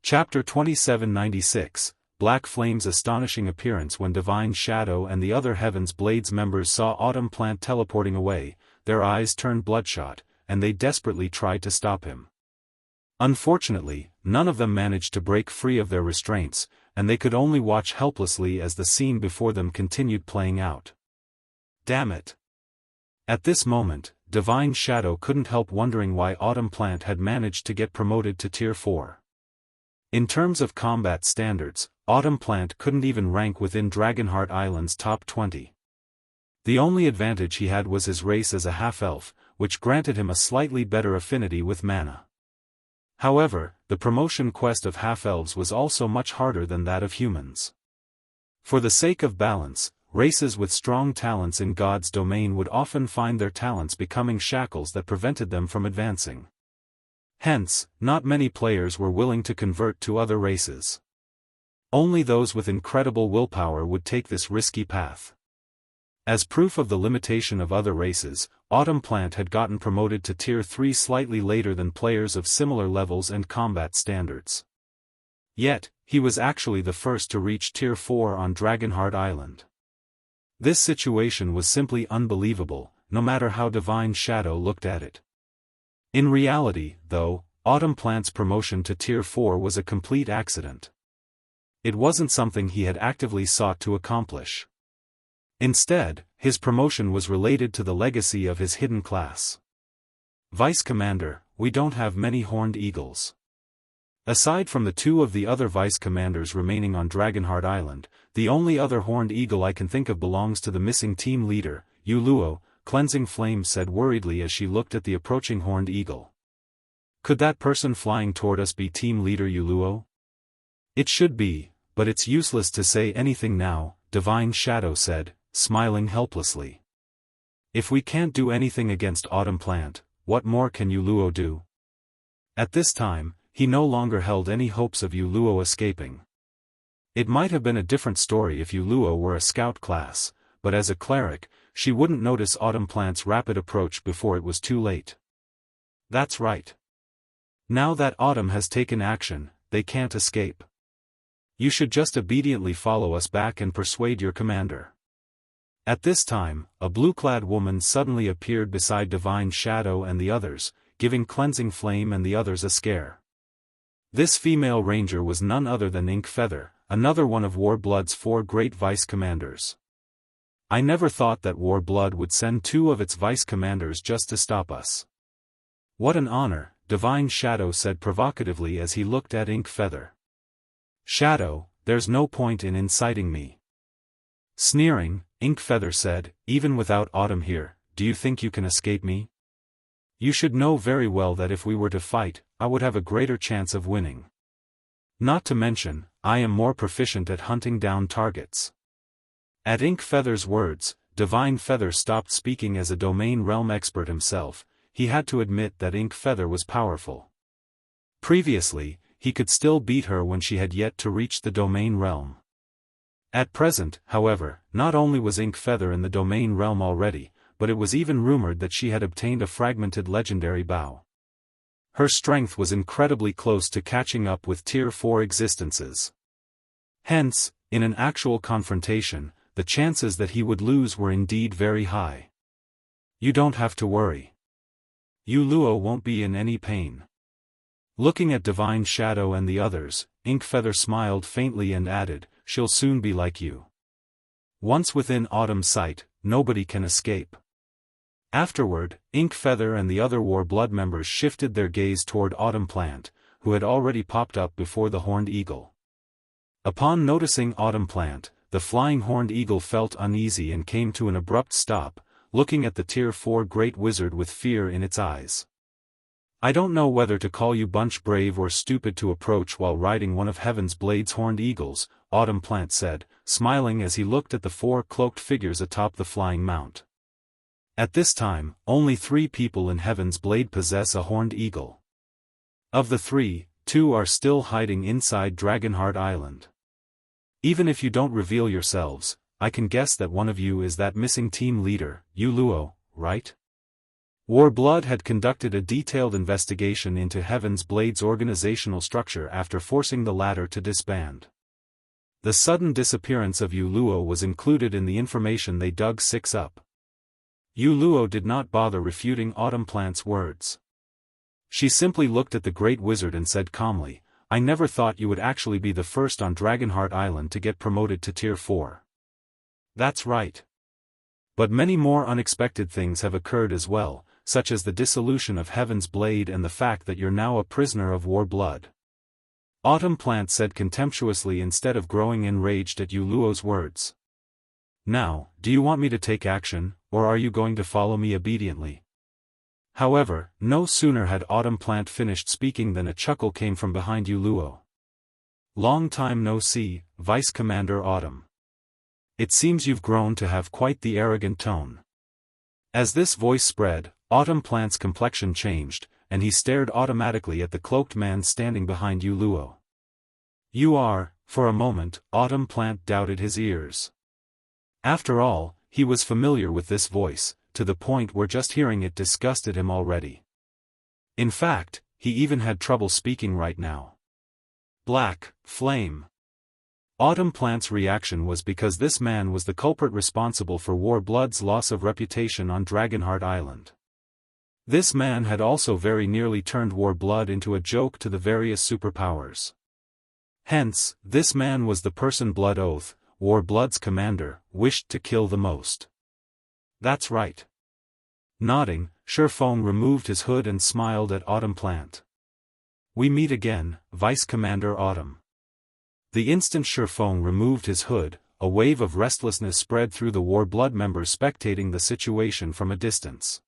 Chapter 2796, Black Flame's astonishing appearance. When Divine Shadow and the other Heaven's Blades members saw Autumn Plant teleporting away, their eyes turned bloodshot, and they desperately tried to stop him. Unfortunately, none of them managed to break free of their restraints, and they could only watch helplessly as the scene before them continued playing out. Damn it! At this moment, Divine Shadow couldn't help wondering why Autumn Plant had managed to get promoted to Tier 4. In terms of combat standards, Autumn Plant couldn't even rank within Dragonheart Island's top 20. The only advantage he had was his race as a half-elf, which granted him a slightly better affinity with mana. However, the promotion quest of half-elves was also much harder than that of humans. For the sake of balance, races with strong talents in God's domain would often find their talents becoming shackles that prevented them from advancing. Hence, not many players were willing to convert to other races. Only those with incredible willpower would take this risky path. As proof of the limitation of other races, Autumn Plant had gotten promoted to Tier 3 slightly later than players of similar levels and combat standards. Yet, he was actually the first to reach Tier 4 on Dragonheart Island. This situation was simply unbelievable, no matter how Divine Shadow looked at it. In reality, though, Autumn Plant's promotion to Tier 4 was a complete accident. It wasn't something he had actively sought to accomplish. Instead, his promotion was related to the legacy of his hidden class. Vice Commander, we don't have many horned eagles. Aside from the two of the other Vice Commanders remaining on Dragonheart Island, the only other horned eagle I can think of belongs to the missing team leader, Yuluo, Cleansing Flame said worriedly as she looked at the approaching horned eagle. Could that person flying toward us be team leader Yuluo? It should be, but it's useless to say anything now, Divine Shadow said, smiling helplessly. If we can't do anything against Autumn Plant, what more can Yuluo do? At this time, he no longer held any hopes of Yuluo escaping. It might have been a different story if Yuluo were a scout class, but as a cleric, she wouldn't notice Autumn Plant's rapid approach before it was too late. That's right. Now that Autumn has taken action, they can't escape. You should just obediently follow us back and persuade your commander. At this time, a blue-clad woman suddenly appeared beside Divine Shadow and the others, giving Cleansing Flame and the others a scare. This female ranger was none other than Ink Feather, another one of Warblood's 4 great vice commanders. I never thought that Warblood would send 2 of its vice commanders just to stop us. What an honor, Divine Shadow said provocatively as he looked at Ink Feather. Shadow, there's no point in inciting me. Sneering, Ink Feather said, even without Autumn here, do you think you can escape me? You should know very well that if we were to fight, I would have a greater chance of winning. Not to mention, I am more proficient at hunting down targets. At Ink Feather's words, Divine Feather stopped speaking as a domain realm expert himself. He had to admit that Ink Feather was powerful. Previously, he could still beat her when she had yet to reach the domain realm. At present, however, not only was Ink Feather in the domain realm already, but it was even rumored that she had obtained a fragmented legendary bow. Her strength was incredibly close to catching up with Tier 4 existences. Hence, in an actual confrontation, the chances that he would lose were indeed very high. You don't have to worry. Yuluo won't be in any pain. Looking at Divine Shadow and the others, Ink Feather smiled faintly and added, she'll soon be like you. Once within Autumn's sight, nobody can escape. Afterward, Ink Feather and the other Warblood members shifted their gaze toward Autumn Plant, who had already popped up before the horned eagle. Upon noticing Autumn Plant, the flying horned eagle felt uneasy and came to an abrupt stop, looking at the Tier 4 Great Wizard with fear in its eyes. I don't know whether to call you bunch brave or stupid to approach while riding one of Heaven's Blade's horned eagles, Autumn Plant said, smiling as he looked at the 4 cloaked figures atop the flying mount. At this time, only 3 people in Heaven's Blade possess a horned eagle. Of the 3, 2 are still hiding inside Dragonheart Island. Even if you don't reveal yourselves, I can guess that one of you is that missing team leader, Yuluo, right? Warblood had conducted a detailed investigation into Heaven's Blade's organizational structure after forcing the latter to disband. The sudden disappearance of Yu Luo was included in the information they dug up. Yu Luo did not bother refuting Autumn Plant's words. She simply looked at the Great Wizard and said calmly, "I never thought you would actually be the first on Dragonheart Island to get promoted to Tier 4. That's right. But many more unexpected things have occurred as well, such as the dissolution of Heaven's Blade and the fact that you're now a prisoner of Warblood." Autumn Plant said contemptuously instead of growing enraged at Yu Luo's words. "Now, do you want me to take action, or are you going to follow me obediently?" However, no sooner had Autumn Plant finished speaking than a chuckle came from behind Yu Luo. "Long time no see, Vice Commander Autumn. It seems you've grown to have quite the arrogant tone." As this voice spread, Autumn Plant's complexion changed, and he stared automatically at the cloaked man standing behind Yu Luo. "You are," for a moment, Autumn Plant doubted his ears. After all, he was familiar with this voice, to the point where just hearing it disgusted him already. In fact, he even had trouble speaking right now. Black Flame. Autumn Plant's reaction was because this man was the culprit responsible for Warblood's loss of reputation on Dragonheart Island. This man had also very nearly turned Warblood into a joke to the various superpowers. Hence, this man was the person Blood Oath, Warblood's commander, wished to kill the most. "That's right." Nodding, Feng removed his hood and smiled at Autumn Plant. "We meet again, Vice Commander Autumn." The instant Feng removed his hood, a wave of restlessness spread through the Warblood members spectating the situation from a distance.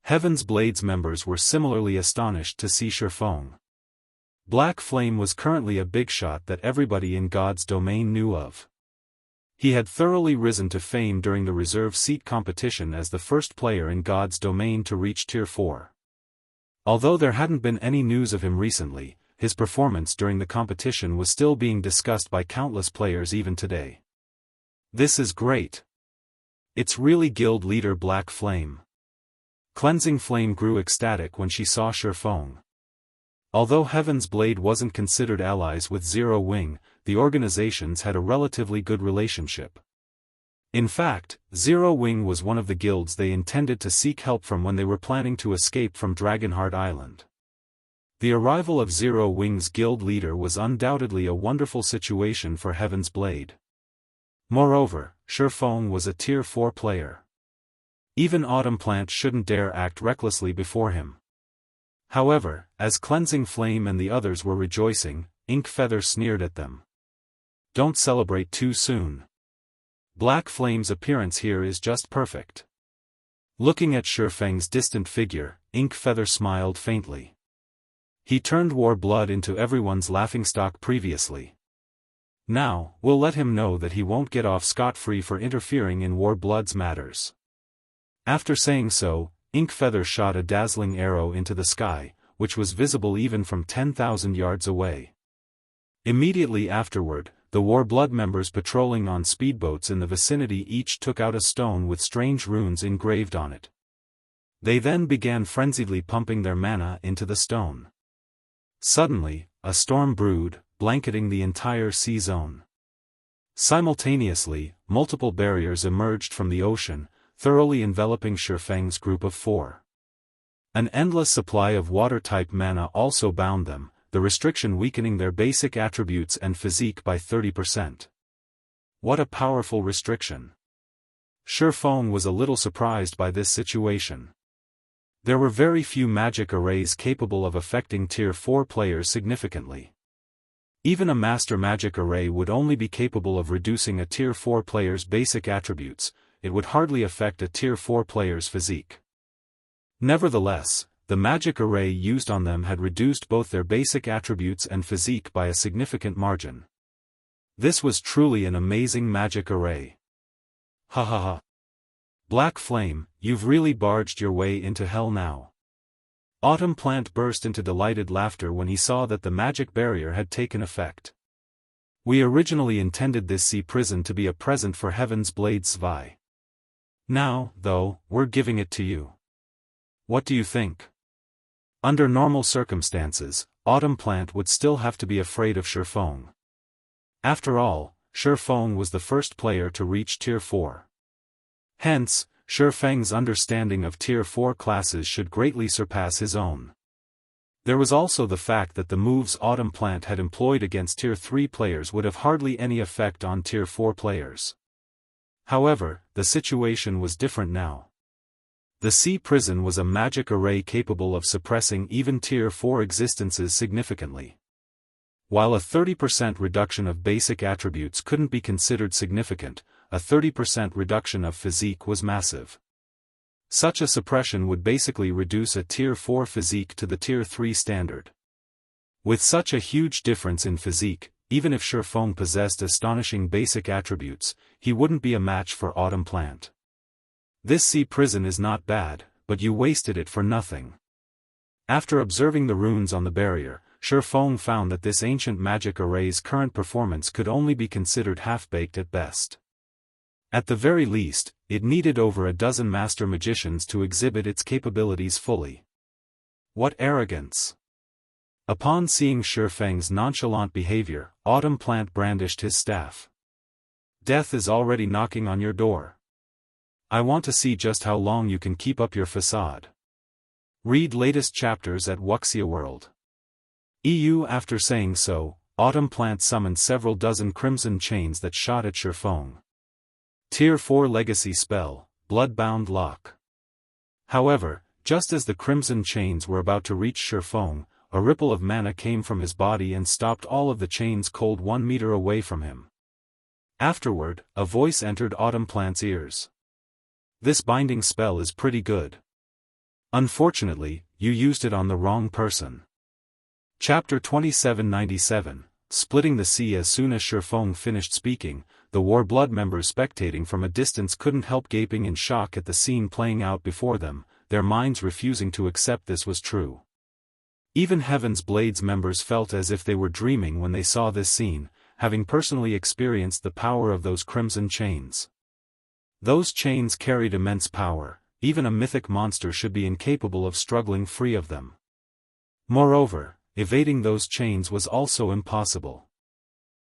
Heaven's Blade's members were similarly astonished to see Feng. Black Flame was currently a big shot that everybody in God's domain knew of. He had thoroughly risen to fame during the reserve seat competition as the first player in God's domain to reach Tier 4. Although there hadn't been any news of him recently, his performance during the competition was still being discussed by countless players even today. "This is great. It's really Guild Leader Black Flame." Cleansing Flame grew ecstatic when she saw Feng. Although Heaven's Blade wasn't considered allies with Zero Wing, the organizations had a relatively good relationship. In fact, Zero Wing was one of the guilds they intended to seek help from when they were planning to escape from Dragonheart Island. The arrival of Zero Wing's guild leader was undoubtedly a wonderful situation for Heaven's Blade. Moreover, Feng was a Tier 4 player. Even Autumn Plant shouldn't dare act recklessly before him. However, as Cleansing Flame and the others were rejoicing, Ink Feather sneered at them. "Don't celebrate too soon. Black Flame's appearance here is just perfect." Looking at Feng's distant figure, Ink Feather smiled faintly. He turned Warblood into everyone's laughingstock previously. Now, we'll let him know that he won't get off scot-free for interfering in Warblood's matters. After saying so, Ink Feather shot a dazzling arrow into the sky, which was visible even from 10,000 yards away. Immediately afterward, the Warblood members patrolling on speedboats in the vicinity each took out a stone with strange runes engraved on it. They then began frenziedly pumping their mana into the stone. Suddenly, a storm brewed, blanketing the entire sea zone. Simultaneously, multiple barriers emerged from the ocean, thoroughly enveloping Feng's group of 4. An endless supply of water-type mana also bound them, the restriction weakening their basic attributes and physique by 30%. What a powerful restriction. Feng was a little surprised by this situation. There were very few magic arrays capable of affecting Tier 4 players significantly. Even a Master Magic Array would only be capable of reducing a Tier 4 player's basic attributes, it would hardly affect a Tier 4 player's physique. Nevertheless, the magic array used on them had reduced both their basic attributes and physique by a significant margin. This was truly an amazing magic array. Ha ha ha. Black Flame, you've really barged your way into hell now. Autumn Plant burst into delighted laughter when he saw that the magic barrier had taken effect. We originally intended this sea prison to be a present for Heaven's Blade Svi. Now, though, we're giving it to you. What do you think? Under normal circumstances, Autumn Plant would still have to be afraid of Feng. After all, Feng was the first player to reach Tier 4. Hence, Feng's understanding of Tier 4 classes should greatly surpass his own. There was also the fact that the moves Autumn Plant had employed against Tier 3 players would have hardly any effect on Tier 4 players. However, the situation was different now. The Sea Prison was a magic array capable of suppressing even Tier 4 existences significantly. While a 30% reduction of basic attributes couldn't be considered significant, a 30% reduction of physique was massive. Such a suppression would basically reduce a Tier 4 physique to the Tier 3 standard. With such a huge difference in physique, even if Feng possessed astonishing basic attributes, he wouldn't be a match for Autumn Plant. This Sea Prison is not bad, but you wasted it for nothing. After observing the runes on the barrier, Feng found that this ancient magic array's current performance could only be considered half-baked at best. At the very least, it needed over a dozen master magicians to exhibit its capabilities fully. What arrogance! Upon seeing Feng's nonchalant behavior, Autumn Plant brandished his staff. Death is already knocking on your door. I want to see just how long you can keep up your facade. Read latest chapters at Wuxia World. After saying so, Autumn Plant summoned several dozen crimson chains that shot at Feng. Tier 4 Legacy Spell, Bloodbound Lock. However, just as the crimson chains were about to reach Feng, a ripple of mana came from his body and stopped all of the chains cold 1 meter away from him. Afterward, a voice entered Autumn Plant's ears. This binding spell is pretty good. Unfortunately, you used it on the wrong person. Chapter 2797, Splitting the Sea. As soon as Feng finished speaking, the War Blood members spectating from a distance couldn't help gaping in shock at the scene playing out before them, their minds refusing to accept this was true. Even Heaven's Blades members felt as if they were dreaming when they saw this scene, having personally experienced the power of those crimson chains. Those chains carried immense power, even a mythic monster should be incapable of struggling free of them. Moreover, evading those chains was also impossible.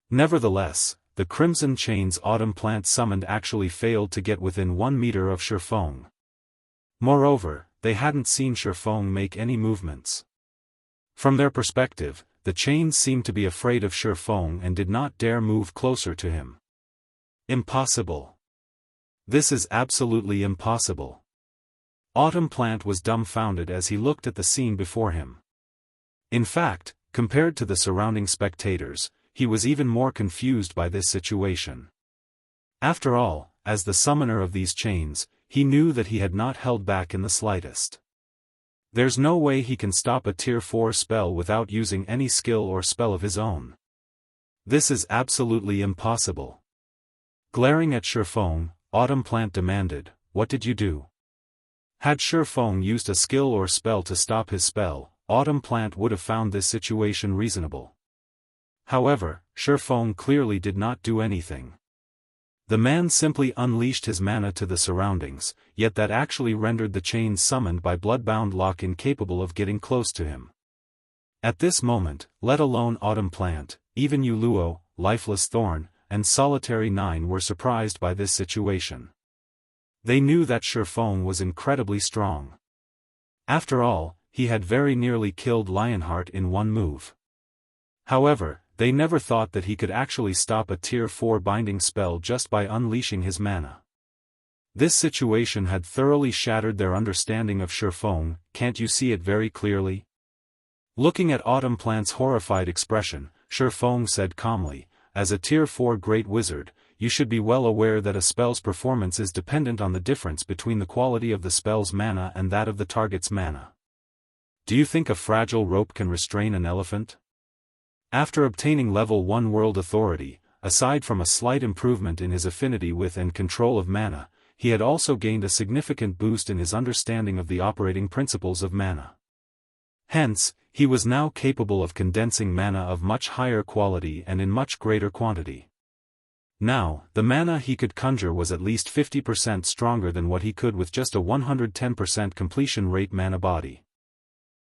Nevertheless, the crimson chains Autumn Plant summoned actually failed to get within 1 meter of Feng. Moreover, they hadn't seen Feng make any movements. From their perspective, the chains seemed to be afraid of Feng and did not dare move closer to him. Impossible. This is absolutely impossible. Autumn Plant was dumbfounded as he looked at the scene before him. In fact, compared to the surrounding spectators, he was even more confused by this situation. After all, as the summoner of these chains, he knew that he had not held back in the slightest. There's no way he can stop a Tier 4 spell without using any skill or spell of his own. This is absolutely impossible. Glaring at Feng, Autumn Plant demanded, "What did you do?" Had Feng used a skill or spell to stop his spell, Autumn Plant would have found this situation reasonable. However, Feng clearly did not do anything. The man simply unleashed his mana to the surroundings, yet that actually rendered the chains summoned by Bloodbound Lock incapable of getting close to him. At this moment, let alone Autumn Plant, even Yuluo, Lifeless Thorn, and Solitary 9 were surprised by this situation. They knew that Feng was incredibly strong. After all, he had very nearly killed Lionheart in one move. However, they never thought that he could actually stop a Tier 4 binding spell just by unleashing his mana. This situation had thoroughly shattered their understanding of Feng. Can't you see it very clearly? Looking at Autumn Plant's horrified expression, Feng said calmly, "As a Tier 4 Great Wizard, you should be well aware that a spell's performance is dependent on the difference between the quality of the spell's mana and that of the target's mana. Do you think a fragile rope can restrain an elephant?" After obtaining level 1 world authority, aside from a slight improvement in his affinity with and control of mana, he had also gained a significant boost in his understanding of the operating principles of mana. Hence, he was now capable of condensing mana of much higher quality and in much greater quantity. Now, the mana he could conjure was at least 50% stronger than what he could with just a 110% completion rate mana body.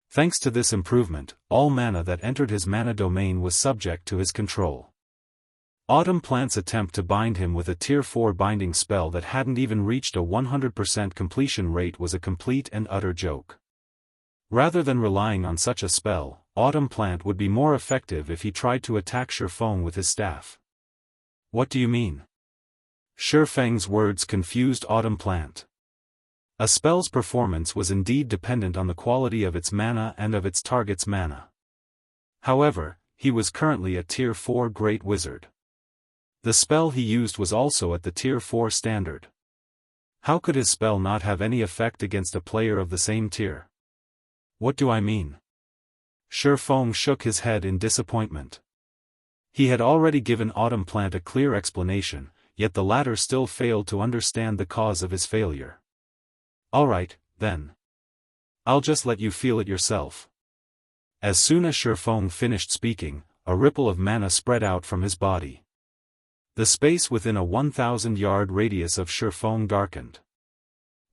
Thanks to this improvement, all mana that entered his mana domain was subject to his control. Autumn Plant's attempt to bind him with a Tier 4 binding spell that hadn't even reached a 100% completion rate was a complete and utter joke. Rather than relying on such a spell, Autumn Plant would be more effective if he tried to attack Feng with his staff. What do you mean? Feng's words confused Autumn Plant. A spell's performance was indeed dependent on the quality of its mana and of its target's mana. However, he was currently a Tier 4 Great Wizard. The spell he used was also at the Tier 4 standard. How could his spell not have any effect against a player of the same tier? What do I mean? Feng shook his head in disappointment. He had already given Autumn Plant a clear explanation, yet the latter still failed to understand the cause of his failure. Alright, then. I'll just let you feel it yourself. As soon as Feng finished speaking, a ripple of mana spread out from his body. The space within a 1,000-yard radius of Feng darkened.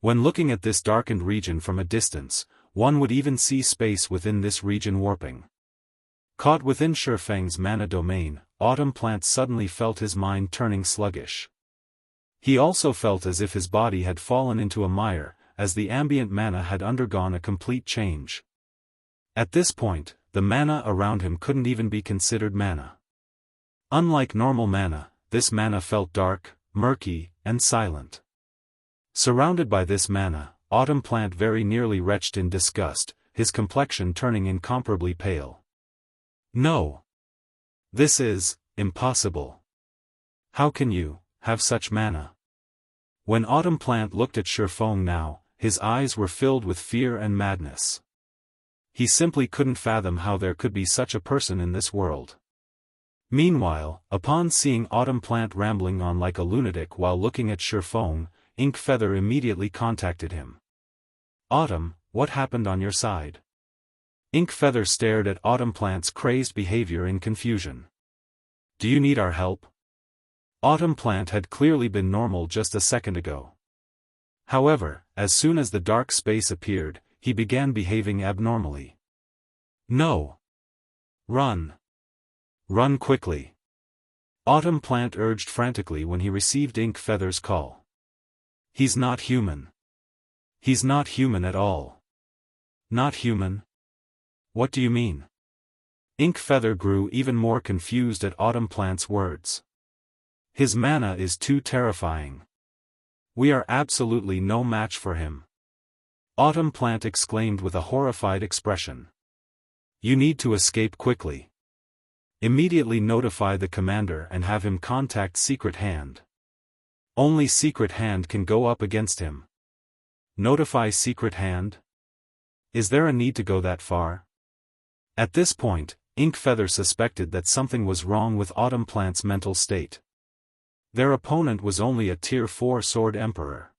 When looking at this darkened region from a distance, one would even see space within this region warping. Caught within Feng's mana domain, Autumn Plant suddenly felt his mind turning sluggish. He also felt as if his body had fallen into a mire, as the ambient mana had undergone a complete change. At this point, the mana around him couldn't even be considered mana. Unlike normal mana, this mana felt dark, murky, and silent. Surrounded by this mana, Autumn Plant very nearly retched in disgust, his complexion turning incomparably pale. No. This is impossible. How can you have such mana? When Autumn Plant looked at Feng now, his eyes were filled with fear and madness. He simply couldn't fathom how there could be such a person in this world. Meanwhile, upon seeing Autumn Plant rambling on like a lunatic while looking at Feng, Ink Feather immediately contacted him. Autumn, what happened on your side? Ink Feather stared at Autumn Plant's crazed behavior in confusion. Do you need our help? Autumn Plant had clearly been normal just a second ago. However, as soon as the dark space appeared, he began behaving abnormally. No. Run. Run quickly. Autumn Plant urged frantically when he received Ink Feather's call. He's not human. He's not human at all. Not human? What do you mean? Ink Feather grew even more confused at Autumn Plant's words. His mana is too terrifying. We are absolutely no match for him. Autumn Plant exclaimed with a horrified expression. You need to escape quickly. Immediately notify the commander and have him contact Secret Hand. Only Secret Hand can go up against him. Notify Secret Hand? Is there a need to go that far? At this point, Ink Feather suspected that something was wrong with Autumn Plant's mental state. Their opponent was only a Tier 4 Sword Emperor.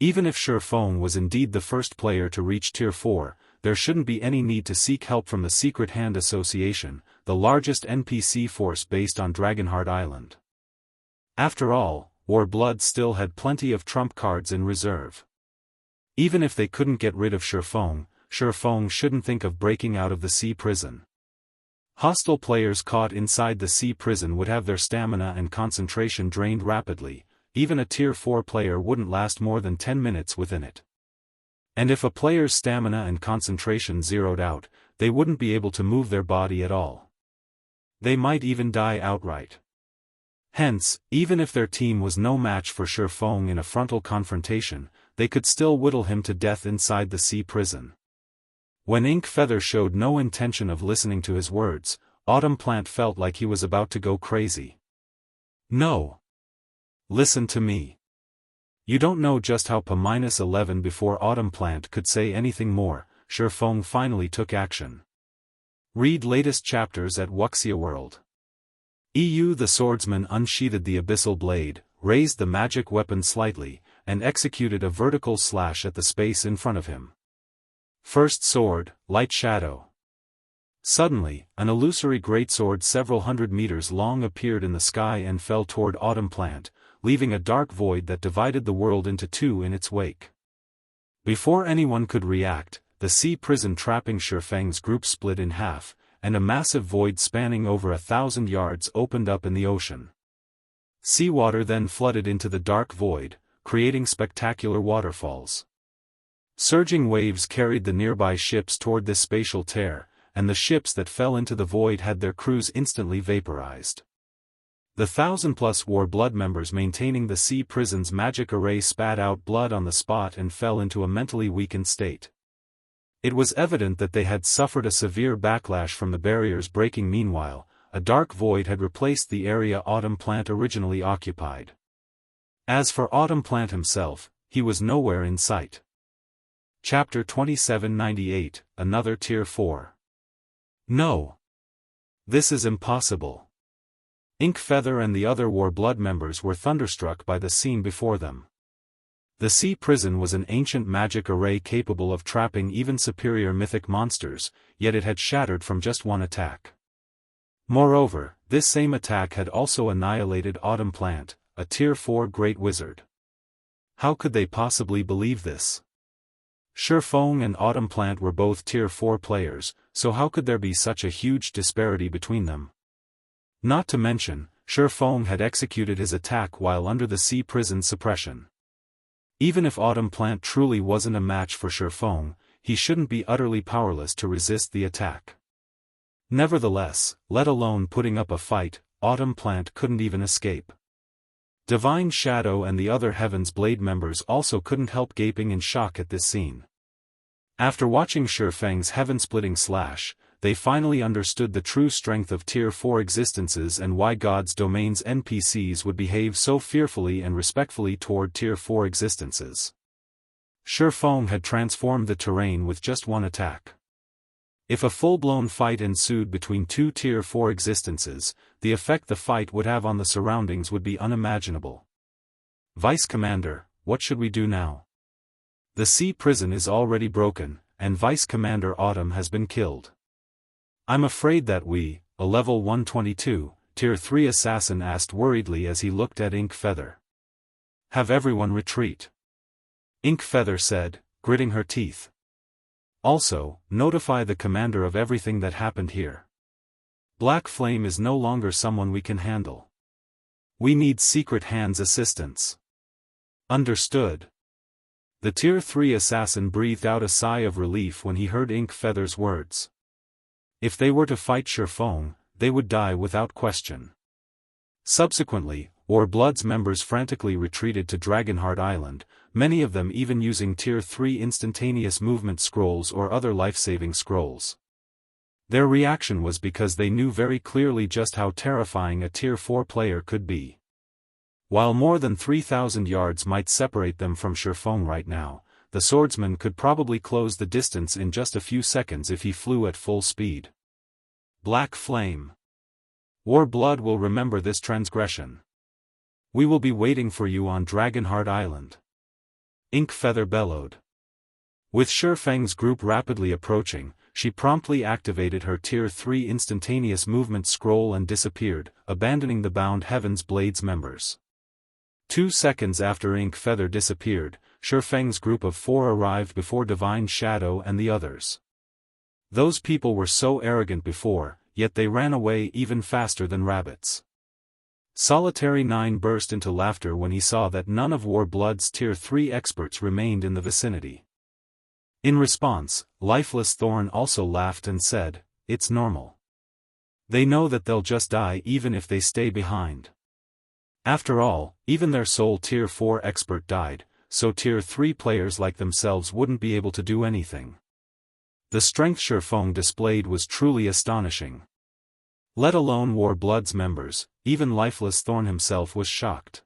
Even if Feng was indeed the first player to reach Tier 4, there shouldn't be any need to seek help from the Secret Hand Association, the largest NPC force based on Dragonheart Island. After all, Warblood still had plenty of trump cards in reserve. Even if they couldn't get rid of Feng shouldn't think of breaking out of the sea prison. Hostile players caught inside the sea prison would have their stamina and concentration drained rapidly, even a Tier 4 player wouldn't last more than 10 minutes within it. And if a player's stamina and concentration zeroed out, they wouldn't be able to move their body at all. They might even die outright. Hence, even if their team was no match for Feng in a frontal confrontation, they could still whittle him to death inside the sea prison. When Ink Feather showed no intention of listening to his words, Autumn Plant felt like he was about to go crazy. No. Listen to me. You don't know just how P-11 before Autumn Plant could say anything more, Feng finally took action. Read latest chapters at Wuxia World. The swordsman unsheathed the abyssal blade, raised the magic weapon slightly, and executed a vertical slash at the space in front of him. First sword, light shadow. Suddenly, an illusory greatsword several hundred meters long appeared in the sky and fell toward Autumn Plant, leaving a dark void that divided the world into two in its wake. Before anyone could react, the sea prison trapping Feng's group split in half, and a massive void spanning over 1,000 yards opened up in the ocean. Seawater then flooded into the dark void, creating spectacular waterfalls. Surging waves carried the nearby ships toward this spatial tear, and the ships that fell into the void had their crews instantly vaporized. The 1,000+ War Blood members maintaining the sea prison's magic array spat out blood on the spot and fell into a mentally weakened state. It was evident that they had suffered a severe backlash from the barriers breaking. Meanwhile, a dark void had replaced the area Autumn Plant originally occupied. As for Autumn Plant himself, he was nowhere in sight. Chapter 2798, Another Tier 4. No. This is impossible. Inkfeather and the other War Blood members were thunderstruck by the scene before them. The sea prison was an ancient magic array capable of trapping even superior mythic monsters, yet it had shattered from just one attack. Moreover, this same attack had also annihilated Autumn Plant, a Tier 4 Great Wizard. How could they possibly believe this? Feng and Autumn Plant were both Tier 4 players, so how could there be such a huge disparity between them? Not to mention, Feng had executed his attack while under the sea prison suppression. Even if Autumn Plant truly wasn't a match for Feng, he shouldn't be utterly powerless to resist the attack. Nevertheless, let alone putting up a fight, Autumn Plant couldn't even escape. Divine Shadow and the other Heaven's Blade members also couldn't help gaping in shock at this scene. After watching Feng's heaven-splitting slash, they finally understood the true strength of Tier 4 existences and why God's domain's NPCs would behave so fearfully and respectfully toward Tier 4 existences. Feng had transformed the terrain with just one attack. If a full-blown fight ensued between two Tier 4 existences, the effect the fight would have on the surroundings would be unimaginable. Vice Commander, what should we do now? The sea prison is already broken, and Vice Commander Autumn has been killed. I'm afraid that we, a level 122, Tier 3 assassin asked worriedly as he looked at Inkfeather. Have everyone retreat. Inkfeather said, gritting her teeth. Also, notify the commander of everything that happened here. Black Flame is no longer someone we can handle. We need Secret Hand's assistance. Understood. The Tier 3 assassin breathed out a sigh of relief when he heard Inkfeather's words. If they were to fight Feng, they would die without question. Subsequently, War Blood's members frantically retreated to Dragonheart Island, many of them even using Tier 3 instantaneous movement scrolls or other life-saving scrolls. Their reaction was because they knew very clearly just how terrifying a Tier 4 player could be. While more than 3,000 yards might separate them from Feng right now, the Swordsman could probably close the distance in just a few seconds if he flew at full speed. Black Flame. War Blood will remember this transgression. We will be waiting for you on Dragonheart Island. Inkfeather bellowed. With Feng's group rapidly approaching, she promptly activated her Tier 3 instantaneous movement scroll and disappeared, abandoning the bound Heaven's Blades members. 2 seconds after Inkfeather disappeared, Feng's group of 4 arrived before Divine Shadow and the others. Those people were so arrogant before, yet they ran away even faster than rabbits. Solitary 9 burst into laughter when he saw that none of War Blood's Tier 3 experts remained in the vicinity. In response, Lifeless Thorn also laughed and said, "It's normal. They know that they'll just die even if they stay behind. After all, even their sole Tier 4 expert died, so Tier 3 players like themselves wouldn't be able to do anything." The strength Feng displayed was truly astonishing. Let alone War Blood's members, even Lifeless Thorn himself was shocked.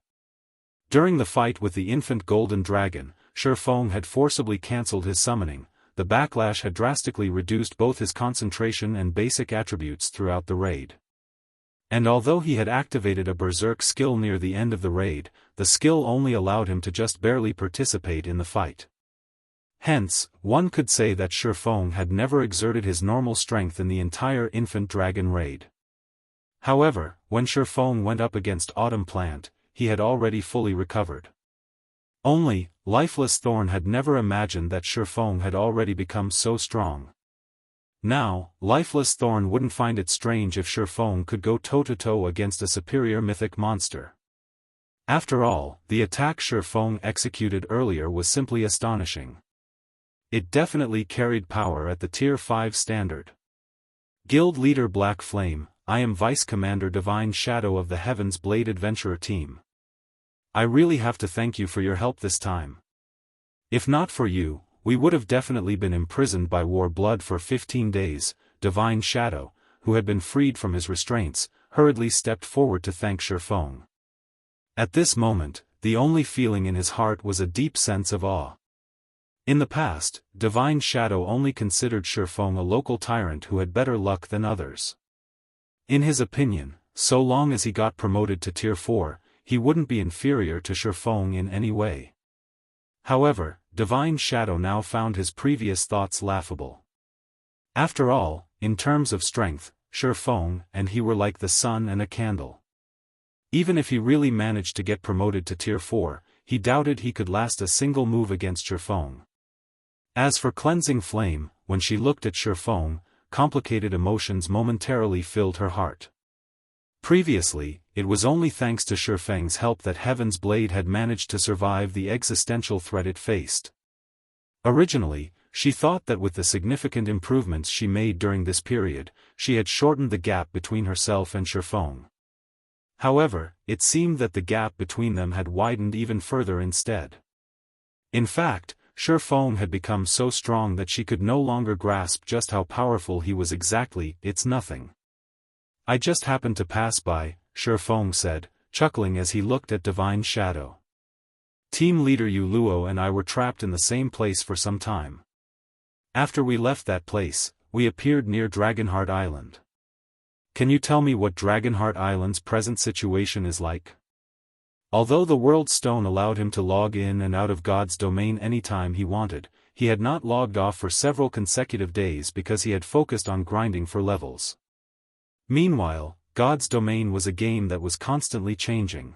During the fight with the infant golden dragon, Feng had forcibly cancelled his summoning. The backlash had drastically reduced both his concentration and basic attributes throughout the raid. And although he had activated a berserk skill near the end of the raid, the skill only allowed him to just barely participate in the fight. Hence, one could say that Feng had never exerted his normal strength in the entire infant dragon raid. However, when Feng went up against Autumn Plant, he had already fully recovered. Only, Lifeless Thorn had never imagined that Feng had already become so strong. Now, Lifeless Thorn wouldn't find it strange if Feng could go toe-to-toe against a superior mythic monster. After all, the attack Feng executed earlier was simply astonishing. It definitely carried power at the Tier 5 standard. Guild Leader Black Flame, I am Vice Commander Divine Shadow of the Heavens Blade Adventurer Team. I really have to thank you for your help this time. If not for you, we would have definitely been imprisoned by War Blood for 15 days, Divine Shadow, who had been freed from his restraints, hurriedly stepped forward to thank Feng. At this moment, the only feeling in his heart was a deep sense of awe. In the past, Divine Shadow only considered Feng a local tyrant who had better luck than others. In his opinion, so long as he got promoted to Tier 4, he wouldn't be inferior to Feng in any way. However, Divine Shadow now found his previous thoughts laughable. After all, in terms of strength, Feng and he were like the sun and a candle. Even if he really managed to get promoted to Tier 4, he doubted he could last a single move against Feng. As for Cleansing Flame, when she looked at Feng, complicated emotions momentarily filled her heart. Previously, it was only thanks to Feng's help that Heaven's Blade had managed to survive the existential threat it faced. Originally, she thought that with the significant improvements she made during this period, she had shortened the gap between herself and Feng. However, it seemed that the gap between them had widened even further instead. In fact, Feng had become so strong that she could no longer grasp just how powerful he was exactly. It's nothing. I just happened to pass by, Feng said, chuckling as he looked at Divine Shadow. Team leader Yu Luo and I were trapped in the same place for some time. After we left that place, we appeared near Dragonheart Island. Can you tell me what Dragonheart Island's present situation is like? Although the World Stone allowed him to log in and out of God's domain anytime he wanted, he had not logged off for several consecutive days because he had focused on grinding for levels. Meanwhile, God's domain was a game that was constantly changing.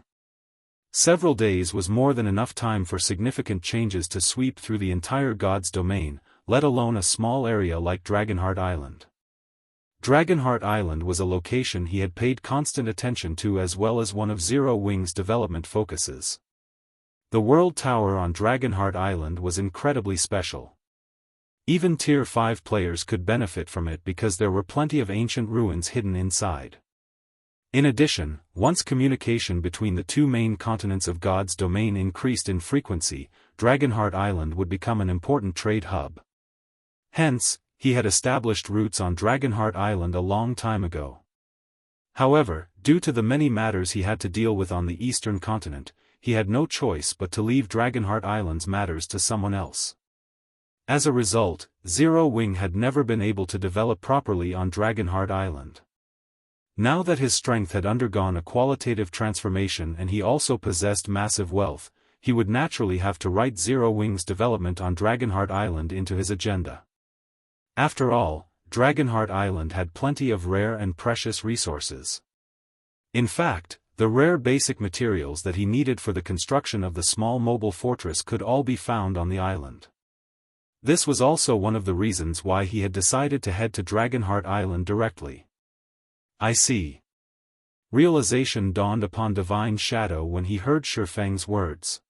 Several days was more than enough time for significant changes to sweep through the entire God's domain, let alone a small area like Dragonheart Island. Dragonheart Island was a location he had paid constant attention to as well as one of Zero Wing's development focuses. The World Tower on Dragonheart Island was incredibly special. Even Tier 5 players could benefit from it because there were plenty of ancient ruins hidden inside. In addition, once communication between the two main continents of God's domain increased in frequency, Dragonheart Island would become an important trade hub. Hence, he had established roots on Dragonheart Island a long time ago. However, due to the many matters he had to deal with on the eastern continent, he had no choice but to leave Dragonheart Island's matters to someone else. As a result, Zero Wing had never been able to develop properly on Dragonheart Island. Now that his strength had undergone a qualitative transformation and he also possessed massive wealth, he would naturally have to write Zero Wing's development on Dragonheart Island into his agenda. After all, Dragonheart Island had plenty of rare and precious resources. In fact, the rare basic materials that he needed for the construction of the small mobile fortress could all be found on the island. This was also one of the reasons why he had decided to head to Dragonheart Island directly. I see. Realization dawned upon Divine Shadow when he heard Feng's words.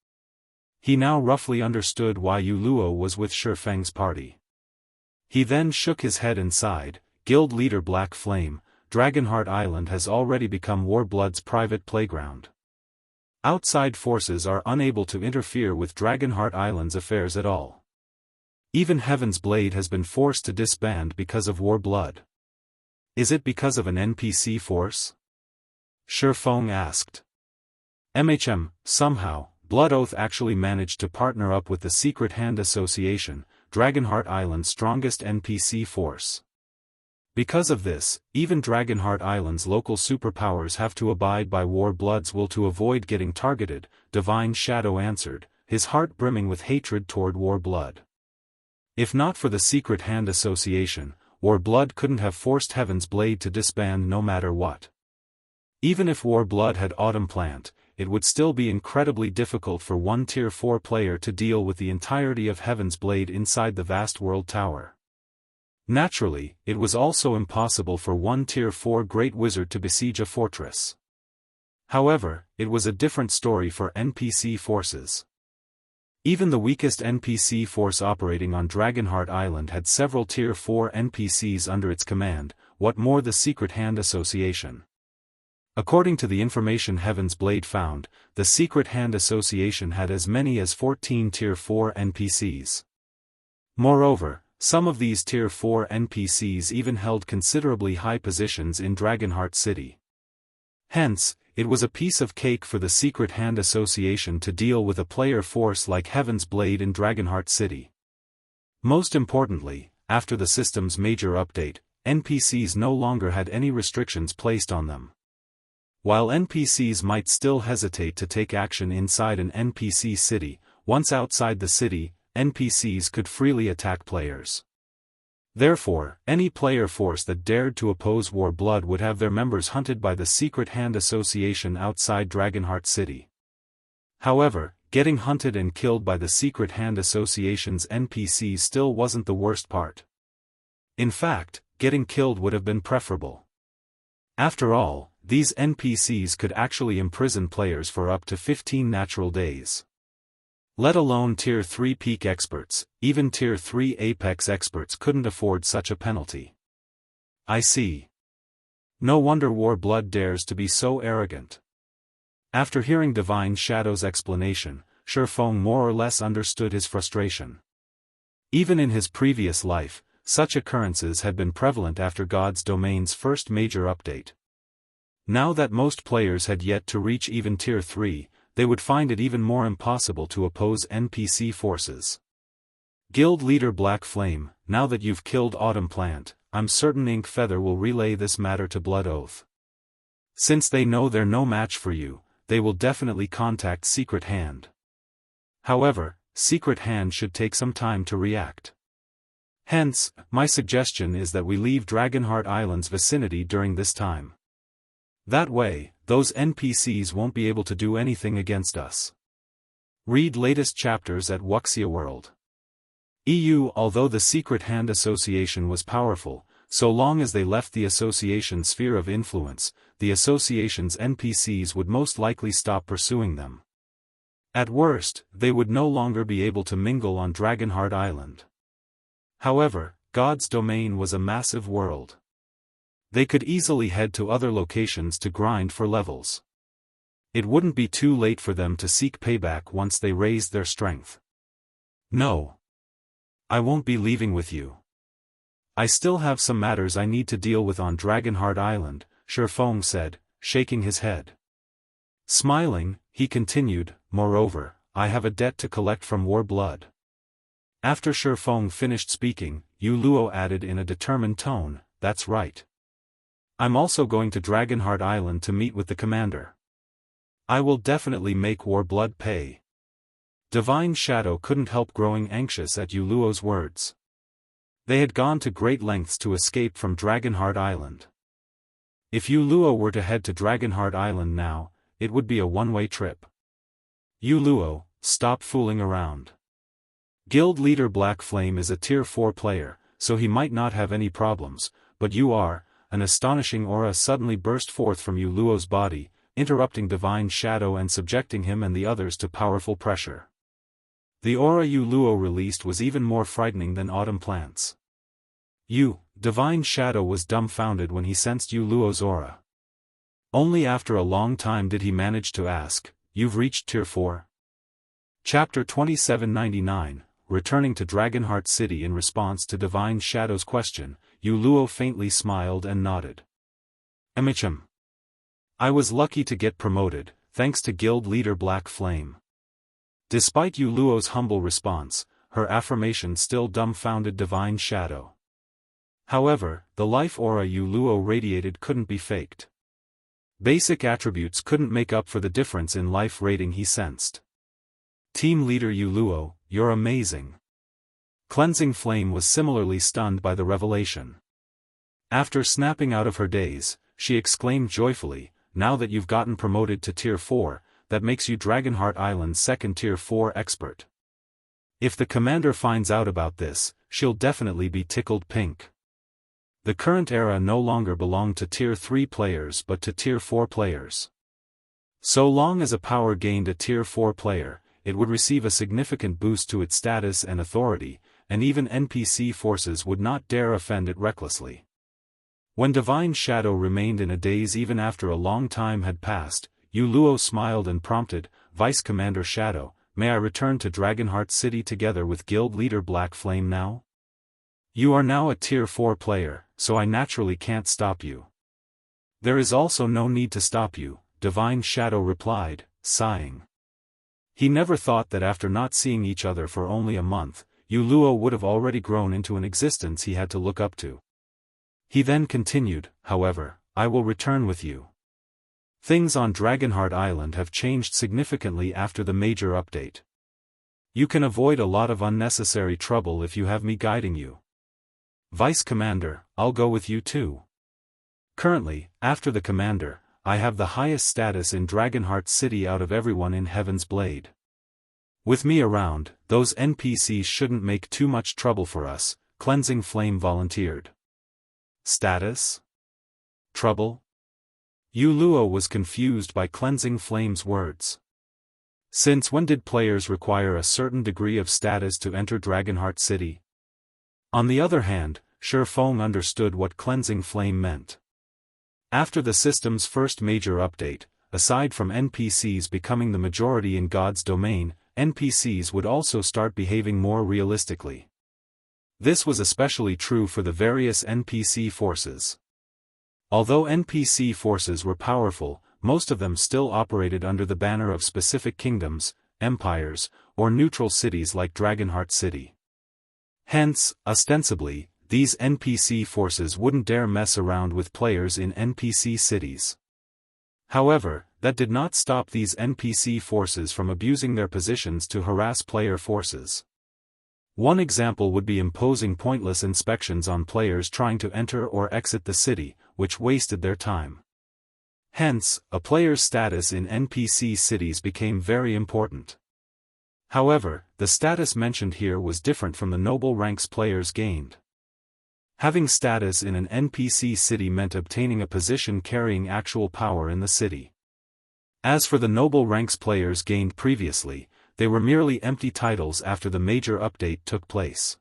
He now roughly understood why Yu Luo was with Feng's party. He then shook his head and sighed. Guild leader Black Flame, Dragonheart Island has already become Warblood's private playground. Outside forces are unable to interfere with Dragonheart Island's affairs at all. Even Heaven's Blade has been forced to disband because of Warblood. Is it because of an NPC force? Feng asked. Somehow, Blood Oath actually managed to partner up with the Secret Hand Association, Dragonheart Island's strongest NPC force. Because of this, even Dragonheart Island's local superpowers have to abide by Warblood's will to avoid getting targeted, Divine Shadow answered, his heart brimming with hatred toward Warblood. If not for the Secret Hand Association, Warblood couldn't have forced Heaven's Blade to disband no matter what. Even if Warblood had Autumn Plant, it would still be incredibly difficult for one Tier 4 player to deal with the entirety of Heaven's Blade inside the vast world tower. Naturally, it was also impossible for one Tier 4 Great Wizard to besiege a fortress. However, it was a different story for NPC forces. Even the weakest NPC force operating on Dragonheart Island had several Tier 4 NPCs under its command, what more the Secret Hand Association. According to the information Heaven's Blade found, the Secret Hand Association had as many as 14 Tier 4 NPCs. Moreover, some of these Tier 4 NPCs even held considerably high positions in Dragonheart City. Hence, it was a piece of cake for the Secret Hand Association to deal with a player force like Heaven's Blade in Dragonheart City. Most importantly, after the system's major update, NPCs no longer had any restrictions placed on them. While NPCs might still hesitate to take action inside an NPC city, once outside the city, NPCs could freely attack players. Therefore, any player force that dared to oppose Warblood would have their members hunted by the Secret Hand Association outside Dragonheart City. However, getting hunted and killed by the Secret Hand Association's NPCs still wasn't the worst part. In fact, getting killed would have been preferable. After all, these NPCs could actually imprison players for up to 15 natural days. Let alone Tier 3 peak experts, even Tier 3 apex experts couldn't afford such a penalty. I see. No wonder Warblood dares to be so arrogant. After hearing Divine Shadow's explanation, Feng more or less understood his frustration. Even in his previous life, such occurrences had been prevalent after God's Domain's first major update. Now that most players had yet to reach even Tier 3, they would find it even more impossible to oppose NPC forces. Guild Leader Black Flame, now that you've killed Autumn Plant, I'm certain Ink Feather will relay this matter to Blood Oath. Since they know they're no match for you, they will definitely contact Secret Hand. However, Secret Hand should take some time to react. Hence, my suggestion is that we leave Dragonheart Island's vicinity during this time. That way, those NPCs won't be able to do anything against us. Read latest chapters at Wuxia World. Although the Secret Hand Association was powerful, so long as they left the association's sphere of influence, the association's NPCs would most likely stop pursuing them. At worst, they would no longer be able to mingle on Dragonheart Island. However, God's Domain was a massive world. They could easily head to other locations to grind for levels. It wouldn't be too late for them to seek payback once they raised their strength. No. I won't be leaving with you. I still have some matters I need to deal with on Dragonheart Island, Feng said, shaking his head. Smiling, he continued, moreover, I have a debt to collect from Warblood. After Feng finished speaking, Yu Luo added in a determined tone, that's right. I'm also going to Dragonheart Island to meet with the commander. I will definitely make Warblood pay. Divine Shadow couldn't help growing anxious at Yu Luo's words. They had gone to great lengths to escape from Dragonheart Island. If Yu Luo were to head to Dragonheart Island now, it would be a one-way trip. Yu Luo, stop fooling around. Guild Leader Black Flame is a Tier 4 player, so he might not have any problems, but you are. An astonishing aura suddenly burst forth from Yu Luo's body, interrupting Divine Shadow and subjecting him and the others to powerful pressure. The aura Yu Luo released was even more frightening than Autumn Plant's. Divine Shadow was dumbfounded when he sensed Yu Luo's aura. Only after a long time did he manage to ask, "You've reached Tier 4?" Chapter 2799, returning to Dragonheart City in response to Divine Shadow's question, Yu Luo faintly smiled and nodded. Emichim. I was lucky to get promoted, thanks to Guild Leader Black Flame. Despite Yu Luo's humble response, her affirmation still dumbfounded Divine Shadow. However, the life aura Yu Luo radiated couldn't be faked. Basic attributes couldn't make up for the difference in life rating he sensed. Team Leader Yu Luo, you're amazing. Cleansing Flame was similarly stunned by the revelation. After snapping out of her daze, she exclaimed joyfully, "Now that you've gotten promoted to Tier 4, that makes you Dragonheart Island's second Tier 4 expert. If the commander finds out about this, she'll definitely be tickled pink." The current era no longer belonged to Tier 3 players but to Tier 4 players. So long as a power gained a Tier 4 player, it would receive a significant boost to its status and authority, and even NPC forces would not dare offend it recklessly. When Divine Shadow remained in a daze even after a long time had passed, Yu Luo smiled and prompted, "Vice Commander Shadow, may I return to Dragonheart City together with Guild Leader Black Flame now? You are now a Tier 4 player, so I naturally can't stop you." "There is also no need to stop you," Divine Shadow replied, sighing. He never thought that after not seeing each other for only a month, Yu Luo would have already grown into an existence he had to look up to. He then continued, "However, I will return with you. Things on Dragonheart Island have changed significantly after the major update. You can avoid a lot of unnecessary trouble if you have me guiding you. Vice Commander, I'll go with you too. Currently, after the Commander, I have the highest status in Dragonheart City out of everyone in Heaven's Blade. With me around, those NPCs shouldn't make too much trouble for us," Cleansing Flame volunteered. Status? Trouble? Yu Luo was confused by Cleansing Flame's words. Since when did players require a certain degree of status to enter Dragonheart City? On the other hand, Feng understood what Cleansing Flame meant. After the system's first major update, aside from NPCs becoming the majority in God's domain, NPCs would also start behaving more realistically. This was especially true for the various NPC forces. Although NPC forces were powerful, most of them still operated under the banner of specific kingdoms, empires, or neutral cities like Dragonheart City. Hence, ostensibly, these NPC forces wouldn't dare mess around with players in NPC cities. However, that did not stop these NPC forces from abusing their positions to harass player forces. One example would be imposing pointless inspections on players trying to enter or exit the city, which wasted their time. Hence, a player's status in NPC cities became very important. However, the status mentioned here was different from the noble ranks players gained. Having status in an NPC city meant obtaining a position carrying actual power in the city. As for the noble ranks players gained previously, they were merely empty titles after the major update took place.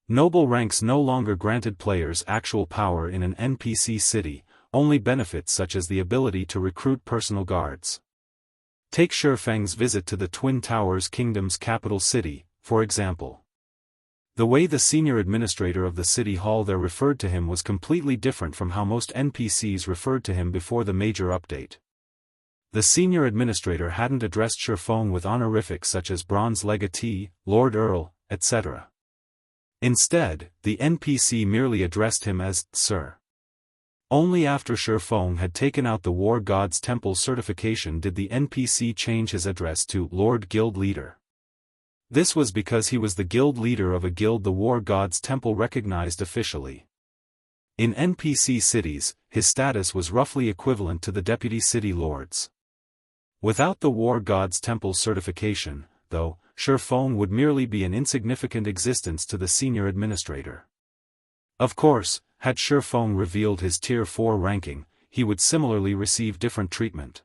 Noble ranks no longer granted players actual power in an NPC city, only benefits such as the ability to recruit personal guards. Take Feng's visit to the Twin Towers Kingdom's capital city, for example. The way the senior administrator of the city hall there referred to him was completely different from how most NPCs referred to him before the major update. The senior administrator hadn't addressed Feng with honorifics such as Bronze Legatee, Lord Earl, etc. Instead, the NPC merely addressed him as Sir. Only after Feng had taken out the War God's Temple certification did the NPC change his address to Lord Guild Leader. This was because he was the guild leader of a guild the War God's Temple recognized officially. In NPC cities, his status was roughly equivalent to the deputy city lords. Without the War God's Temple certification, though, Feng would merely be an insignificant existence to the senior administrator. Of course, had Feng revealed his Tier 4 ranking, he would similarly receive different treatment.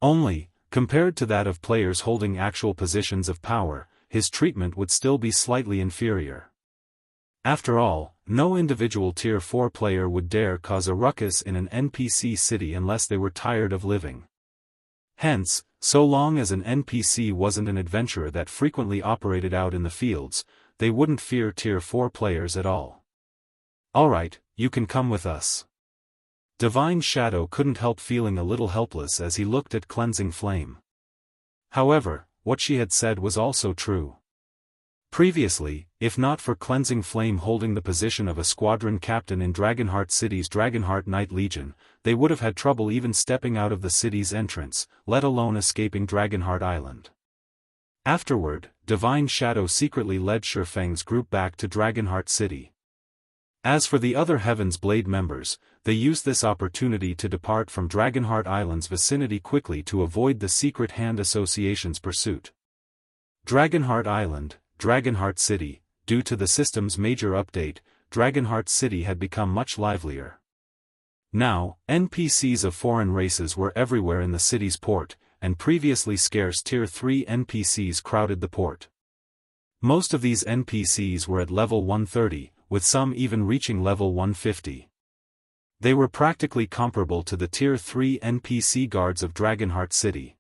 Only, compared to that of players holding actual positions of power, his treatment would still be slightly inferior. After all, no individual Tier 4 player would dare cause a ruckus in an NPC city unless they were tired of living. Hence, so long as an NPC wasn't an adventurer that frequently operated out in the fields, they wouldn't fear Tier 4 players at all. "Alright, you can come with us." Divine Shadow couldn't help feeling a little helpless as he looked at Cleansing Flame. However, what she had said was also true. Previously, if not for Cleansing Flame holding the position of a squadron captain in Dragonheart City's Dragonheart Knight Legion, they would have had trouble even stepping out of the city's entrance, let alone escaping Dragonheart Island. Afterward, Divine Shadow secretly led Feng's group back to Dragonheart City. As for the other Heaven's Blade members, they used this opportunity to depart from Dragonheart Island's vicinity quickly to avoid the Secret Hand Association's pursuit. Dragonheart Island, Dragonheart City. Due to the system's major update, Dragonheart City had become much livelier. Now, NPCs of foreign races were everywhere in the city's port, and previously scarce Tier 3 NPCs crowded the port. Most of these NPCs were at level 130, with some even reaching level 150. They were practically comparable to the Tier 3 NPC guards of Dragonheart City.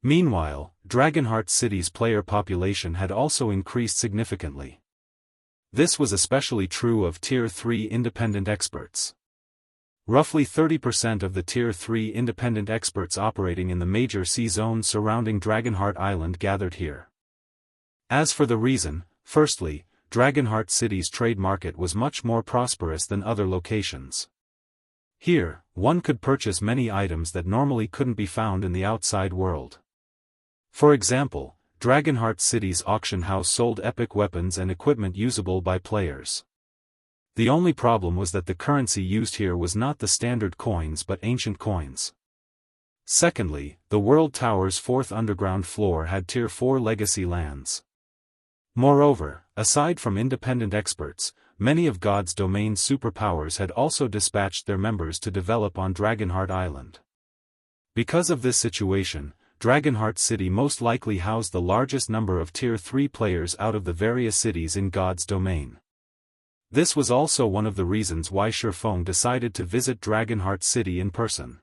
Meanwhile, Dragonheart City's player population had also increased significantly. This was especially true of Tier 3 independent experts. Roughly 30% of the Tier 3 independent experts operating in the major sea zones surrounding Dragonheart Island gathered here. As for the reason, firstly, Dragonheart City's trade market was much more prosperous than other locations. Here, one could purchase many items that normally couldn't be found in the outside world. For example, Dragonheart City's auction house sold epic weapons and equipment usable by players. The only problem was that the currency used here was not the standard coins but ancient coins. Secondly, the World Tower's fourth underground floor had Tier 4 legacy lands. Moreover, aside from independent experts, many of God's domain's superpowers had also dispatched their members to develop on Dragonheart Island. Because of this situation, Dragonheart City most likely housed the largest number of Tier 3 players out of the various cities in God's domain. This was also one of the reasons why Feng decided to visit Dragonheart City in person.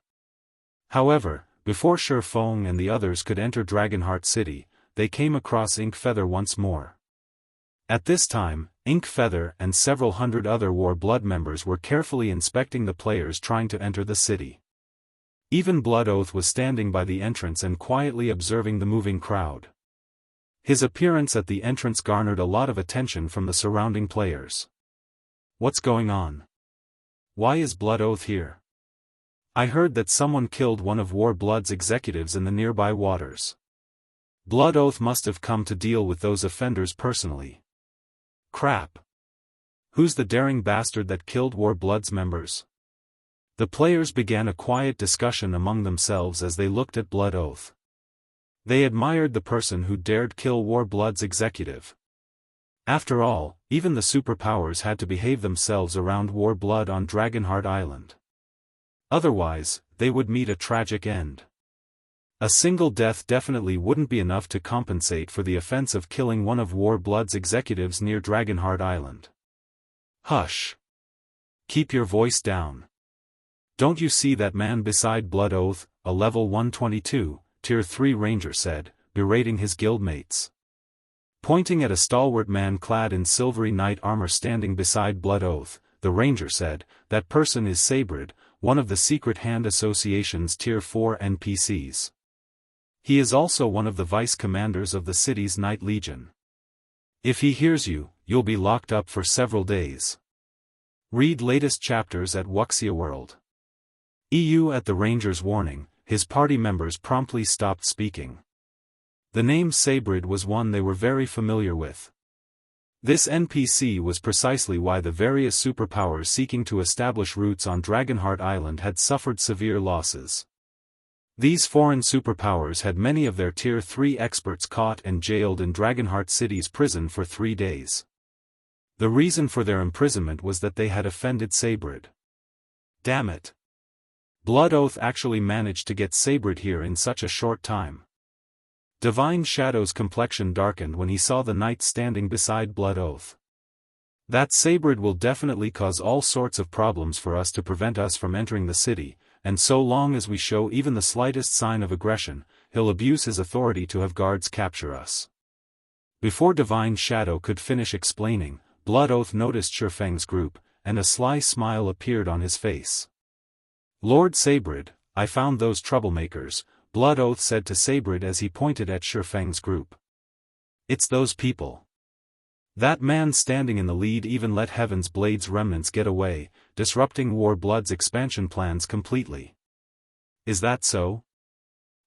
However, before Feng and the others could enter Dragonheart City, they came across Inkfeather once more. At this time, Inkfeather and several hundred other War Blood members were carefully inspecting the players trying to enter the city. Even Blood Oath was standing by the entrance and quietly observing the moving crowd. His appearance at the entrance garnered a lot of attention from the surrounding players. What's going on? Why is Blood Oath here? I heard that someone killed one of War Blood's executives in the nearby waters. Blood Oath must have come to deal with those offenders personally. Crap. Who's the daring bastard that killed War Blood's members? The players began a quiet discussion among themselves as they looked at Blood Oath. They admired the person who dared kill War Blood's executive. After all, even the superpowers had to behave themselves around War Blood on Dragonheart Island. Otherwise, they would meet a tragic end. A single death definitely wouldn't be enough to compensate for the offense of killing one of War Blood's executives near Dragonheart Island. Hush. Keep your voice down. Don't you see that man beside Blood Oath, a level 122, Tier 3 ranger said, berating his guildmates. Pointing at a stalwart man clad in silvery knight armor standing beside Blood Oath, the ranger said, that person is Sabrid, one of the Secret Hand Association's Tier 4 NPCs. He is also one of the vice-commanders of the city's Knight Legion. If he hears you, you'll be locked up for several days. Read latest chapters at Wuxia World. EU. At the ranger's warning, his party members promptly stopped speaking. The name Sabrid was one they were very familiar with. This NPC was precisely why the various superpowers seeking to establish roots on Dragonheart Island had suffered severe losses. These foreign superpowers had many of their Tier 3 experts caught and jailed in Dragonheart City's prison for 3 days. The reason for their imprisonment was that they had offended Sabrid. Damn it. Blood Oath actually managed to get Sabrid here in such a short time. Divine Shadow's complexion darkened when he saw the knight standing beside Blood Oath. That Sabrid will definitely cause all sorts of problems for us to prevent us from entering the city, and so long as we show even the slightest sign of aggression, he'll abuse his authority to have guards capture us. Before Divine Shadow could finish explaining, Blood Oath noticed Feng's group, and a sly smile appeared on his face. Lord Sabrid, I found those troublemakers, Blood Oath said to Sabrid as he pointed at Feng's group. It's those people. That man standing in the lead even let Heaven's Blade's remnants get away, disrupting War Blood's expansion plans completely. Is that so?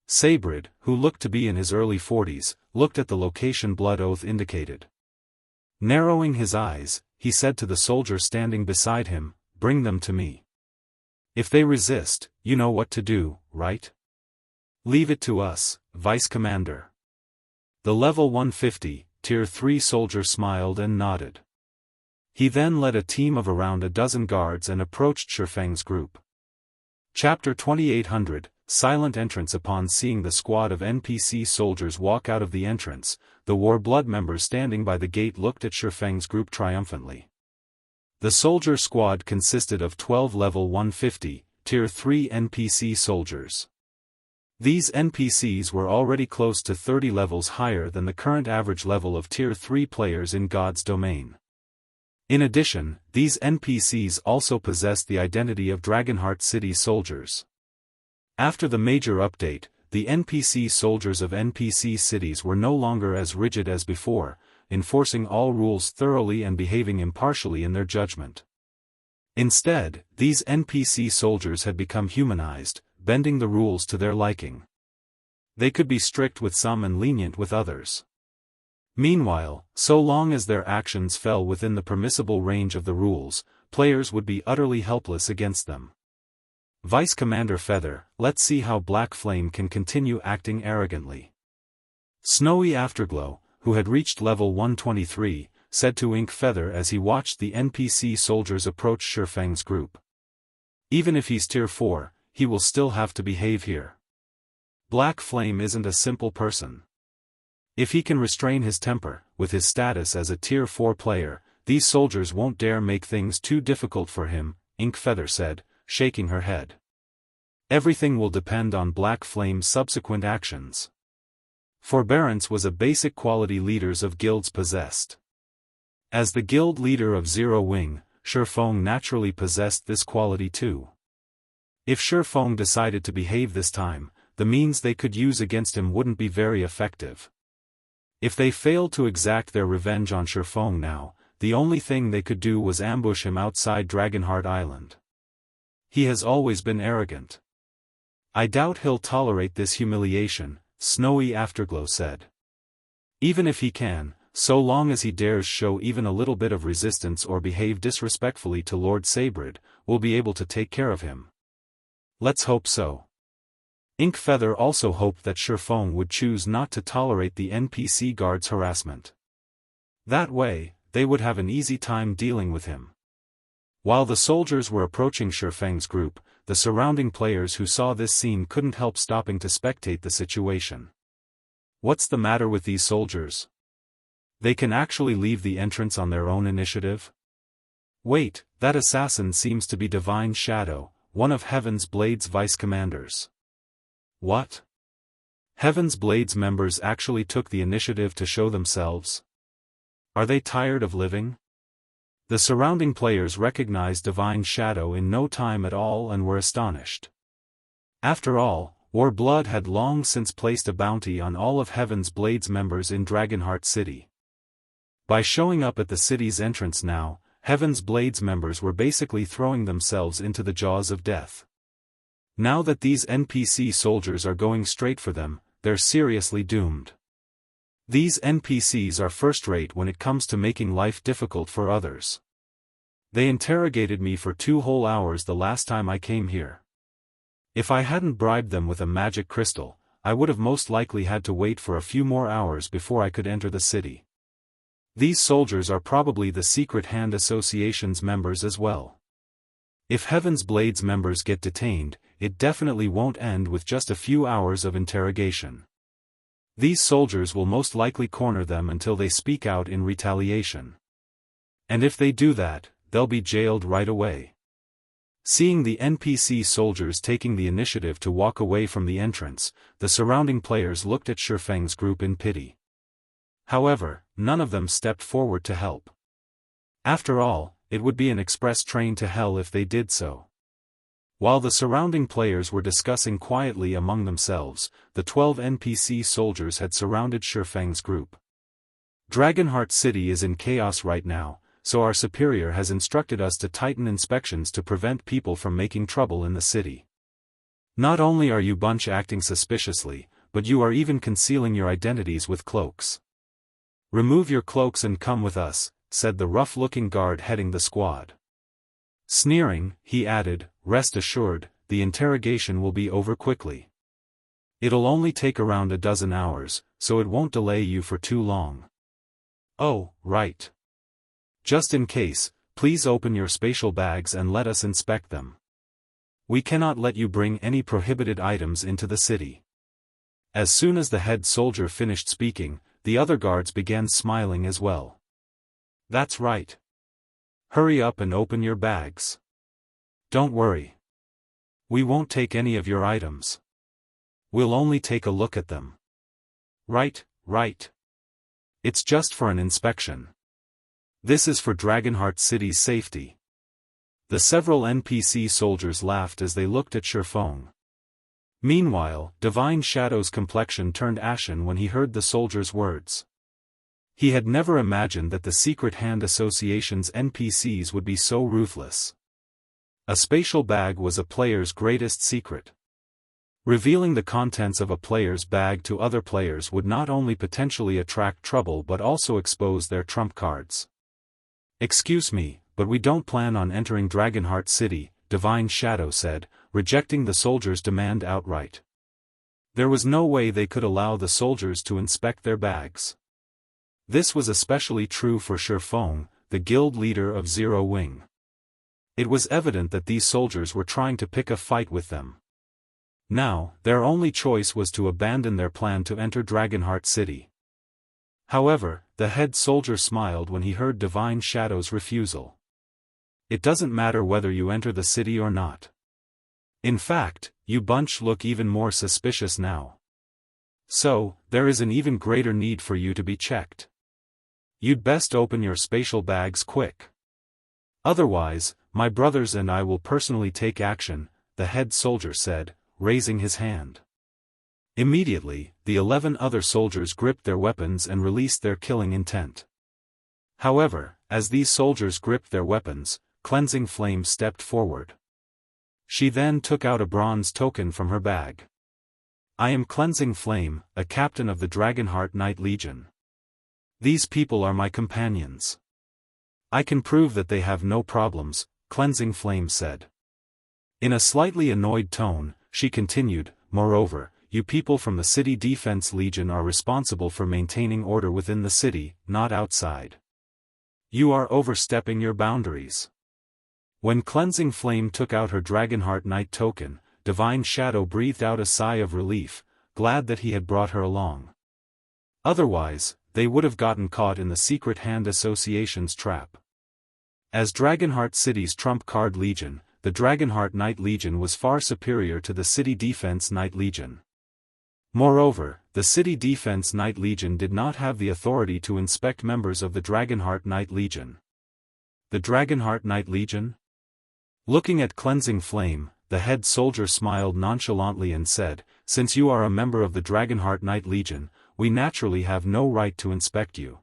Sabrid, who looked to be in his early 40s, looked at the location blood oath indicated. Narrowing his eyes, he said to the soldier standing beside him, "Bring them to me. If they resist, you know what to do, right? Leave it to us, Vice Commander." The level 150, Tier 3 soldier smiled and nodded. He then led a team of around a dozen guards and approached Feng's group. Chapter 2800, Silent Entrance. Upon seeing the squad of NPC soldiers walk out of the entrance, the War Blood members standing by the gate looked at Feng's group triumphantly. The soldier squad consisted of 12 level 150, Tier 3 NPC soldiers. These NPCs were already close to 30 levels higher than the current average level of Tier 3 players in God's domain. In addition, these NPCs also possessed the identity of Dragonheart City soldiers. After the major update, the NPC soldiers of NPC cities were no longer as rigid as before, enforcing all rules thoroughly and behaving impartially in their judgment. Instead, these NPC soldiers had become humanized, bending the rules to their liking. They could be strict with some and lenient with others. Meanwhile, so long as their actions fell within the permissible range of the rules, players would be utterly helpless against them. Vice Commander Feather, let's see how Black Flame can continue acting arrogantly. Snowy Afterglow, who had reached level 123, said to Ink Feather as he watched the NPC soldiers approach Feng's group. Even if he's Tier 4, he will still have to behave here. Black Flame isn't a simple person. If he can restrain his temper, with his status as a Tier 4 player, these soldiers won't dare make things too difficult for him, Ink Feather said, shaking her head. Everything will depend on Black Flame's subsequent actions. Forbearance was a basic quality leaders of guilds possessed. As the guild leader of Zero Wing, Feng naturally possessed this quality too. If Feng decided to behave this time, the means they could use against him wouldn't be very effective. If they failed to exact their revenge on Feng now, the only thing they could do was ambush him outside Dragonheart Island. He has always been arrogant. I doubt he'll tolerate this humiliation, Snowy Afterglow said. Even if he can, so long as he dares show even a little bit of resistance or behave disrespectfully to Lord Sabrid, we'll be able to take care of him. Let's hope so. Ink Feather also hoped that Feng would choose not to tolerate the NPC guards' harassment. That way, they would have an easy time dealing with him. While the soldiers were approaching Feng's group, the surrounding players who saw this scene couldn't help stopping to spectate the situation. What's the matter with these soldiers? They can actually leave the entrance on their own initiative? Wait, that assassin seems to be Divine Shadow, one of Heaven's Blade's vice commanders. What? Heaven's Blade's members actually took the initiative to show themselves? Are they tired of living? The surrounding players recognized Divine Shadow in no time at all and were astonished. After all, War Blood had long since placed a bounty on all of Heaven's Blade's members in Dragonheart City. By showing up at the city's entrance now, Heaven's Blade's members were basically throwing themselves into the jaws of death. Now that these NPC soldiers are going straight for them, they're seriously doomed. These NPCs are first-rate when it comes to making life difficult for others. They interrogated me for 2 whole hours the last time I came here. If I hadn't bribed them with a magic crystal, I would have most likely had to wait for a few more hours before I could enter the city. These soldiers are probably the Secret Hand Association's members as well. If Heaven's Blade's members get detained, it definitely won't end with just a few hours of interrogation. These soldiers will most likely corner them until they speak out in retaliation. And if they do that, they'll be jailed right away. Seeing the NPC soldiers taking the initiative to walk away from the entrance, the surrounding players looked at Feng's group in pity. However, none of them stepped forward to help. After all, it would be an express train to hell if they did so. While the surrounding players were discussing quietly among themselves, the 12 NPC soldiers had surrounded Feng's group. Dragonheart City is in chaos right now, so our superior has instructed us to tighten inspections to prevent people from making trouble in the city. Not only are you bunch acting suspiciously, but you are even concealing your identities with cloaks. Remove your cloaks and come with us, said the rough-looking guard heading the squad. Sneering, he added, rest assured, the interrogation will be over quickly. It'll only take around a dozen hours, so it won't delay you for too long. Oh, right. Just in case, please open your spatial bags and let us inspect them. We cannot let you bring any prohibited items into the city. As soon as the head soldier finished speaking, the other guards began smiling as well. That's right. Hurry up and open your bags. Don't worry. We won't take any of your items. We'll only take a look at them. Right. It's just for an inspection. This is for Dragonheart City's safety. The several NPC soldiers laughed as they looked at Feng. Meanwhile, Divine Shadow's complexion turned ashen when he heard the soldier's words. He had never imagined that the Secret Hand Association's NPCs would be so ruthless. A spatial bag was a player's greatest secret. Revealing the contents of a player's bag to other players would not only potentially attract trouble but also expose their trump cards. Excuse me, but we don't plan on entering Dragonheart City, Divine Shadow said, rejecting the soldiers' demand outright. There was no way they could allow the soldiers to inspect their bags. This was especially true for Feng, the guild leader of Zero Wing. It was evident that these soldiers were trying to pick a fight with them. Now, their only choice was to abandon their plan to enter Dragonheart City. However, the head soldier smiled when he heard Divine Shadow's refusal. It doesn't matter whether you enter the city or not. In fact, you bunch look even more suspicious now. So, there is an even greater need for you to be checked. You'd best open your spatial bags quick. Otherwise, my brothers and I will personally take action, the head soldier said, raising his hand. Immediately, the 11 other soldiers gripped their weapons and released their killing intent. However, as these soldiers gripped their weapons, Cleansing Flame stepped forward. She then took out a bronze token from her bag. I am Cleansing Flame, a captain of the Dragonheart Knight Legion. These people are my companions. I can prove that they have no problems, Cleansing Flame said. In a slightly annoyed tone, she continued, moreover, you people from the City Defense Legion are responsible for maintaining order within the city, not outside. You are overstepping your boundaries. When Cleansing Flame took out her Dragonheart Knight token, Divine Shadow breathed out a sigh of relief, glad that he had brought her along. Otherwise, they would have gotten caught in the Secret Hand Association's trap. As Dragonheart City's trump card legion, the Dragonheart Knight Legion was far superior to the City Defense Knight Legion. Moreover, the City Defense Knight Legion did not have the authority to inspect members of the Dragonheart Knight Legion. The Dragonheart Knight Legion? Looking at Cleansing Flame, the head soldier smiled nonchalantly and said, since you are a member of the Dragonheart Knight Legion, we naturally have no right to inspect you.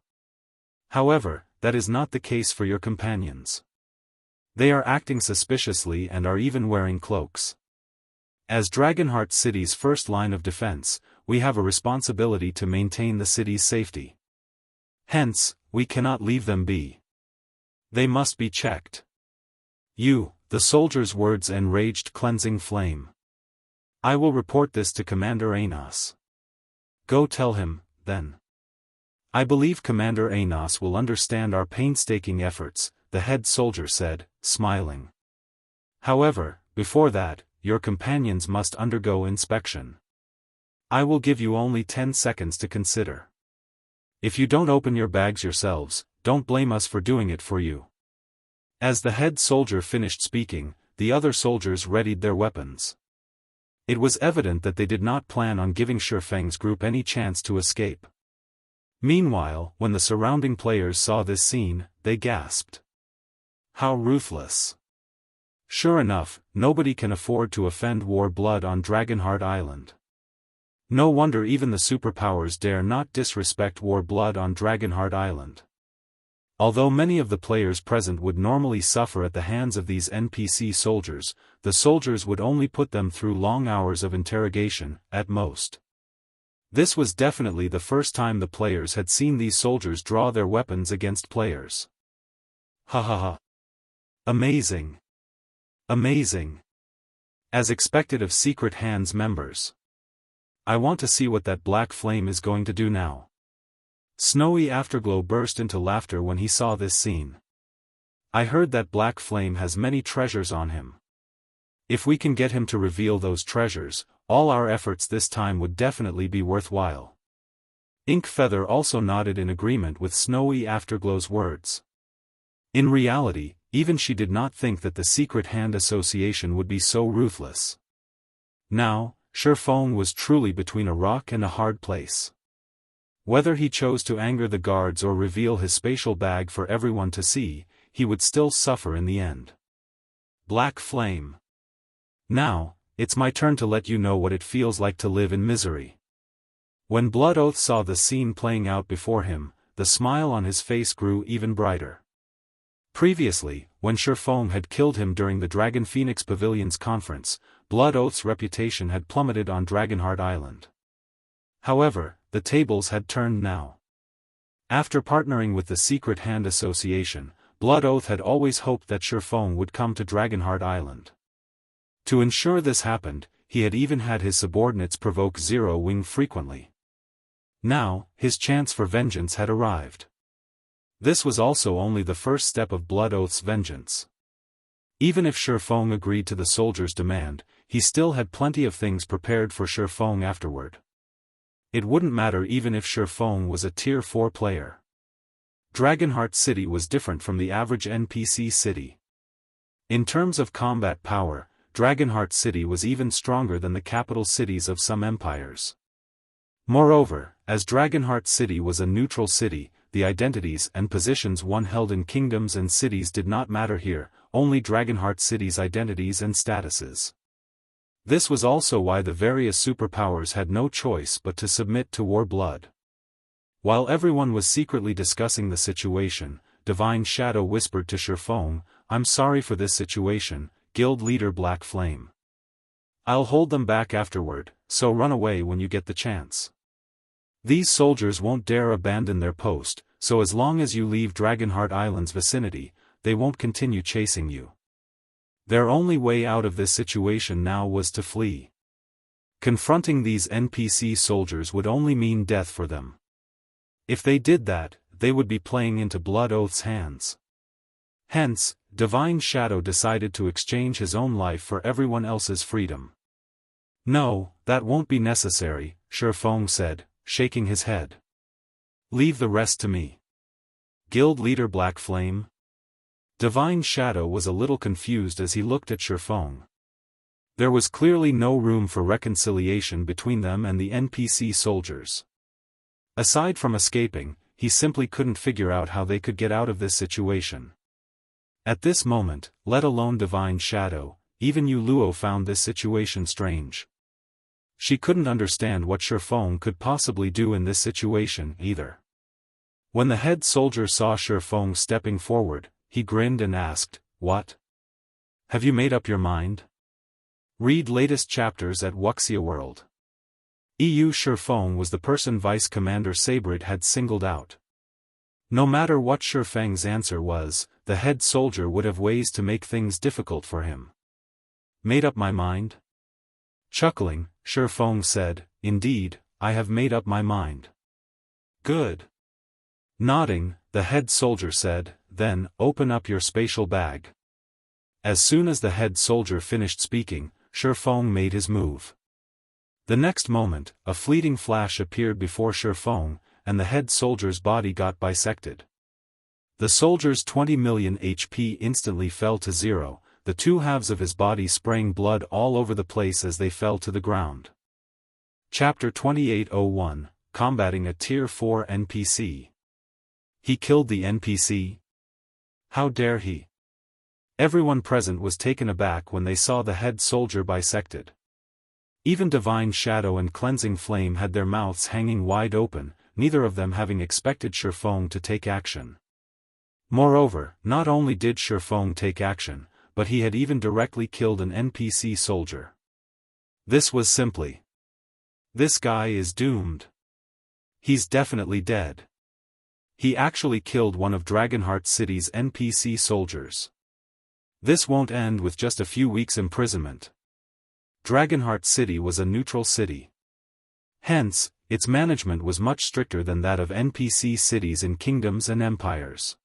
However, that is not the case for your companions. They are acting suspiciously and are even wearing cloaks. As Dragonheart City's first line of defense, we have a responsibility to maintain the city's safety. Hence, we cannot leave them be. They must be checked. The soldier's words enraged Cleansing Flame. I will report this to Commander Anos. Go tell him, then. I believe Commander Anos will understand our painstaking efforts, the head soldier said, smiling. However, before that, your companions must undergo inspection. I will give you only 10 seconds to consider. If you don't open your bags yourselves, don't blame us for doing it for you. As the head soldier finished speaking, the other soldiers readied their weapons. It was evident that they did not plan on giving Feng's group any chance to escape. Meanwhile, when the surrounding players saw this scene, they gasped. How ruthless! Sure enough, nobody can afford to offend war blood on Dragonheart Island. No wonder even the superpowers dare not disrespect war blood on Dragonheart Island. Although many of the players present would normally suffer at the hands of these NPC soldiers, the soldiers would only put them through long hours of interrogation, at most. This was definitely the first time the players had seen these soldiers draw their weapons against players. Ha ha ha. Amazing. Amazing. As expected of Secret Hand's members. I want to see what that black flame is going to do now. Snowy Afterglow burst into laughter when he saw this scene. I heard that black flame has many treasures on him. If we can get him to reveal those treasures, all our efforts this time would definitely be worthwhile. Ink Feather also nodded in agreement with Snowy Afterglow's words. In reality, even she did not think that the Secret Hand Association would be so ruthless. Now, Feng was truly between a rock and a hard place. Whether he chose to anger the guards or reveal his spatial bag for everyone to see, he would still suffer in the end. Black Flame. Now, it's my turn to let you know what it feels like to live in misery. When Blood Oath saw the scene playing out before him, the smile on his face grew even brighter. Previously, when Feng had killed him during the Dragon Phoenix Pavilion's conference, Blood Oath's reputation had plummeted on Dragonheart Island. However, the tables had turned now. After partnering with the Secret Hand Association, Blood Oath had always hoped that Feng would come to Dragonheart Island. To ensure this happened, he had even had his subordinates provoke Zero Wing frequently. Now, his chance for vengeance had arrived. This was also only the first step of Blood Oath's vengeance. Even if Feng agreed to the soldiers' demand, he still had plenty of things prepared for Feng afterward. It wouldn't matter even if Feng was a Tier 4 player. Dragonheart City was different from the average NPC city. In terms of combat power, Dragonheart City was even stronger than the capital cities of some empires. Moreover, as Dragonheart City was a neutral city, the identities and positions one held in kingdoms and cities did not matter here, only Dragonheart City's identities and statuses. This was also why the various superpowers had no choice but to submit to war blood. While everyone was secretly discussing the situation, Divine Shadow whispered to Feng, "I'm sorry for this situation, Guild Leader Black Flame. I'll hold them back afterward, so run away when you get the chance. These soldiers won't dare abandon their post, so as long as you leave Dragonheart Island's vicinity, they won't continue chasing you." Their only way out of this situation now was to flee. Confronting these NPC soldiers would only mean death for them. If they did that, they would be playing into Blood Oath's hands. Hence, Divine Shadow decided to exchange his own life for everyone else's freedom. "No, that won't be necessary," Feng said, shaking his head. "Leave the rest to me." Guild Leader Black Flame? Divine Shadow was a little confused as he looked at Feng. There was clearly no room for reconciliation between them and the NPC soldiers. Aside from escaping, he simply couldn't figure out how they could get out of this situation. At this moment, let alone Divine Shadow, even Yu Luo found this situation strange. She couldn't understand what Feng could possibly do in this situation either. When the head soldier saw Feng stepping forward, he grinned and asked, "What? Have you made up your mind?" Read latest chapters at Wuxia World. Feng was the person Vice Commander Sabrid had singled out. No matter what Feng's answer was, the head soldier would have ways to make things difficult for him. "Made up my mind?" Chuckling, Feng said, "Indeed, I have made up my mind." "Good." Nodding, the head soldier said, "Then, open up your spatial bag." As soon as the head soldier finished speaking, Feng made his move. The next moment, a fleeting flash appeared before Feng, and the head soldier's body got bisected. The soldier's 20 million HP instantly fell to zero, the two halves of his body spraying blood all over the place as they fell to the ground. Chapter 2801, Combating a Tier 4 NPC. He killed the NPC? How dare he? Everyone present was taken aback when they saw the head soldier bisected. Even Divine Shadow and Cleansing Flame had their mouths hanging wide open, neither of them having expected Feng to take action. Moreover, not only did Feng take action, but he had even directly killed an NPC soldier. This was simply, "This guy is doomed. He's definitely dead." He actually killed one of Dragonheart City's NPC soldiers. This won't end with just a few weeks' imprisonment. Dragonheart City was a neutral city. Hence, its management was much stricter than that of NPC cities in kingdoms and empires.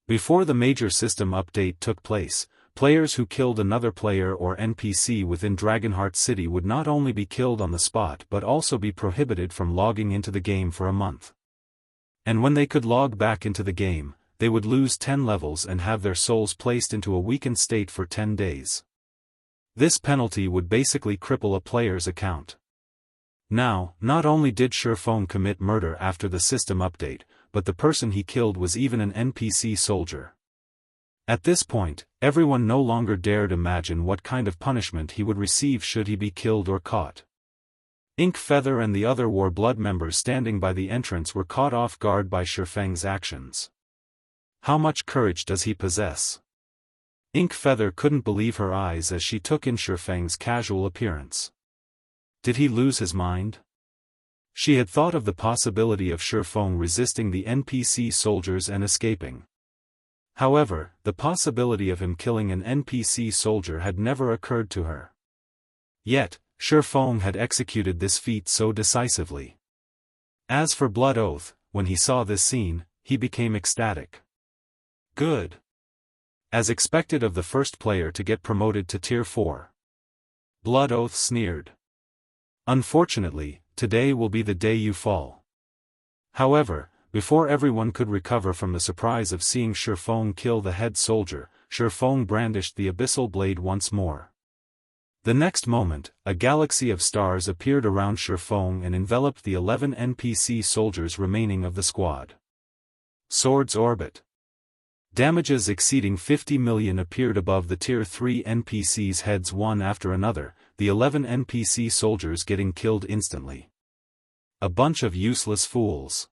Before the major system update took place, players who killed another player or NPC within Dragonheart City would not only be killed on the spot but also be prohibited from logging into the game for a month. And when they could log back into the game, they would lose 10 levels and have their souls placed into a weakened state for 10 days. This penalty would basically cripple a player's account. Now, not only did Feng commit murder after the system update, but the person he killed was even an NPC soldier. At this point, everyone no longer dared imagine what kind of punishment he would receive should he be killed or caught. Ink Feather and the other War Blood members standing by the entrance were caught off guard by Feng's actions. How much courage does he possess? Ink Feather couldn't believe her eyes as she took in Feng's casual appearance. Did he lose his mind? She had thought of the possibility of Feng resisting the NPC soldiers and escaping. However, the possibility of him killing an NPC soldier had never occurred to her. Yet, Feng had executed this feat so decisively. As for Blood Oath, when he saw this scene, he became ecstatic. Good. As expected of the first player to get promoted to Tier 4. Blood Oath sneered. Unfortunately, today will be the day you fall. However, before everyone could recover from the surprise of seeing Feng kill the head soldier, Feng brandished the abyssal blade once more. The next moment, a galaxy of stars appeared around Feng and enveloped the 11 NPC soldiers remaining of the squad. Swords Orbit. Damages exceeding 50 million appeared above the Tier 3 NPCs' heads one after another, the 11 NPC soldiers getting killed instantly. A bunch of useless fools.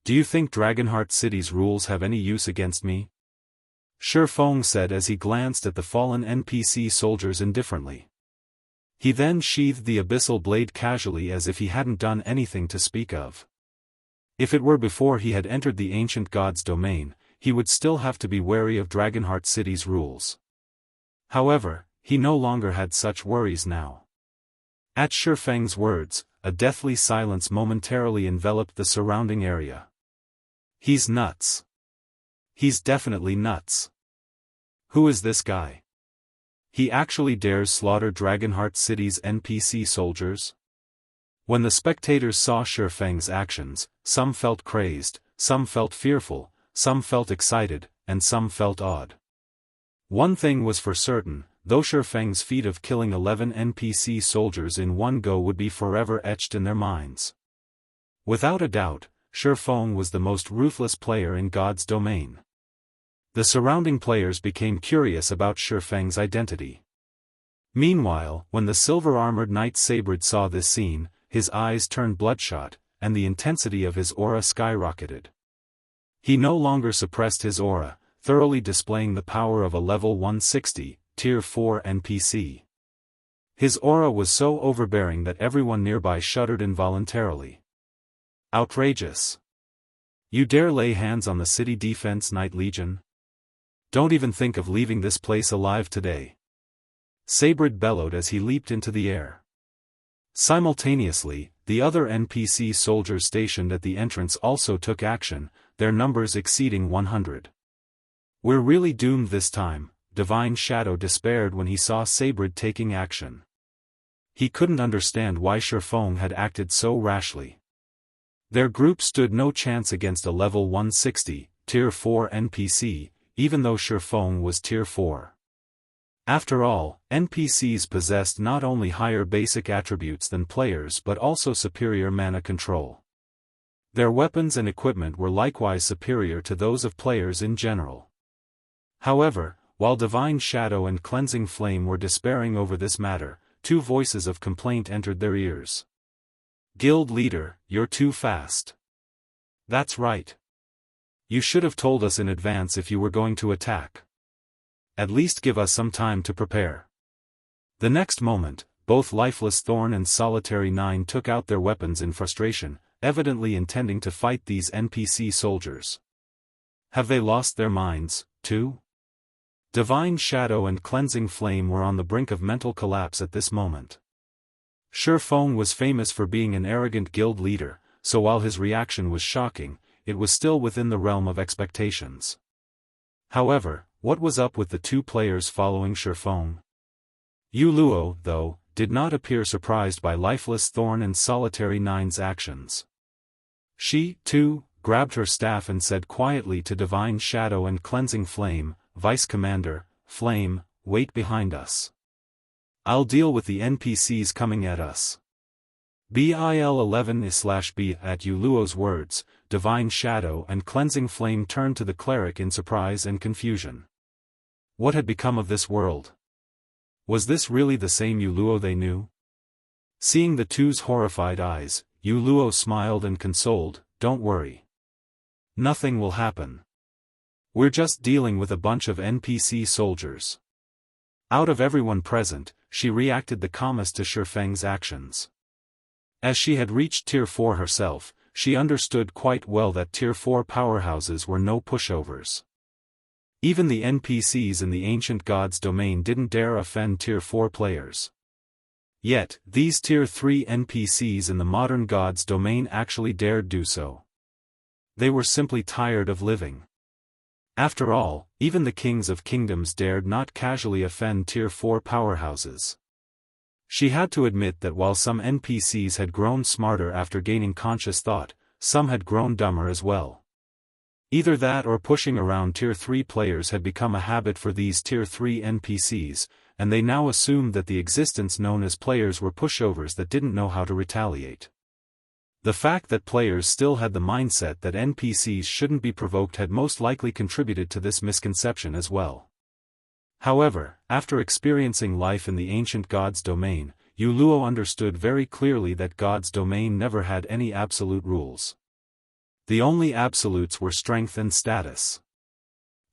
Do you think Dragonheart City's rules have any use against me? Feng said as he glanced at the fallen NPC soldiers indifferently. He then sheathed the abyssal blade casually as if he hadn't done anything to speak of. If it were before he had entered the ancient god's domain, he would still have to be wary of Dragonheart City's rules. However, he no longer had such worries now. At Feng's words, a deathly silence momentarily enveloped the surrounding area. He's nuts. He's definitely nuts. Who is this guy? He actually dares slaughter Dragonheart City's NPC soldiers? When the spectators saw Feng's actions, some felt crazed, some felt fearful, some felt excited, and some felt awed. One thing was for certain, though Feng's feat of killing 11 NPC soldiers in one go would be forever etched in their minds. Without a doubt, Feng was the most ruthless player in God's domain. The surrounding players became curious about Feng's identity. Meanwhile, when the silver-armored knight Sabrid saw this scene, his eyes turned bloodshot, and the intensity of his aura skyrocketed. He no longer suppressed his aura, thoroughly displaying the power of a level 160, Tier 4 NPC. His aura was so overbearing that everyone nearby shuddered involuntarily. Outrageous. You dare lay hands on the city defense Knight Legion? Don't even think of leaving this place alive today. Sabrid bellowed as he leaped into the air. Simultaneously, the other NPC soldiers stationed at the entrance also took action, their numbers exceeding 100. We're really doomed this time, Divine Shadow despaired when he saw Sabrid taking action. He couldn't understand why Feng had acted so rashly. Their group stood no chance against a level 160, Tier 4 NPC, even though Feng was Tier 4. After all, NPCs possessed not only higher basic attributes than players but also superior mana control. Their weapons and equipment were likewise superior to those of players in general. However, while Divine Shadow and Cleansing Flame were despairing over this matter, two voices of complaint entered their ears. Guild leader, you're too fast. That's right. You should have told us in advance if you were going to attack. At least give us some time to prepare. The next moment, both Lifeless Thorn and Solitary 9 took out their weapons in frustration, evidently intending to fight these NPC soldiers. Have they lost their minds, too? Divine Shadow and Cleansing Flame were on the brink of mental collapse at this moment. Feng was famous for being an arrogant guild leader, so while his reaction was shocking, it was still within the realm of expectations. However, what was up with the two players following Feng? Yu Luo, though, did not appear surprised by Lifeless Thorn and Solitary 9's actions. She, too, grabbed her staff and said quietly to Divine Shadow and Cleansing Flame, "Vice Commander, Flame, wait behind us. I'll deal with the NPCs coming at us." BIL11/B. At Yu Luo's words, Divine Shadow and Cleansing Flame turned to the cleric in surprise and confusion. What had become of this world? Was this really the same Yu Luo they knew? Seeing the two's horrified eyes, Yu Luo smiled and consoled, "Don't worry. Nothing will happen. We're just dealing with a bunch of NPC soldiers." Out of everyone present, she reacted the calmest to Feng's actions. As she had reached Tier 4 herself, she understood quite well that Tier 4 powerhouses were no pushovers. Even the NPCs in the ancient god's domain didn't dare offend Tier 4 players. Yet, these Tier 3 NPCs in the modern god's domain actually dared do so. They were simply tired of living. After all, even the kings of kingdoms dared not casually offend Tier 4 powerhouses. She had to admit that while some NPCs had grown smarter after gaining conscious thought, some had grown dumber as well. Either that or pushing around Tier 3 players had become a habit for these Tier 3 NPCs, and they now assumed that the existence known as players were pushovers that didn't know how to retaliate. The fact that players still had the mindset that NPCs shouldn't be provoked had most likely contributed to this misconception as well. However, after experiencing life in the ancient god's domain, Yu Luo understood very clearly that god's domain never had any absolute rules. The only absolutes were strength and status.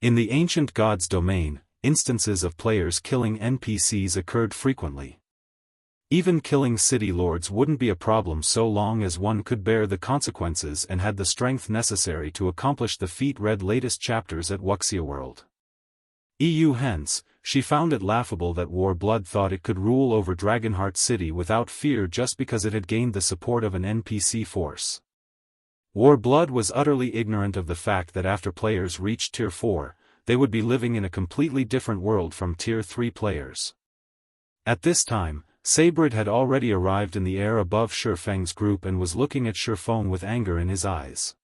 In the ancient god's domain, instances of players killing NPCs occurred frequently. Even killing city lords wouldn't be a problem so long as one could bear the consequences and had the strength necessary to accomplish the feat. Read latest chapters at Wuxia World. Hence, she found it laughable that Warblood thought it could rule over Dragonheart City without fear just because it had gained the support of an NPC force. Warblood was utterly ignorant of the fact that after players reached Tier 4, they would be living in a completely different world from Tier 3 players. At this time, Sabrid had already arrived in the air above Feng's group and was looking at Feng with anger in his eyes.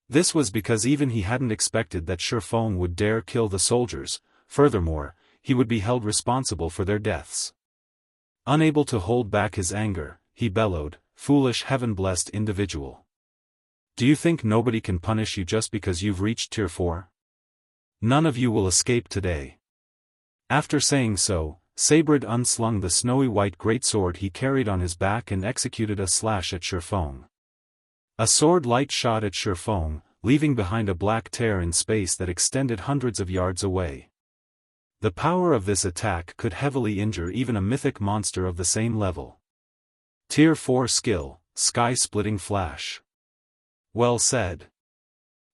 This was because even he hadn't expected that Feng would dare kill the soldiers. Furthermore, he would be held responsible for their deaths. Unable to hold back his anger, he bellowed, "Foolish heaven-blessed individual. Do you think nobody can punish you just because you've reached Tier 4? None of you will escape today." After saying so, Sabrid unslung the snowy white greatsword he carried on his back and executed a slash at Feng. A sword-light shot at Feng, leaving behind a black tear in space that extended hundreds of yards away. The power of this attack could heavily injure even a mythic monster of the same level. Tier 4 skill, Sky-Splitting Flash. Well said.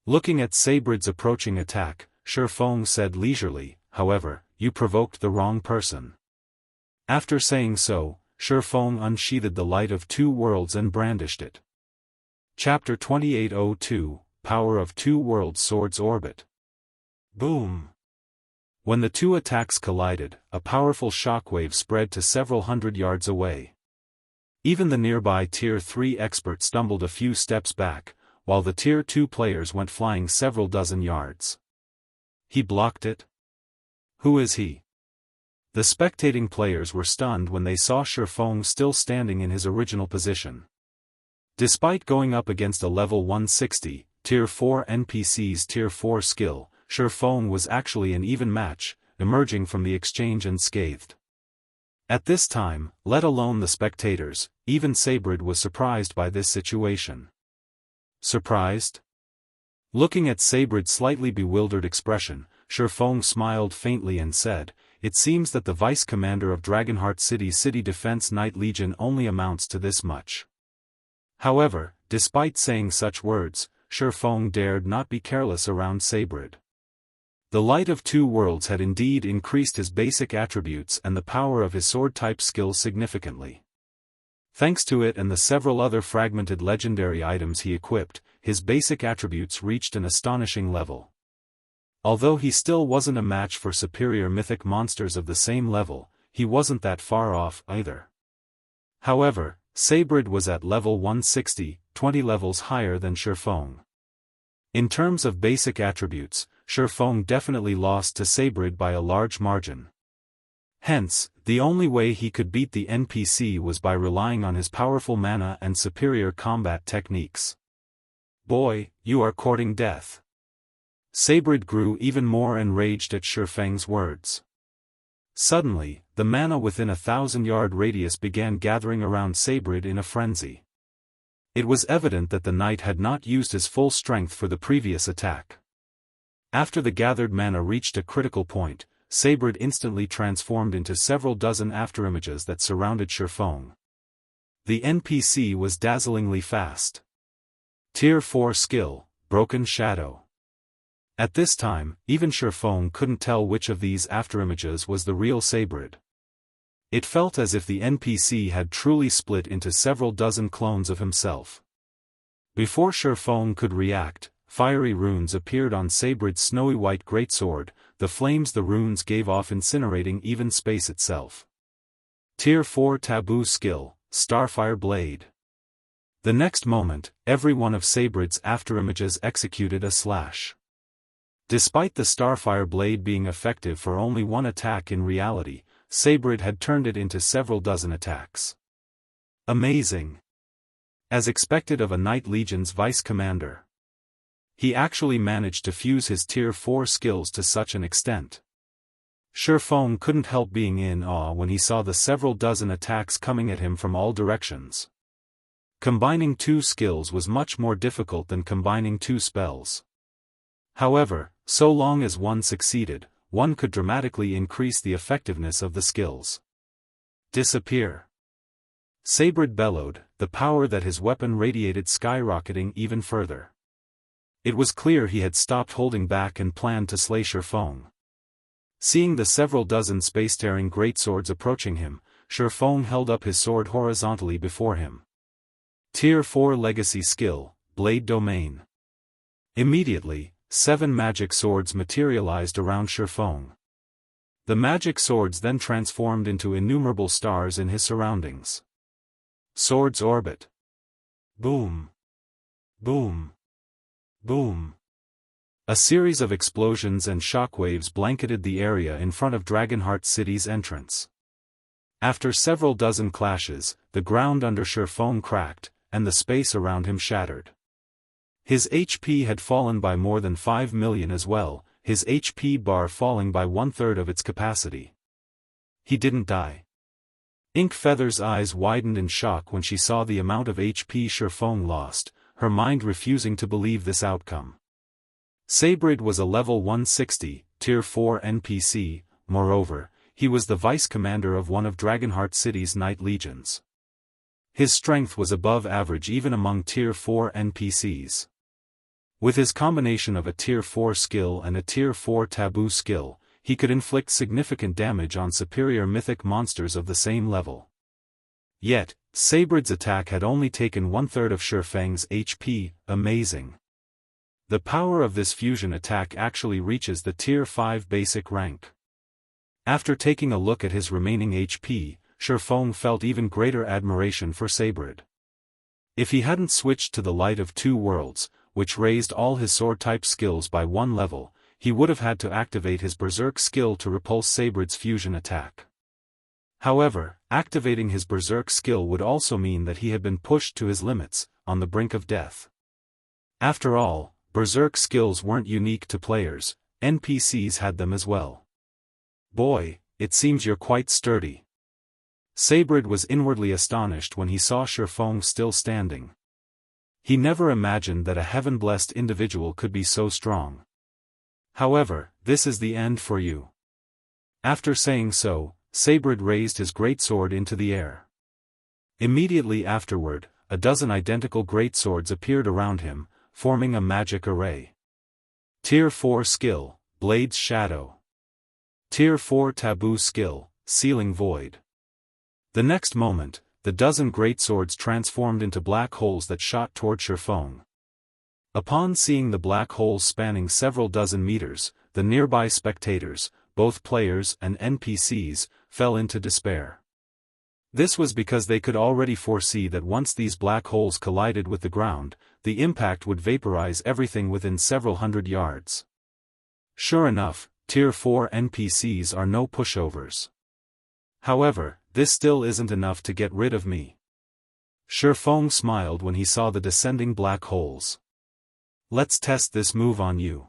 Looking at Sabrid's approaching attack, Feng said leisurely, "However, you provoked the wrong person." After saying so, Feng unsheathed the Light of Two Worlds and brandished it. Chapter 2802, Power of Two Worlds Swords Orbit. Boom! When the two attacks collided, a powerful shockwave spread to several hundred yards away. Even the nearby Tier 3 expert stumbled a few steps back, while the Tier 2 players went flying several dozen yards. He blocked it? Who is he? The spectating players were stunned when they saw Feng still standing in his original position. Despite going up against a level 160, Tier 4 NPC's Tier 4 skill, Feng was actually an even match, emerging from the exchange unscathed. At this time, let alone the spectators, even Sabrid was surprised by this situation. Surprised? Looking at Sabrid's slightly bewildered expression, Feng smiled faintly and said, "It seems that the vice-commander of Dragonheart City's City Defense Knight Legion only amounts to this much." However, despite saying such words, Feng dared not be careless around Sabrid. The Light of Two Worlds had indeed increased his basic attributes and the power of his sword-type skills significantly. Thanks to it and the several other fragmented legendary items he equipped, his basic attributes reached an astonishing level. Although he still wasn't a match for superior mythic monsters of the same level, he wasn't that far off either. However, Sabrid was at level 160, 20 levels higher than Feng. In terms of basic attributes, Feng definitely lost to Sabrid by a large margin. Hence, the only way he could beat the NPC was by relying on his powerful mana and superior combat techniques. "Boy, you are courting death." Sabrid grew even more enraged at Feng's words. Suddenly, the mana within a 1,000-yard radius began gathering around Sabrid in a frenzy. It was evident that the knight had not used his full strength for the previous attack. After the gathered mana reached a critical point, Sabrid instantly transformed into several dozen afterimages that surrounded Feng. The NPC was dazzlingly fast. Tier 4 skill, Broken Shadow. At this time, even Feng couldn't tell which of these afterimages was the real Sabrid. It felt as if the NPC had truly split into several dozen clones of himself. Before Feng could react, fiery runes appeared on Sabrid's snowy white greatsword, the flames the runes gave off incinerating even space itself. Tier 4 taboo skill, Starfire Blade. The next moment, every one of Sabrid's afterimages executed a slash. Despite the Starfire Blade being effective for only one attack in reality, Sabrid had turned it into several dozen attacks. Amazing! As expected of a Knight Legion's vice-commander. He actually managed to fuse his Tier 4 skills to such an extent. Feng couldn't help being in awe when he saw the several dozen attacks coming at him from all directions. Combining two skills was much more difficult than combining two spells. However, so long as one succeeded, one could dramatically increase the effectiveness of the skills. Disappear! Sabrid bellowed, the power that his weapon radiated skyrocketing even further. It was clear he had stopped holding back and planned to slay Feng. Seeing the several dozen space-tearing greatswords approaching him, Feng held up his sword horizontally before him. Tier 4 Legacy Skill, Blade Domain. Immediately, 7 magic swords materialized around Feng. The magic swords then transformed into innumerable stars in his surroundings. Swords orbit. Boom. Boom. Boom. A series of explosions and shockwaves blanketed the area in front of Dragonheart City's entrance. After several dozen clashes, the ground under Feng cracked, and the space around him shattered. His HP had fallen by more than 5 million as well, his HP bar falling by 1/3 of its capacity. He didn't die. Ink Feather's eyes widened in shock when she saw the amount of HP Feng lost, her mind refusing to believe this outcome. Sabrid was a level 160, Tier 4 NPC, moreover, he was the vice-commander of one of Dragonheart City's Knight Legions. His strength was above average even among Tier 4 NPCs. With his combination of a Tier 4 skill and a Tier 4 taboo skill, he could inflict significant damage on superior mythic monsters of the same level. Yet, Sabrid's attack had only taken 1/3 of Feng's HP, amazing. The power of this fusion attack actually reaches the Tier 5 basic rank. After taking a look at his remaining HP, Feng felt even greater admiration for Sabrid. If he hadn't switched to the Light of Two Worlds, which raised all his sword-type skills by 1 level, he would have had to activate his Berserk skill to repulse Sabrid's fusion attack. However, activating his Berserk skill would also mean that he had been pushed to his limits, on the brink of death. After all, Berserk skills weren't unique to players, NPCs had them as well. "Boy, it seems you're quite sturdy." Sabrid was inwardly astonished when he saw Feng still standing. He never imagined that a heaven-blessed individual could be so strong. However, this is the end for you. After saying so, Sabrid raised his greatsword into the air. Immediately afterward, a dozen identical greatswords appeared around him, forming a magic array. Tier 4 skill, Blade's Shadow. Tier 4 taboo skill, Sealing Void. The next moment, the dozen greatswords transformed into black holes that shot toward Feng. Upon seeing the black holes spanning several dozen meters, the nearby spectators, both players and NPCs, fell into despair. This was because they could already foresee that once these black holes collided with the ground, the impact would vaporize everything within several hundred yards. Sure enough, Tier 4 NPCs are no pushovers. However, this still isn't enough to get rid of me. Feng smiled when he saw the descending black holes. Let's test this move on you.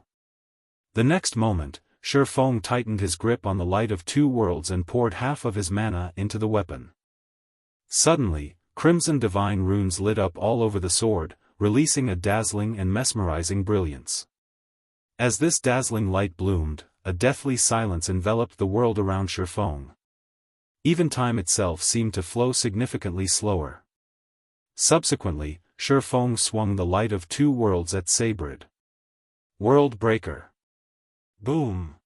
The next moment, Feng tightened his grip on the Light of Two Worlds and poured half of his mana into the weapon. Suddenly, crimson divine runes lit up all over the sword, releasing a dazzling and mesmerizing brilliance. As this dazzling light bloomed, a deathly silence enveloped the world around Feng. Even time itself seemed to flow significantly slower. Subsequently, Feng swung the Light of Two Worlds at Sabrid. World Breaker. Boom!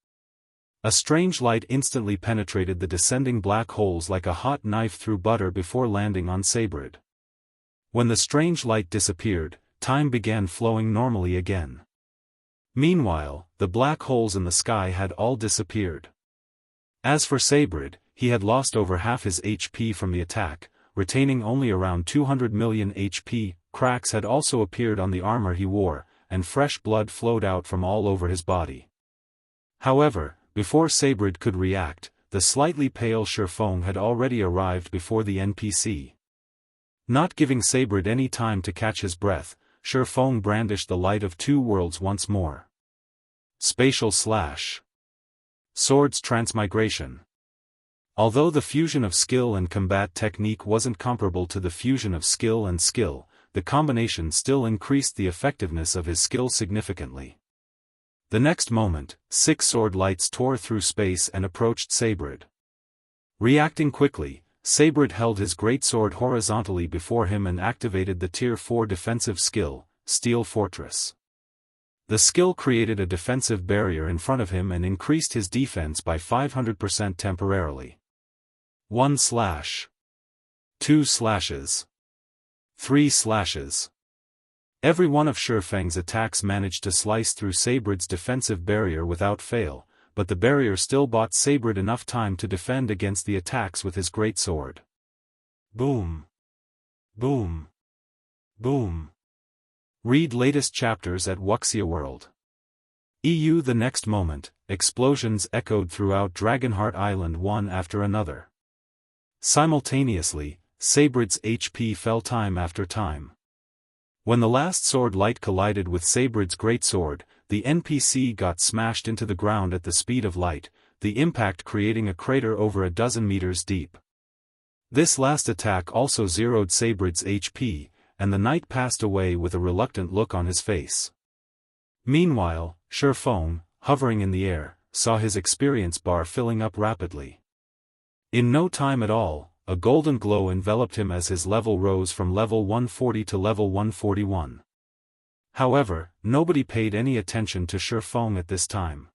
A strange light instantly penetrated the descending black holes like a hot knife through butter before landing on Sabrid. When the strange light disappeared, time began flowing normally again. Meanwhile, the black holes in the sky had all disappeared. As for Sabrid, he had lost over half his HP from the attack, retaining only around 200 million HP. Cracks had also appeared on the armor he wore, and fresh blood flowed out from all over his body. However, before Sabrid could react, the slightly pale Feng had already arrived before the NPC. Not giving Sabrid any time to catch his breath, Feng brandished the Light of Two Worlds once more. Spatial Slash. Swords Transmigration. Although the fusion of skill and combat technique wasn't comparable to the fusion of skill and skill, the combination still increased the effectiveness of his skill significantly. The next moment, 6 sword lights tore through space and approached Sabrid. Reacting quickly, Sabrid held his greatsword horizontally before him and activated the Tier 4 defensive skill, Steel Fortress. The skill created a defensive barrier in front of him and increased his defense by 500% temporarily. 1 slash. 2 slashes. 3 slashes. Every one of Feng's attacks managed to slice through Sabrid's defensive barrier without fail, but the barrier still bought Sabrid enough time to defend against the attacks with his greatsword. Boom. Boom. Boom. Read latest chapters at Wuxia World. EU. The next moment, explosions echoed throughout Dragonheart Island one after another. Simultaneously, Sabrid's HP fell time after time. When the last sword light collided with Sabrid's greatsword, the NPC got smashed into the ground at the speed of light, the impact creating a crater over a dozen meters deep. This last attack also zeroed Sabrid's HP, and the knight passed away with a reluctant look on his face. Meanwhile, Feng, hovering in the air, saw his experience bar filling up rapidly. In no time at all, a golden glow enveloped him as his level rose from level 140 to level 141. However, nobody paid any attention to Feng at this time.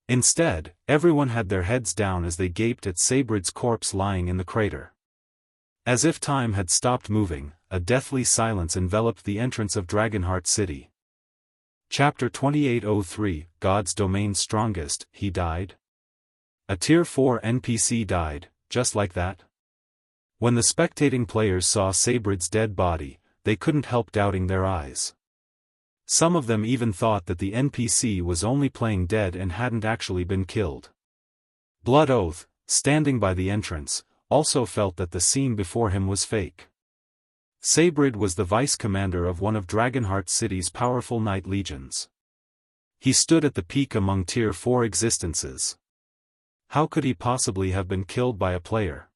Instead, everyone had their heads down as they gaped at Sabrid's corpse lying in the crater. As if time had stopped moving, a deathly silence enveloped the entrance of Dragonheart City. Chapter 2803, God's Domain Strongest. He died? A Tier 4 NPC died, just like that? When the spectating players saw Sabrid's dead body, they couldn't help doubting their eyes. Some of them even thought that the NPC was only playing dead and hadn't actually been killed. Blood Oath, standing by the entrance, also felt that the scene before him was fake. Sabrid was the vice-commander of one of Dragonheart City's powerful knight legions. He stood at the peak among Tier 4 existences. How could he possibly have been killed by a player?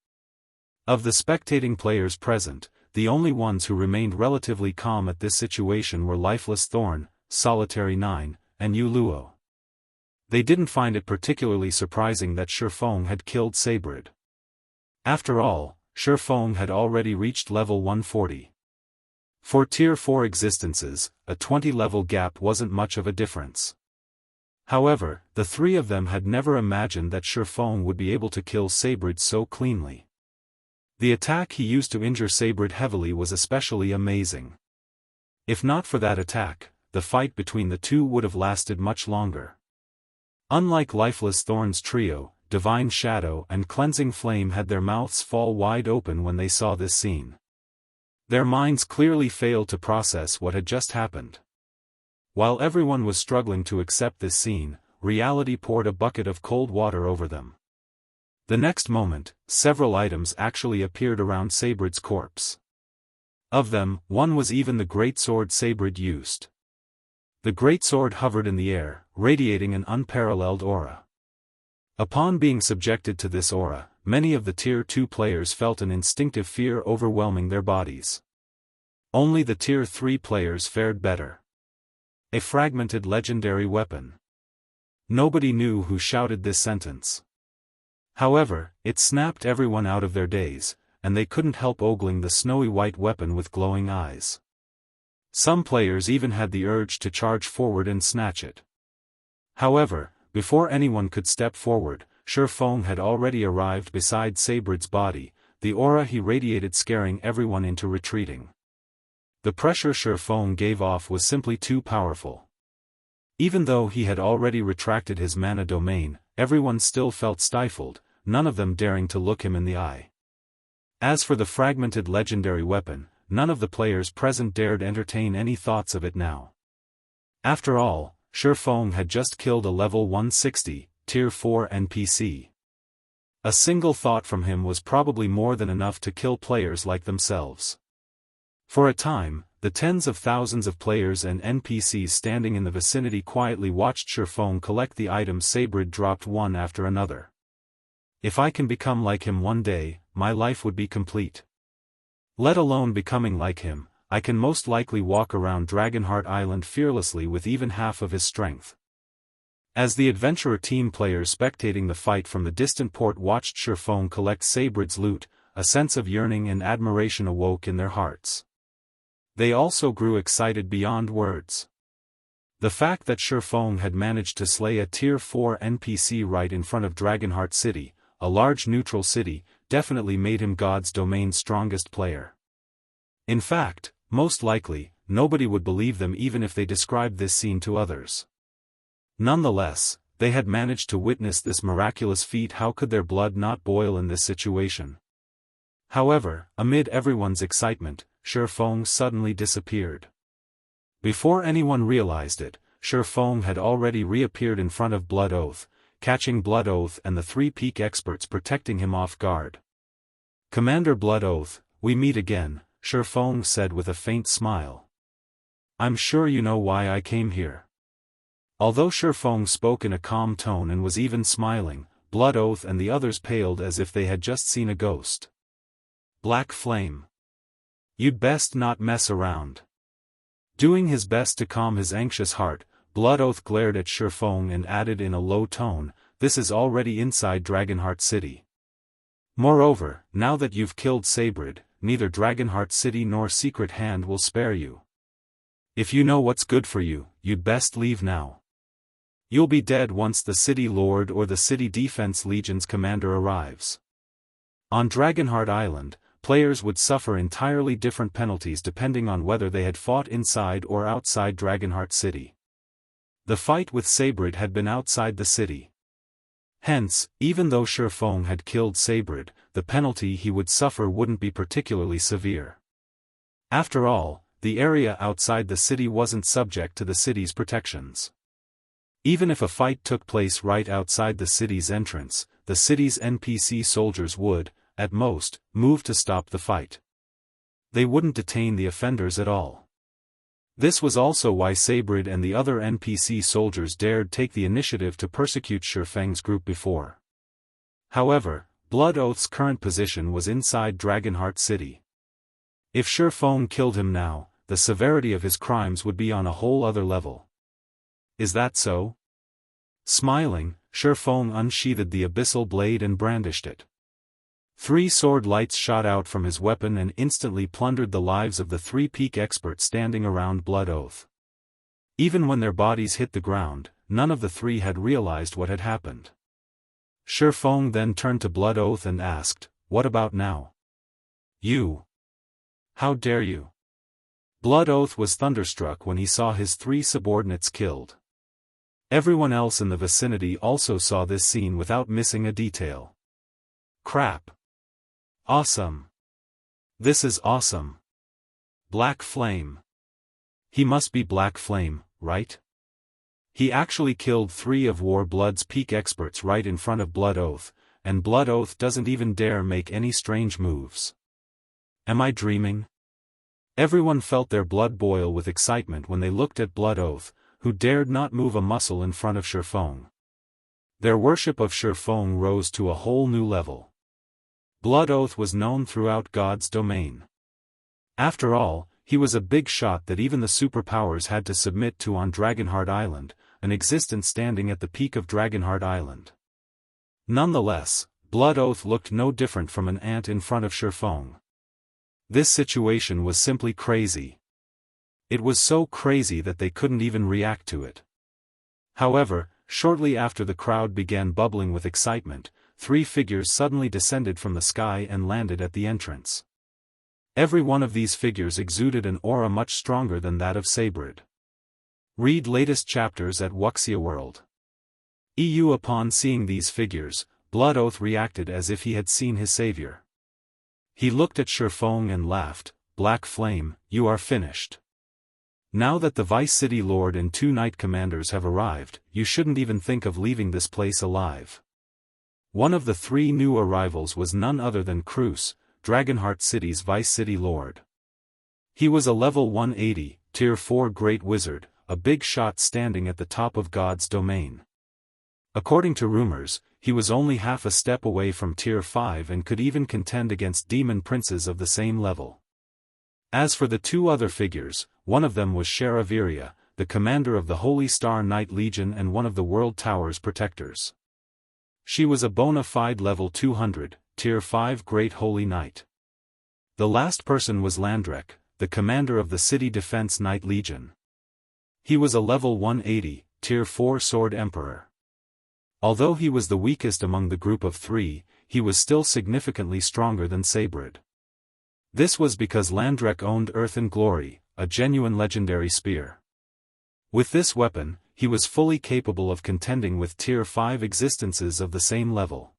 Of the spectating players present, the only ones who remained relatively calm at this situation were Lifeless Thorn, Solitary 9, and Yu Luo. They didn't find it particularly surprising that Feng had killed Sabrid. After all, Feng had already reached level 140. For Tier 4 existences, a 20-level gap wasn't much of a difference. However, the three of them had never imagined that Feng would be able to kill Sabrid so cleanly. The attack he used to injure Sabrid heavily was especially amazing. If not for that attack, the fight between the two would have lasted much longer. Unlike Lifeless Thorn's trio, Divine Shadow and Cleansing Flame had their mouths fall wide open when they saw this scene. Their minds clearly failed to process what had just happened. While everyone was struggling to accept this scene, reality poured a bucket of cold water over them. The next moment, several items actually appeared around Sabrid's corpse. Of them, one was even the great sword Sabrid used. The greatsword hovered in the air, radiating an unparalleled aura. Upon being subjected to this aura, many of the Tier 2 players felt an instinctive fear overwhelming their bodies. Only the Tier 3 players fared better. A fragmented legendary weapon. Nobody knew who shouted this sentence. However, it snapped everyone out of their daze, and they couldn't help ogling the snowy white weapon with glowing eyes. Some players even had the urge to charge forward and snatch it. However, before anyone could step forward, Feng had already arrived beside Sabrid's body, the aura he radiated scaring everyone into retreating. The pressure Feng gave off was simply too powerful. Even though he had already retracted his mana domain, everyone still felt stifled, none of them daring to look him in the eye. As for the fragmented legendary weapon, none of the players present dared entertain any thoughts of it now. After all, Feng had just killed a level 160, Tier 4 NPC. A single thought from him was probably more than enough to kill players like themselves. For a time, the tens of thousands of players and NPCs standing in the vicinity quietly watched Feng collect the items Sabrid dropped one after another. If I can become like him one day, my life would be complete. Let alone becoming like him, I can most likely walk around Dragonheart Island fearlessly with even half of his strength. As the adventurer team players spectating the fight from the distant port watched Feng collect Sabrid's loot, a sense of yearning and admiration awoke in their hearts. They also grew excited beyond words. The fact that Feng had managed to slay a Tier 4 NPC right in front of Dragonheart City, a large neutral city, definitely made him God's domain's strongest player. In fact, most likely, nobody would believe them even if they described this scene to others. Nonetheless, they had managed to witness this miraculous feat. How could their blood not boil in this situation? However, amid everyone's excitement, Feng suddenly disappeared. Before anyone realized it, Feng had already reappeared in front of Blood Oath, catching Blood Oath and the three peak experts protecting him off guard. "Commander Blood Oath, we meet again," Feng said with a faint smile. "I'm sure you know why I came here." Although Feng spoke in a calm tone and was even smiling, Blood Oath and the others paled as if they had just seen a ghost. "Black Flame. You'd best not mess around." Doing his best to calm his anxious heart, Blood Oath glared at Feng and added in a low tone, "This is already inside Dragonheart City. Moreover, now that you've killed Sabrid, neither Dragonheart City nor Secret Hand will spare you. If you know what's good for you, you'd best leave now. You'll be dead once the City Lord or the City Defense Legion's commander arrives." On Dragonheart Island, players would suffer entirely different penalties depending on whether they had fought inside or outside Dragonheart City. The fight with Sabrid had been outside the city. Hence, even though Feng had killed Sabrid, the penalty he would suffer wouldn't be particularly severe. After all, the area outside the city wasn't subject to the city's protections. Even if a fight took place right outside the city's entrance, the city's NPC soldiers would, at most, move to stop the fight. They wouldn't detain the offenders at all. This was also why Sabrid and the other NPC soldiers dared take the initiative to persecute Feng's group before. However, Blood Oath's current position was inside Dragonheart City. If Feng killed him now, the severity of his crimes would be on a whole other level. Is that so? Smiling, Feng unsheathed the abyssal blade and brandished it. 3 sword lights shot out from his weapon and instantly plundered the lives of the 3 peak experts standing around Blood Oath. Even when their bodies hit the ground, none of the 3 had realized what had happened. Feng then turned to Blood Oath and asked, "What about now? You? How dare you?" Blood Oath was thunderstruck when he saw his 3 subordinates killed. Everyone else in the vicinity also saw this scene without missing a detail. Crap. Awesome. This is awesome. Black Flame. He must be Black Flame, right? He actually killed 3 of War Blood's peak experts right in front of Blood Oath, and Blood Oath doesn't even dare make any strange moves. Am I dreaming? Everyone felt their blood boil with excitement when they looked at Blood Oath, who dared not move a muscle in front of Feng. Their worship of Feng rose to a whole new level. Blood Oath was known throughout God's domain. After all, he was a big shot that even the superpowers had to submit to on Dragonheart Island, an existence standing at the peak of Dragonheart Island. Nonetheless, Blood Oath looked no different from an ant in front of Feng. This situation was simply crazy. It was so crazy that they couldn't even react to it. However, shortly after the crowd began bubbling with excitement, 3 figures suddenly descended from the sky and landed at the entrance. Every one of these figures exuded an aura much stronger than that of Sabrid. Read latest chapters at Wuxia World. EU. Upon seeing these figures, Blood Oath reacted as if he had seen his savior. He looked at Feng and laughed, "Black Flame, you are finished. Now that the Vice City Lord and 2 Knight Commanders have arrived, you shouldn't even think of leaving this place alive." One of the 3 new arrivals was none other than Cruz, Dragonheart City's Vice City Lord. He was a level 180, Tier 4 Great Wizard, a big shot standing at the top of God's domain. According to rumors, he was only half a step away from Tier 5 and could even contend against demon princes of the same level. As for the 2 other figures, one of them was Sheraviria, the commander of the Holy Star Knight Legion and one of the World Tower's protectors. She was a bona fide level 200, Tier 5 Great Holy Knight. The last person was Landrek, the commander of the City Defense Knight Legion. He was a level 180, Tier 4 Sword Emperor. Although he was the weakest among the group of 3, he was still significantly stronger than Sabrid. This was because Landrek owned Earth and Glory, a genuine legendary spear. With this weapon, he was fully capable of contending with Tier 5 existences of the same level.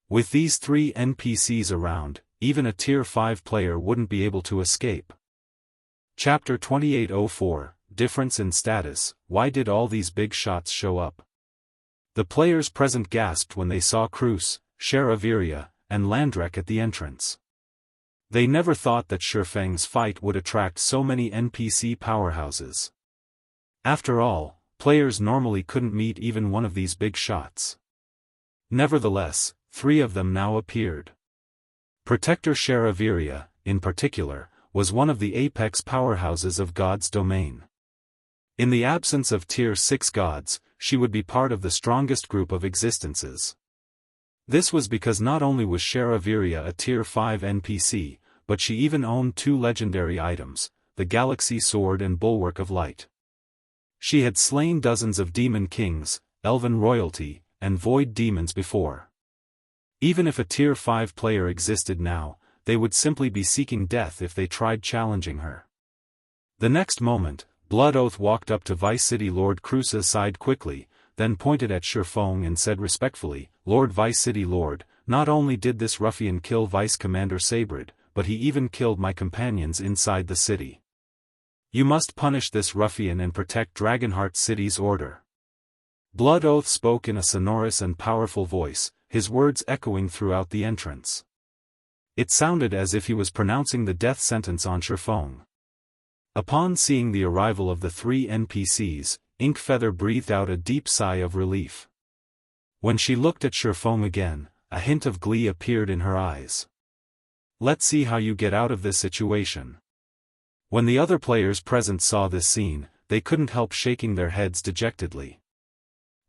With these 3 NPCs around, even a Tier 5 player wouldn't be able to escape. Chapter 2804, Difference in Status. Why did all these big shots show up? The players present gasped when they saw Cruz, Sheraviria, and Landrek at the entrance. They never thought that Feng's fight would attract so many NPC powerhouses. After all, players normally couldn't meet even one of these big shots. Nevertheless, 3 of them now appeared. Protector Sheraviria, in particular, was one of the apex powerhouses of God's domain. In the absence of Tier 6 gods, she would be part of the strongest group of existences. This was because not only was Sheraviria a Tier 5 NPC, but she even owned 2 legendary items, the Galaxy Sword and Bulwark of Light. She had slain dozens of demon kings, elven royalty, and void demons before. Even if a Tier 5 player existed now, they would simply be seeking death if they tried challenging her. The next moment, Blood Oath walked up to Vice City Lord Cruz's side quickly, then pointed at Feng and said respectfully, "Lord Vice City Lord, not only did this ruffian kill Vice Commander Sabrid, but he even killed my companions inside the city. You must punish this ruffian and protect Dragonheart City's order." Blood Oath spoke in a sonorous and powerful voice, his words echoing throughout the entrance. It sounded as if he was pronouncing the death sentence on Feng. Upon seeing the arrival of the 3 NPCs, Inkfeather breathed out a deep sigh of relief. When she looked at Feng again, a hint of glee appeared in her eyes. Let's see how you get out of this situation. When the other players present saw this scene, they couldn't help shaking their heads dejectedly.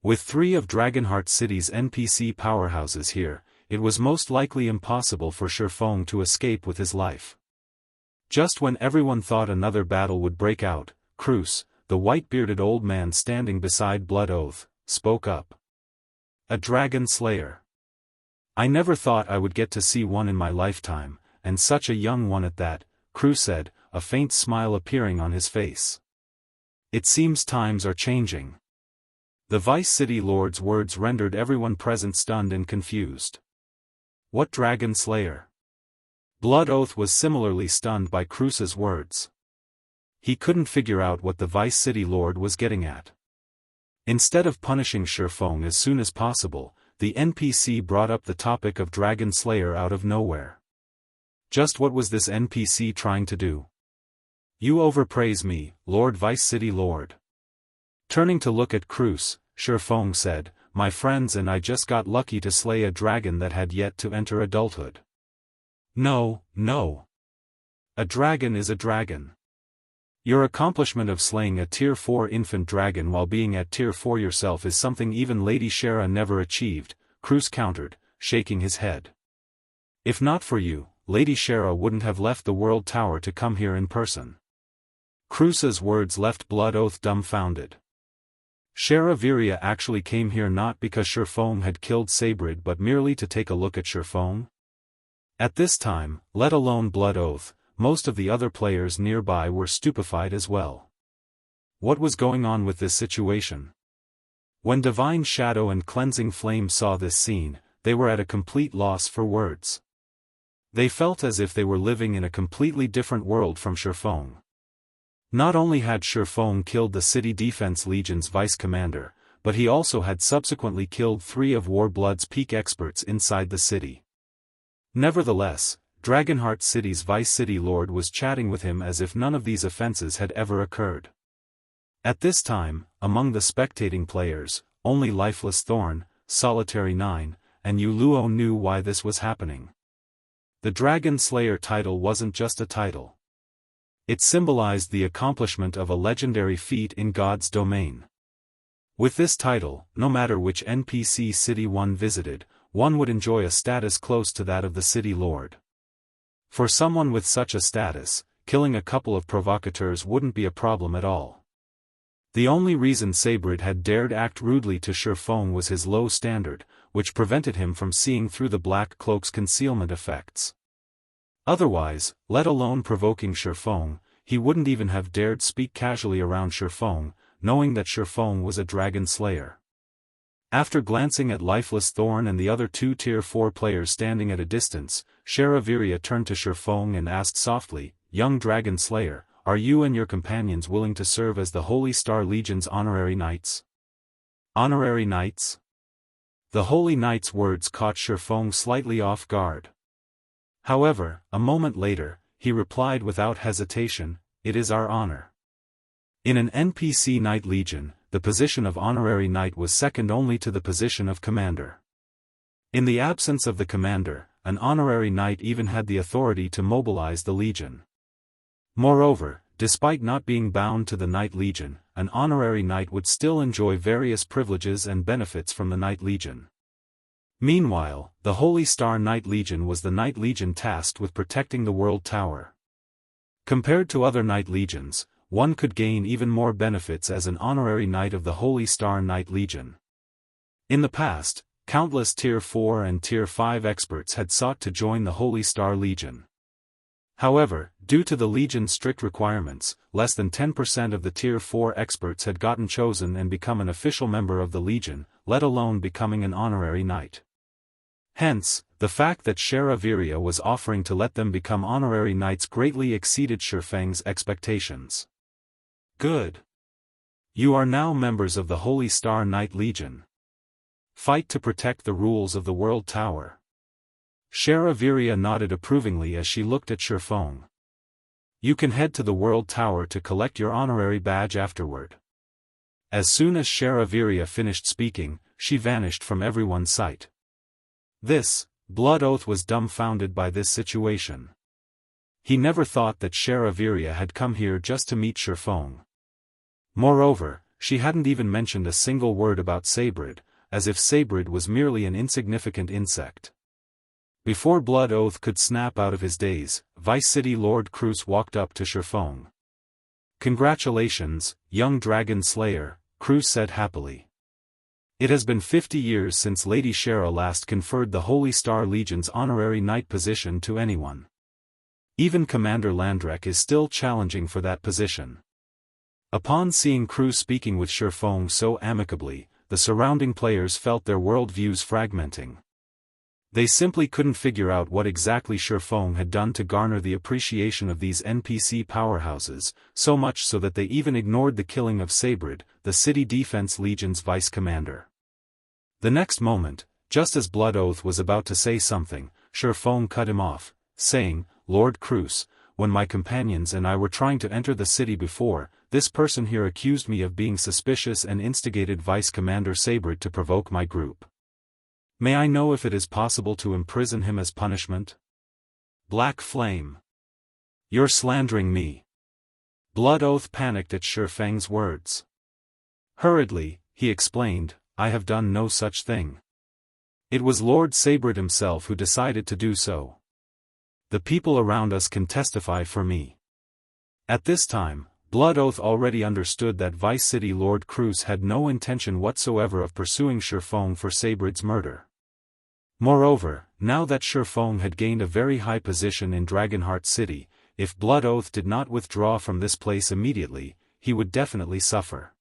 With 3 of Dragonheart City's NPC powerhouses here, it was most likely impossible for Feng to escape with his life. Just when everyone thought another battle would break out, Cruz, the white-bearded old man standing beside Blood Oath, spoke up. A dragon slayer. I never thought I would get to see one in my lifetime, and such a young one at that, Cruz said, a faint smile appearing on his face. It seems times are changing. The Vice City Lord's words rendered everyone present stunned and confused. What dragon slayer? Blood Oath was similarly stunned by Cruz's words. He couldn't figure out what the Vice City Lord was getting at. Instead of punishing Feng as soon as possible, the NPC brought up the topic of Dragon Slayer out of nowhere. Just what was this NPC trying to do? You overpraise me, Lord Vice City Lord. Turning to look at Cruz, Feng said, my friends and I just got lucky to slay a dragon that had yet to enter adulthood. No. A dragon is a dragon. Your accomplishment of slaying a Tier 4 infant dragon while being at Tier 4 yourself is something even Lady Shara never achieved, Cruz countered, shaking his head. If not for you, Lady Shara wouldn't have left the World Tower to come here in person. Cruz's words left Blood Oath dumbfounded. Shara actually came here not because Feng had killed Sabrid but merely to take a look at Feng? At this time, let alone Blood Oath, most of the other players nearby were stupefied as well. What was going on with this situation? When Divine Shadow and Cleansing Flame saw this scene, they were at a complete loss for words. They felt as if they were living in a completely different world from Feng. Not only had Feng killed the City Defense Legion's vice commander, but he also had subsequently killed 3 of Warblood's peak experts inside the city. Nevertheless, Dragonheart City's Vice City Lord was chatting with him as if none of these offenses had ever occurred. At this time, among the spectating players, only Lifeless Thorn, Solitary 9, and Yuluo knew why this was happening. The Dragon Slayer title wasn't just a title. It symbolized the accomplishment of a legendary feat in God's domain. With this title, no matter which NPC city one visited, one would enjoy a status close to that of the City Lord. For someone with such a status, killing a couple of provocateurs wouldn't be a problem at all. The only reason Sabrid had dared act rudely to Feng was his low standard, which prevented him from seeing through the Black Cloak's concealment effects. Otherwise, let alone provoking Feng, he wouldn't even have dared speak casually around Feng, knowing that Feng was a dragon slayer. After glancing at Lifeless Thorn and the other 2 Tier 4 players standing at a distance, Shara turned to Feng and asked softly, Young Dragon Slayer, are you and your companions willing to serve as the Holy Star Legion's honorary knights? Honorary knights? The Holy Knight's words caught Feng slightly off guard. However, a moment later, he replied without hesitation, it is our honor. In an NPC Knight Legion, the position of honorary knight was second only to the position of commander. In the absence of the commander, an honorary knight even had the authority to mobilize the legion. Moreover, despite not being bound to the Knight Legion, an honorary knight would still enjoy various privileges and benefits from the Knight Legion. Meanwhile, the Holy Star Knight Legion was the Knight Legion tasked with protecting the World Tower. Compared to other Knight Legions, one could gain even more benefits as an honorary knight of the Holy Star Knight Legion. In the past, countless Tier 4 and Tier 5 experts had sought to join the Holy Star Legion. However, due to the Legion's strict requirements, less than 10% of the Tier 4 experts had gotten chosen and become an official member of the Legion, let alone becoming an honorary knight. Hence, the fact that Shara was offering to let them become honorary knights greatly exceeded Feng's expectations. Good. You are now members of the Holy Star Knight Legion. Fight to protect the rules of the World Tower. Shara nodded approvingly as she looked at Feng. You can head to the World Tower to collect your honorary badge afterward. As soon as Shara finished speaking, she vanished from everyone's sight. This Blood Oath was dumbfounded by this situation. He never thought that Sharaviria had come here just to meet Feng. Moreover, she hadn't even mentioned a single word about Sabrid, as if Sabrid was merely an insignificant insect. Before Blood Oath could snap out of his daze, Vice City Lord Cruz walked up to Feng. "Congratulations, young dragon slayer," Cruz said happily. "It has been 50 years since Lady Shara last conferred the Holy Star Legion's honorary knight position to anyone. Even Commander Landrek is still challenging for that position." Upon seeing Cruz speaking with Feng so amicably, the surrounding players felt their worldviews fragmenting. They simply couldn't figure out what exactly Feng had done to garner the appreciation of these NPC powerhouses, so much so that they even ignored the killing of Sabrid, the City Defense Legion's vice commander. The next moment, just as Blood Oath was about to say something, Feng cut him off, saying, "Lord Cruz, when my companions and I were trying to enter the city before, this person here accused me of being suspicious and instigated Vice Commander Sabrid to provoke my group. May I know if it is possible to imprison him as punishment?" "Black Flame. You're slandering me." Blood Oath panicked at Feng's words. Hurriedly, he explained, "I have done no such thing. It was Lord Sabrid himself who decided to do so. The people around us can testify for me." At this time, Blood Oath already understood that Vice City Lord Cruz had no intention whatsoever of pursuing Feng for Sabrid's murder. Moreover, now that Feng had gained a very high position in Dragonheart City, if Blood Oath did not withdraw from this place immediately, he would definitely suffer.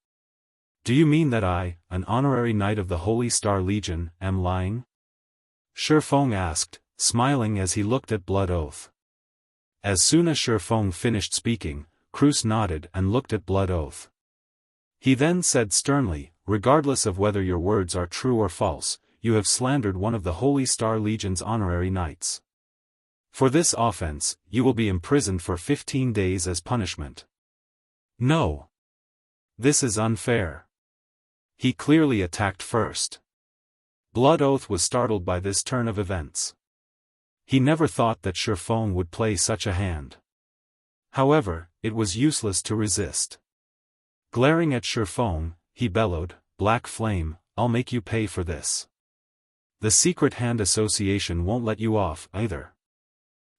"Do you mean that I, an honorary knight of the Holy Star Legion, am lying?" Feng asked, smiling as he looked at Blood Oath. As soon as Feng finished speaking, Cruz nodded and looked at Blood Oath. He then said sternly, "Regardless of whether your words are true or false, you have slandered one of the Holy Star Legion's honorary knights. For this offense, you will be imprisoned for 15 days as punishment." "No. This is unfair. He clearly attacked first." Blood Oath was startled by this turn of events. He never thought that Feng would play such a hand. However, it was useless to resist. Glaring at Feng, he bellowed, "Black Flame, I'll make you pay for this. The Secret Hand Association won't let you off, either.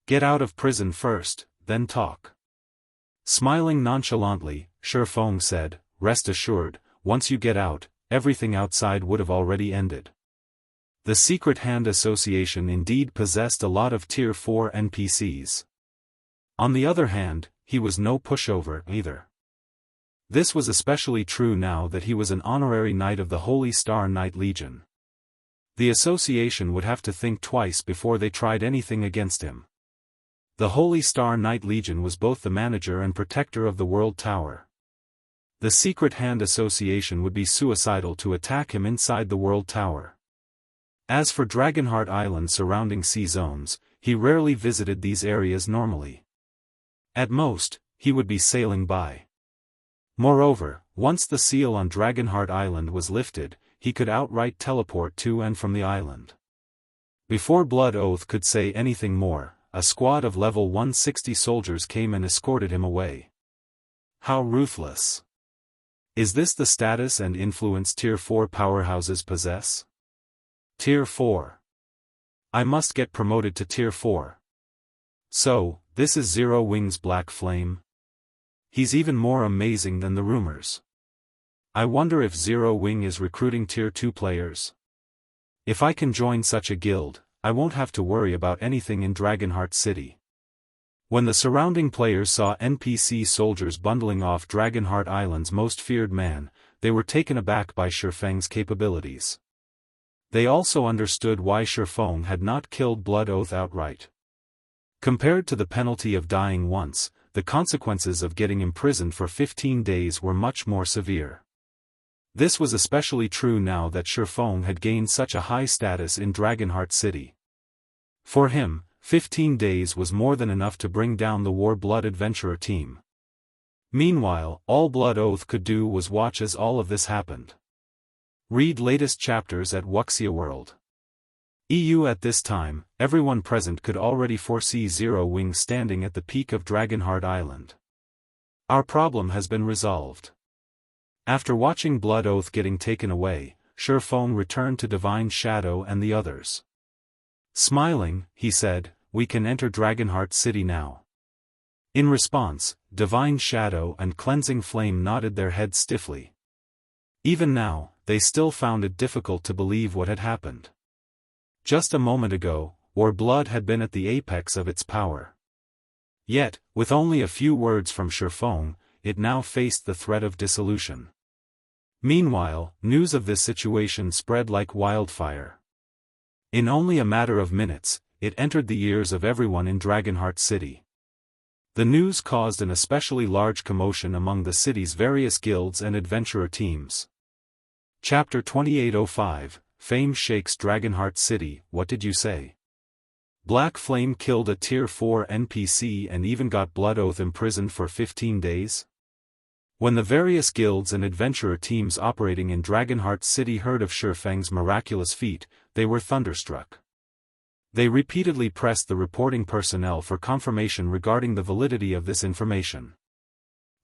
Get out of prison first, then talk." Smiling nonchalantly, Feng said, "Rest assured, once you get out, everything outside would have already ended." The Secret Hand Association indeed possessed a lot of Tier 4 NPCs. On the other hand, he was no pushover either. This was especially true now that he was an honorary knight of the Holy Star Knight Legion. The association would have to think twice before they tried anything against him. The Holy Star Knight Legion was both the manager and protector of the World Tower. The Secret Hand Association would be suicidal to attack him inside the World Tower. As for Dragonheart Island surrounding sea zones, he rarely visited these areas normally. At most, he would be sailing by. Moreover, once the seal on Dragonheart Island was lifted, he could outright teleport to and from the island. Before Blood Oath could say anything more, a squad of level 160 soldiers came and escorted him away. How ruthless. Is this the status and influence Tier 4 powerhouses possess? Tier 4. I must get promoted to Tier 4. So, this is Zero Wing's Black Flame? He's even more amazing than the rumors. I wonder if Zero Wing is recruiting Tier 2 players. If I can join such a guild, I won't have to worry about anything in Dragonheart City. When the surrounding players saw NPC soldiers bundling off Dragonheart Island's most feared man, they were taken aback by Feng's capabilities. They also understood why Feng had not killed Blood Oath outright. Compared to the penalty of dying once, the consequences of getting imprisoned for 15 days were much more severe. This was especially true now that Feng had gained such a high status in Dragonheart City. For him, 15 days was more than enough to bring down the War Blood Adventurer team. Meanwhile, all Blood Oath could do was watch as all of this happened. Read latest chapters at Wuxia World. At this time, everyone present could already foresee Zero Wing standing at the peak of Dragonheart Island. Our problem has been resolved. After watching Blood Oath getting taken away, Feng returned to Divine Shadow and the others. Smiling, he said, "We can enter Dragonheart City now." In response, Divine Shadow and Cleansing Flame nodded their heads stiffly. Even now, they still found it difficult to believe what had happened. Just a moment ago, War Blood had been at the apex of its power. Yet, with only a few words from Feng, it now faced the threat of dissolution. Meanwhile, news of this situation spread like wildfire. In only a matter of minutes, it entered the ears of everyone in Dragonheart City. The news caused an especially large commotion among the city's various guilds and adventurer teams. Chapter 2805, Fame Shakes Dragonheart City. What did you say? Black Flame killed a Tier 4 NPC and even got Blood Oath imprisoned for 15 days? When the various guilds and adventurer teams operating in Dragonheart City heard of Feng's miraculous feat, they were thunderstruck. They repeatedly pressed the reporting personnel for confirmation regarding the validity of this information.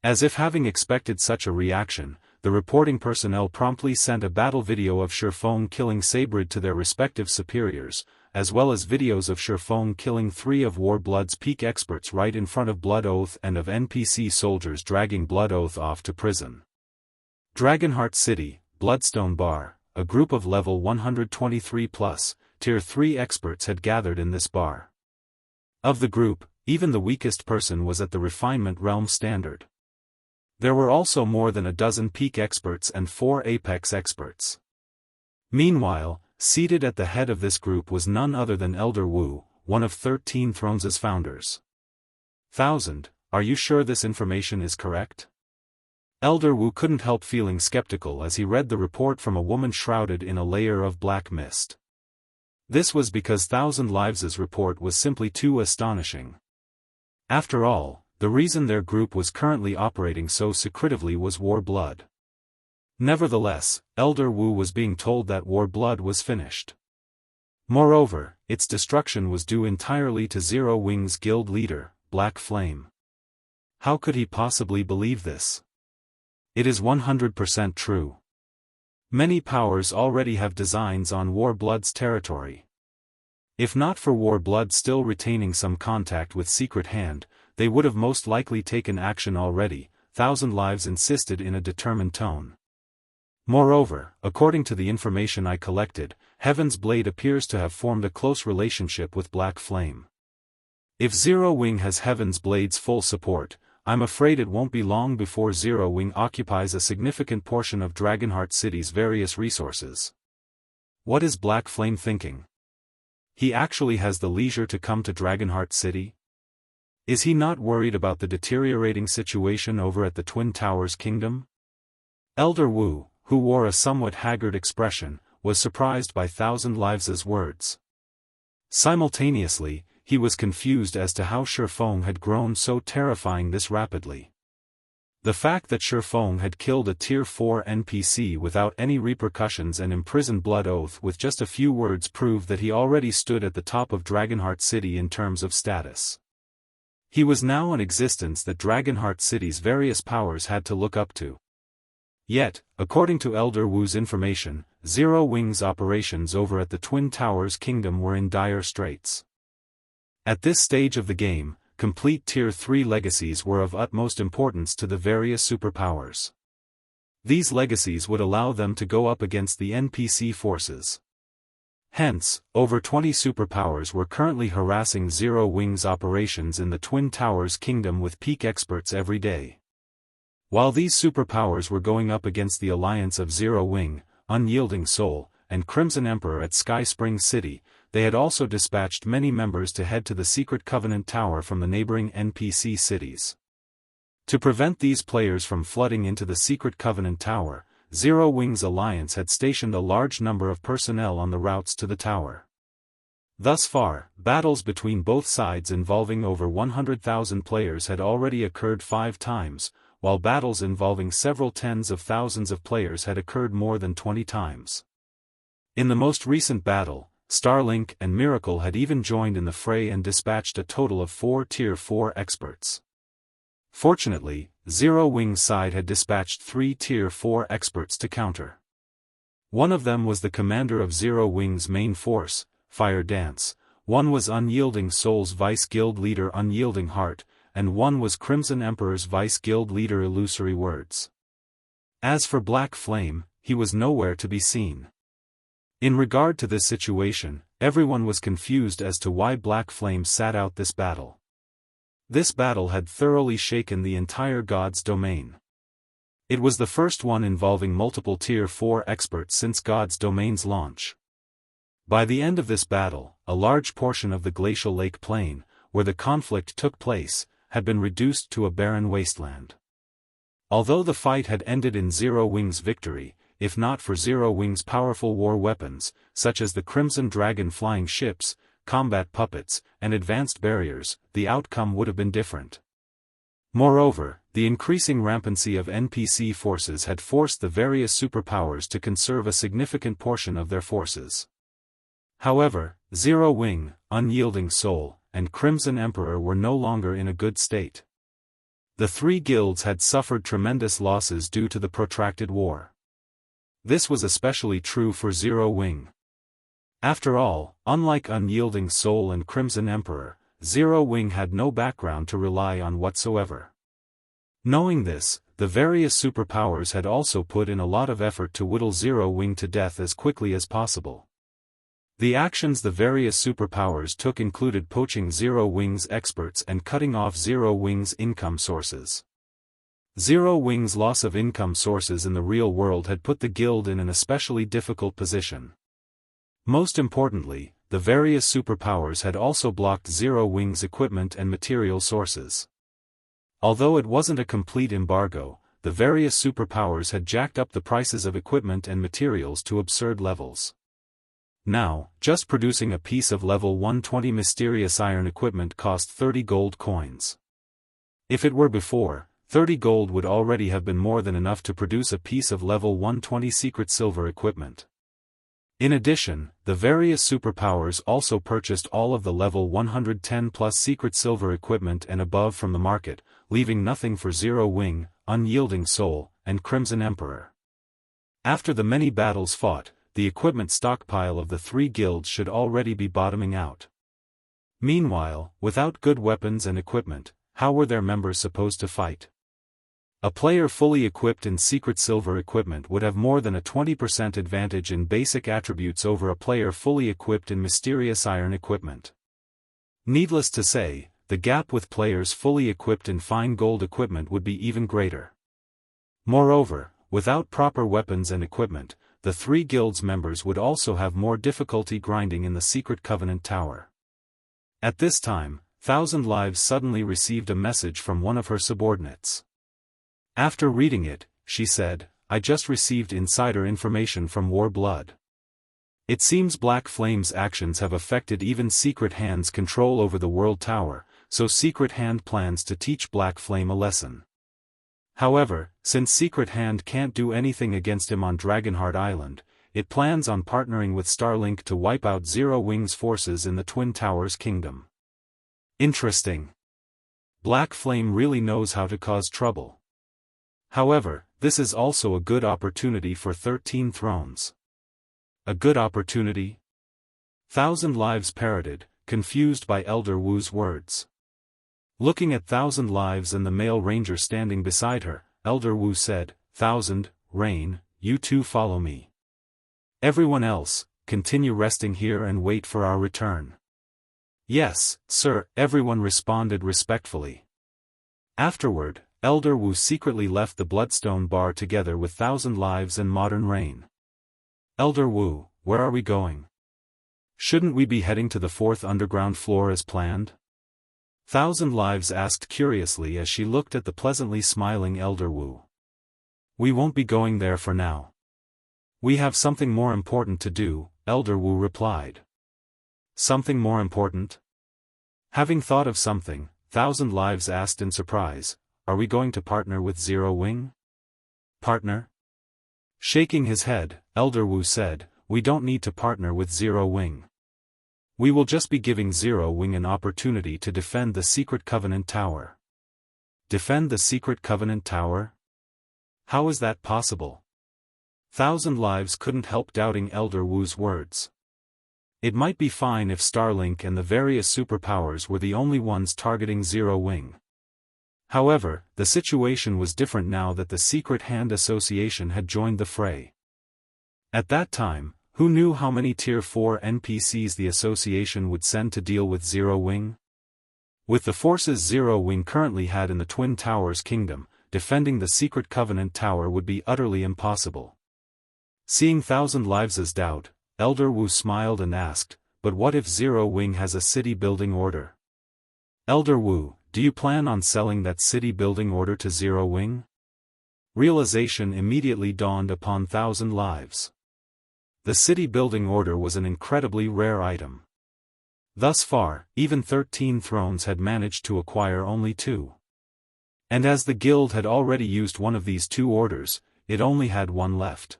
As if having expected such a reaction, the reporting personnel promptly sent a battle video of Feng killing Sabrid to their respective superiors, as well as videos of Feng killing 3 of War Blood's peak experts right in front of Blood Oath and of NPC soldiers dragging Blood Oath off to prison. Dragonheart City, Bloodstone Bar, a group of level 123+, Tier 3 experts had gathered in this bar. Of the group, even the weakest person was at the refinement realm standard. There were also more than a dozen peak experts and 4 apex experts. Meanwhile, seated at the head of this group was none other than Elder Wu, one of 13 Thrones' founders. Are you sure this information is correct? Elder Wu couldn't help feeling skeptical as he read the report from a woman shrouded in a layer of black mist. This was because Thousand Lives' report was simply too astonishing. After all, the reason their group was currently operating so secretively was War Blood. Nevertheless, Elder Wu was being told that War Blood was finished. Moreover, its destruction was due entirely to Zero Wing's guild leader, Black Flame. How could he possibly believe this? It is 100% true. Many powers already have designs on War Blood's territory. If not for War Blood still retaining some contact with Secret Hand, they would have most likely taken action already, Thousand Lives insisted in a determined tone. Moreover, according to the information I collected, Heaven's Blade appears to have formed a close relationship with Black Flame. If Zero Wing has Heaven's Blade's full support, I'm afraid it won't be long before Zero Wing occupies a significant portion of Dragonheart City's various resources. What is Black Flame thinking? He actually has the leisure to come to Dragonheart City? Is he not worried about the deteriorating situation over at the Twin Towers Kingdom? Elder Wu, who wore a somewhat haggard expression, was surprised by Thousand Lives' words. Simultaneously, he was confused as to how Feng had grown so terrifying this rapidly. The fact that Feng had killed a Tier 4 NPC without any repercussions and imprisoned Blood Oath with just a few words proved that he already stood at the top of Dragonheart City in terms of status. He was now an existence that Dragonheart City's various powers had to look up to. Yet, according to Elder Wu's information, Zero Wing's operations over at the Twin Towers Kingdom were in dire straits. At this stage of the game, complete Tier 3 legacies were of utmost importance to the various superpowers. These legacies would allow them to go up against the NPC forces. Hence, over 20 superpowers were currently harassing Zero Wing's operations in the Twin Towers Kingdom with peak experts every day. While these superpowers were going up against the alliance of Zero Wing, Unyielding Soul, and Crimson Emperor at Sky Spring City, they had also dispatched many members to head to the Secret Covenant Tower from the neighboring NPC cities. To prevent these players from flooding into the Secret Covenant Tower, Zero Wing's alliance had stationed a large number of personnel on the routes to the tower. Thus far, battles between both sides involving over 100,000 players had already occurred 5 times, while battles involving several tens of thousands of players had occurred more than 20 times. In the most recent battle, Starlink and Miracle had even joined in the fray and dispatched a total of 4 Tier 4 experts. Fortunately, Zero Wing's side had dispatched 3 Tier 4 experts to counter. One of them was the commander of Zero Wing's main force, Fire Dance, one was Unyielding Soul's vice-guild leader Unyielding Heart, and one was Crimson Emperor's vice-guild leader Illusory Words. As for Black Flame, he was nowhere to be seen. In regard to this situation, everyone was confused as to why Black Flame sat out this battle. This battle had thoroughly shaken the entire God's domain. It was the first one involving multiple Tier 4 experts since God's domain's launch. By the end of this battle, a large portion of the glacial lake plain, where the conflict took place, had been reduced to a barren wasteland. Although the fight had ended in Zero Wing's victory, if not for Zero Wing's powerful war weapons, such as the Crimson Dragon flying ships, combat puppets, and advanced barriers, the outcome would have been different. Moreover, the increasing rampancy of NPC forces had forced the various superpowers to conserve a significant portion of their forces. However, Zero Wing, Unyielding Soul, and Crimson Emperor were no longer in a good state. The 3 guilds had suffered tremendous losses due to the protracted war. This was especially true for Zero Wing. After all, unlike Unyielding Soul and Crimson Emperor, Zero Wing had no background to rely on whatsoever. Knowing this, the various superpowers had also put in a lot of effort to whittle Zero Wing to death as quickly as possible. The actions the various superpowers took included poaching Zero Wing's experts and cutting off Zero Wing's income sources. Zero Wing's loss of income sources in the real world had put the guild in an especially difficult position. Most importantly, the various superpowers had also blocked Zero Wing's equipment and material sources. Although it wasn't a complete embargo, the various superpowers had jacked up the prices of equipment and materials to absurd levels. Now, just producing a piece of level 120 mysterious iron equipment cost 30 gold coins. If it were before, 30 gold would already have been more than enough to produce a piece of level 120 secret silver equipment. In addition, the various superpowers also purchased all of the level 110 plus secret silver equipment and above from the market, leaving nothing for Zero Wing, Unyielding Soul, and Crimson Emperor. After the many battles fought, the equipment stockpile of the 3 guilds should already be bottoming out. Meanwhile, without good weapons and equipment, how were their members supposed to fight? A player fully equipped in secret silver equipment would have more than a 20% advantage in basic attributes over a player fully equipped in mysterious iron equipment. Needless to say, the gap with players fully equipped in fine gold equipment would be even greater. Moreover, without proper weapons and equipment, the 3 guilds members would also have more difficulty grinding in the Secret Covenant Tower. At this time, Thousand Lives suddenly received a message from one of her subordinates. After reading it, she said, "I just received insider information from War Blood. It seems Black Flame's actions have affected even Secret Hand's control over the World Tower, so Secret Hand plans to teach Black Flame a lesson. However, since Secret Hand can't do anything against him on Dragonheart Island, it plans on partnering with Starlink to wipe out Zero Wing's forces in the Twin Towers Kingdom." Interesting. Black Flame really knows how to cause trouble. However, this is also a good opportunity for 13 thrones. A good opportunity? Thousand Lives parroted, confused by Elder Wu's words. Looking at Thousand Lives and the male ranger standing beside her, Elder Wu said, "Thousand, Rain, you two follow me. Everyone else, continue resting here and wait for our return." "Yes, sir," everyone responded respectfully. Afterward, Elder Wu secretly left the Bloodstone Bar together with Thousand Lives and Modern Rain. "Elder Wu, where are we going? Shouldn't we be heading to the 4th underground floor as planned?" Thousand Lives asked curiously as she looked at the pleasantly smiling Elder Wu. "We won't be going there for now. We have something more important to do," Elder Wu replied. "Something more important?" Having thought of something, Thousand Lives asked in surprise, "Are we going to partner with Zero Wing?" "Partner?" Shaking his head, Elder Wu said, "We don't need to partner with Zero Wing. We will just be giving Zero Wing an opportunity to defend the Secret Covenant Tower. Defend the Secret Covenant Tower? How is that possible? Thousand Lives couldn't help doubting Elder Wu's words. It might be fine if Starlink and the various superpowers were the only ones targeting Zero Wing. However, the situation was different now that the Secret Hand Association had joined the fray. At that time, who knew how many Tier 4 NPCs the association would send to deal with Zero Wing? With the forces Zero Wing currently had in the Twin Towers Kingdom, defending the Secret Covenant Tower would be utterly impossible. Seeing Thousand Lives' doubt, Elder Wu smiled and asked, "But what if Zero Wing has a city-building order? Elder Wu, do you plan on selling that city-building order to Zero Wing?" Realization immediately dawned upon Thousand Lives. The city-building order was an incredibly rare item. Thus far, even 13 thrones had managed to acquire only 2. And as the guild had already used one of these 2 orders, it only had 1 left.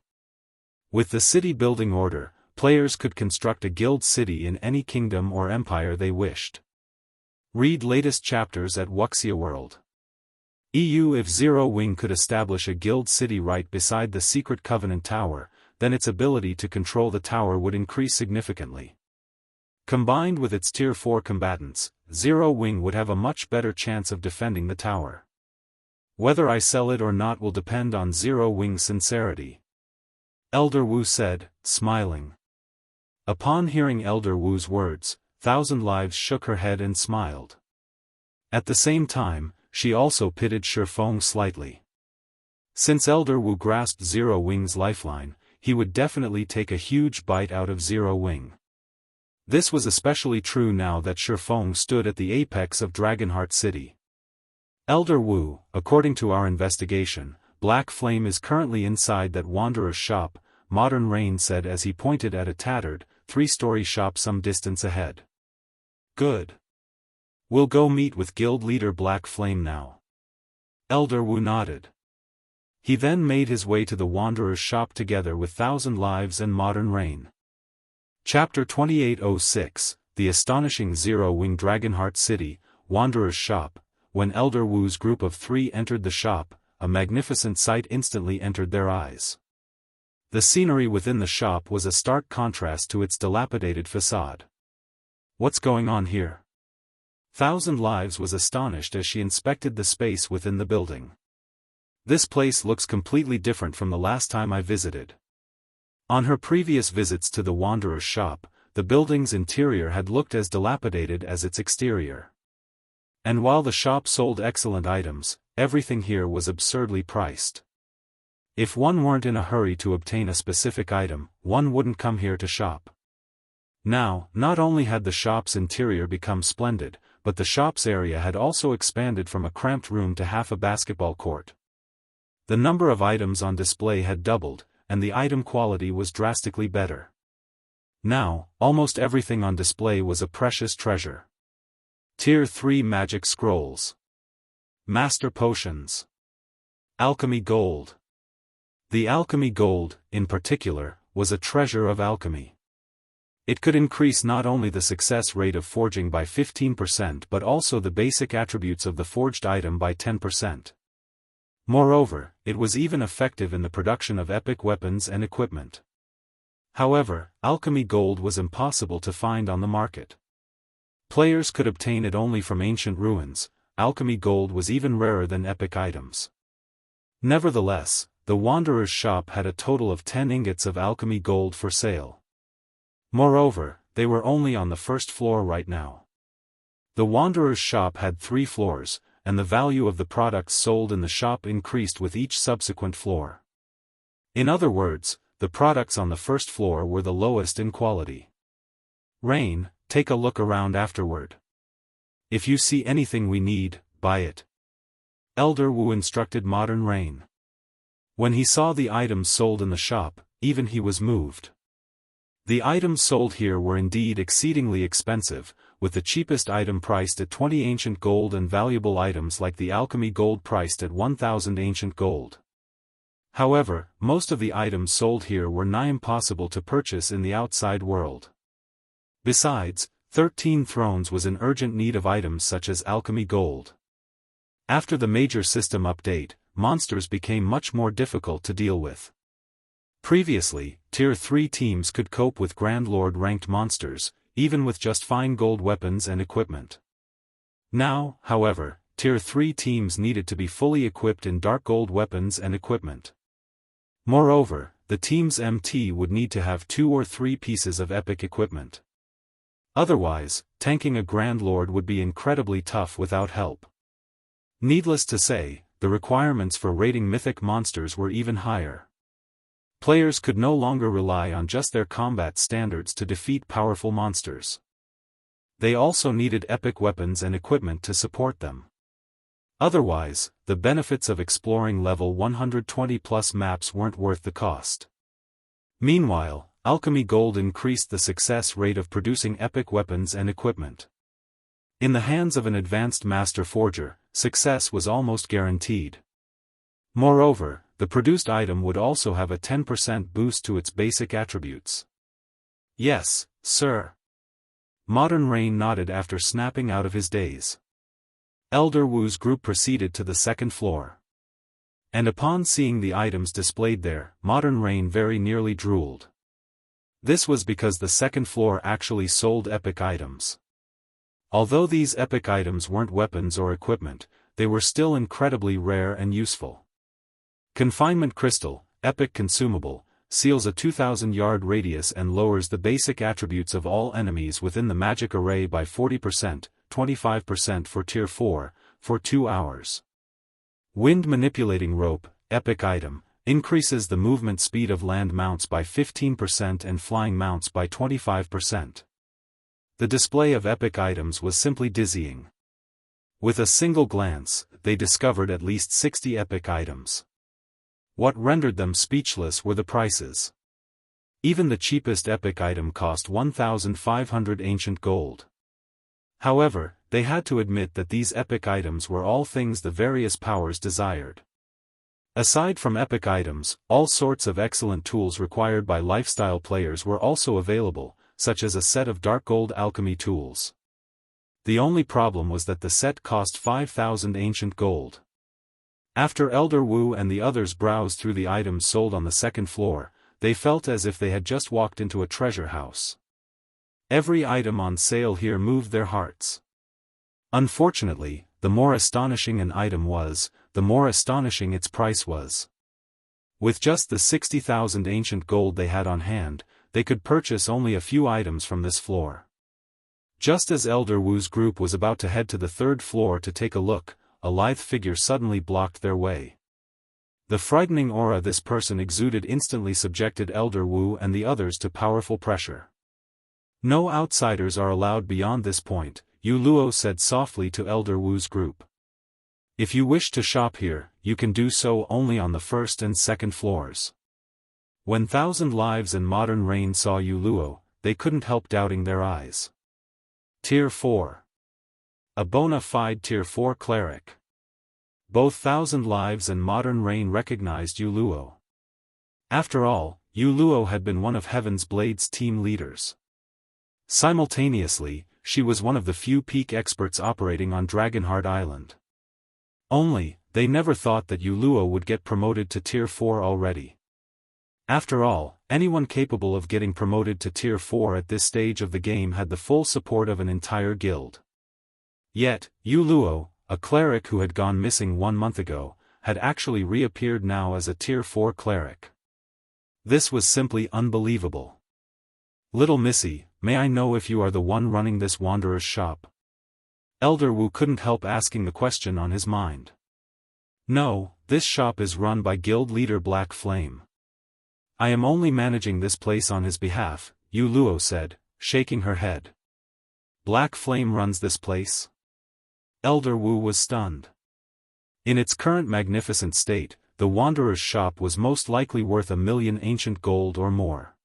With the city-building order, players could construct a guild city in any kingdom or empire they wished. Read latest chapters at Wuxia World. EU. If Zero Wing could establish a guild city right beside the Secret Covenant Tower, then its ability to control the tower would increase significantly. Combined with its Tier 4 combatants, Zero Wing would have a much better chance of defending the tower. Whether I sell it or not will depend on Zero Wing's sincerity. Elder Wu said, smiling. Upon hearing Elder Wu's words, Thousand Lives shook her head and smiled. At the same time, she also pitied Feng slightly. Since Elder Wu grasped Zero Wing's lifeline, he would definitely take a huge bite out of Zero Wing. This was especially true now that Feng stood at the apex of Dragonheart City. Elder Wu, according to our investigation, Black Flame is currently inside that Wanderer's shop, Modern Rain said as he pointed at a tattered, 3-story shop some distance ahead. Good. We'll go meet with guild leader Black Flame now. Elder Wu nodded. He then made his way to the Wanderer's shop together with Thousand Lives and Modern Rain. Chapter 2806, The Astonishing Zero Wing. Dragonheart City, Wanderer's shop. When Elder Wu's group of 3 entered the shop, a magnificent sight instantly entered their eyes. The scenery within the shop was a stark contrast to its dilapidated facade. What's going on here? Thousand Lives was astonished as she inspected the space within the building. This place looks completely different from the last time I visited. On her previous visits to the Wanderer's shop, the building's interior had looked as dilapidated as its exterior. And while the shop sold excellent items, everything here was absurdly priced. If one weren't in a hurry to obtain a specific item, one wouldn't come here to shop. Now, not only had the shop's interior become splendid, but the shop's area had also expanded from a cramped room to half a basketball court. The number of items on display had doubled, and the item quality was drastically better. Now, almost everything on display was a precious treasure. Tier 3 Magic Scrolls. Master Potions. Alchemy Gold. The Alchemy Gold, in particular, was a treasure of alchemy. It could increase not only the success rate of forging by 15% but also the basic attributes of the forged item by 10%. Moreover, it was even effective in the production of epic weapons and equipment. However, Alchemy Gold was impossible to find on the market. Players could obtain it only from ancient ruins. Alchemy Gold was even rarer than epic items. Nevertheless, the Wanderer's shop had a total of 10 ingots of Alchemy Gold for sale. Moreover, they were only on the first floor right now. The Wanderer's shop had 3 floors, and the value of the products sold in the shop increased with each subsequent floor. In other words, the products on the first floor were the lowest in quality. Rain, take a look around afterward. If you see anything we need, buy it. Elder Wu instructed Modern Rain. When he saw the items sold in the shop, even he was moved. The items sold here were indeed exceedingly expensive, with the cheapest item priced at 20 ancient gold and valuable items like the Alchemy Gold priced at 1,000 ancient gold. However, most of the items sold here were nigh impossible to purchase in the outside world. Besides, 13 Thrones was in urgent need of items such as alchemy gold. After the major system update, monsters became much more difficult to deal with. Previously, Tier 3 teams could cope with Grand Lord-ranked monsters, even with just fine gold weapons and equipment. Now, however, Tier 3 teams needed to be fully equipped in dark gold weapons and equipment. Moreover, the team's MT would need to have 2 or 3 pieces of epic equipment. Otherwise, tanking a Grand Lord would be incredibly tough without help. Needless to say, the requirements for raiding mythic monsters were even higher. Players could no longer rely on just their combat standards to defeat powerful monsters. They also needed epic weapons and equipment to support them. Otherwise, the benefits of exploring level 120+ maps weren't worth the cost. Meanwhile, alchemy gold increased the success rate of producing epic weapons and equipment. In the hands of an advanced master forger, success was almost guaranteed. Moreover, the produced item would also have a 10% boost to its basic attributes. Yes, sir. Modern Rain nodded after snapping out of his daze. Elder Wu's group proceeded to the second floor. And upon seeing the items displayed there, Modern Rain very nearly drooled. This was because the second floor actually sold epic items. Although these epic items weren't weapons or equipment, they were still incredibly rare and useful. Confinement Crystal, epic consumable, seals a 2,000-yard radius and lowers the basic attributes of all enemies within the magic array by 40%, 25% for Tier 4, for 2 hours. Wind Manipulating Rope, epic item, increases the movement speed of land mounts by 15% and flying mounts by 25%. The display of epic items was simply dizzying. With a single glance, they discovered at least 60 epic items. What rendered them speechless were the prices. Even the cheapest epic item cost 1,500 ancient gold. However, they had to admit that these epic items were all things the various powers desired. Aside from epic items, all sorts of excellent tools required by lifestyle players were also available, such as a set of dark gold alchemy tools. The only problem was that the set cost 5,000 ancient gold. After Elder Wu and the others browsed through the items sold on the second floor, they felt as if they had just walked into a treasure house. Every item on sale here moved their hearts. Unfortunately, the more astonishing an item was, the more astonishing its price was. With just the 60,000 ancient gold they had on hand, they could purchase only a few items from this floor. Just as Elder Wu's group was about to head to the third floor to take a look, a lithe figure suddenly blocked their way. The frightening aura this person exuded instantly subjected Elder Wu and the others to powerful pressure. No outsiders are allowed beyond this point, Yu Luo said softly to Elder Wu's group. If you wish to shop here, you can do so only on the first and second floors. When Thousand Lives and Modern Rain saw Yu Luo, they couldn't help doubting their eyes. Tier 4. A bona fide Tier 4 cleric. Both Thousand Lives and Modern Rain recognized Yu Luo. After all, Yu Luo had been one of Heaven's Blade's team leaders. Simultaneously, she was one of the few peak experts operating on Dragonheart Island. Only, they never thought that Yu Luo would get promoted to Tier 4 already. After all, anyone capable of getting promoted to Tier 4 at this stage of the game had the full support of an entire guild. Yet, Yu Luo, a cleric who had gone missing 1 month ago, had actually reappeared now as a Tier 4 cleric. This was simply unbelievable. Little Missy, may I know if you are the one running this wanderer's shop? Elder Wu couldn't help asking the question on his mind. No, this shop is run by guild leader Black Flame. I am only managing this place on his behalf, Yu Luo said, shaking her head. Black Flame runs this place? Elder Wu was stunned. In its current magnificent state, the Wanderer's shop was most likely worth 1,000,000 ancient gold or more.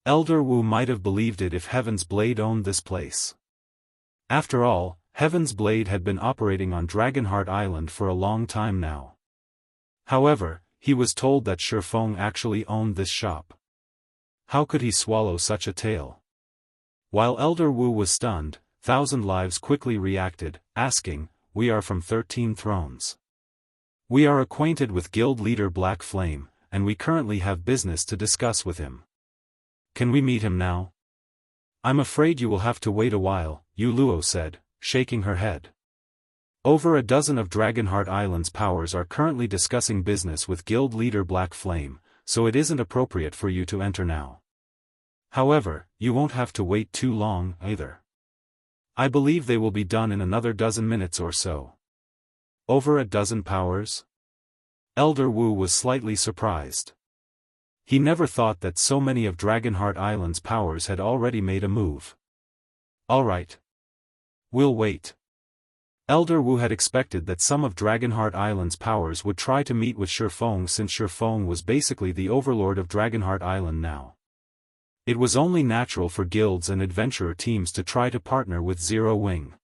Elder Wu might have believed it if Heaven's Blade owned this place. After all, Heaven's Blade had been operating on Dragonheart Island for a long time now. However, he was told that Feng actually owned this shop. How could he swallow such a tale? While Elder Wu was stunned, Thousand Lives quickly reacted, asking, "We are from 13 Thrones. We are acquainted with guild leader Black Flame, and we currently have business to discuss with him. Can we meet him now?" "I'm afraid you will have to wait a while," Yu Luo said, shaking her head. "Over a dozen of Dragonheart Island's powers are currently discussing business with guild leader Black Flame, so it isn't appropriate for you to enter now. However, you won't have to wait too long, either. I believe they will be done in another dozen minutes or so." "Over a dozen powers?" Elder Wu was slightly surprised. He never thought that so many of Dragonheart Island's powers had already made a move. "All right. We'll wait." Elder Wu had expected that some of Dragonheart Island's powers would try to meet with Feng, since Feng was basically the overlord of Dragonheart Island now. It was only natural for guilds and adventurer teams to try to partner with Zero Wing.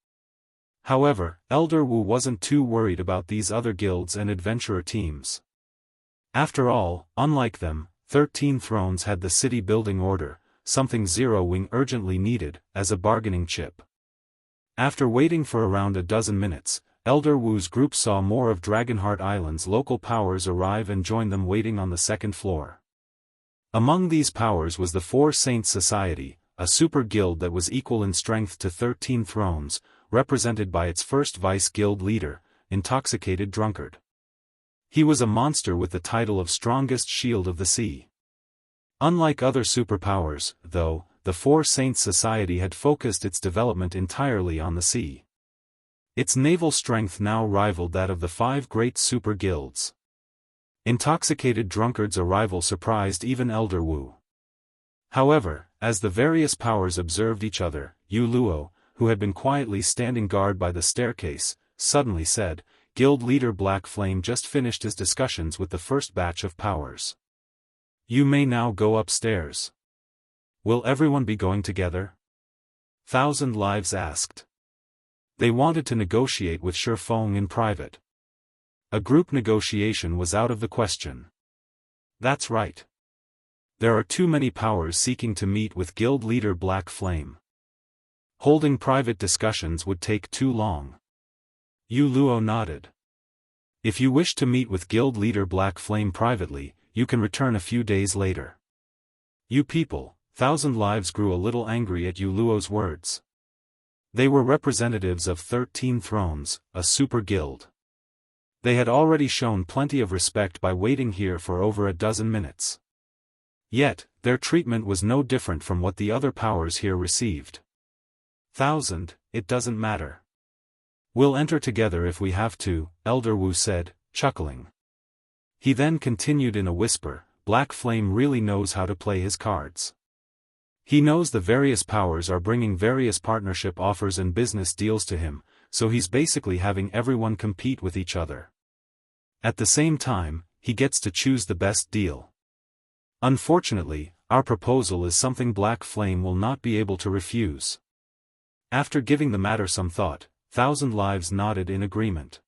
However, Elder Wu wasn't too worried about these other guilds and adventurer teams. After all, unlike them, 13 Thrones had the city building order, something Zero Wing urgently needed, as a bargaining chip. After waiting for around a dozen minutes, Elder Wu's group saw more of Dragonheart Island's local powers arrive and join them waiting on the second floor. Among these powers was the Four Saints Society, a super guild that was equal in strength to 13 Thrones, represented by its first vice-guild leader, Intoxicated Drunkard. He was a monster with the title of Strongest Shield of the Sea. Unlike other superpowers, though, the Four Saints Society had focused its development entirely on the sea. Its naval strength now rivaled that of the 5 great super guilds. Intoxicated Drunkard's arrival surprised even Elder Wu. However, as the various powers observed each other, Yu Luo, who had been quietly standing guard by the staircase, suddenly said, "Guild leader Black Flame just finished his discussions with the first batch of powers. You may now go upstairs." "Will everyone be going together?" Thousand Lives asked. They wanted to negotiate with Feng in private. A group negotiation was out of the question. "That's right. There are too many powers seeking to meet with guild leader Black Flame. Holding private discussions would take too long." Yu Luo nodded. "If you wish to meet with guild leader Black Flame privately, you can return a few days later." "You people," Thousand Lives grew a little angry at Yu Luo's words. They were representatives of 13 Thrones, a super guild. They had already shown plenty of respect by waiting here for over a dozen minutes. Yet, their treatment was no different from what the other powers here received. "Thousand, it doesn't matter. We'll enter together if we have to," Elder Wu said, chuckling. He then continued in a whisper, "Black Flame really knows how to play his cards. He knows the various powers are bringing various partnership offers and business deals to him, so he's basically having everyone compete with each other. At the same time, he gets to choose the best deal. Unfortunately, our proposal is something Black Flame will not be able to refuse." After giving the matter some thought, Thousand Lives nodded in agreement.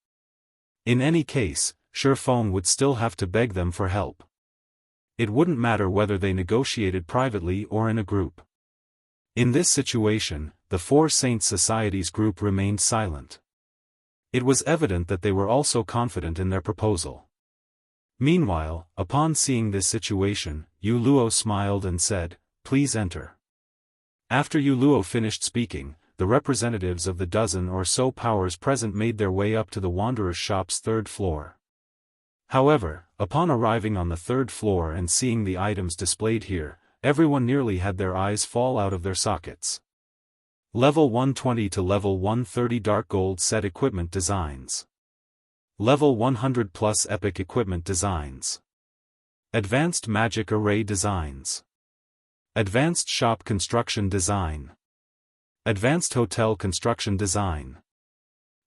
In any case, Feng would still have to beg them for help. It wouldn't matter whether they negotiated privately or in a group. In this situation, the Four Saints Society's group remained silent. It was evident that they were also confident in their proposal. Meanwhile, upon seeing this situation, Yu Luo smiled and said, "Please enter." After Yu Luo finished speaking, the representatives of the dozen or so powers present made their way up to the Wanderer's shop's 3rd floor. However, upon arriving on the 3rd floor and seeing the items displayed here, everyone nearly had their eyes fall out of their sockets. Level 120 to Level 130 Dark Gold Set Equipment Designs. Level 100 Plus Epic Equipment Designs. Advanced Magic Array Designs. Advanced Shop Construction Design. Advanced Hotel Construction Design.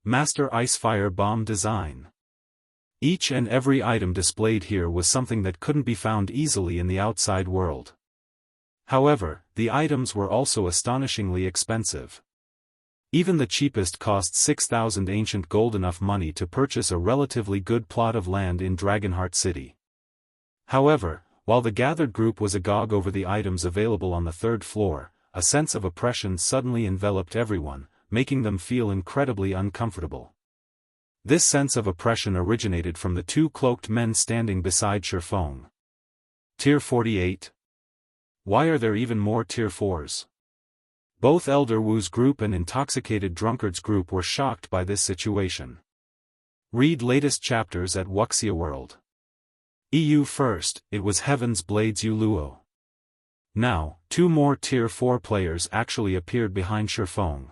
Master Icefire Bomb Design. Each and every item displayed here was something that couldn't be found easily in the outside world. However, the items were also astonishingly expensive. Even the cheapest cost 6,000 ancient gold, enough money to purchase a relatively good plot of land in Dragonheart City. However, while the gathered group was agog over the items available on the 3rd floor, a sense of oppression suddenly enveloped everyone, making them feel incredibly uncomfortable. This sense of oppression originated from the two cloaked men standing beside Feng. Tier 48? Why are there even more Tier 4s? Both Elder Wu's group and Intoxicated Drunkard's group were shocked by this situation. Read latest chapters at Wuxia World. EU first, it was Heaven's Blade's Yuluo. Now, two more Tier 4 players actually appeared behind Feng.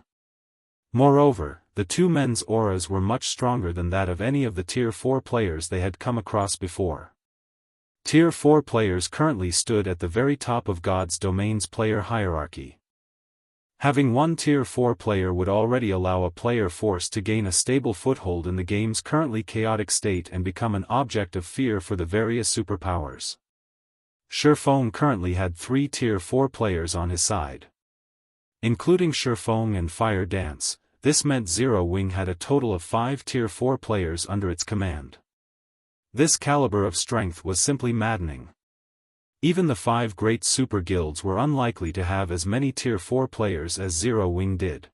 Moreover, the two men's auras were much stronger than that of any of the Tier 4 players they had come across before. Tier 4 players currently stood at the very top of God's domain's player hierarchy. Having one Tier 4 player would already allow a player force to gain a stable foothold in the game's currently chaotic state and become an object of fear for the various superpowers. Feng currently had 3 Tier 4 players on his side. Including Feng and Fire Dance, this meant Zero Wing had a total of 5 Tier 4 players under its command. This caliber of strength was simply maddening. Even the 5 great super guilds were unlikely to have as many Tier 4 players as Zero Wing did.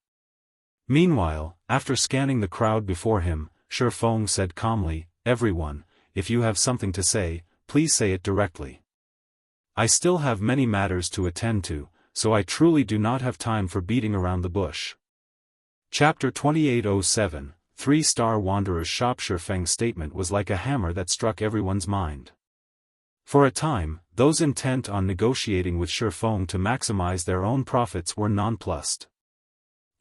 Meanwhile, after scanning the crowd before him, Feng said calmly, "Everyone, if you have something to say, please say it directly. I still have many matters to attend to, so I truly do not have time for beating around the bush." Chapter 2807, 3-Star Wanderer's Shop. Feng's statement was like a hammer that struck everyone's mind. For a time, those intent on negotiating with Feng to maximize their own profits were nonplussed.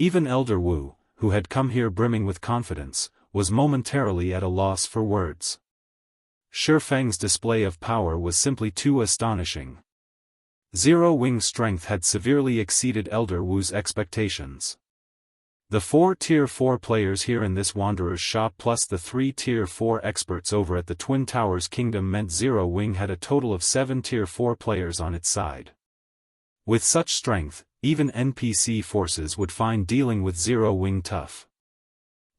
Even Elder Wu, who had come here brimming with confidence, was momentarily at a loss for words. Feng's display of power was simply too astonishing. Zero Wing's strength had severely exceeded Elder Wu's expectations. The 4 Tier 4 players here in this Wanderer's Shop plus the 3 Tier 4 experts over at the Twin Towers Kingdom meant Zero Wing had a total of 7 Tier 4 players on its side. With such strength, even NPC forces would find dealing with Zero Wing tough.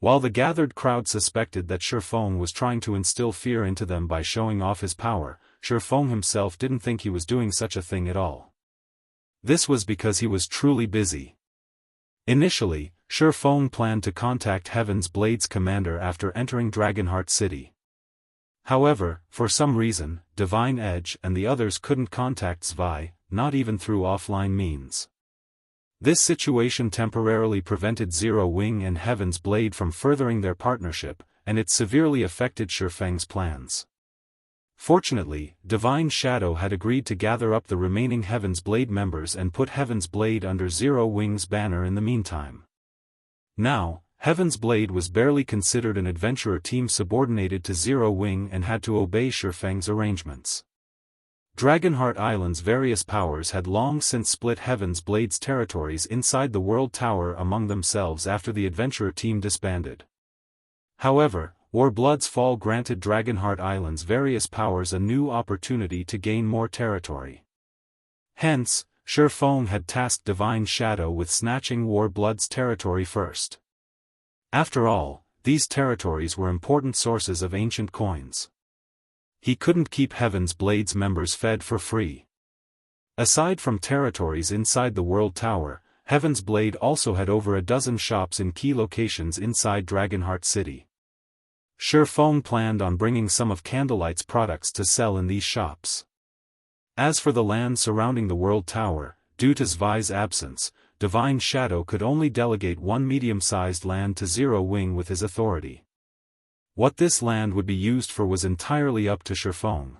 While the gathered crowd suspected that Feng was trying to instill fear into them by showing off his power, Feng himself didn't think he was doing such a thing at all. This was because he was truly busy. Initially, Feng planned to contact Heaven's Blade's commander after entering Dragonheart City. However, for some reason, Divine Edge and the others couldn't contact Zwei, not even through offline means. This situation temporarily prevented Zero Wing and Heaven's Blade from furthering their partnership, and it severely affected Feng's plans. Fortunately, Divine Shadow had agreed to gather up the remaining Heaven's Blade members and put Heaven's Blade under Zero Wing's banner in the meantime. Now, Heaven's Blade was barely considered an adventurer team subordinated to Zero Wing and had to obey Feng's arrangements. Dragonheart Island's various powers had long since split Heaven's Blade's territories inside the World Tower among themselves after the adventurer team disbanded. However, Warblood's fall granted Dragonheart Island's various powers a new opportunity to gain more territory. Hence, Feng had tasked Divine Shadow with snatching Warblood's territory first. After all, these territories were important sources of ancient coins. He couldn't keep Heaven's Blade's members fed for free. Aside from territories inside the World Tower, Heaven's Blade also had over a dozen shops in key locations inside Dragonheart City. Feng planned on bringing some of Candlelight's products to sell in these shops. As for the land surrounding the World Tower, due to Zwei's absence, Divine Shadow could only delegate one medium-sized land to Zero Wing with his authority. What this land would be used for was entirely up to Feng.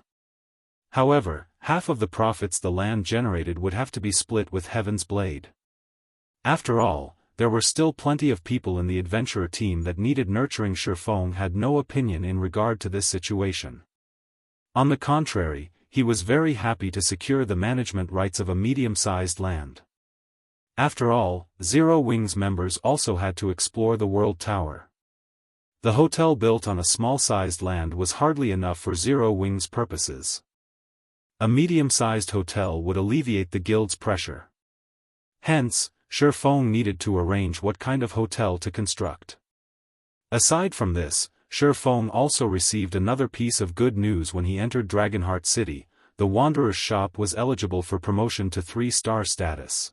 However, half of the profits the land generated would have to be split with Heaven's Blade. After all, there were still plenty of people in the adventurer team that needed nurturing. Feng had no opinion in regard to this situation. On the contrary, he was very happy to secure the management rights of a medium-sized land. After all, Zero Wing's members also had to explore the World Tower. The hotel built on a small-sized land was hardly enough for Zero Wing's purposes. A medium-sized hotel would alleviate the guild's pressure. Hence, Feng needed to arrange what kind of hotel to construct. Aside from this, Feng also received another piece of good news when he entered Dragonheart City. The Wanderer's Shop was eligible for promotion to 3-star status.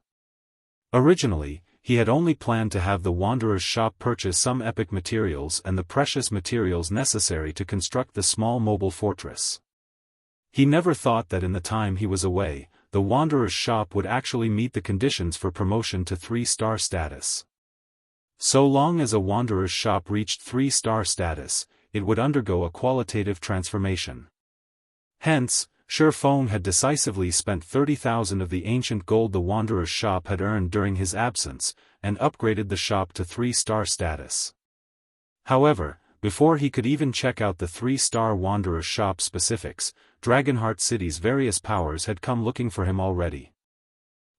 Originally, he had only planned to have the Wanderer's shop purchase some epic materials and the precious materials necessary to construct the small mobile fortress. He never thought that in the time he was away, the Wanderer's shop would actually meet the conditions for promotion to 3-star status. So long as a Wanderer's shop reached 3-star status, it would undergo a qualitative transformation. Hence, Feng had decisively spent 30,000 of the ancient gold the Wanderer's shop had earned during his absence, and upgraded the shop to 3-star status. However, before he could even check out the 3-star Wanderer's shop specifics, Dragonheart City's various powers had come looking for him already.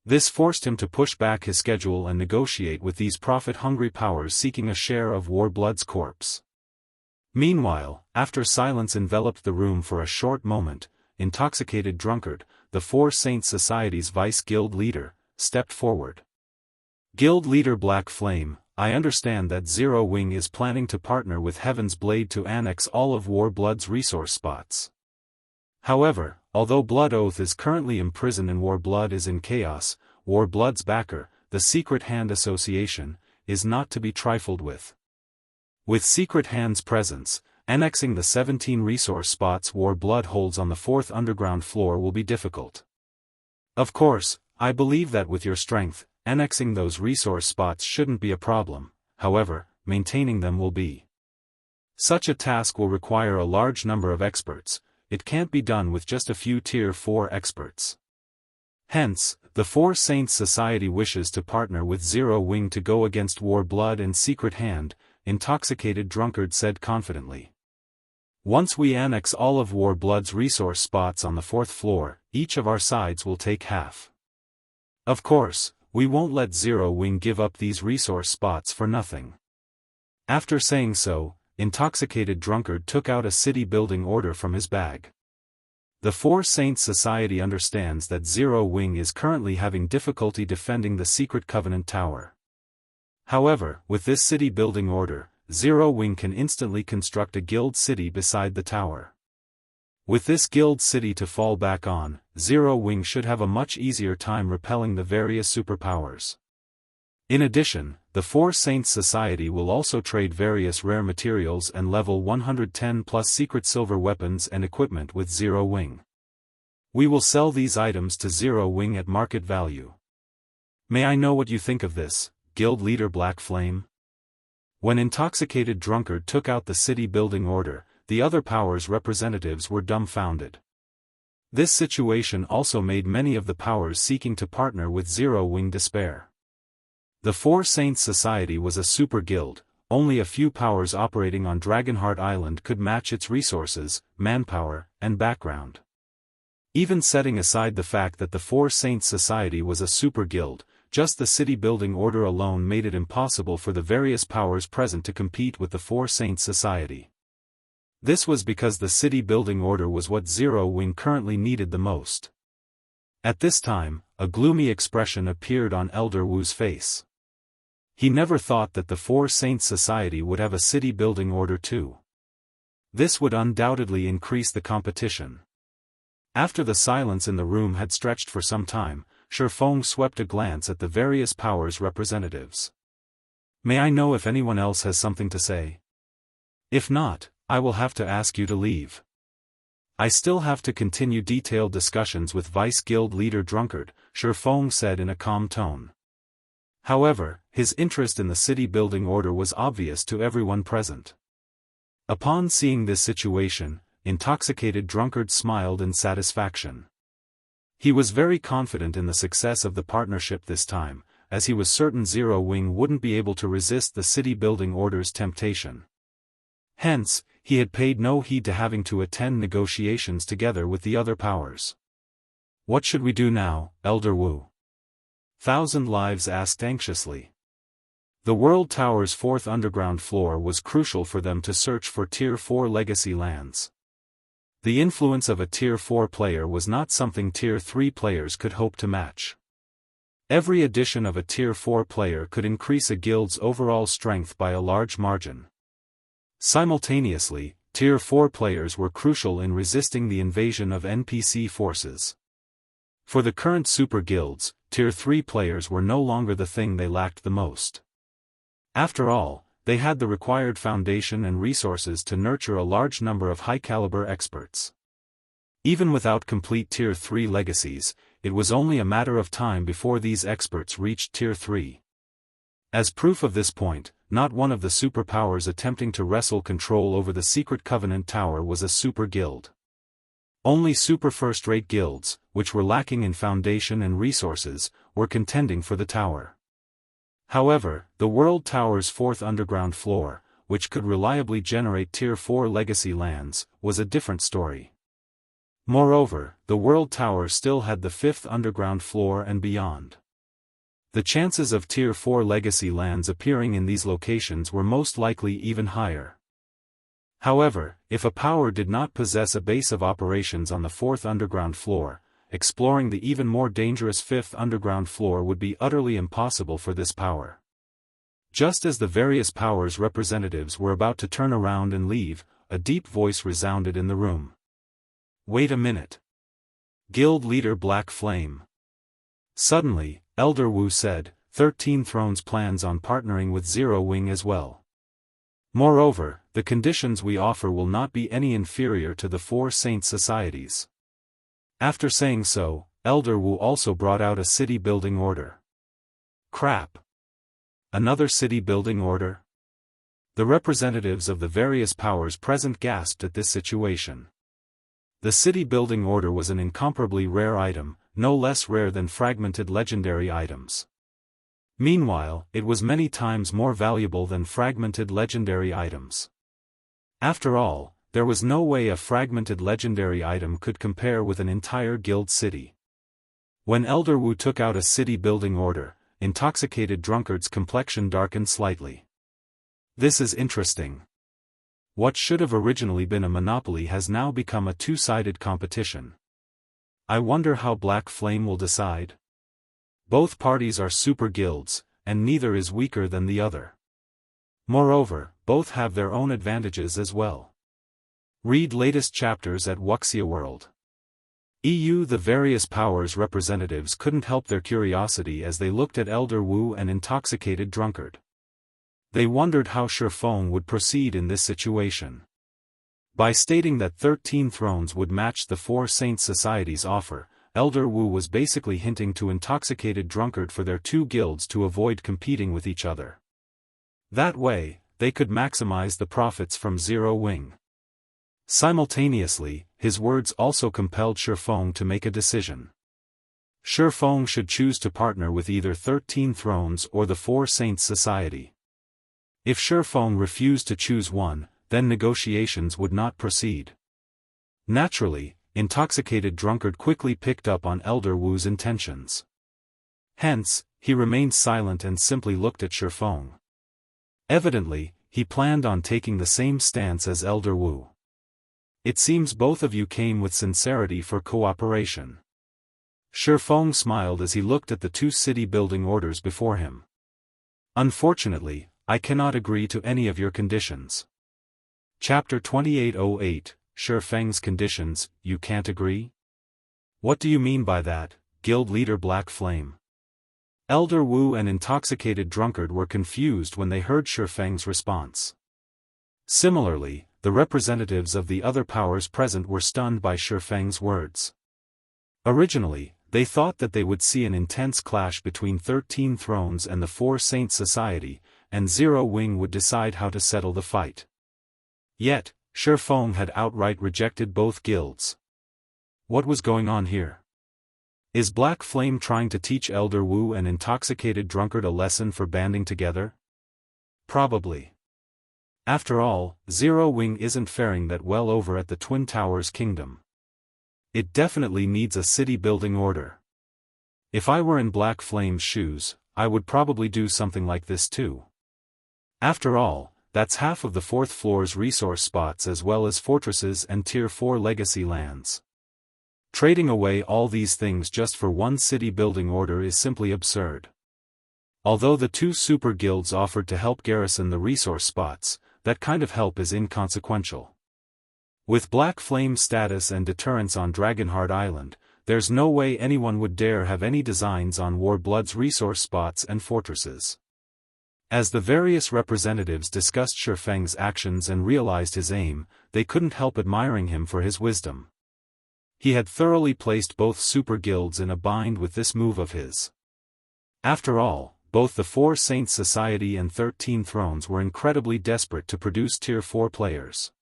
This forced him to push back his schedule and negotiate with these profit-hungry powers seeking a share of Warblood's corpse. Meanwhile, after silence enveloped the room for a short moment, Intoxicated Drunkard, the Four Saints Society's vice-guild leader, stepped forward. Guild leader Black Flame, I understand that Zero Wing is planning to partner with Heaven's Blade to annex all of Warblood's resource spots. However, although Blood Oath is currently imprisoned and Warblood is in chaos, Warblood's backer, the Secret Hand Association, is not to be trifled with. With Secret Hand's presence, annexing the 17 resource spots Warblood holds on the 4th underground floor will be difficult. Of course, I believe that with your strength, annexing those resource spots shouldn't be a problem, however, maintaining them will be. Such a task will require a large number of experts. It can't be done with just a few Tier 4 experts. Hence, the Four Saints Society wishes to partner with Zero Wing to go against Warblood and Secret Hand, Intoxicated Drunkard said confidently. Once we annex all of Warblood's resource spots on the 4th floor, each of our sides will take half. Of course, we won't let Zero Wing give up these resource spots for nothing. After saying so, Intoxicated Drunkard took out a city-building order from his bag. The Four Saints Society understands that Zero Wing is currently having difficulty defending the Secret Covenant Tower. However, with this city-building order, Zero Wing can instantly construct a guild city beside the tower. With this guild city to fall back on, Zero Wing should have a much easier time repelling the various superpowers. In addition, the Four Saints Society will also trade various rare materials and level 110 plus secret silver weapons and equipment with Zero Wing. We will sell these items to Zero Wing at market value. May I know what you think of this, Guild Leader Black Flame? When Intoxicated Drunkard took out the city building order, the other powers' representatives were dumbfounded. This situation also made many of the powers seeking to partner with Zero Wing despair. The Four Saints Society was a super guild, only a few powers operating on Dragonheart Island could match its resources, manpower, and background. Even setting aside the fact that the Four Saints Society was a super guild, just the city-building order alone made it impossible for the various powers present to compete with the Four Saints Society. This was because the city-building order was what Zero Wing currently needed the most. At this time, a gloomy expression appeared on Elder Wu's face. He never thought that the Four Saints Society would have a city-building order too. This would undoubtedly increase the competition. After the silence in the room had stretched for some time, Feng swept a glance at the various powers' representatives. May I know if anyone else has something to say? If not, I will have to ask you to leave. I still have to continue detailed discussions with Vice Guild Leader Drunkard, Feng said in a calm tone. However, his interest in the city-building order was obvious to everyone present. Upon seeing this situation, Intoxicated Drunkard smiled in satisfaction. He was very confident in the success of the partnership this time, as he was certain Zero Wing wouldn't be able to resist the city-building order's temptation. Hence, he had paid no heed to having to attend negotiations together with the other powers. What should we do now, Elder Wu? Thousand Lives asked anxiously. The World Tower's 4th underground floor was crucial for them to search for Tier 4 legacy lands. The influence of a Tier 4 player was not something Tier 3 players could hope to match. Every addition of a Tier 4 player could increase a guild's overall strength by a large margin. Simultaneously, Tier 4 players were crucial in resisting the invasion of NPC forces. For the current super guilds, Tier 3 players were no longer the thing they lacked the most. After all, they had the required foundation and resources to nurture a large number of high-caliber experts. Even without complete Tier 3 legacies, it was only a matter of time before these experts reached Tier 3. As proof of this point, not one of the superpowers attempting to wrestle control over the Secret Covenant Tower was a super guild. Only super first-rate guilds, which were lacking in foundation and resources, were contending for the tower. However, the World Tower's fourth underground floor, which could reliably generate Tier 4 legacy lands, was a different story. Moreover, the World Tower still had the fifth underground floor and beyond. The chances of Tier 4 legacy lands appearing in these locations were most likely even higher. However, if a power did not possess a base of operations on the fourth underground floor, exploring the even more dangerous fifth underground floor would be utterly impossible for this power. Just as the various powers' representatives were about to turn around and leave, a deep voice resounded in the room. "Wait a minute. Guild leader Black Flame." Suddenly, Elder Wu said, 13 Thrones plans on partnering with Zero Wing as well. Moreover, the conditions we offer will not be any inferior to the Four Saints societies. After saying so, Elder Wu also brought out a city-building order. Crap. Another city-building order? The representatives of the various powers present gasped at this situation. The city-building order was an incomparably rare item, no less rare than fragmented legendary items. Meanwhile, it was many times more valuable than fragmented legendary items. After all, there was no way a fragmented legendary item could compare with an entire guild city. When Elder Wu took out a city-building order, Intoxicated Drunkard's complexion darkened slightly. This is interesting. What should have originally been a monopoly has now become a two-sided competition. I wonder how Black Flame will decide. Both parties are super guilds, and neither is weaker than the other. Moreover, both have their own advantages as well. Read latest chapters at Wuxia World. The various powers' representatives couldn't help their curiosity as they looked at Elder Wu and Intoxicated Drunkard. They wondered how Feng would proceed in this situation. By stating that 13 Thrones would match the Four Saints Society's offer, Elder Wu was basically hinting to Intoxicated Drunkard for their two guilds to avoid competing with each other. That way, they could maximize the profits from Zero Wing. Simultaneously, his words also compelled Feng to make a decision. Feng should choose to partner with either 13 Thrones or the Four Saints Society. If Feng refused to choose one, then negotiations would not proceed. Naturally, Intoxicated Drunkard quickly picked up on Elder Wu's intentions. Hence, he remained silent and simply looked at Feng. Evidently, he planned on taking the same stance as Elder Wu. It seems both of you came with sincerity for cooperation. Feng smiled as he looked at the two city-building orders before him. Unfortunately, I cannot agree to any of your conditions. Chapter 2808, Feng's conditions, you can't agree? What do you mean by that, Guild Leader Black Flame? Elder Wu and Intoxicated Drunkard were confused when they heard Feng's response. Similarly, the representatives of the other powers present were stunned by Feng's words. Originally, they thought that they would see an intense clash between 13 Thrones and the Four Saints Society, and Zero Wing would decide how to settle the fight. Yet, Feng had outright rejected both guilds. What was going on here? Is Black Flame trying to teach Elder Wu and Intoxicated Drunkard a lesson for banding together? Probably. After all, Zero Wing isn't faring that well over at the Twin Towers Kingdom. It definitely needs a city-building order. If I were in Black Flame's shoes, I would probably do something like this too. After all, that's half of the fourth floor's resource spots as well as fortresses and Tier 4 legacy lands. Trading away all these things just for one city-building order is simply absurd. Although the two super guilds offered to help garrison the resource spots, that kind of help is inconsequential. With Black Flame's status and deterrence on Dragonheart Island, there's no way anyone would dare have any designs on Warblood's resource spots and fortresses. As the various representatives discussed Feng's actions and realized his aim, they couldn't help admiring him for his wisdom. He had thoroughly placed both super guilds in a bind with this move of his. After all, both the 4 Saints Society and 13 Thrones were incredibly desperate to produce Tier 4 players.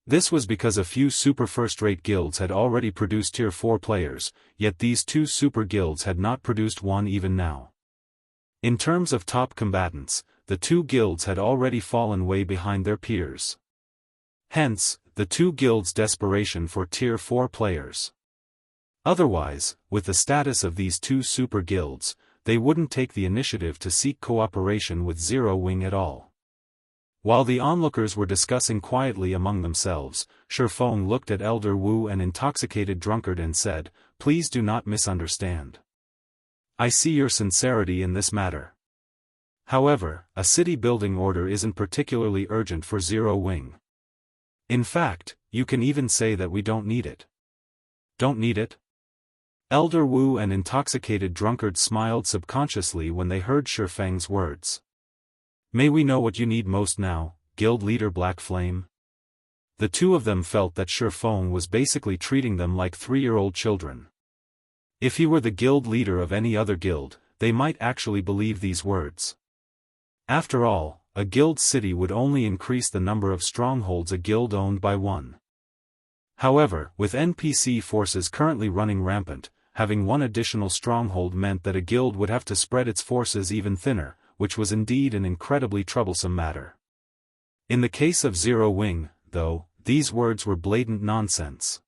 This was because a few super first-rate guilds had already produced Tier 4 players, yet these 2 super guilds had not produced one even now. In terms of top combatants, the 2 guilds had already fallen way behind their peers. Hence, the 2 guilds' desperation for Tier 4 players. Otherwise, with the status of these 2 super guilds, they wouldn't take the initiative to seek cooperation with Zero Wing at all. While the onlookers were discussing quietly among themselves, Feng looked at Elder Wu and Intoxicated Drunkard and said, "Please do not misunderstand. I see your sincerity in this matter. However, a city-building order isn't particularly urgent for Zero Wing. In fact, you can even say that we don't need it." "Don't need it?" Elder Wu and Intoxicated Drunkard smiled subconsciously when they heard Feng's words. "May we know what you need most now, Guild Leader Black Flame?" The 2 of them felt that Feng was basically treating them like 3-year-old children. If he were the guild leader of any other guild, they might actually believe these words. After all, a guild city would only increase the number of strongholds a guild owned by 1. However, with NPC forces currently running rampant, having 1 additional stronghold meant that a guild would have to spread its forces even thinner, which was indeed an incredibly troublesome matter. In the case of Zero Wing, though, these words were blatant nonsense.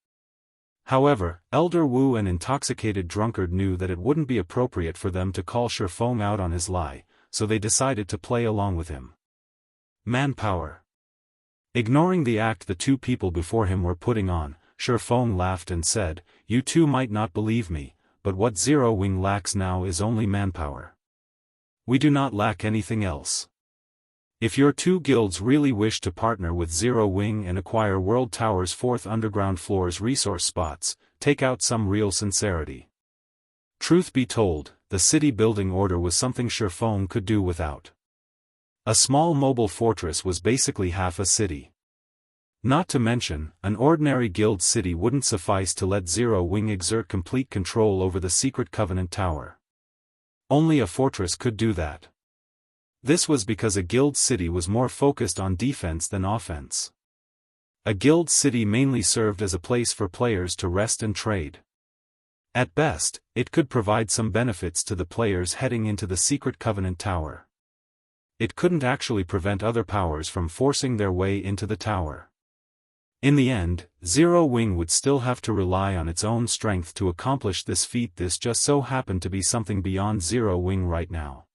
However, Elder Wu and Intoxicated Drunkard knew that it wouldn't be appropriate for them to call Feng out on his lie, so they decided to play along with him. Manpower. Ignoring the act the 2 people before him were putting on, Feng laughed and said, "You 2 might not believe me, but what Zero Wing lacks now is only manpower. We do not lack anything else. If your 2 guilds really wish to partner with Zero Wing and acquire World Tower's 4th underground floor's resource spots, take out some real sincerity." Truth be told, the city building order was something Feng could do without. A small mobile fortress was basically half a city. Not to mention, an ordinary guild city wouldn't suffice to let Zero Wing exert complete control over the Secret Covenant Tower. Only a fortress could do that. This was because a guild city was more focused on defense than offense. A guild city mainly served as a place for players to rest and trade. At best, it could provide some benefits to the players heading into the Secret Covenant Tower. It couldn't actually prevent other powers from forcing their way into the tower. In the end, Zero Wing would still have to rely on its own strength to accomplish this feat. This just so happened to be something beyond Zero Wing right now.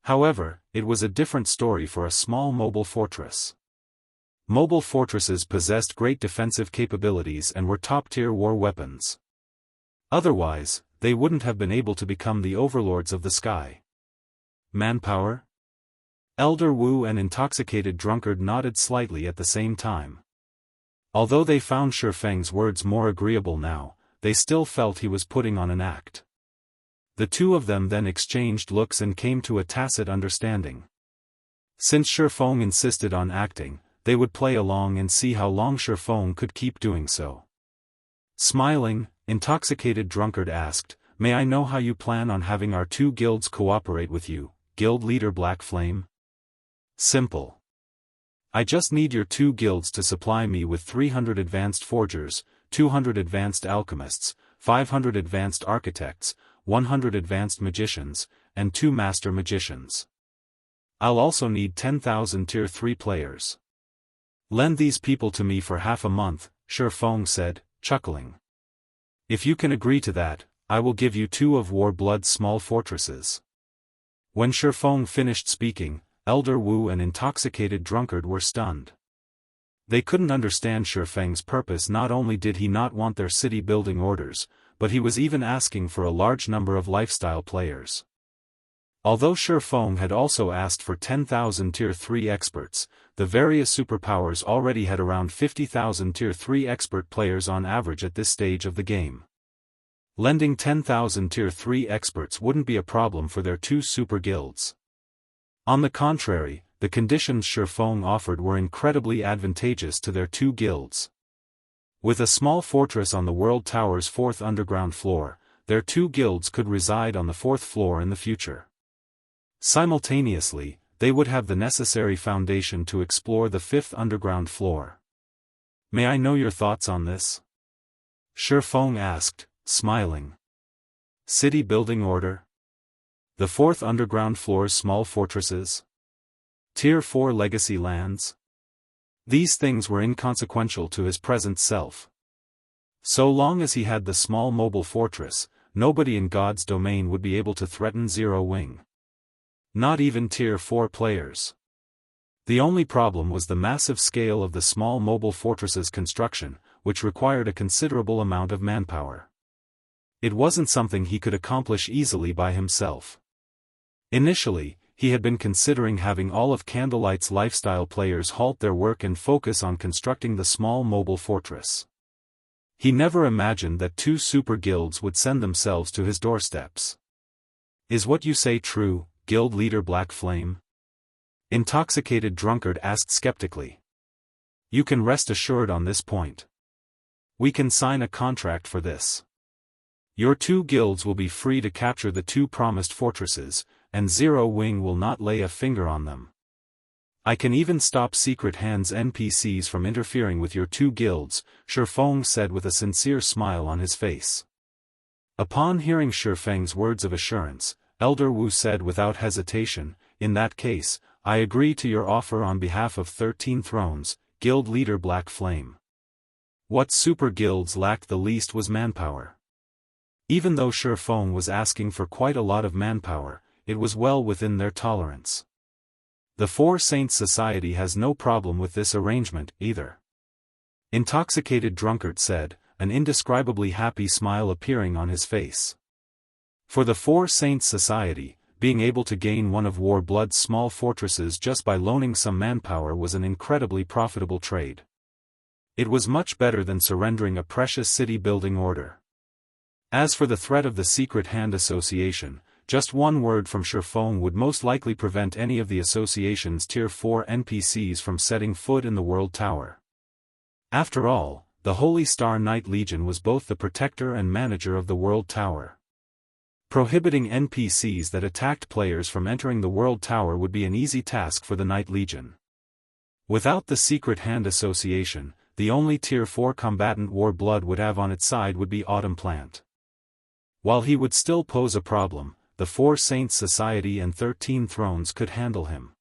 However, it was a different story for a small mobile fortress. Mobile fortresses possessed great defensive capabilities and were top-tier war weapons. Otherwise, they wouldn't have been able to become the overlords of the sky. Manpower? Elder Wu and Intoxicated Drunkard nodded slightly at the same time. Although they found Feng's words more agreeable now, they still felt he was putting on an act. The 2 of them then exchanged looks and came to a tacit understanding. Since Feng insisted on acting, they would play along and see how long Feng could keep doing so. Smiling, Intoxicated Drunkard asked, "May I know how you plan on having our 2 guilds cooperate with you, Guild Leader Black Flame?" "Simple. I just need your 2 guilds to supply me with 300 advanced forgers, 200 advanced alchemists, 500 advanced architects, 100 advanced magicians, and 2 master magicians. I'll also need 10,000 Tier 3 players. Lend these people to me for half a month," Feng said, chuckling. "If you can agree to that, I will give you 2 of Warblood's small fortresses." When Feng finished speaking, Elder Wu and Intoxicated Drunkard were stunned. They couldn't understand Feng's purpose. Not only did he not want their city building orders, but he was even asking for a large number of lifestyle players. Although Feng had also asked for 10,000 Tier 3 experts, the various superpowers already had around 50,000 Tier 3 expert players on average at this stage of the game. Lending 10,000 Tier 3 experts wouldn't be a problem for their 2 super guilds. On the contrary, the conditions Feng offered were incredibly advantageous to their 2 guilds. With a small fortress on the World Tower's 4th underground floor, their 2 guilds could reside on the 4th floor in the future. Simultaneously, they would have the necessary foundation to explore the 5th underground floor. May I know your thoughts on this? Feng asked, smiling. City building order? The 4th underground floor's small fortresses? Tier 4 legacy lands? These things were inconsequential to his present self. So long as he had the small mobile fortress, nobody in God's domain would be able to threaten Zero Wing. Not even Tier 4 players. The only problem was the massive scale of the small mobile fortress's construction, which required a considerable amount of manpower. It wasn't something he could accomplish easily by himself. Initially, he had been considering having all of Candlelight's lifestyle players halt their work and focus on constructing the small mobile fortress. He never imagined that 2 super guilds would send themselves to his doorsteps. Is what you say true, Guild Leader Black Flame? Intoxicated Drunkard asked skeptically. You can rest assured on this point. We can sign a contract for this. Your 2 guilds will be free to capture the 2 promised fortresses, and Zero Wing will not lay a finger on them. I can even stop Secret Hand's NPCs from interfering with your 2 guilds, Feng said with a sincere smile on his face. Upon hearing Feng's words of assurance, Elder Wu said without hesitation, in that case, I agree to your offer on behalf of 13 Thrones, Guild Leader Black Flame. What super guilds lacked the least was manpower. Even though Feng was asking for quite a lot of manpower, it was well within their tolerance. The Four Saints Society has no problem with this arrangement, either. Intoxicated Drunkard said, an indescribably happy smile appearing on his face. For the Four Saints Society, being able to gain one of Warblood's small fortresses just by loaning some manpower was an incredibly profitable trade. It was much better than surrendering a precious city building order. As for the threat of the Secret Hand Association, just one word from Feng would most likely prevent any of the association's Tier 4 NPCs from setting foot in the World Tower. After all, the Holy Star Knight Legion was both the protector and manager of the World Tower. Prohibiting NPCs that attacked players from entering the World Tower would be an easy task for the Knight Legion. Without the Secret Hand Association, the only Tier 4 combatant Warblood would have on its side would be Autumn Plant. While he would still pose a problem, the Four Saints Society and 13 Thrones could handle him.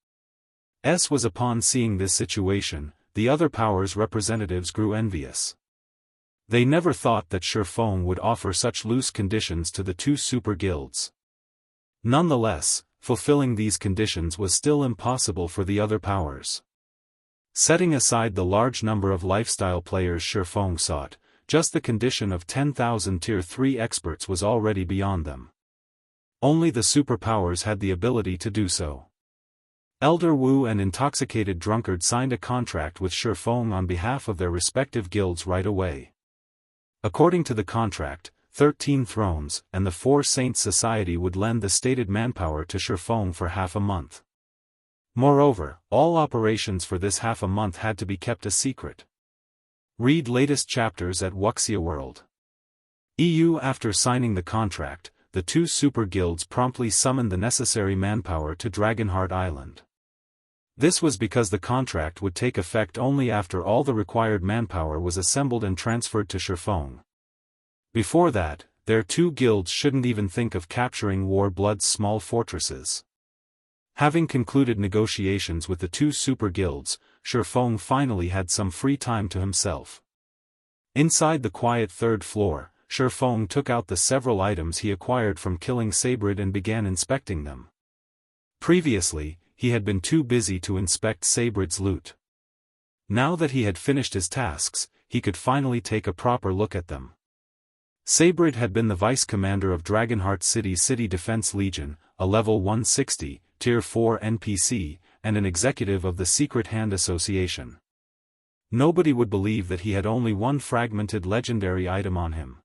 Was upon seeing this situation, the other powers' representatives grew envious. They never thought that Feng would offer such loose conditions to the 2 super guilds. Nonetheless, fulfilling these conditions was still impossible for the other powers. Setting aside the large number of lifestyle players Feng sought, just the condition of 10,000 Tier 3 experts was already beyond them. Only the superpowers had the ability to do so. Elder Wu and Intoxicated Drunkard signed a contract with Feng on behalf of their respective guilds right away. According to the contract, 13 Thrones and the Four Saints Society would lend the stated manpower to Feng for half a month. Moreover, all operations for this half a month had to be kept a secret. Read latest chapters at Wuxia World. After signing the contract, the 2 super guilds promptly summoned the necessary manpower to Dragonheart Island. This was because the contract would take effect only after all the required manpower was assembled and transferred to Feng. Before that, their 2 guilds shouldn't even think of capturing Warblood's small fortresses. Having concluded negotiations with the 2 super guilds, Feng finally had some free time to himself. Inside the quiet 3rd floor, Feng took out the several items he acquired from killing Sabrid and began inspecting them. Previously, he had been too busy to inspect Sabrid's loot. Now that he had finished his tasks, he could finally take a proper look at them. Sabrid had been the vice commander of Dragonheart City's City Defense Legion, a level 160, Tier 4 NPC, and an executive of the Secret Hand Association. Nobody would believe that he had only one fragmented legendary item on him.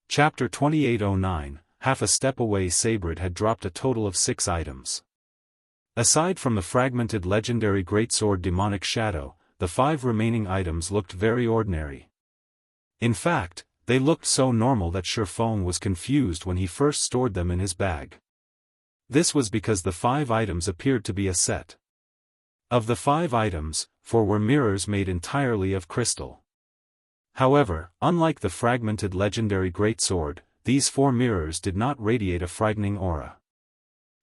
Chapter 2809, half a step away. Sabrid had dropped a total of 6 items. Aside from the fragmented legendary greatsword Demonic Shadow, the 5 remaining items looked very ordinary. In fact, they looked so normal that Feng was confused when he first stored them in his bag. This was because the 5 items appeared to be a set. Of the 5 items, 4 were mirrors made entirely of crystal. However, unlike the fragmented legendary greatsword, these 4 mirrors did not radiate a frightening aura.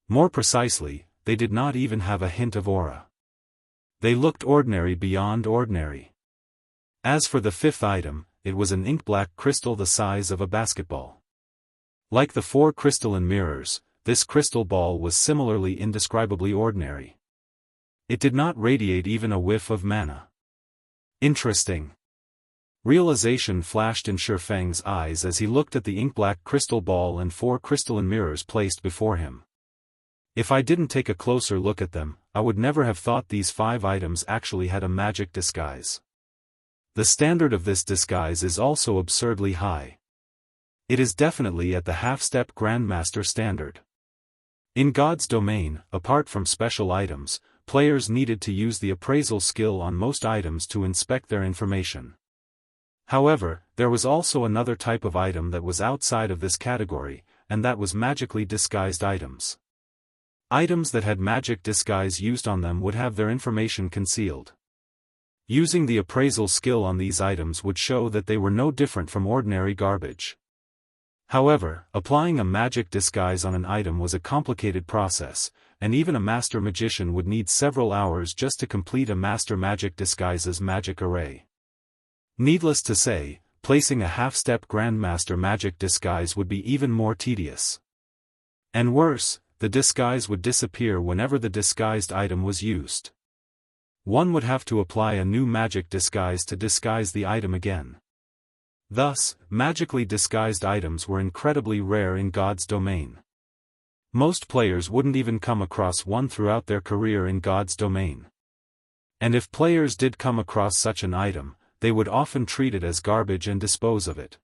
More precisely, they did not even have a hint of aura. They looked ordinary beyond ordinary. As for the 5th item, it was an ink-black crystal the size of a basketball. Like the 4 crystalline mirrors, this crystal ball was similarly indescribably ordinary. It did not radiate even a whiff of mana. Interesting. Realization flashed in Feng's eyes as he looked at the ink-black crystal ball and 4 crystalline mirrors placed before him. If I didn't take a closer look at them, I would never have thought these 5 items actually had a magic disguise. The standard of this disguise is also absurdly high. It is definitely at the half-step Grandmaster standard. In God's domain, apart from special items, players needed to use the appraisal skill on most items to inspect their information. However, there was also another type of item that was outside of this category, and that was magically disguised items. Items that had magic disguise used on them would have their information concealed. Using the appraisal skill on these items would show that they were no different from ordinary garbage. However, applying a magic disguise on an item was a complicated process, and even a master magician would need several hours just to complete a master magic disguise's magic array. Needless to say, placing a half-step Grandmaster magic disguise would be even more tedious. And worse, the disguise would disappear whenever the disguised item was used. One would have to apply a new magic disguise to disguise the item again. Thus, magically disguised items were incredibly rare in God's domain. Most players wouldn't even come across one throughout their career in God's domain. And if players did come across such an item, they would often treat it as garbage and dispose of it.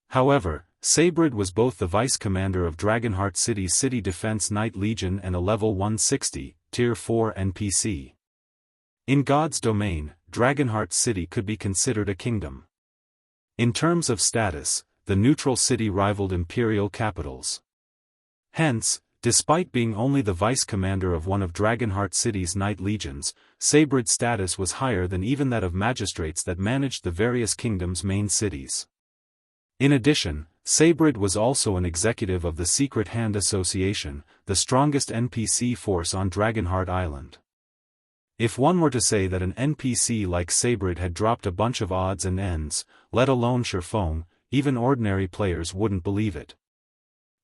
However, Sabrid was both the vice commander of Dragonheart City's City Defense Knight Legion and a level 160, Tier 4 NPC. In God's domain, Dragonheart City could be considered a kingdom. In terms of status, the neutral city rivaled imperial capitals. Hence, despite being only the vice commander of one of Dragonheart City's Knight Legions, Sabrid's status was higher than even that of magistrates that managed the various kingdoms' main cities. In addition, Sabrid was also an executive of the Secret Hand Association, the strongest NPC force on Dragonheart Island. If one were to say that an NPC like Sabrid had dropped a bunch of odds and ends, let alone Feng, even ordinary players wouldn't believe it.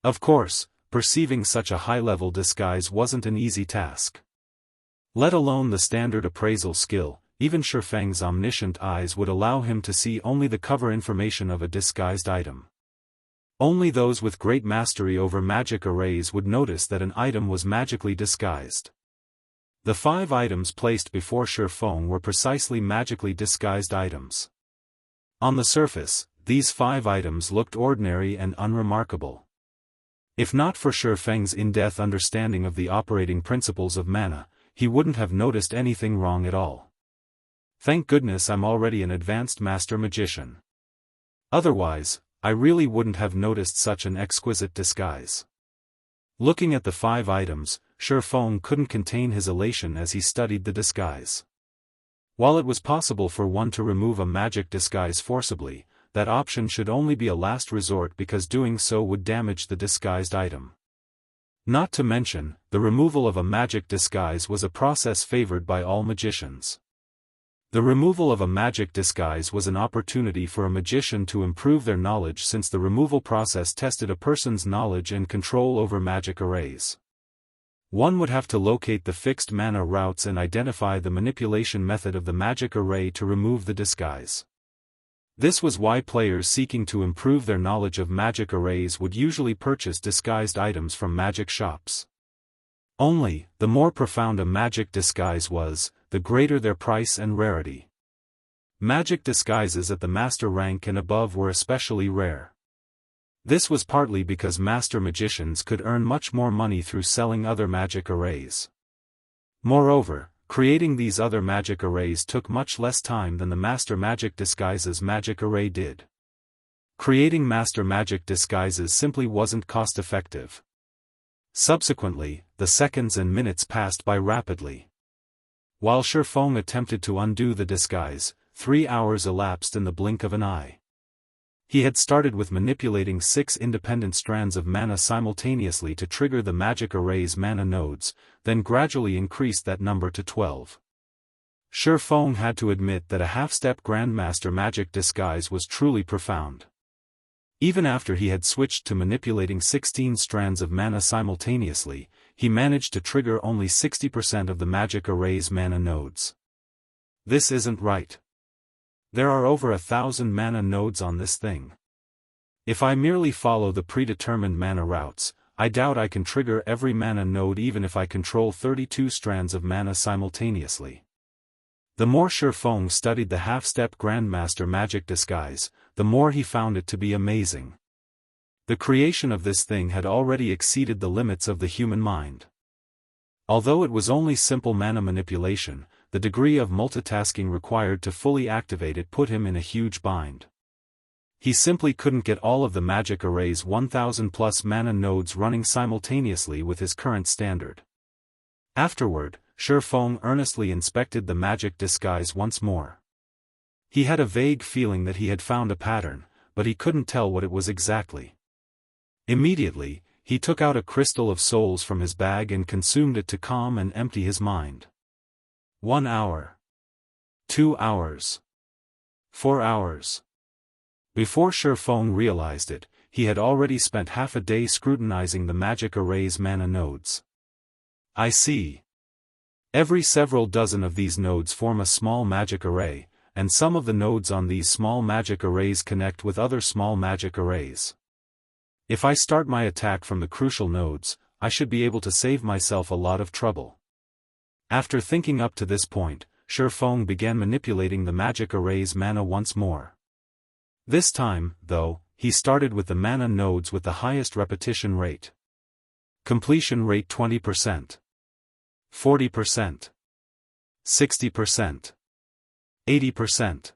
Of course, perceiving such a high-level disguise wasn't an easy task. Let alone the standard appraisal skill, even Feng's omniscient eyes would allow him to see only the cover information of a disguised item. Only those with great mastery over magic arrays would notice that an item was magically disguised. The 5 items placed before Feng were precisely magically disguised items. On the surface, these 5 items looked ordinary and unremarkable. If not for Feng's in-depth understanding of the operating principles of mana, he wouldn't have noticed anything wrong at all. Thank goodness I'm already an advanced master magician. Otherwise, I really wouldn't have noticed such an exquisite disguise. Looking at the 5 items, Feng couldn't contain his elation as he studied the disguise. While it was possible for one to remove a magic disguise forcibly, that option should only be a last resort because doing so would damage the disguised item. Not to mention, the removal of a magic disguise was a process favored by all magicians. The removal of a magic disguise was an opportunity for a magician to improve their knowledge since the removal process tested a person's knowledge and control over magic arrays. One would have to locate the fixed mana routes and identify the manipulation method of the magic array to remove the disguise. This was why players seeking to improve their knowledge of magic arrays would usually purchase disguised items from magic shops. Only, the more profound a magic disguise was, the greater their price and rarity. Magic disguises at the master rank and above were especially rare. This was partly because master magicians could earn much more money through selling other magic arrays. Moreover, creating these other magic arrays took much less time than the master magic disguises magic array did. Creating master magic disguises simply wasn't cost-effective. Subsequently, the seconds and minutes passed by rapidly. While Feng attempted to undo the disguise, 3 hours elapsed in the blink of an eye. He had started with manipulating 6 independent strands of mana simultaneously to trigger the magic array's mana nodes, then gradually increased that number to 12. Feng had to admit that a half-step Grandmaster magic disguise was truly profound. Even after he had switched to manipulating 16 strands of mana simultaneously, he managed to trigger only 60% of the magic array's mana nodes. This isn't right. There are over 1,000 mana nodes on this thing. If I merely follow the predetermined mana routes, I doubt I can trigger every mana node even if I control 32 strands of mana simultaneously. The more Feng studied the half-step Grandmaster magic disguise, the more he found it to be amazing. The creation of this thing had already exceeded the limits of the human mind. Although it was only simple mana manipulation, the degree of multitasking required to fully activate it put him in a huge bind. He simply couldn't get all of the magic array's 1,000+ mana nodes running simultaneously with his current standard. Afterward, Feng earnestly inspected the magic disguise once more. He had a vague feeling that he had found a pattern, but he couldn't tell what it was exactly. Immediately, he took out a crystal of souls from his bag and consumed it to calm and empty his mind. 1 hour. 2 hours. 4 hours. Before Feng realized it, he had already spent half a day scrutinizing the magic array's mana nodes. I see. Every several dozen of these nodes form a small magic array, and some of the nodes on these small magic arrays connect with other small magic arrays. If I start my attack from the crucial nodes, I should be able to save myself a lot of trouble. After thinking up to this point, Feng began manipulating the magic array's mana once more. This time, though, he started with the mana nodes with the highest repetition rate. Completion rate 20%. 40%. 60%. 80%.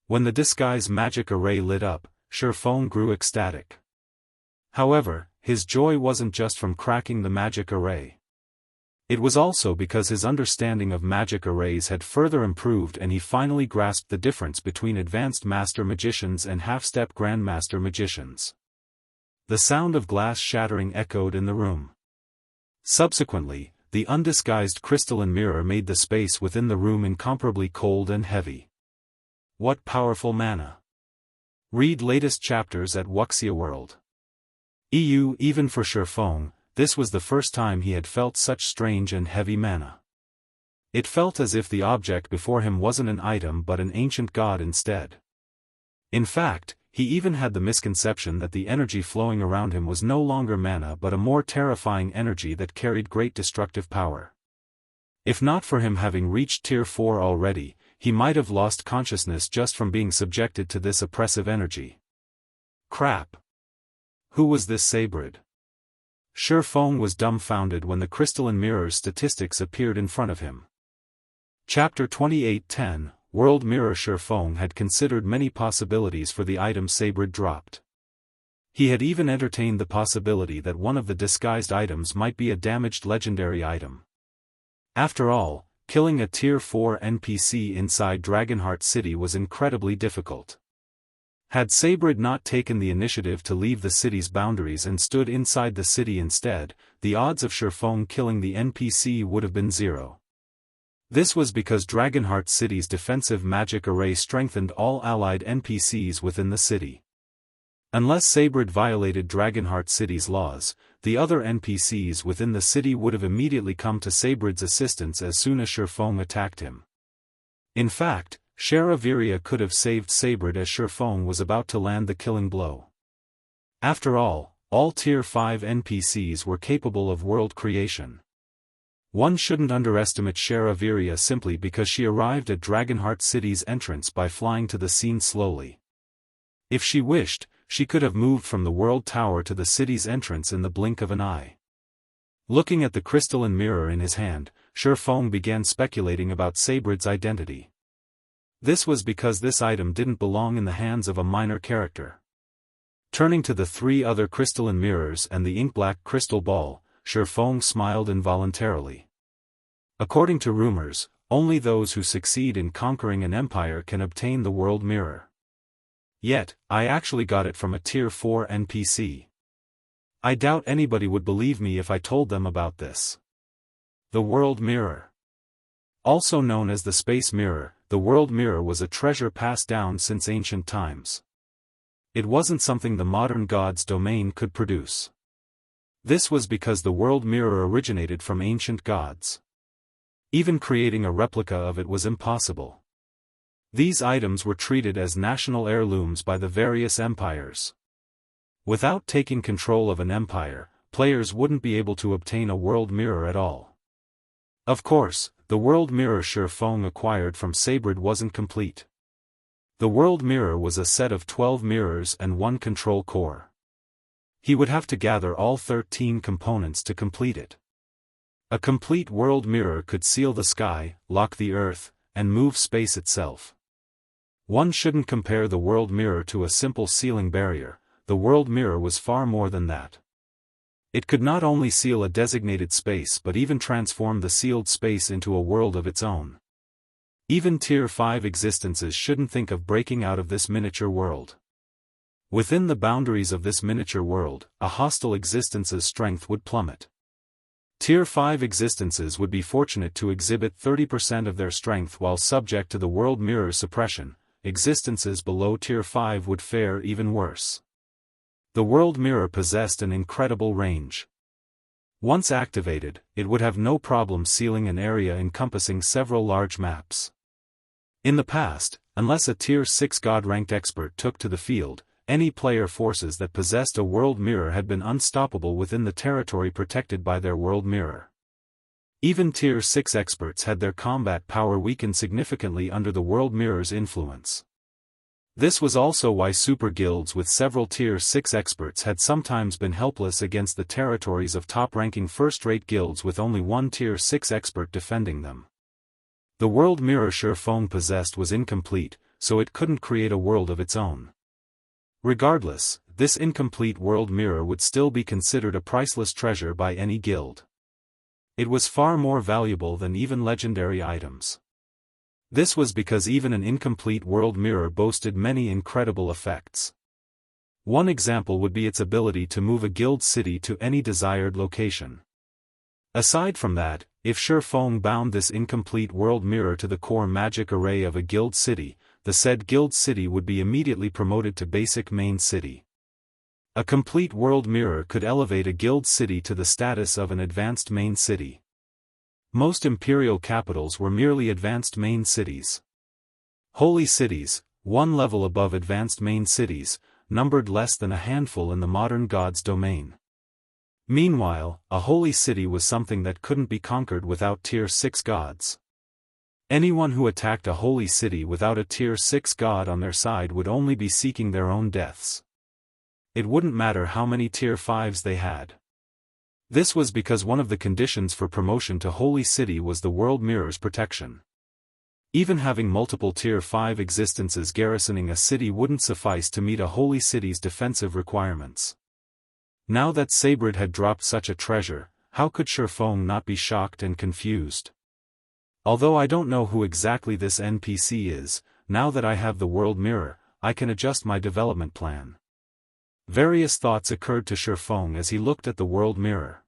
When the disguise magic array lit up, Feng grew ecstatic. However, his joy wasn't just from cracking the magic array. It was also because his understanding of magic arrays had further improved and he finally grasped the difference between advanced master magicians and half-step grandmaster magicians. The sound of glass shattering echoed in the room. Subsequently, the undisguised crystalline mirror made the space within the room incomparably cold and heavy. What powerful mana! Read latest chapters at Wuxia World. Even for Feng, this was the first time he had felt such strange and heavy mana. It felt as if the object before him wasn't an item but an ancient god instead. In fact, he even had the misconception that the energy flowing around him was no longer mana but a more terrifying energy that carried great destructive power. If not for him having reached Tier 4 already, he might have lost consciousness just from being subjected to this oppressive energy. Crap! Who was this Sabrid? Feng was dumbfounded when the crystalline mirror's statistics appeared in front of him. Chapter 28:10, World Mirror. Feng had considered many possibilities for the item Sabrid dropped. He had even entertained the possibility that one of the disguised items might be a damaged legendary item. After all, killing a Tier 4 NPC inside Dragonheart City was incredibly difficult. Had Sabrid not taken the initiative to leave the city's boundaries and stood inside the city instead, the odds of Feng killing the NPC would have been 0. This was because Dragonheart City's defensive magic array strengthened all allied NPCs within the city. Unless Sabrid violated Dragonheart City's laws, the other NPCs within the city would have immediately come to Sabrid's assistance as soon as Feng attacked him. In fact, Sharaviria could have saved Sabrid as Feng was about to land the killing blow. After all Tier 5 NPCs were capable of world creation. One shouldn't underestimate Sharaviria simply because she arrived at Dragonheart City's entrance by flying to the scene slowly. If she wished, she could have moved from the World Tower to the city's entrance in the blink of an eye. Looking at the crystalline mirror in his hand, Feng began speculating about Sabrid's identity. This was because this item didn't belong in the hands of a minor character. Turning to the 3 other crystalline mirrors and the ink-black crystal ball, Feng smiled involuntarily. According to rumors, only those who succeed in conquering an empire can obtain the world mirror. Yet, I actually got it from a Tier 4 NPC. I doubt anybody would believe me if I told them about this. The World Mirror. Also known as the Space Mirror, the World Mirror was a treasure passed down since ancient times. It wasn't something the modern god's domain could produce. This was because the World Mirror originated from ancient gods. Even creating a replica of it was impossible. These items were treated as national heirlooms by the various empires. Without taking control of an empire, players wouldn't be able to obtain a world mirror at all. Of course, the world mirror Feng acquired from Sabrid wasn't complete. The world mirror was a set of 12 mirrors and 1 control core. He would have to gather all 13 components to complete it. A complete world mirror could seal the sky, lock the earth, and move space itself. One shouldn't compare the world mirror to a simple sealing barrier. The world mirror was far more than that. It could not only seal a designated space but even transform the sealed space into a world of its own. Even Tier 5 existences shouldn't think of breaking out of this miniature world. Within the boundaries of this miniature world, a hostile existence's strength would plummet. Tier 5 existences would be fortunate to exhibit 30% of their strength while subject to the world mirror's suppression. Existences below Tier 5 would fare even worse. The world mirror possessed an incredible range. Once activated, it would have no problem sealing an area encompassing several large maps. In the past, unless a Tier 6 God-ranked expert took to the field, any player forces that possessed a world mirror had been unstoppable within the territory protected by their world mirror. Even Tier 6 experts had their combat power weakened significantly under the world mirror's influence. This was also why super guilds with several Tier 6 experts had sometimes been helpless against the territories of top-ranking first-rate guilds with only 1 Tier 6 expert defending them. The world mirror Feng possessed was incomplete, so it couldn't create a world of its own. Regardless, this incomplete world mirror would still be considered a priceless treasure by any guild. It was far more valuable than even legendary items. This was because even an incomplete world mirror boasted many incredible effects. One example would be its ability to move a guild city to any desired location. Aside from that, if Feng bound this incomplete world mirror to the core magic array of a guild city, the said guild city would be immediately promoted to basic main city. A complete world mirror could elevate a guild city to the status of an advanced main city. Most imperial capitals were merely advanced main cities. Holy cities, one level above advanced main cities, numbered less than a handful in the modern god's domain. Meanwhile, a holy city was something that couldn't be conquered without Tier 6 gods. Anyone who attacked a holy city without a Tier 6 god on their side would only be seeking their own deaths. It wouldn't matter how many Tier 5s they had. This was because one of the conditions for promotion to Holy City was the World Mirror's protection. Even having multiple Tier 5 existences garrisoning a city wouldn't suffice to meet a Holy City's defensive requirements. Now that Sabrid had dropped such a treasure, how could Feng not be shocked and confused? Although I don't know who exactly this NPC is, now that I have the World Mirror, I can adjust my development plan. Various thoughts occurred to Feng as he looked at the world mirror.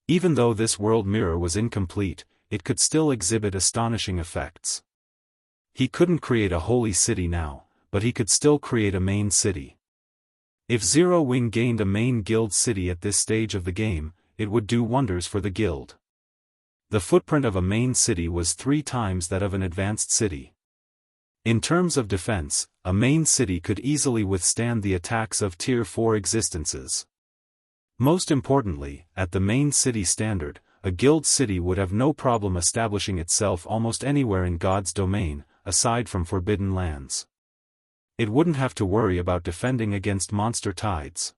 Even though this world mirror was incomplete, it could still exhibit astonishing effects. He couldn't create a holy city now, but he could still create a main city. If Zero Wing gained a main guild city at this stage of the game, it would do wonders for the guild. The footprint of a main city was 3 times that of an advanced city. In terms of defense, a main city could easily withstand the attacks of Tier 4 existences. Most importantly, at the main city standard, a guild city would have no problem establishing itself almost anywhere in God's domain, aside from forbidden lands. it wouldn't have to worry about defending against monster tides.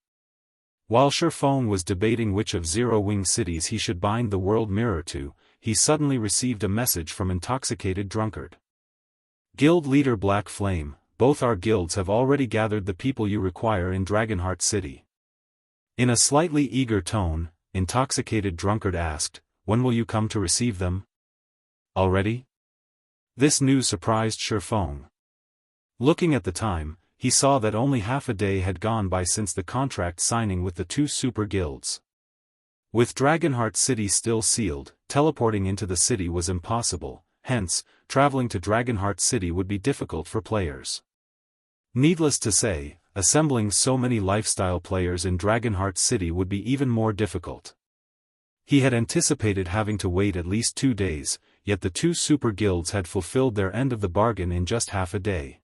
While Feng was debating which of Zero-Wing cities he should bind the world mirror to, he suddenly received a message from Intoxicated Drunkard. Guild Leader Black Flame, both our guilds have already gathered the people you require in Dragonheart City. In a slightly eager tone, Intoxicated Drunkard asked, when will you come to receive them? Already? This news surprised Feng. Looking at the time, he saw that only half a day had gone by since the contract signing with the two super guilds. With Dragonheart City still sealed, teleporting into the city was impossible, hence, traveling to Dragonheart City would be difficult for players. Needless to say, assembling so many lifestyle players in Dragonheart City would be even more difficult. He had anticipated having to wait at least 2 days, yet the two super guilds had fulfilled their end of the bargain in just half a day.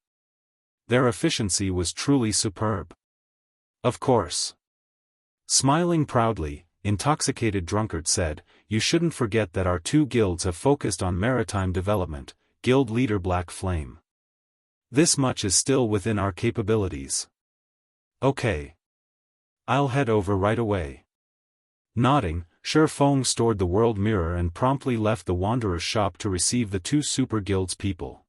Their efficiency was truly superb. Of course. Smiling proudly, Intoxicated Drunkard said, you shouldn't forget that our two guilds have focused on maritime development, Guild Leader Black Flame. This much is still within our capabilities. Okay. I'll head over right away. Nodding, Feng stored the world mirror and promptly left the Wanderer's shop to receive the two super guilds people.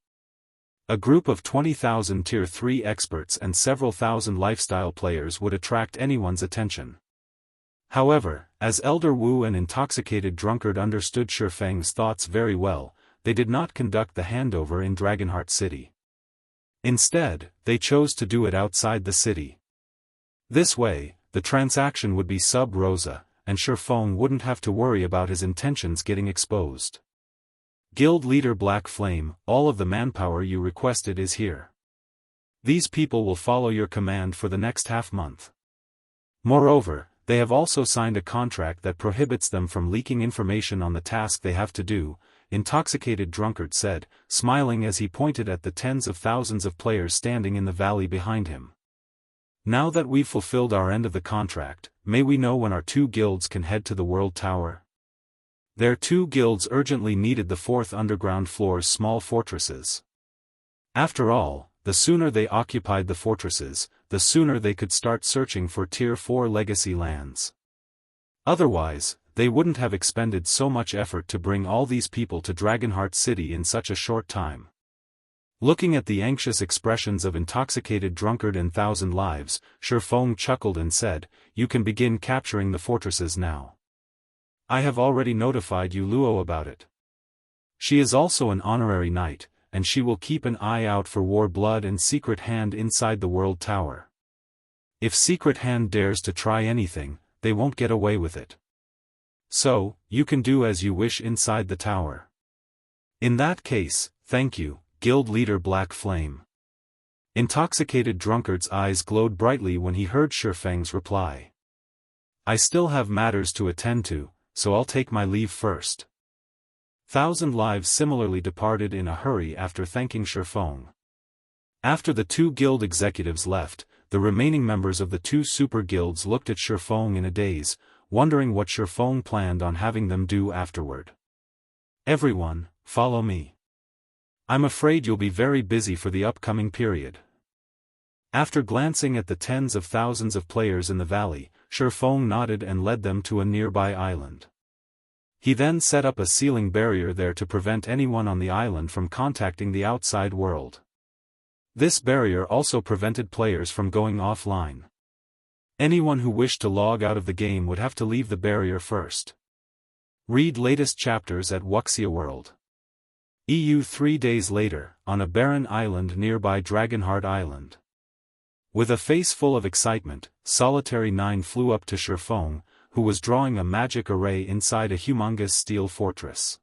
A group of 20,000 Tier 3 experts and several thousand lifestyle players would attract anyone's attention. However, as Elder Wu and Intoxicated Drunkard understood Feng's thoughts very well, they did not conduct the handover in Dragonheart City. Instead, they chose to do it outside the city. This way, the transaction would be sub rosa, and Feng wouldn't have to worry about his intentions getting exposed. Guild Leader Black Flame, all of the manpower you requested is here. These people will follow your command for the next half-month. Moreover, they have also signed a contract that prohibits them from leaking information on the task they have to do, Intoxicated Drunkard said, smiling as he pointed at the tens of thousands of players standing in the valley behind him. Now that we've fulfilled our end of the contract, may we know when our two guilds can head to the World Tower? Their two guilds urgently needed the 4th underground floor's small fortresses. After all, the sooner they occupied the fortresses, the sooner they could start searching for Tier 4 legacy lands. Otherwise, they wouldn't have expended so much effort to bring all these people to Dragonheart City in such a short time. Looking at the anxious expressions of Intoxicated Drunkard and Thousand Lives, Feng chuckled and said, you can begin capturing the fortresses now. I have already notified Yu Luo about it. She is also an honorary knight, and she will keep an eye out for War Blood and Secret Hand inside the World Tower. If Secret Hand dares to try anything, they won't get away with it. So, you can do as you wish inside the tower. In that case, thank you, Guild Leader Black Flame. Intoxicated Drunkard's eyes glowed brightly when he heard Feng's reply. I still have matters to attend to, so I'll take my leave first. Thousand Lives similarly departed in a hurry after thanking Feng. After the two guild executives left, the remaining members of the two super guilds looked at Feng in a daze, wondering what Feng planned on having them do afterward. Everyone, follow me. I'm afraid you'll be very busy for the upcoming period. After glancing at the tens of thousands of players in the valley, Feng nodded and led them to a nearby island. He then set up a sealing barrier there to prevent anyone on the island from contacting the outside world. This barrier also prevented players from going offline. Anyone who wished to log out of the game would have to leave the barrier first. Read latest chapters at Wuxia World. 3 days later, on a barren island nearby Dragonheart Island. With a face full of excitement, Solitary 9 flew up to Feng, who was drawing a magic array inside a humongous steel fortress.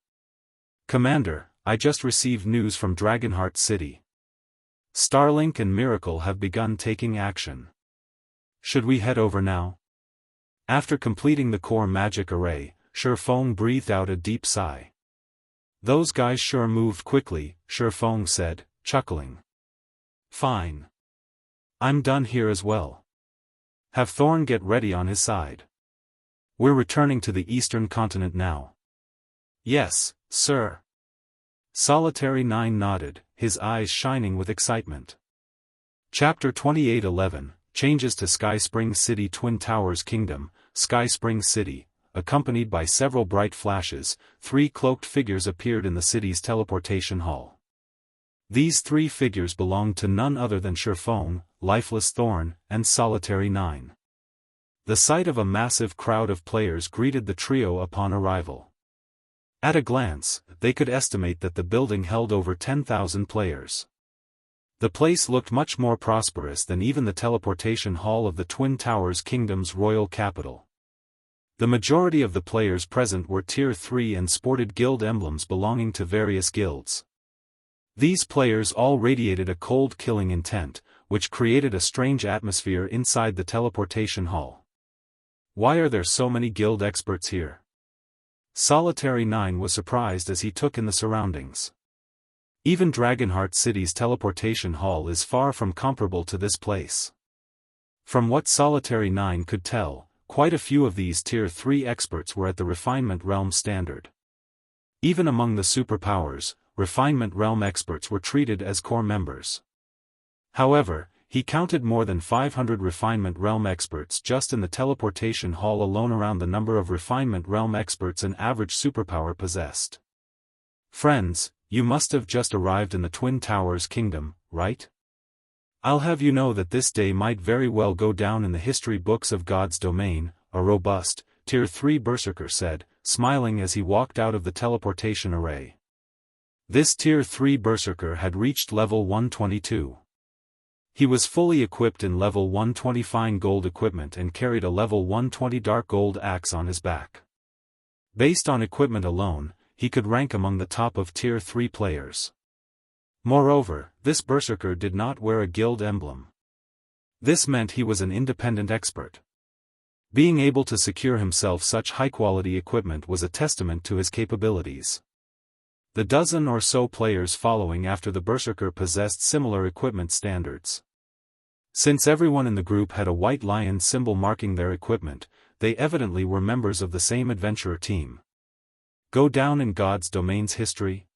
Commander, I just received news from Dragonheart City. Starlink and Miracle have begun taking action. Should we head over now? After completing the core magic array, Feng breathed out a deep sigh. Those guys sure moved quickly, Feng said, chuckling. Fine. I'm done here as well. Have Thorn get ready on his side. We're returning to the eastern continent now. Yes, sir. Solitary 9 nodded, his eyes shining with excitement. Chapter 28:11, Changes to Sky Spring City. Twin Towers Kingdom, Sky Spring City. Accompanied by several bright flashes, 3 cloaked figures appeared in the city's teleportation hall. These 3 figures belonged to none other than Feng, Lifeless Thorn, and Solitary 9. The sight of a massive crowd of players greeted the trio upon arrival. At a glance, they could estimate that the building held over 10,000 players. The place looked much more prosperous than even the teleportation hall of the Twin Towers Kingdom's royal capital. The majority of the players present were Tier 3 and sported guild emblems belonging to various guilds. These players all radiated a cold killing intent, which created a strange atmosphere inside the teleportation hall. Why are there so many guild experts here? Solitary 9 was surprised as he took in the surroundings. Even Dragonheart City's teleportation hall is far from comparable to this place. From what Solitary 9 could tell, quite a few of these Tier 3 experts were at the Refinement Realm standard. Even among the superpowers, Refinement Realm experts were treated as core members. However, he counted more than 500 Refinement Realm experts just in the teleportation hall alone, around the number of Refinement Realm experts an average superpower possessed. Friends, you must have just arrived in the Twin Towers Kingdom, right? I'll have you know that this day might very well go down in the history books of God's domain, a robust, Tier 3 berserker said, smiling as he walked out of the teleportation array. This Tier 3 berserker had reached level 122. He was fully equipped in level 120 fine gold equipment and carried a level 120 dark gold axe on his back. Based on equipment alone, he could rank among the top of Tier 3 players. Moreover, this berserker did not wear a guild emblem. This meant he was an independent expert. Being able to secure himself such high-quality equipment was a testament to his capabilities. The dozen or so players following after the berserker possessed similar equipment standards. Since everyone in the group had a white lion symbol marking their equipment, they evidently were members of the same adventurer team. Go down in God's domain's history?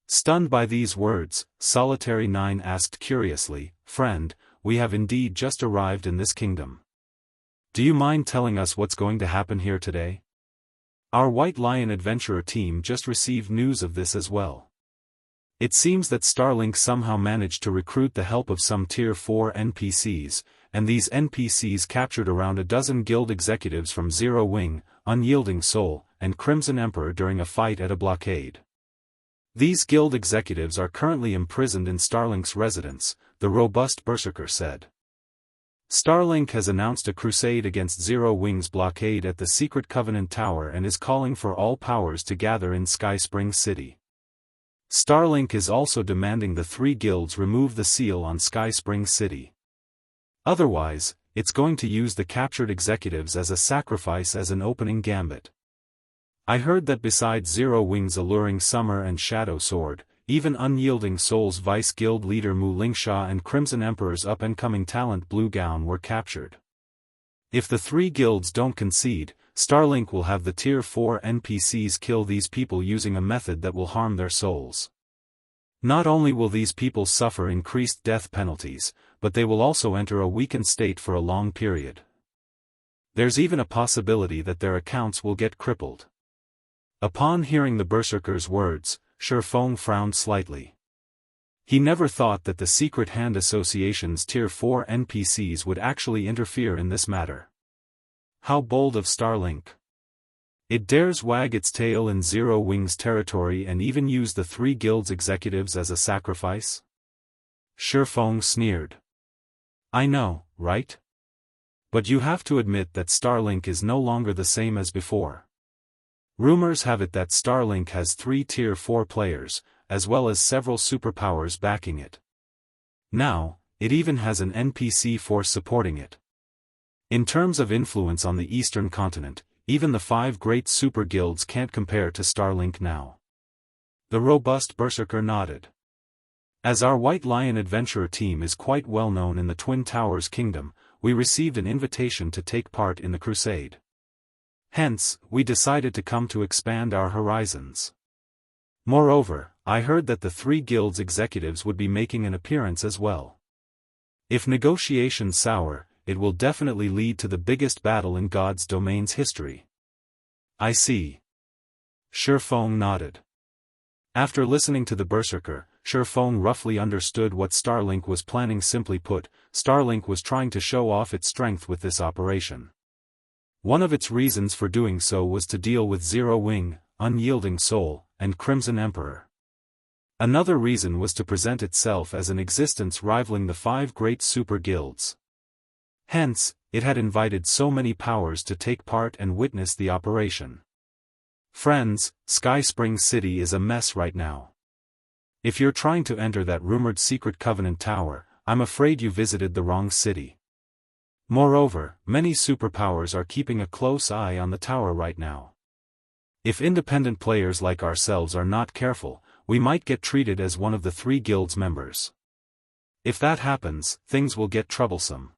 Stunned by these words, Solitary 9 asked curiously, "Friend, we have indeed just arrived in this kingdom. Do you mind telling us what's going to happen here today? Our White Lion adventurer team just received news of this as well. It seems that Starlink somehow managed to recruit the help of some Tier 4 NPCs, and these NPCs captured around a dozen guild executives from Zero Wing, Unyielding Soul, and Crimson Emperor during a fight at a blockade. These guild executives are currently imprisoned in Starlink's residence," the robust berserker said. Starlink has announced a crusade against Zero Wing's blockade at the Secret Covenant Tower and is calling for all powers to gather in Sky Spring City. Starlink is also demanding the 3 guilds remove the seal on Sky Spring City. Otherwise, it's going to use the captured executives as a sacrifice as an opening gambit. I heard that besides Zero Wing's alluring Summer and Shadow Sword, even Unyielding Soul's Vice Guild leader Mu Lingsha and Crimson Emperor's up-and-coming talent Blue Gown were captured. If the 3 guilds don't concede, Starlink will have the Tier 4 NPCs kill these people using a method that will harm their souls. Not only will these people suffer increased death penalties, but they will also enter a weakened state for a long period. There's even a possibility that their accounts will get crippled. Upon hearing the berserker's words, Feng frowned slightly. He never thought that the Secret Hand Association's Tier 4 NPCs would actually interfere in this matter. How bold of Starlink. It dares wag its tail in Zero Wing's territory and even use the 3 guilds executives as a sacrifice? Feng sneered. I know, right? But you have to admit that Starlink is no longer the same as before. Rumors have it that Starlink has 3 Tier 4 players, as well as several superpowers backing it. Now, it even has an NPC force supporting it. In terms of influence on the Eastern continent, even the 5 great super guilds can't compare to Starlink now. The robust berserker nodded. As our White Lion adventurer team is quite well known in the Twin Towers Kingdom, we received an invitation to take part in the crusade. Hence, we decided to come to expand our horizons. Moreover, I heard that the 3 guilds executives would be making an appearance as well. If negotiations sour, it will definitely lead to the biggest battle in God's domain's history. I see. Feng nodded. After listening to the Berserker, Feng roughly understood what Starlink was planning. Simply put, Starlink was trying to show off its strength with this operation. One of its reasons for doing so was to deal with Zero Wing, Unyielding Soul, and Crimson Emperor. Another reason was to present itself as an existence rivaling the 5 great super guilds. Hence, it had invited so many powers to take part and witness the operation. Friends, Sky Spring City is a mess right now. If you're trying to enter that rumored secret Covenant Tower, I'm afraid you visited the wrong city. Moreover, many superpowers are keeping a close eye on the tower right now. If independent players like ourselves are not careful, we might get treated as one of the 3 guilds members. If that happens, things will get troublesome.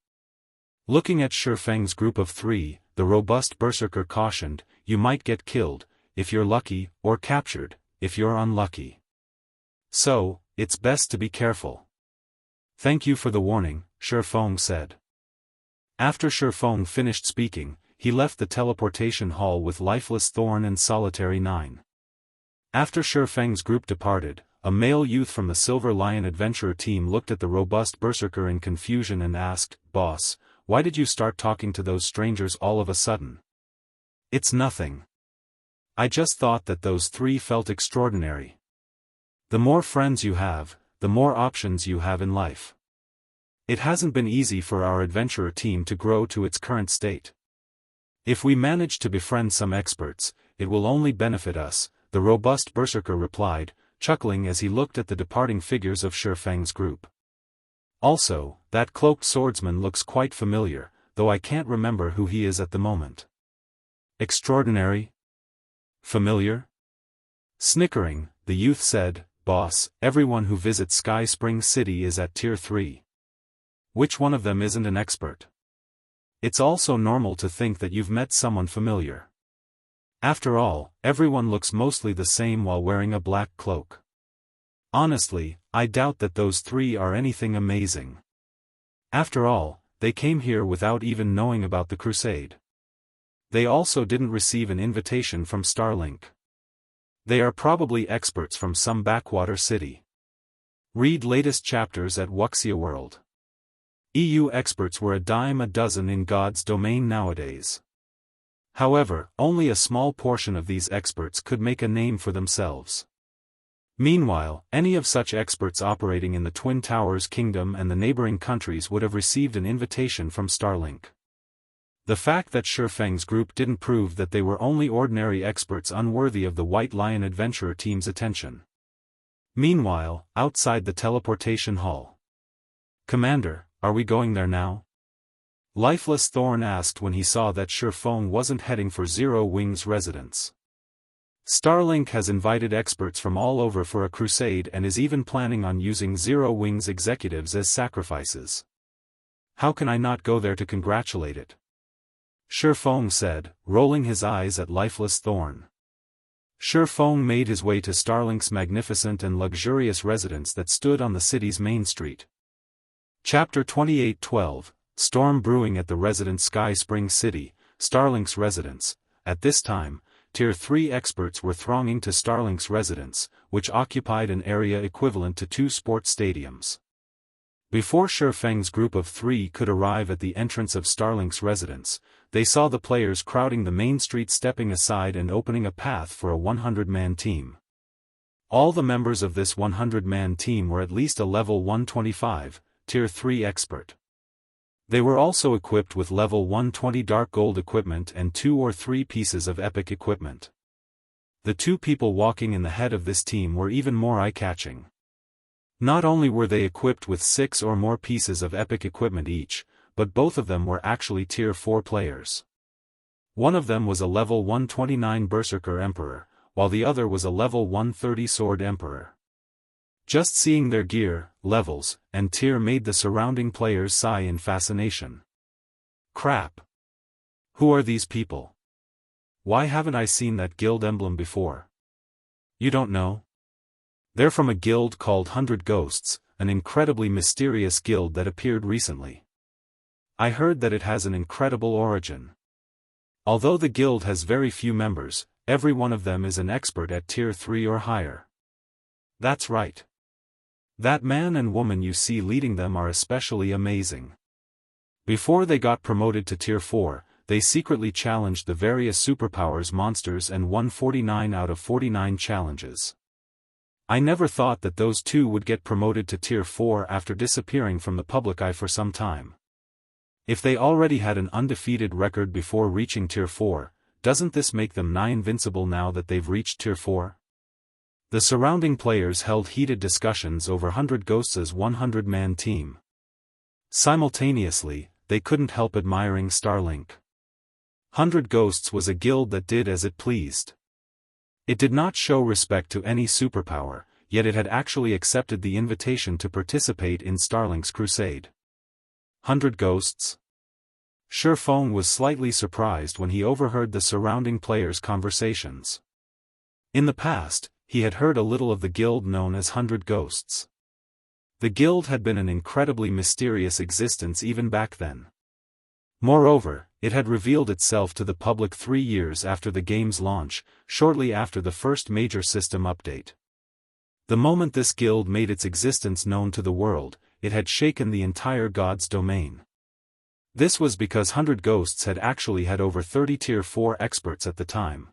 Looking at Feng's group of 3, the robust Berserker cautioned, you might get killed, if you're lucky, or captured, if you're unlucky. So, it's best to be careful. Thank you for the warning, Feng said. After Feng finished speaking, he left the teleportation hall with Lifeless Thorn and Solitary 9. After Feng's group departed, a male youth from the Silver Lion Adventurer team looked at the robust Berserker in confusion and asked, "Boss, why did you start talking to those strangers all of a sudden?" "It's nothing. I just thought that those 3 felt extraordinary. The more friends you have, the more options you have in life. It hasn't been easy for our adventurer team to grow to its current state. If we manage to befriend some experts, it will only benefit us," the robust Berserker replied, chuckling as he looked at the departing figures of Feng's group. "Also, that cloaked swordsman looks quite familiar, though I can't remember who he is at the moment." "Extraordinary? Familiar?" Snickering, the youth said, "Boss, everyone who visits Sky Spring City is at Tier 3. Which one of them isn't an expert? It's also normal to think that you've met someone familiar. After all, everyone looks mostly the same while wearing a black cloak. Honestly, I doubt that those 3 are anything amazing. After all, they came here without even knowing about the crusade. They also didn't receive an invitation from Starlink. They are probably experts from some backwater city. Read latest chapters at Wuxia World. EU experts were a dime a dozen in God's domain nowadays. However, only a small portion of these experts could make a name for themselves. Meanwhile, any of such experts operating in the Twin Towers Kingdom and the neighboring countries would have received an invitation from Starlink. The fact that Feng's group didn't prove that they were only ordinary experts unworthy of the White Lion Adventurer team's attention. Meanwhile, outside the teleportation hall. "Commander, are we going there now?" Lifeless Thorn asked when he saw that Feng wasn't heading for Zero Wing's residence. "Starlink has invited experts from all over for a crusade and is even planning on using Zero Wing's executives as sacrifices. How can I not go there to congratulate it?" Feng said, rolling his eyes at Lifeless Thorn. Feng made his way to Starlink's magnificent and luxurious residence that stood on the city's main street. Chapter 28:12, Storm Brewing at the resident Sky Spring City, Starlink's residence. At this time, Tier 3 experts were thronging to Starlink's residence, which occupied an area equivalent to 2 sports stadiums. Before Feng's group of 3 could arrive at the entrance of Starlink's residence, they saw the players crowding the main street, stepping aside and opening a path for a 100-man team. All the members of this 100-man team were at least a level 125, Tier 3 expert. They were also equipped with level 120 dark gold equipment and 2 or 3 pieces of epic equipment. The 2 people walking in the head of this team were even more eye-catching. Not only were they equipped with 6 or more pieces of epic equipment each, but both of them were actually Tier 4 players. One of them was a level 129 Berserker Emperor, while the other was a level 130 Sword Emperor. Just seeing their gear, levels, and tier made the surrounding players sigh in fascination. Crap! Who are these people? Why haven't I seen that guild emblem before? You don't know? They're from a guild called 100 Ghosts, an incredibly mysterious guild that appeared recently. I heard that it has an incredible origin. Although the guild has very few members, every one of them is an expert at Tier 3 or higher. That's right. That man and woman you see leading them are especially amazing. Before they got promoted to Tier 4, they secretly challenged the various superpowers monsters and won 49 out of 49 challenges. I never thought that those two would get promoted to Tier 4 after disappearing from the public eye for some time. If they already had an undefeated record before reaching Tier 4, doesn't this make them nigh invincible now that they've reached Tier 4? The surrounding players held heated discussions over 100 Ghosts' 100-man team. Simultaneously, they couldn't help admiring Starlink. 100 Ghosts was a guild that did as it pleased. It did not show respect to any superpower, yet it had actually accepted the invitation to participate in Starlink's crusade. 100 Ghosts? Feng was slightly surprised when he overheard the surrounding players' conversations. In the past, he had heard a little of the guild known as 100 Ghosts. The guild had been an incredibly mysterious existence even back then. Moreover, it had revealed itself to the public 3 years after the game's launch, shortly after the first major system update. The moment this guild made its existence known to the world, it had shaken the entire God's domain. This was because 100 Ghosts had actually had over 30 Tier 4 experts at the time.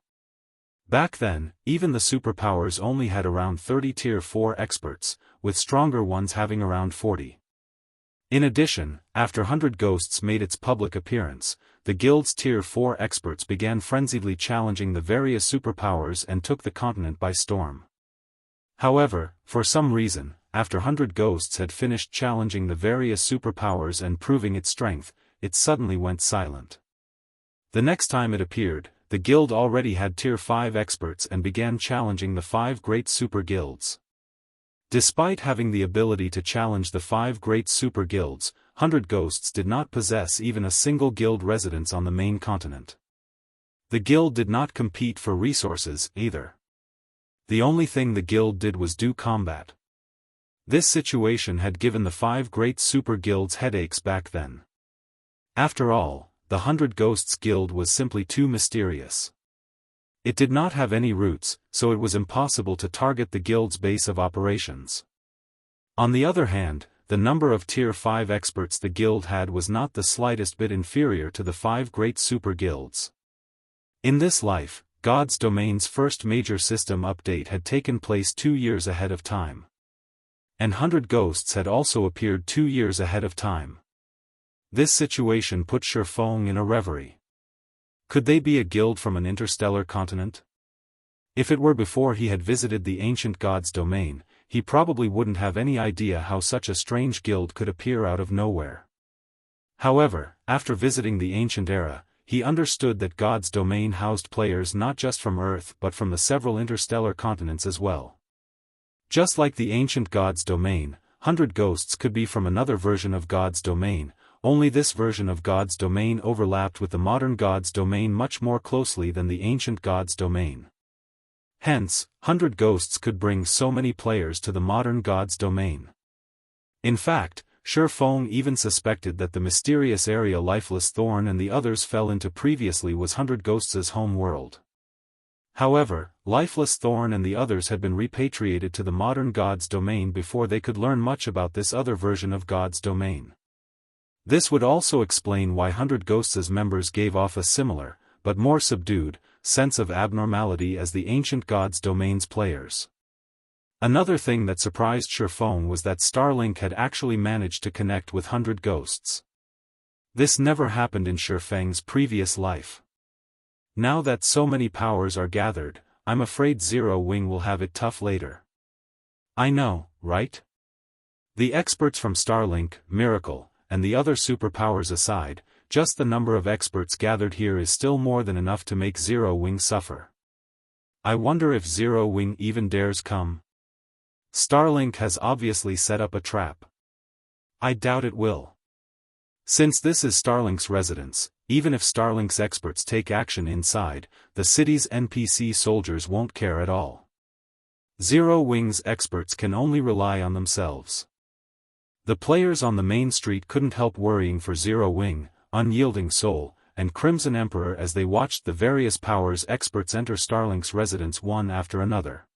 Back then, even the superpowers only had around 30 Tier 4 experts, with stronger ones having around 40. In addition, after 100 Ghosts made its public appearance, the guild's Tier 4 experts began frenziedly challenging the various superpowers and took the continent by storm. However, for some reason, after 100 Ghosts had finished challenging the various superpowers and proving its strength, it suddenly went silent. The next time it appeared, the guild already had Tier 5 experts and began challenging the 5 great super guilds. Despite having the ability to challenge the 5 great super guilds, 100 Ghosts did not possess even a single guild residence on the main continent. The guild did not compete for resources, either. The only thing the guild did was do combat. This situation had given the 5 great super guilds headaches back then. After all, the 100 Ghosts guild was simply too mysterious. It did not have any roots, so it was impossible to target the guild's base of operations. On the other hand, the number of Tier 5 experts the guild had was not the slightest bit inferior to the 5 great super guilds. In this life, God's Domain's first major system update had taken place 2 years ahead of time. And 100 Ghosts had also appeared 2 years ahead of time. This situation put Feng in a reverie. Could they be a guild from an interstellar continent? If it were before he had visited the ancient God's domain, he probably wouldn't have any idea how such a strange guild could appear out of nowhere. However, after visiting the ancient era, he understood that God's domain housed players not just from Earth but from the several interstellar continents as well. Just like the ancient God's domain, 100 Ghosts could be from another version of God's domain, only this version of God's domain overlapped with the modern God's domain much more closely than the ancient God's domain. Hence, 100 Ghosts could bring so many players to the modern God's domain. In fact, Feng even suspected that the mysterious area Lifeless Thorn and the others fell into previously was 100 Ghosts' home world. However, Lifeless Thorn and the others had been repatriated to the modern God's domain before they could learn much about this other version of God's domain. This would also explain why 100 Ghosts' members gave off a similar, but more subdued, sense of abnormality as the ancient God's domain's players. Another thing that surprised Feng was that Starlink had actually managed to connect with 100 Ghosts. This never happened in Feng's previous life. Now that so many powers are gathered, I'm afraid Zero Wing will have it tough later. I know, right? The experts from Starlink, Miracle, and the other superpowers aside, just the number of experts gathered here is still more than enough to make Zero Wing suffer. I wonder if Zero Wing even dares come. Starlink has obviously set up a trap. I doubt it will. Since this is Starlink's residence, even if Starlink's experts take action inside, the city's NPC soldiers won't care at all. Zero Wing's experts can only rely on themselves. The players on the main street couldn't help worrying for Zero Wing, Unyielding Soul, and Crimson Emperor as they watched the various powers experts enter Starlink's residence one after another.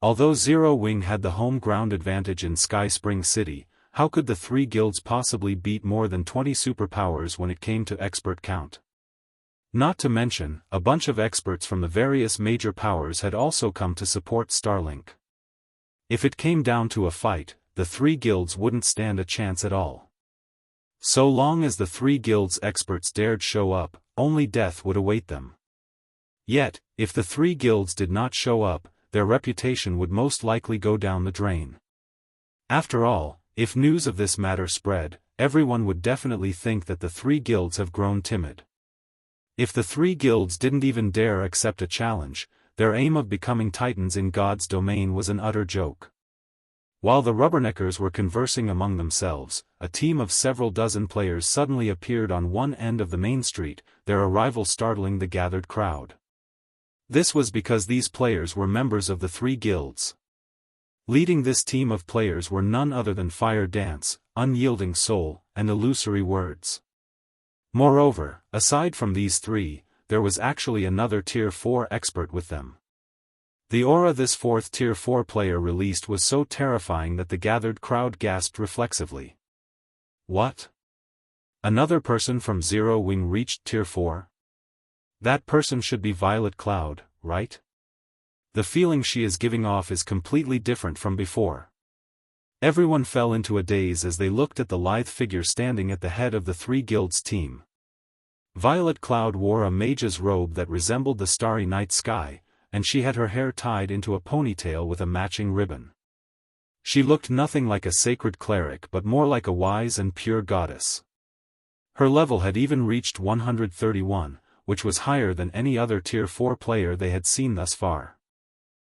Although Zero Wing had the home ground advantage in Sky Spring City, how could the three guilds possibly beat more than 20 superpowers when it came to expert count? Not to mention, a bunch of experts from the various major powers had also come to support Starlink. If it came down to a fight, the three guilds wouldn't stand a chance at all. So long as the three guilds' experts dared show up, only death would await them. Yet, if the three guilds did not show up, their reputation would most likely go down the drain. After all, if news of this matter spread, everyone would definitely think that the three guilds have grown timid. If the three guilds didn't even dare accept a challenge, their aim of becoming titans in God's domain was an utter joke. While the rubberneckers were conversing among themselves, a team of several dozen players suddenly appeared on one end of the main street, their arrival startling the gathered crowd. This was because these players were members of the three guilds. Leading this team of players were none other than Fire Dance, Unyielding Soul, and Illusory Words. Moreover, aside from these three, there was actually another Tier 4 expert with them. The aura this fourth Tier 4 player released was so terrifying that the gathered crowd gasped reflexively. What? Another person from Zero Wing reached Tier 4? That person should be Violet Cloud, right? The feeling she is giving off is completely different from before. Everyone fell into a daze as they looked at the lithe figure standing at the head of the three guilds team. Violet Cloud wore a mage's robe that resembled the starry night sky, and she had her hair tied into a ponytail with a matching ribbon. She looked nothing like a sacred cleric but more like a wise and pure goddess. Her level had even reached 131, which was higher than any other Tier 4 player they had seen thus far.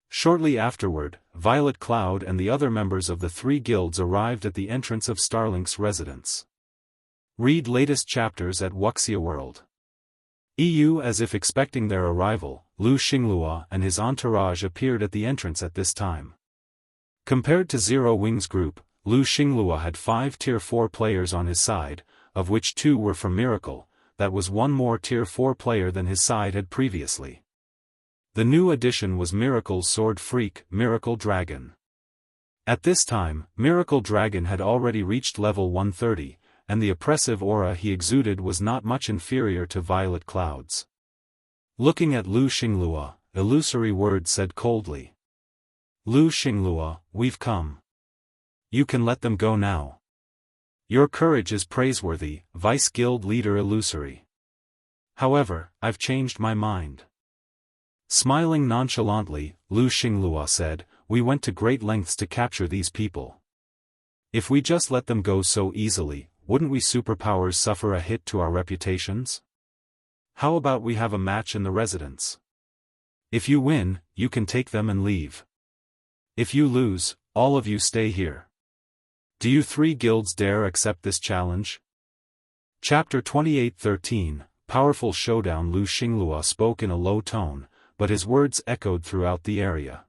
Shortly afterward, Violet Cloud and the other members of the three guilds arrived at the entrance of Starlink's residence. Read latest chapters at Wuxia World. EU. As if expecting their arrival, Lu Xinglua and his entourage appeared at the entrance at this time. Compared to Zero Wing's group, Lu Xinglua had 5 Tier 4 players on his side, of which 2 were from Miracle. That was one more Tier 4 player than his side had previously. The new addition was Miracle's sword freak, Miracle Dragon. At this time, Miracle Dragon had already reached level 130, and the oppressive aura he exuded was not much inferior to Violet Cloud's. Looking at Lu Xinglua, Illusory Words said coldly. Lu Xinglua, we've come. You can let them go now. Your courage is praiseworthy, Vice Guild Leader Illusory. However, I've changed my mind. Smiling nonchalantly, Lu Xinglua said, we went to great lengths to capture these people. If we just let them go so easily, wouldn't we superpowers suffer a hit to our reputations? How about we have a match in the residence? If you win, you can take them and leave. If you lose, all of you stay here. Do you three guilds dare accept this challenge? Chapter 28:13, Powerful Showdown. Lu Xinglua spoke in a low tone, but his words echoed throughout the area.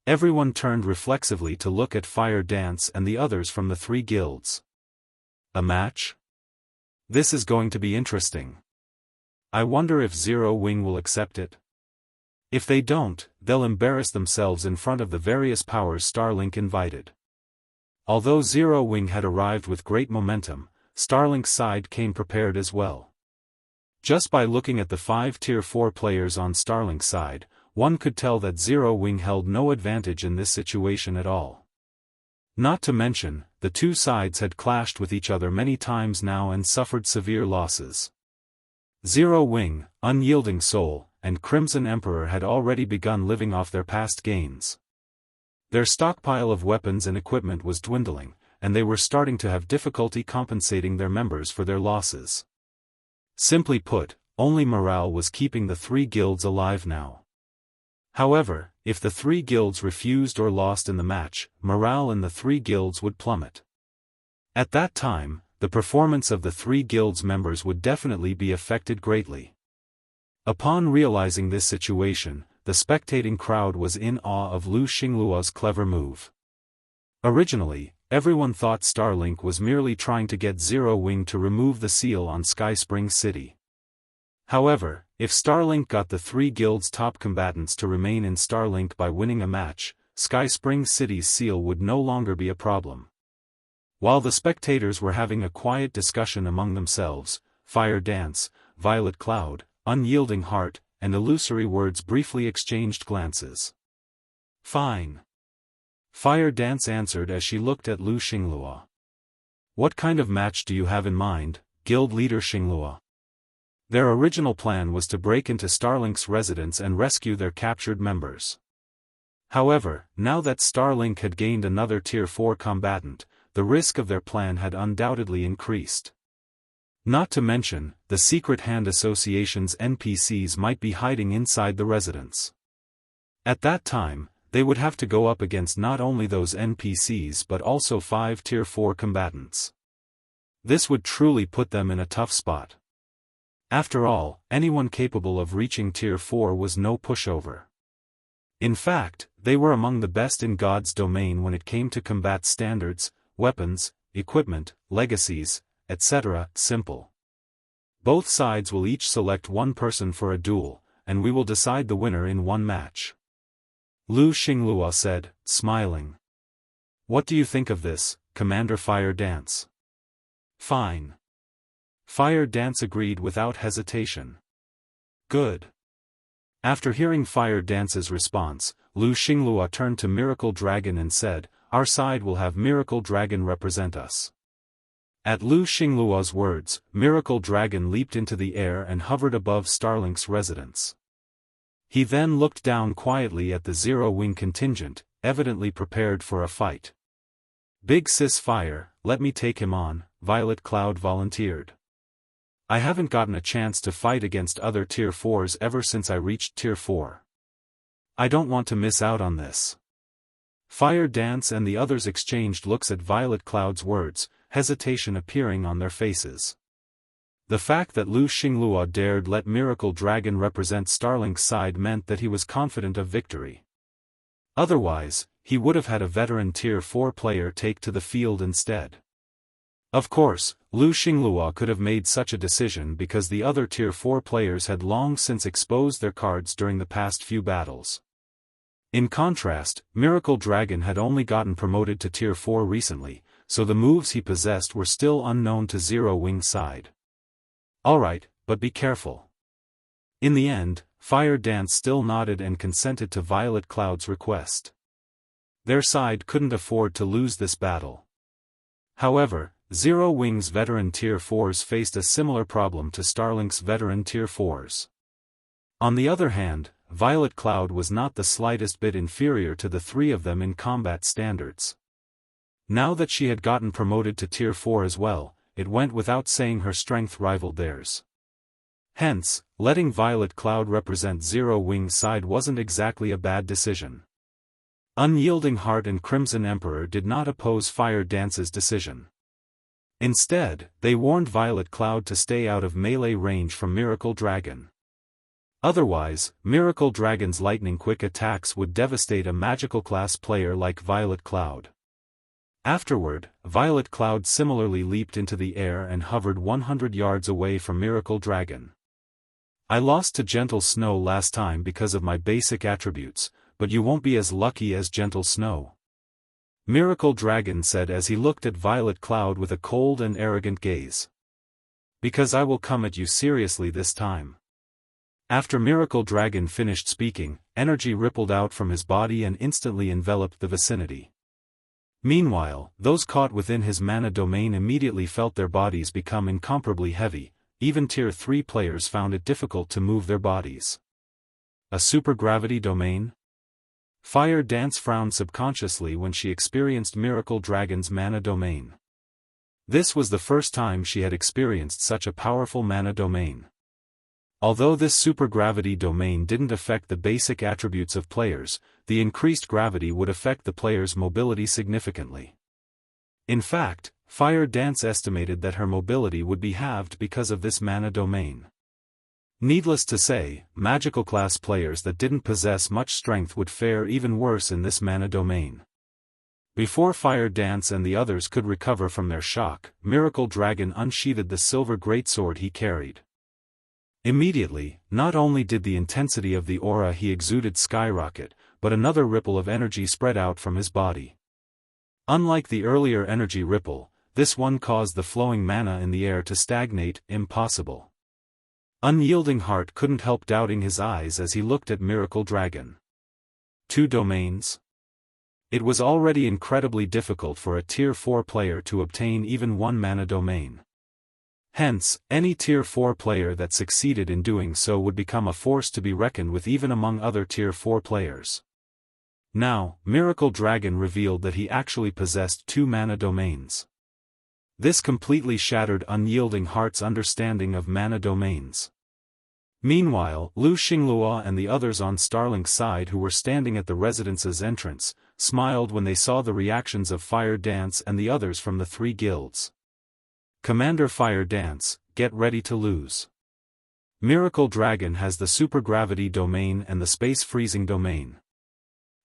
Everyone turned reflexively to look at Fire Dance and the others from the three guilds. A match? This is going to be interesting. I wonder if Zero Wing will accept it. If they don't, they'll embarrass themselves in front of the various powers Starlink invited. Although Zero Wing had arrived with great momentum, Starlink's side came prepared as well. Just by looking at the 5 Tier 4 players on Starlink's side, one could tell that Zero Wing held no advantage in this situation at all. Not to mention, the two sides had clashed with each other many times now and suffered severe losses. Zero Wing, Unyielding Soul, and Crimson Emperor had already begun living off their past gains. Their stockpile of weapons and equipment was dwindling, and they were starting to have difficulty compensating their members for their losses. Simply put, only morale was keeping the three guilds alive now. However, if the three guilds refused or lost in the match, morale in the three guilds would plummet. At that time, the performance of the three guilds' members would definitely be affected greatly. Upon realizing this situation, the spectating crowd was in awe of Lu Xinglua's clever move. Originally, everyone thought Starlink was merely trying to get Zero Wing to remove the seal on Sky Spring City. However, if Starlink got the 3 guilds' top combatants to remain in Starlink by winning a match, Sky Spring City's seal would no longer be a problem. While the spectators were having a quiet discussion among themselves, Fire Dance, Violet Cloud, Unyielding Heart, and Illusory Words briefly exchanged glances. "Fine," Fire Dance answered as she looked at Lu Xinglua. "What kind of match do you have in mind, Guild Leader Xinglua?" Their original plan was to break into Starlink's residence and rescue their captured members. However, now that Starlink had gained another Tier 4 combatant, the risk of their plan had undoubtedly increased. Not to mention, the Secret Hand Association's NPCs might be hiding inside the residence. At that time, they would have to go up against not only those NPCs but also 5 Tier 4 combatants. This would truly put them in a tough spot. After all, anyone capable of reaching Tier 4 was no pushover. In fact, they were among the best in God's domain when it came to combat standards, weapons, equipment, legacies, etc. Simple. Both sides will each select one person for a duel, and we will decide the winner in one match. Lu Xinglua said, smiling. "What do you think of this, Commander Fire Dance?" "Fine." Fire Dance agreed without hesitation. "Good." After hearing Fire Dance's response, Lu Xinglua turned to Miracle Dragon and said, "Our side will have Miracle Dragon represent us." At Lu Xinglua's words, Miracle Dragon leaped into the air and hovered above Starlink's residence. He then looked down quietly at the Zero Wing contingent, evidently prepared for a fight. "Big Sis Fire, let me take him on," Violet Cloud volunteered. "I haven't gotten a chance to fight against other Tier 4s ever since I reached Tier 4. I don't want to miss out on this." Fire Dance and the others exchanged looks at Violet Cloud's words, hesitation appearing on their faces. The fact that Lu Xinglua dared let Miracle Dragon represent Starlink's side meant that he was confident of victory. Otherwise, he would have had a veteran Tier 4 player take to the field instead. Of course, Lu Xinglua could have made such a decision because the other Tier 4 players had long since exposed their cards during the past few battles. In contrast, Miracle Dragon had only gotten promoted to Tier 4 recently, so the moves he possessed were still unknown to Zero Wing's side. "Alright, but be careful." In the end, Fire Dance still nodded and consented to Violet Cloud's request. Their side couldn't afford to lose this battle. However, Zero Wing's veteran Tier 4s faced a similar problem to Starlink's veteran Tier 4s. On the other hand, Violet Cloud was not the slightest bit inferior to the 3 of them in combat standards. Now that she had gotten promoted to Tier 4 as well, it went without saying her strength rivaled theirs. Hence, letting Violet Cloud represent Zero Wing's side wasn't exactly a bad decision. Unyielding Heart and Crimson Emperor did not oppose Fire Dance's decision. Instead, they warned Violet Cloud to stay out of melee range from Miracle Dragon. Otherwise, Miracle Dragon's lightning-quick attacks would devastate a magical-class player like Violet Cloud. Afterward, Violet Cloud similarly leaped into the air and hovered 100 yards away from Miracle Dragon. "I lost to Gentle Snow last time because of my basic attributes, but you won't be as lucky as Gentle Snow," Miracle Dragon said as he looked at Violet Cloud with a cold and arrogant gaze. "Because I will come at you seriously this time." After Miracle Dragon finished speaking, energy rippled out from his body and instantly enveloped the vicinity. Meanwhile, those caught within his mana domain immediately felt their bodies become incomparably heavy. Even Tier 3 players found it difficult to move their bodies. A supergravity domain? Fire Dance frowned subconsciously when she experienced Miracle Dragon's mana domain. This was the first time she had experienced such a powerful mana domain. Although this supergravity domain didn't affect the basic attributes of players, the increased gravity would affect the player's mobility significantly. In fact, Fire Dance estimated that her mobility would be halved because of this mana domain. Needless to say, magical class players that didn't possess much strength would fare even worse in this mana domain. Before Fire Dance and the others could recover from their shock, Miracle Dragon unsheathed the silver greatsword he carried. Immediately, not only did the intensity of the aura he exuded skyrocket, but another ripple of energy spread out from his body. Unlike the earlier energy ripple, this one caused the flowing mana in the air to stagnate. Impossible. Unyielding Heart couldn't help doubting his eyes as he looked at Miracle Dragon. 2 domains? It was already incredibly difficult for a Tier 4 player to obtain even 1 mana domain. Hence, any Tier 4 player that succeeded in doing so would become a force to be reckoned with even among other Tier 4 players. Now, Miracle Dragon revealed that he actually possessed 2 mana domains. This completely shattered Unyielding Heart's understanding of mana domains. Meanwhile, Lu Xinglua and the others on Starlink's side who were standing at the residence's entrance, smiled when they saw the reactions of Fire Dance and the others from the 3 guilds. Commander Fire Dance, get ready to lose. Miracle Dragon has the supergravity domain and the space freezing domain.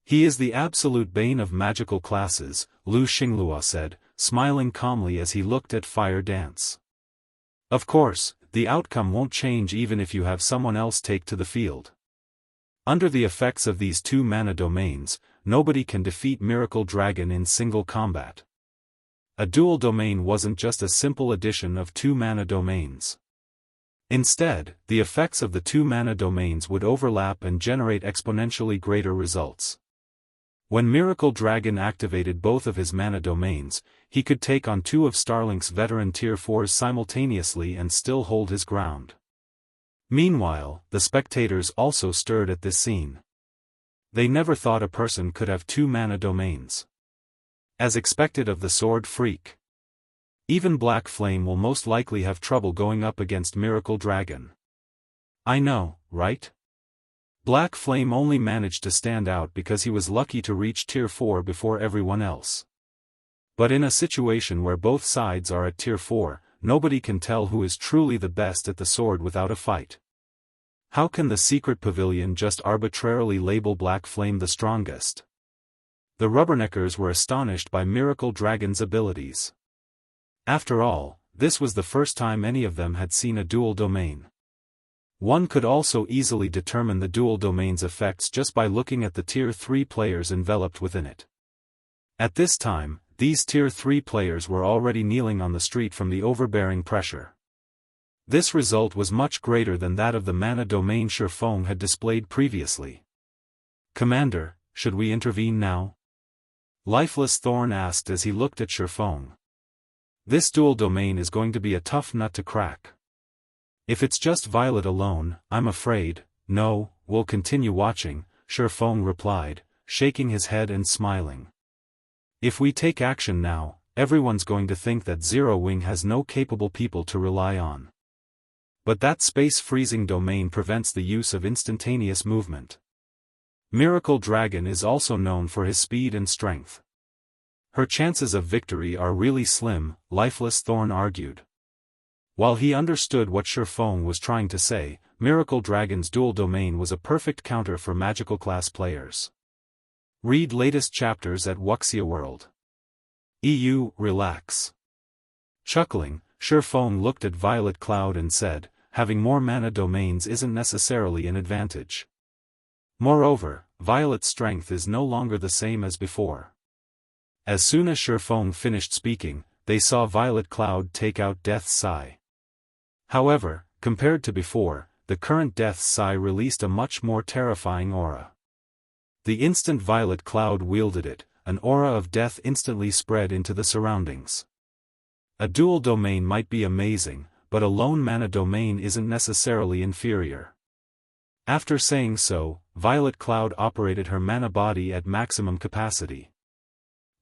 He is the absolute bane of magical classes, Lu Xinglua said, smiling calmly as he looked at Fire Dance. Of course, the outcome won't change even if you have someone else take to the field. Under the effects of these 2 mana domains, nobody can defeat Miracle Dragon in single combat. A dual domain wasn't just a simple addition of 2 mana domains. Instead, the effects of the 2 mana domains would overlap and generate exponentially greater results. When Miracle Dragon activated both of his mana domains, he could take on 2 of Starlink's veteran Tier 4s simultaneously and still hold his ground. Meanwhile, the spectators also stirred at this scene. They never thought a person could have 2 mana domains. As expected of the Sword Freak. Even Black Flame will most likely have trouble going up against Miracle Dragon. I know, right? Black Flame only managed to stand out because he was lucky to reach Tier 4 before everyone else. But in a situation where both sides are at Tier 4, nobody can tell who is truly the best at the sword without a fight. How can the secret pavilion just arbitrarily label Black Flame the strongest? The Rubberneckers were astonished by Miracle Dragon's abilities. After all, this was the first time any of them had seen a dual domain. One could also easily determine the dual domain's effects just by looking at the Tier 3 players enveloped within it. At this time, these Tier 3 players were already kneeling on the street from the overbearing pressure. This result was much greater than that of the mana domain Feng had displayed previously. Commander, should we intervene now? Lifeless Thorn asked as he looked at Feng. This dual domain is going to be a tough nut to crack. If it's just Violet alone, I'm afraid, no, we'll continue watching, Feng replied, shaking his head and smiling. If we take action now, everyone's going to think that Zero Wing has no capable people to rely on. But that space freezing domain prevents the use of instantaneous movement. Miracle Dragon is also known for his speed and strength. Her chances of victory are really slim, Lifeless Thorn argued. While he understood what Feng was trying to say, Miracle Dragon's dual domain was a perfect counter for magical class players. Read latest chapters at Wuxia World. Relax. Chuckling, Feng looked at Violet Cloud and said, having more mana domains isn't necessarily an advantage. Moreover, Violet's strength is no longer the same as before. As soon as Feng finished speaking, they saw Violet Cloud take out Death's Sigh. However, compared to before, the current Death's Sigh released a much more terrifying aura. The instant Violet Cloud wielded it, an aura of death instantly spread into the surroundings. A dual domain might be amazing, but a lone mana domain isn't necessarily inferior. After saying so, Violet Cloud operated her mana body at maximum capacity.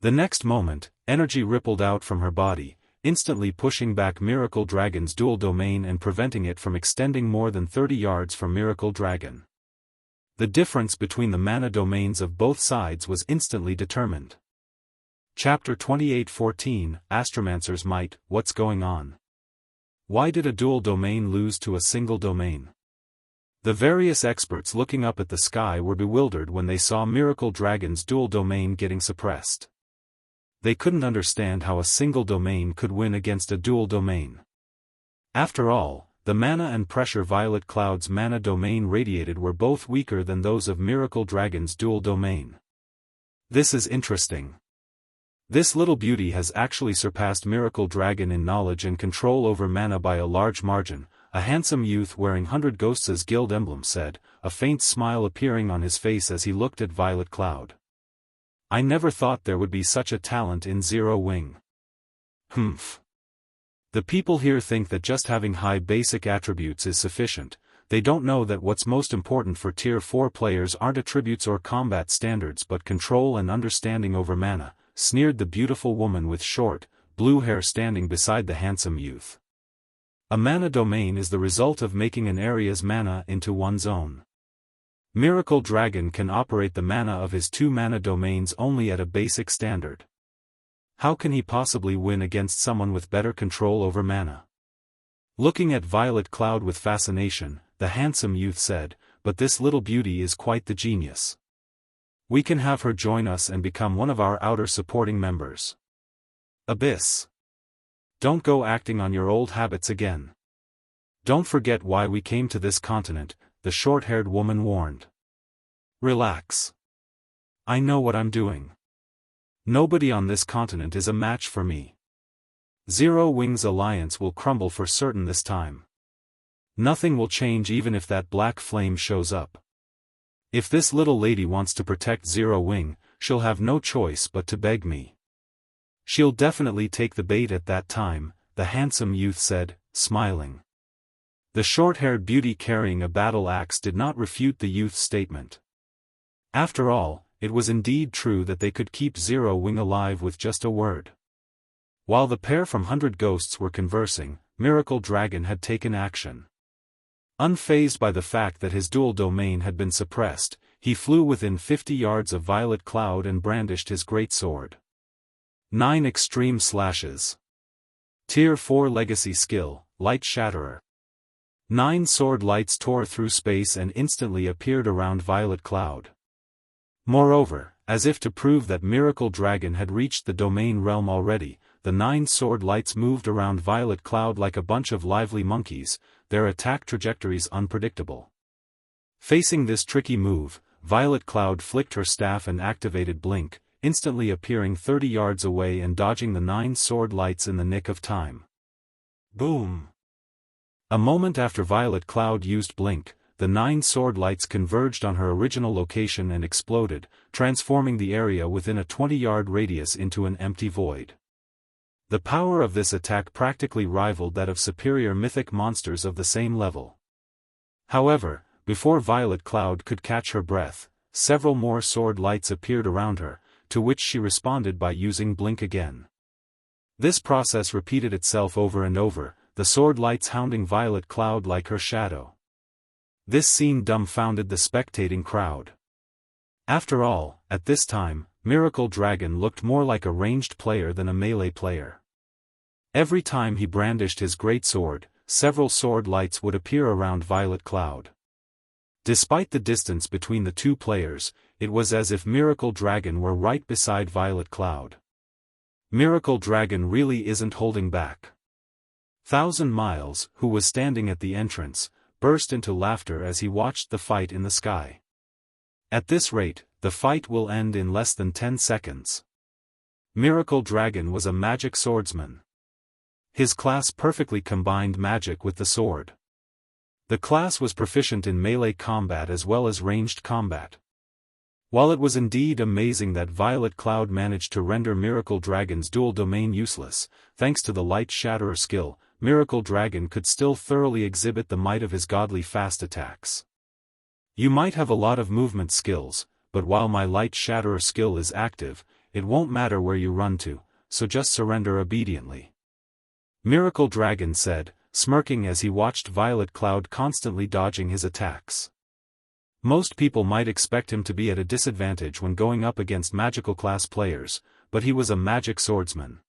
The next moment, energy rippled out from her body, instantly pushing back Miracle Dragon's dual domain and preventing it from extending more than 30 yards from Miracle Dragon. The difference between the mana domains of both sides was instantly determined. Chapter 28:14, Astromancer's Might, What's Going On? Why did a dual domain lose to a single domain? The various experts looking up at the sky were bewildered when they saw Miracle Dragon's dual domain getting suppressed. They couldn't understand how a single domain could win against a dual domain. After all, the mana and pressure Violet Cloud's mana domain radiated were both weaker than those of Miracle Dragon's dual domain. This is interesting. This little beauty has actually surpassed Miracle Dragon in knowledge and control over mana by a large margin, a handsome youth wearing 100 Ghosts' guild emblem said, a faint smile appearing on his face as he looked at Violet Cloud. I never thought there would be such a talent in Zero Wing. Humph. The people here think that just having high basic attributes is sufficient. They don't know that what's most important for Tier 4 players aren't attributes or combat standards but control and understanding over mana, sneered the beautiful woman with short, blue hair standing beside the handsome youth. A mana domain is the result of making an area's mana into one's own. Miracle Dragon can operate the mana of his 2 mana domains only at a basic standard. How can he possibly win against someone with better control over mana? Looking at Violet Cloud with fascination, the handsome youth said, but this little beauty is quite the genius. We can have her join us and become one of our outer supporting members. Abyss. Don't go acting on your old habits again. Don't forget why we came to this continent, the short-haired woman warned. Relax. I know what I'm doing. Nobody on this continent is a match for me. Zero Wing's alliance will crumble for certain this time. Nothing will change even if that black flame shows up. If this little lady wants to protect Zero Wing, she'll have no choice but to beg me. She'll definitely take the bait at that time, the handsome youth said, smiling. The short-haired beauty carrying a battle axe did not refute the youth's statement. After all, it was indeed true that they could keep Zero Wing alive with just a word. While the pair from 100 Ghosts were conversing, Miracle Dragon had taken action. Unfazed by the fact that his dual domain had been suppressed, he flew within 50 yards of Violet Cloud and brandished his great sword. 9 Extreme Slashes. Tier 4 Legacy Skill, Light Shatterer. 9 sword lights tore through space and instantly appeared around Violet Cloud. Moreover, as if to prove that Miracle Dragon had reached the domain realm already, the 9 sword lights moved around Violet Cloud like a bunch of lively monkeys, their attack trajectories unpredictable. Facing this tricky move, Violet Cloud flicked her staff and activated Blink, instantly appearing 30 yards away and dodging the 9 sword lights in the nick of time. Boom! A moment after Violet Cloud used Blink, the 9 sword lights converged on her original location and exploded, transforming the area within a 20-yard radius into an empty void. The power of this attack practically rivaled that of superior mythic monsters of the same level. However, before Violet Cloud could catch her breath, several more sword lights appeared around her, to which she responded by using Blink again. This process repeated itself over and over, the sword lights hounding Violet Cloud like her shadow. This scene dumbfounded the spectating crowd. After all, at this time, Miracle Dragon looked more like a ranged player than a melee player. Every time he brandished his great sword, several sword lights would appear around Violet Cloud. Despite the distance between the two players, it was as if Miracle Dragon were right beside Violet Cloud. Miracle Dragon really isn't holding back. Thousand Miles, who was standing at the entrance, burst into laughter as he watched the fight in the sky. At this rate, the fight will end in less than 10 seconds. Miracle Dragon was a magic swordsman. His class perfectly combined magic with the sword. The class was proficient in melee combat as well as ranged combat. While it was indeed amazing that Violet Cloud managed to render Miracle Dragon's dual domain useless, thanks to the Light Shatterer skill, Miracle Dragon could still thoroughly exhibit the might of his godly fast attacks. You might have a lot of movement skills, but while my Light Shatterer skill is active, it won't matter where you run to, so just surrender obediently. Miracle Dragon said, smirking as he watched Violet Cloud constantly dodging his attacks. Most people might expect him to be at a disadvantage when going up against magical class players, but he was a magic swordsman.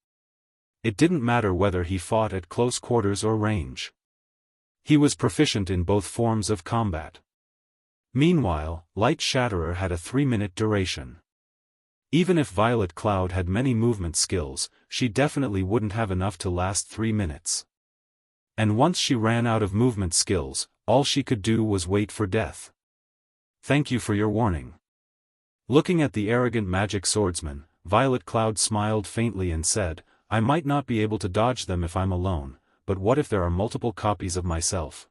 It didn't matter whether he fought at close quarters or range. He was proficient in both forms of combat. Meanwhile, Light Shatterer had a 3-minute duration. Even if Violet Cloud had many movement skills, she definitely wouldn't have enough to last 3 minutes. And once she ran out of movement skills, all she could do was wait for death. Thank you for your warning. Looking at the arrogant magic swordsman, Violet Cloud smiled faintly and said, I might not be able to dodge them if I'm alone, but what if there are multiple copies of myself?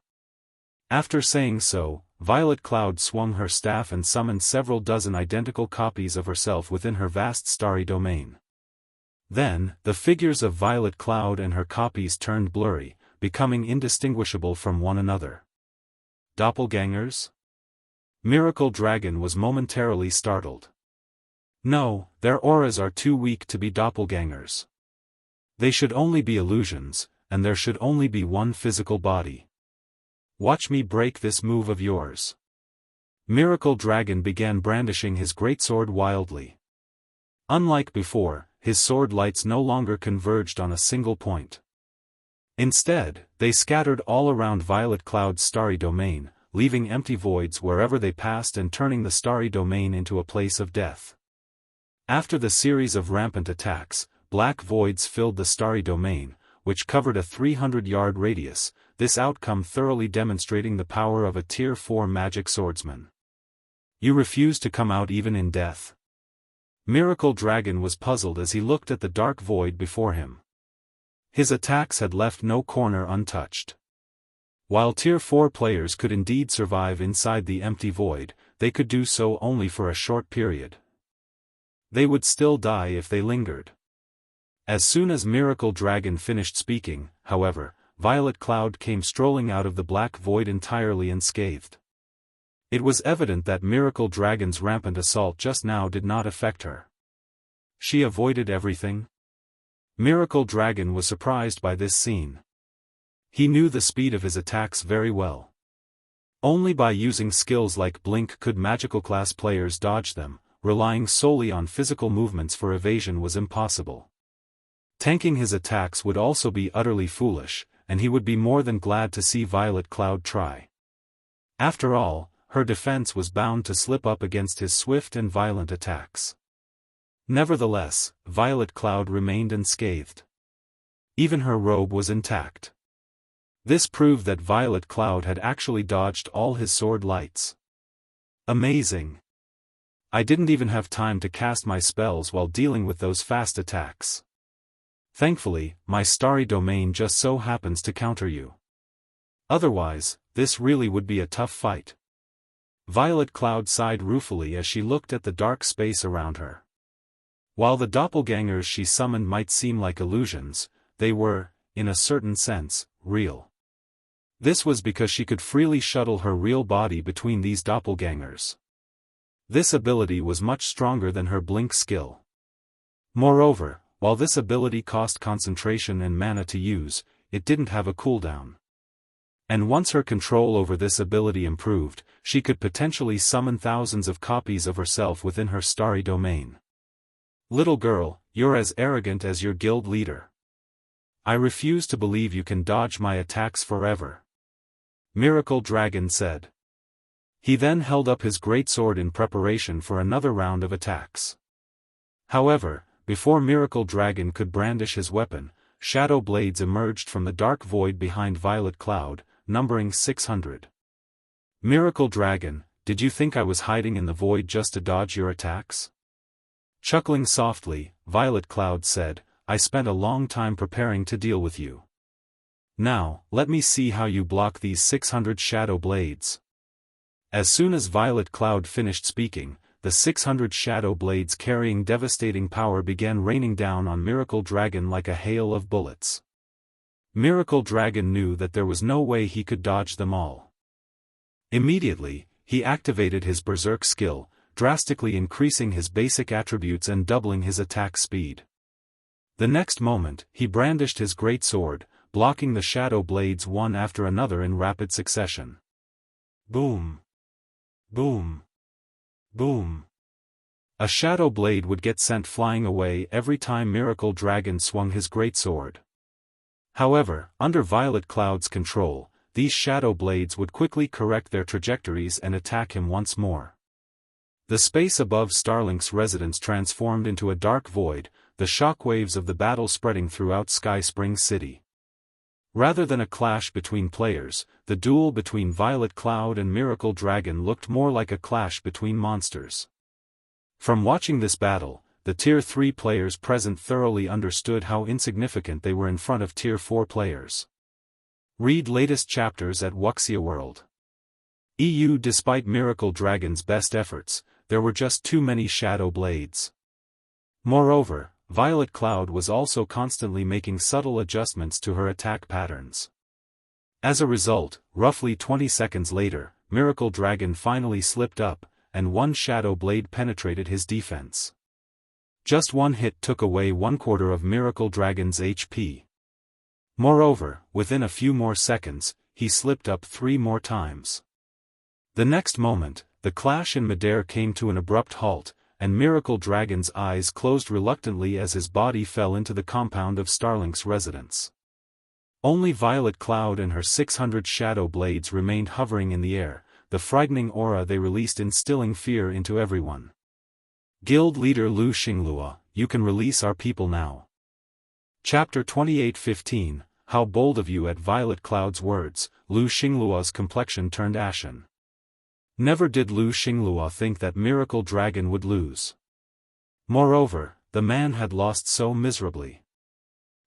After saying so, Violet Cloud swung her staff and summoned several dozen identical copies of herself within her vast starry domain. Then, the figures of Violet Cloud and her copies turned blurry, becoming indistinguishable from one another. Doppelgangers? Miracle Dragon was momentarily startled. No, their auras are too weak to be doppelgangers. They should only be illusions, and there should only be one physical body. Watch me break this move of yours. Miracle Dragon began brandishing his greatsword wildly. Unlike before, his sword lights no longer converged on a single point. Instead, they scattered all around Violet Cloud's starry domain, leaving empty voids wherever they passed and turning the starry domain into a place of death. After the series of rampant attacks, black voids filled the starry domain, which covered a 300-yard radius, this outcome thoroughly demonstrating the power of a Tier 4 magic swordsman. You refuse to come out even in death? Miracle Dragon was puzzled as he looked at the dark void before him. His attacks had left no corner untouched. While Tier 4 players could indeed survive inside the empty void, they could do so only for a short period. They would still die if they lingered. As soon as Miracle Dragon finished speaking, however, Violet Cloud came strolling out of the black void entirely unscathed. It was evident that Miracle Dragon's rampant assault just now did not affect her. She avoided everything? Miracle Dragon was surprised by this scene. He knew the speed of his attacks very well. Only by using skills like Blink could magical class players dodge them, relying solely on physical movements for evasion was impossible. Tanking his attacks would also be utterly foolish, and he would be more than glad to see Violet Cloud try. After all, her defense was bound to slip up against his swift and violent attacks. Nevertheless, Violet Cloud remained unscathed. Even her robe was intact. This proved that Violet Cloud had actually dodged all his sword lights. Amazing! I didn't even have time to cast my spells while dealing with those fast attacks. Thankfully, my starry domain just so happens to counter you. Otherwise, this really would be a tough fight. Violet Cloud sighed ruefully as she looked at the dark space around her. While the doppelgangers she summoned might seem like illusions, they were, in a certain sense, real. This was because she could freely shuttle her real body between these doppelgangers. This ability was much stronger than her blink skill. Moreover, while this ability cost concentration and mana to use, it didn't have a cooldown. And once her control over this ability improved, she could potentially summon thousands of copies of herself within her starry domain. Little girl, you're as arrogant as your guild leader. I refuse to believe you can dodge my attacks forever. Miracle Dragon said. He then held up his greatsword in preparation for another round of attacks. However, before Miracle Dragon could brandish his weapon, shadow blades emerged from the dark void behind Violet Cloud, numbering 600. Miracle Dragon, did you think I was hiding in the void just to dodge your attacks? Chuckling softly, Violet Cloud said, I spent a long time preparing to deal with you. Now, let me see how you block these 600 shadow blades. As soon as Violet Cloud finished speaking, the 600 shadow blades carrying devastating power began raining down on Miracle Dragon like a hail of bullets. Miracle Dragon knew that there was no way he could dodge them all. Immediately, he activated his Berserk skill, drastically increasing his basic attributes and doubling his attack speed. The next moment, he brandished his greatsword, blocking the shadow blades one after another in rapid succession. Boom! Boom! Boom! A shadow blade would get sent flying away every time Miracle Dragon swung his greatsword. However, under Violet Cloud's control, these shadow blades would quickly correct their trajectories and attack him once more. The space above Starlink's residence transformed into a dark void, the shockwaves of the battle spreading throughout Sky Spring City. Rather than a clash between players, the duel between Violet Cloud and Miracle Dragon looked more like a clash between monsters. From watching this battle, the Tier 3 players present thoroughly understood how insignificant they were in front of Tier 4 players. Read latest chapters at Wuxia World. EU. Despite Miracle Dragon's best efforts, there were just too many shadow blades. Moreover, Violet Cloud was also constantly making subtle adjustments to her attack patterns. As a result, roughly 20 seconds later, Miracle Dragon finally slipped up, and one shadow blade penetrated his defense. Just one hit took away 1/4 of Miracle Dragon's HP. Moreover, within a few more seconds, he slipped up 3 more times. The next moment, the clash in midair came to an abrupt halt, and Miracle Dragon's eyes closed reluctantly as his body fell into the compound of Starlink's residence. Only Violet Cloud and her 600 shadow blades remained hovering in the air, the frightening aura they released instilling fear into everyone. Guild Leader Lu Xinglua, you can release our people now. Chapter 28:15, How bold of you. At Violet Cloud's words, Lu Xinglua's complexion turned ashen. Never did Lu Xinglua think that Miracle Dragon would lose. Moreover, the man had lost so miserably.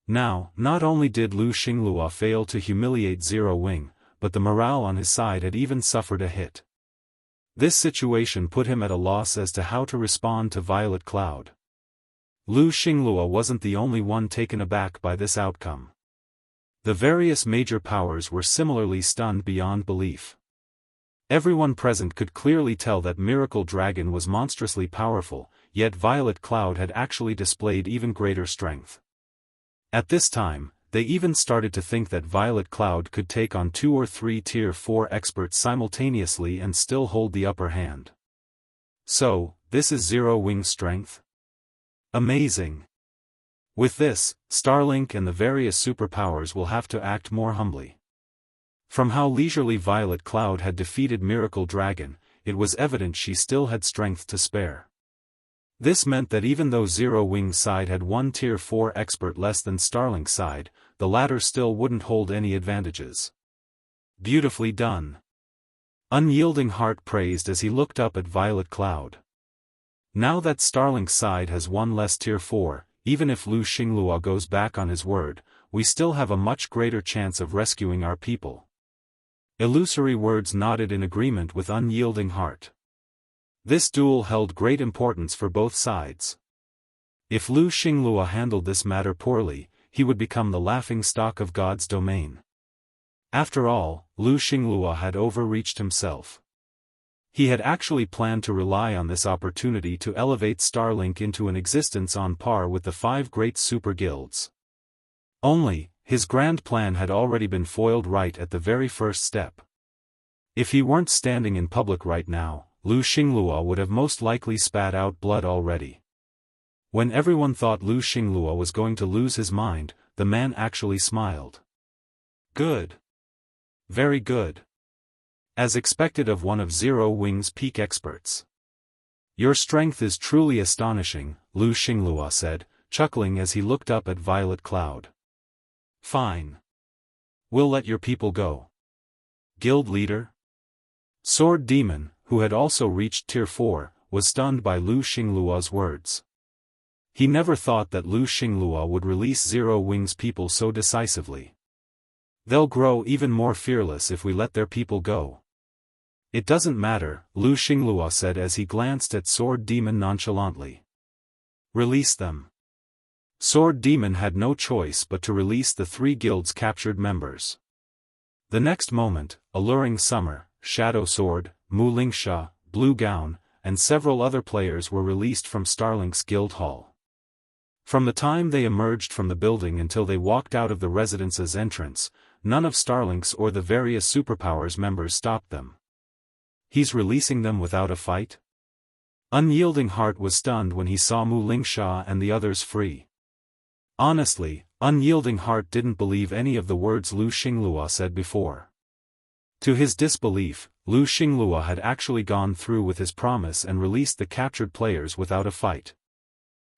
Now, not only did Lu Xinglua fail to humiliate Zero Wing, but the morale on his side had even suffered a hit. This situation put him at a loss as to how to respond to Violet Cloud. Lu Xinglua wasn't the only one taken aback by this outcome. The various major powers were similarly stunned beyond belief. Everyone present could clearly tell that Miracle Dragon was monstrously powerful, yet Violet Cloud had actually displayed even greater strength. At this time, they even started to think that Violet Cloud could take on 2 or 3 Tier 4 experts simultaneously and still hold the upper hand. So, this is Zero Wing's strength? Amazing! With this, Starlink and the various superpowers will have to act more humbly. From how leisurely Violet Cloud had defeated Miracle Dragon, it was evident she still had strength to spare. This meant that even though Zero Wing's side had 1 Tier 4 expert less than Starlink's side, the latter still wouldn't hold any advantages. Beautifully done. Unyielding Heart praised as he looked up at Violet Cloud. Now that Starlink's side has 1 less Tier 4, even if Lu Xinglua goes back on his word, we still have a much greater chance of rescuing our people. Illusory words nodded in agreement with Unyielding Heart. This duel held great importance for both sides. If Lu Xinglua handled this matter poorly, he would become the laughingstock of God's domain. After all, Lu Xinglua had overreached himself. He had actually planned to rely on this opportunity to elevate Starlink into an existence on par with the 5 great super guilds. Only, his grand plan had already been foiled right at the very first step. If he weren't standing in public right now, Lu Xinglua would have most likely spat out blood already. When everyone thought Lu Xinglua was going to lose his mind, the man actually smiled. Good. Very good. As expected of one of Zero Wing's peak experts. Your strength is truly astonishing, Lu Xinglua said, chuckling as he looked up at Violet Cloud. Fine. We'll let your people go. Guild leader? Sword Demon, who had also reached Tier 4, was stunned by Lu Xinglua's words. He never thought that Lu Xinglua would release Zero Wing's people so decisively. They'll grow even more fearless if we let their people go. It doesn't matter, Lu Xinglua said as he glanced at Sword Demon nonchalantly. Release them. Sword Demon had no choice but to release the 3 guilds' captured members. The next moment, Alluring Summer, Shadow Sword, Mu Lingxia, Blue Gown, and several other players were released from Starlink's guild hall. From the time they emerged from the building until they walked out of the residence's entrance, none of Starlink's or the various superpowers members stopped them. He's releasing them without a fight? Unyielding Heart was stunned when he saw Mu Lingxia and the others free. Honestly, Unyielding Heart didn't believe any of the words Lu Xinglua said before. To his disbelief, Lu Xinglua had actually gone through with his promise and released the captured players without a fight.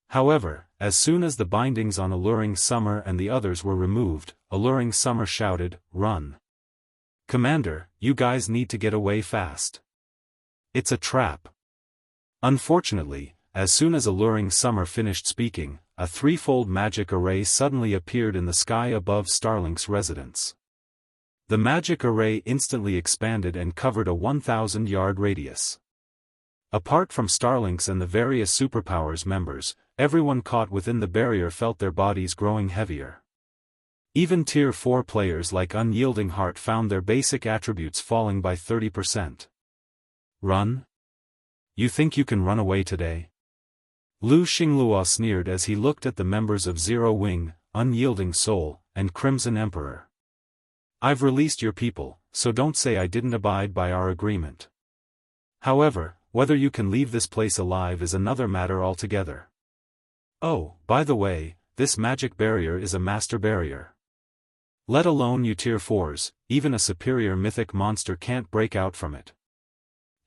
However, as soon as the bindings on Alluring Summer and the others were removed, Alluring Summer shouted, "Run! Commander, you guys need to get away fast. It's a trap." Unfortunately, as soon as Alluring Summer finished speaking, a threefold magic array suddenly appeared in the sky above Starlink's residence. The magic array instantly expanded and covered a 1,000-yard radius. Apart from Starlink's and the various superpowers members, everyone caught within the barrier felt their bodies growing heavier. Even Tier 4 players like Unyielding Heart found their basic attributes falling by 30%. Run? You think you can run away today? Lu Xinglua sneered as he looked at the members of Zero Wing, Unyielding Soul, and Crimson Emperor. I've released your people, so don't say I didn't abide by our agreement. However, whether you can leave this place alive is another matter altogether. Oh, by the way, this magic barrier is a master barrier. Let alone you Tier 4s, even a superior mythic monster can't break out from it.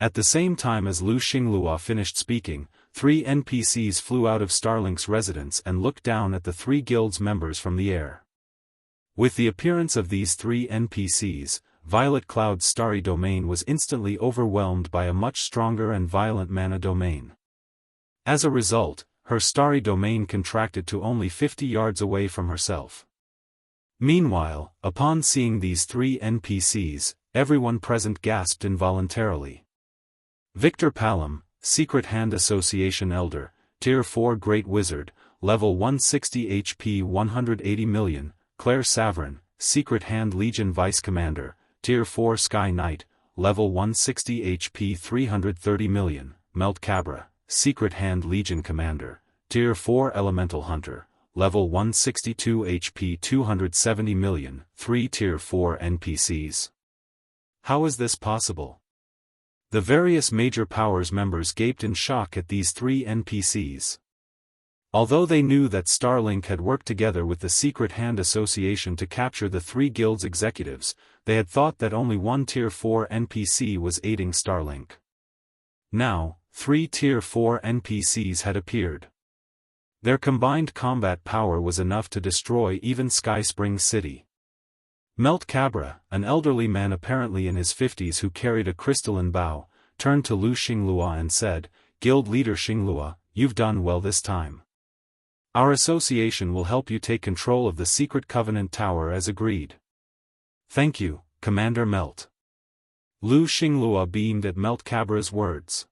At the same time as Lu Xinglua finished speaking, 3 NPCs flew out of Starlink's residence and looked down at the 3 guilds members from the air. With the appearance of these 3 NPCs, Violet Cloud's starry domain was instantly overwhelmed by a much stronger and violent mana domain. As a result, her starry domain contracted to only 50 yards away from herself. Meanwhile, upon seeing these 3 NPCs, everyone present gasped involuntarily. Victor Palom, Secret Hand Association Elder, Tier 4 Great Wizard, Level 160 HP 180 million, Claire Savrin, Secret Hand Legion Vice Commander, Tier 4 Sky Knight, Level 160 HP 330 million, Melt Cabra, Secret Hand Legion Commander, Tier 4 Elemental Hunter, Level 162 HP 270 million, 3 Tier 4 NPCs. How is this possible? The various major powers members gaped in shock at these 3 NPCs. Although they knew that Starlink had worked together with the Secret Hand Association to capture the 3 guilds' executives, they had thought that only 1 Tier 4 NPC was aiding Starlink. Now, 3 Tier 4 NPCs had appeared. Their combined combat power was enough to destroy even Sky Spring City. Melt Cabra, an elderly man apparently in his 50s who carried a crystalline bow, turned to Lu Xinglua and said, "Guild Leader Xinglua, you've done well this time. Our association will help you take control of the Secret Covenant Tower as agreed." "Thank you, Commander Melt." Lu Xinglua beamed at Melt Cabra's words.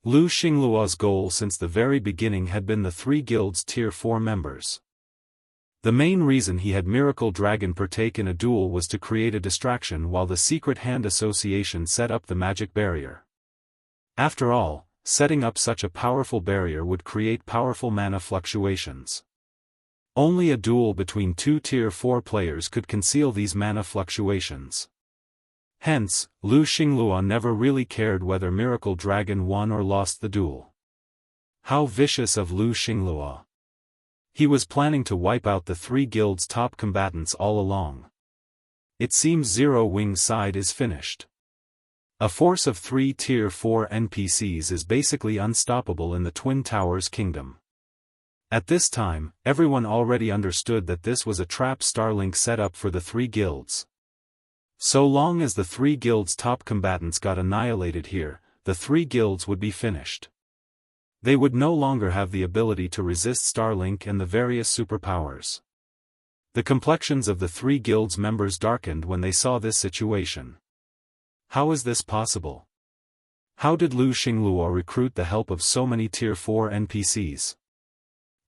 Lu Xinglua's goal since the very beginning had been the 3 guilds' Tier 4 members. The main reason he had Miracle Dragon partake in a duel was to create a distraction while the Secret Hand Association set up the magic barrier. After all, setting up such a powerful barrier would create powerful mana fluctuations. Only a duel between 2 Tier 4 players could conceal these mana fluctuations. Hence, Lu Xinglua never really cared whether Miracle Dragon won or lost the duel. How vicious of Lu Xinglua! He was planning to wipe out the 3 guilds' top combatants all along. It seems Zero Wing's side is finished. A force of 3 Tier 4 NPCs is basically unstoppable in the Twin Towers Kingdom. At this time, everyone already understood that this was a trap Starlink set up for the 3 guilds. So long as the 3 guilds' top combatants got annihilated here, the 3 guilds would be finished. They would no longer have the ability to resist Starlink and the various superpowers. The complexions of the 3 guilds members darkened when they saw this situation. How is this possible? How did Lu Xinglua recruit the help of so many Tier 4 NPCs?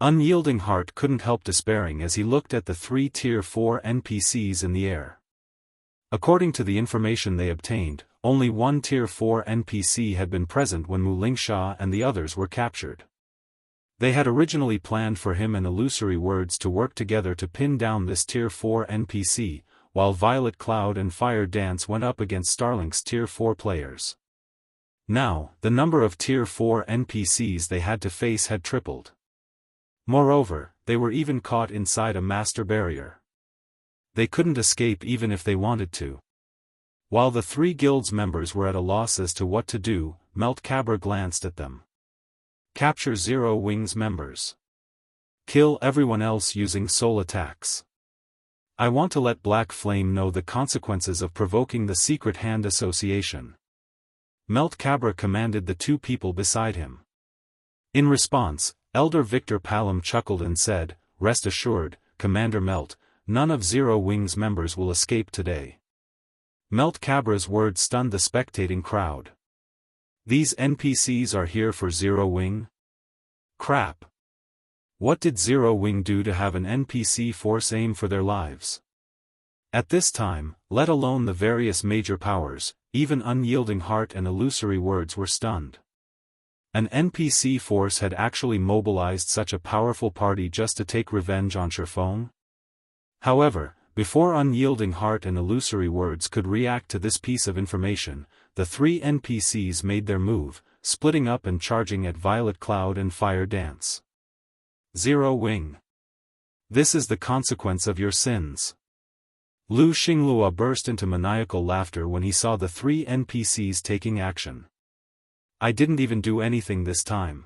Unyielding Heart couldn't help despairing as he looked at the 3 Tier 4 NPCs in the air. According to the information they obtained, only 1 Tier 4 NPC had been present when Mu Lingsha and the others were captured. They had originally planned for him and Illusory Words to work together to pin down this Tier 4 NPC, while Violet Cloud and Fire Dance went up against Starlink's Tier 4 players. Now, the number of Tier 4 NPCs they had to face had tripled. Moreover, they were even caught inside a master barrier. They couldn't escape even if they wanted to. While the three guild's members were at a loss as to what to do, Meltkabra glanced at them. Capture Zero Wings members. Kill everyone else using soul attacks. I want to let Black Flame know the consequences of provoking the Secret Hand Association. Meltkabra commanded the two people beside him. In response, Elder Victor Palom chuckled and said, "Rest assured, Commander Melt, none of Zero Wings members will escape today." Meltkabra's words stunned the spectating crowd. These NPCs are here for Zero Wing? Crap. What did Zero Wing do to have an NPC force aim for their lives? At this time, let alone the various major powers, even Unyielding Heart and Illusory Words were stunned. An NPC force had actually mobilized such a powerful party just to take revenge on Feng? However, before Unyielding Heart and Illusory Words could react to this piece of information, the three NPCs made their move, splitting up and charging at Violet Cloud and Fire Dance. Zero Wing. This is the consequence of your sins. Lu Xinglua burst into maniacal laughter when he saw the three NPCs taking action. I didn't even do anything this time.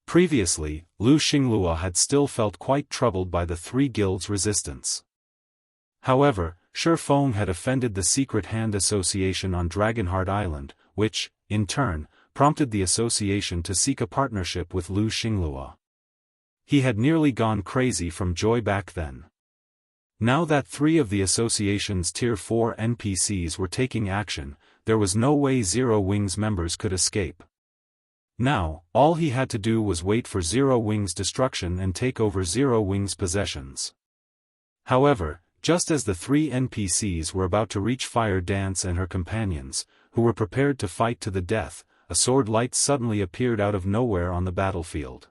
Previously, Lu Xinglua had still felt quite troubled by the three guilds' resistance. However, Feng had offended the Secret Hand Association on Dragonheart Island, which, in turn, prompted the association to seek a partnership with Lu Xinglua. He had nearly gone crazy from joy back then. Now that three of the association's Tier 4 NPCs were taking action, there was no way Zero Wings members could escape. Now, all he had to do was wait for Zero Wings' destruction and take over Zero Wings' possessions. However, just as the three NPCs were about to reach Fire Dance and her companions, who were prepared to fight to the death, a sword light suddenly appeared out of nowhere on the battlefield.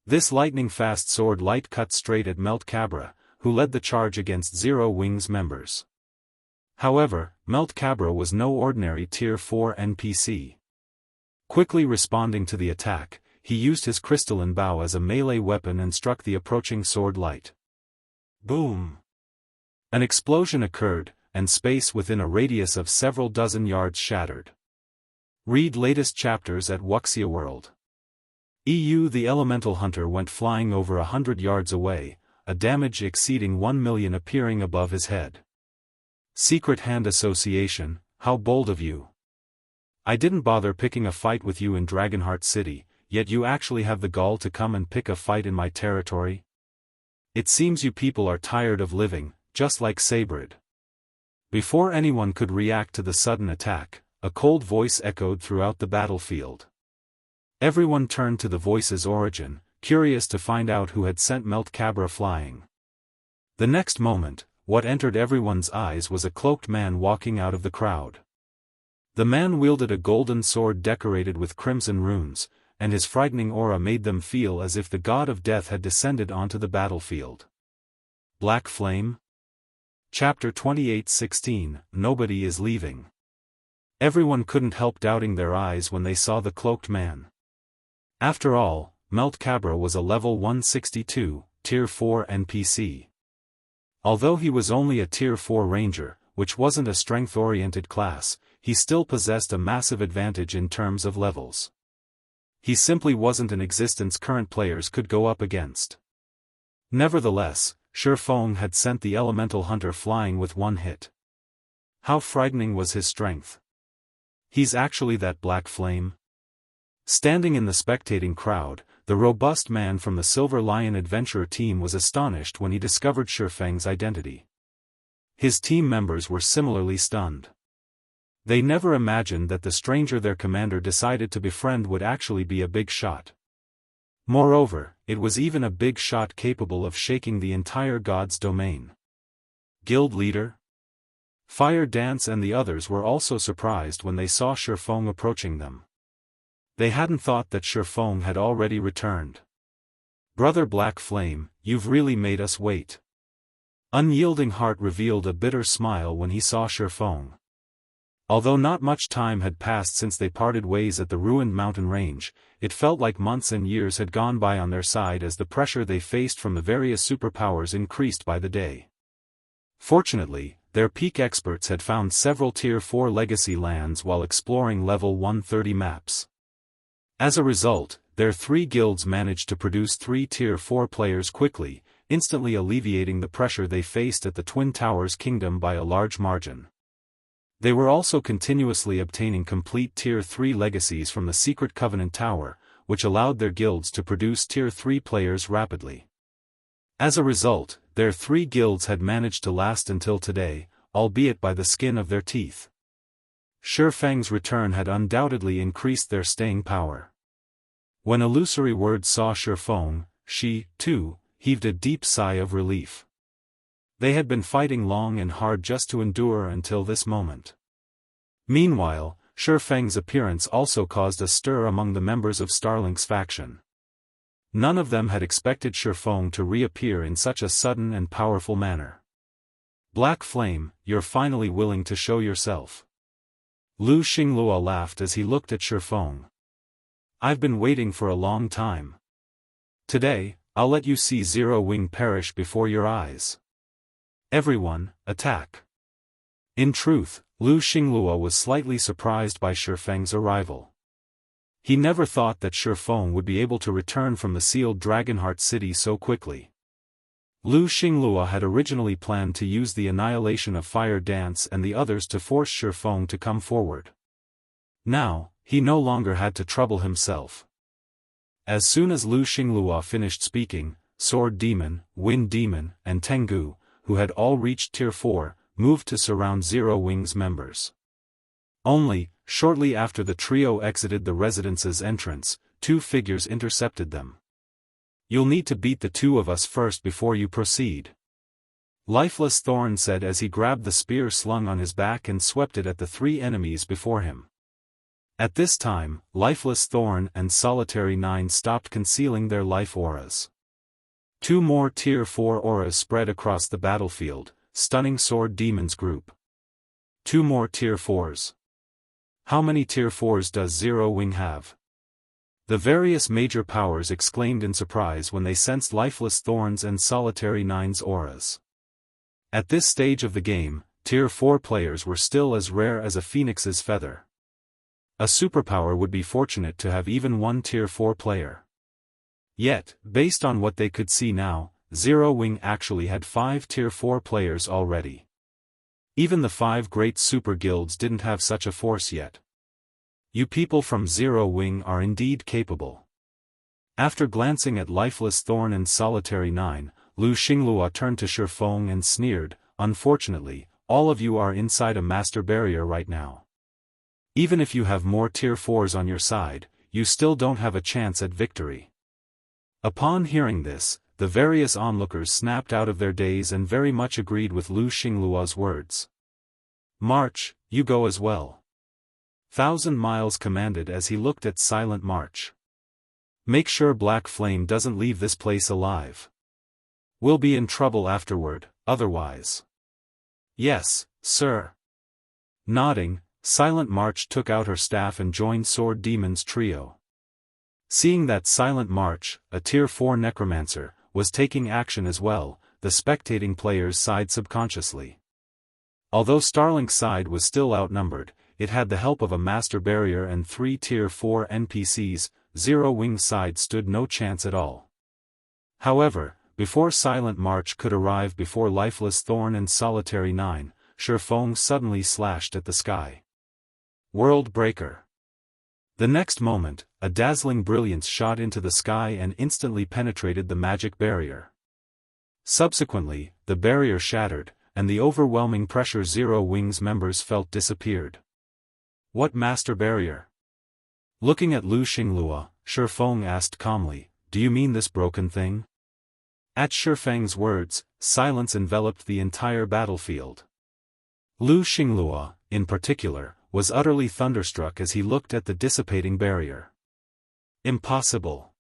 This lightning-fast sword light cut straight at Meltkabra, who led the charge against Zero Wings members. However, Meltkabra was no ordinary Tier 4 NPC. Quickly responding to the attack, he used his crystalline bow as a melee weapon and struck the approaching sword light. Boom! An explosion occurred, and space within a radius of several dozen yards shattered. Read latest chapters at Wuxia World. The Elemental Hunter went flying over 100 yards away, a damage exceeding 1 million appearing above his head. Secret Hand Association, how bold of you. I didn't bother picking a fight with you in Dragonheart City, yet you actually have the gall to come and pick a fight in my territory? It seems you people are tired of living, just like Sabrid. Before anyone could react to the sudden attack, a cold voice echoed throughout the battlefield. Everyone turned to the voice's origin, curious to find out who had sent Meltkabra flying. The next moment, what entered everyone's eyes was a cloaked man walking out of the crowd. The man wielded a golden sword decorated with crimson runes, and his frightening aura made them feel as if the god of death had descended onto the battlefield. Black Flame? Chapter 28:16, Nobody is leaving. Everyone couldn't help doubting their eyes when they saw the cloaked man. After all, Meltkabra was a level 162, Tier 4 NPC. Although he was only a Tier 4 ranger, which wasn't a strength-oriented class, he still possessed a massive advantage in terms of levels. He simply wasn't an existence current players could go up against. Nevertheless, Feng had sent the Elemental Hunter flying with one hit. How frightening was his strength. He's actually that Black Flame? Standing in the spectating crowd, the robust man from the Silver Lion Adventurer team was astonished when he discovered Feng's identity. His team members were similarly stunned. They never imagined that the stranger their commander decided to befriend would actually be a big shot. Moreover, it was even a big shot capable of shaking the entire god's domain. Guild leader? Fire Dance and the others were also surprised when they saw Feng approaching them. They hadn't thought that Feng had already returned. Brother Black Flame, you've really made us wait. Unyielding Heart revealed a bitter smile when he saw Feng. Although not much time had passed since they parted ways at the ruined mountain range, it felt like months and years had gone by on their side as the pressure they faced from the various superpowers increased by the day. Fortunately, their peak experts had found several Tier 4 legacy lands while exploring level 130 maps. As a result, their 3 guilds managed to produce 3 Tier 4 players quickly, instantly alleviating the pressure they faced at the Twin Towers Kingdom by a large margin. They were also continuously obtaining complete Tier 3 legacies from the Secret Covenant Tower, which allowed their guilds to produce Tier 3 players rapidly. As a result, their 3 guilds had managed to last until today, albeit by the skin of their teeth. Feng's return had undoubtedly increased their staying power. When Illusory Words saw Feng, she, too, heaved a deep sigh of relief. They had been fighting long and hard just to endure until this moment. Meanwhile, Feng's appearance also caused a stir among the members of Starlink's faction. None of them had expected Feng to reappear in such a sudden and powerful manner. Black Flame, you're finally willing to show yourself. Lu Xinglua laughed as he looked at Feng. I've been waiting for a long time. Today, I'll let you see Zero Wing perish before your eyes. Everyone, attack. In truth, Lu Xinglua was slightly surprised by Feng's arrival. He never thought that Feng would be able to return from the sealed Dragonheart city so quickly. Lu Xinglua had originally planned to use the Annihilation of Fire Dance and the others to force Feng to come forward. Now, he no longer had to trouble himself. As soon as Lu Xinglua finished speaking, Sword Demon, Wind Demon, and Tengu, who had all reached Tier 4, moved to surround Zero Wing's members. Only, shortly after the trio exited the residence's entrance, 2 figures intercepted them. You'll need to beat the 2 of us first before you proceed. Lifeless Thorn said as he grabbed the spear slung on his back and swept it at the 3 enemies before him. At this time, Lifeless Thorn and Solitary 9 stopped concealing their life auras. 2 more Tier 4 auras spread across the battlefield, stunning Sword Demon's group. 2 more Tier 4s. How many Tier 4s does Zero Wing have? The various major powers exclaimed in surprise when they sensed Lifeless Thorns and Solitary 9's auras. At this stage of the game, Tier 4 players were still as rare as a phoenix's feather. A superpower would be fortunate to have even 1 Tier 4 player. Yet, based on what they could see now, Zero Wing actually had 5 Tier 4 players already. Even the 5 great super guilds didn't have such a force yet. You people from Zero Wing are indeed capable. After glancing at Lifeless Thorn and Solitary 9, Lu Xinglua turned to Feng and sneered, unfortunately, all of you are inside a master barrier right now. Even if you have more Tier 4s on your side, you still don't have a chance at victory. Upon hearing this, the various onlookers snapped out of their daze and very much agreed with Lu Xinglua's words. March, you go as well. 1,000 Miles commanded as he looked at Silent March. Make sure Black Flame doesn't leave this place alive. We'll be in trouble afterward, otherwise. Yes, sir. Nodding, Silent March took out her staff and joined Sword Demon's trio. Seeing that Silent March, a Tier 4 necromancer, was taking action as well, the spectating players sighed subconsciously. Although Starlink's side was still outnumbered, it had the help of a master barrier and 3 Tier 4 NPCs, Zero Wing's side stood no chance at all. However, before Silent March could arrive before Lifeless Thorn and Solitary 9, Feng suddenly slashed at the sky. World Breaker. The next moment, a dazzling brilliance shot into the sky and instantly penetrated the magic barrier. Subsequently, the barrier shattered, and the overwhelming pressure Zero Wing's members felt disappeared. What master barrier? Looking at Lu Xinglua, Feng asked calmly, do you mean this broken thing? At Feng's words, silence enveloped the entire battlefield. Lu Xinglua, in particular, was utterly thunderstruck as he looked at the dissipating barrier. Impossible.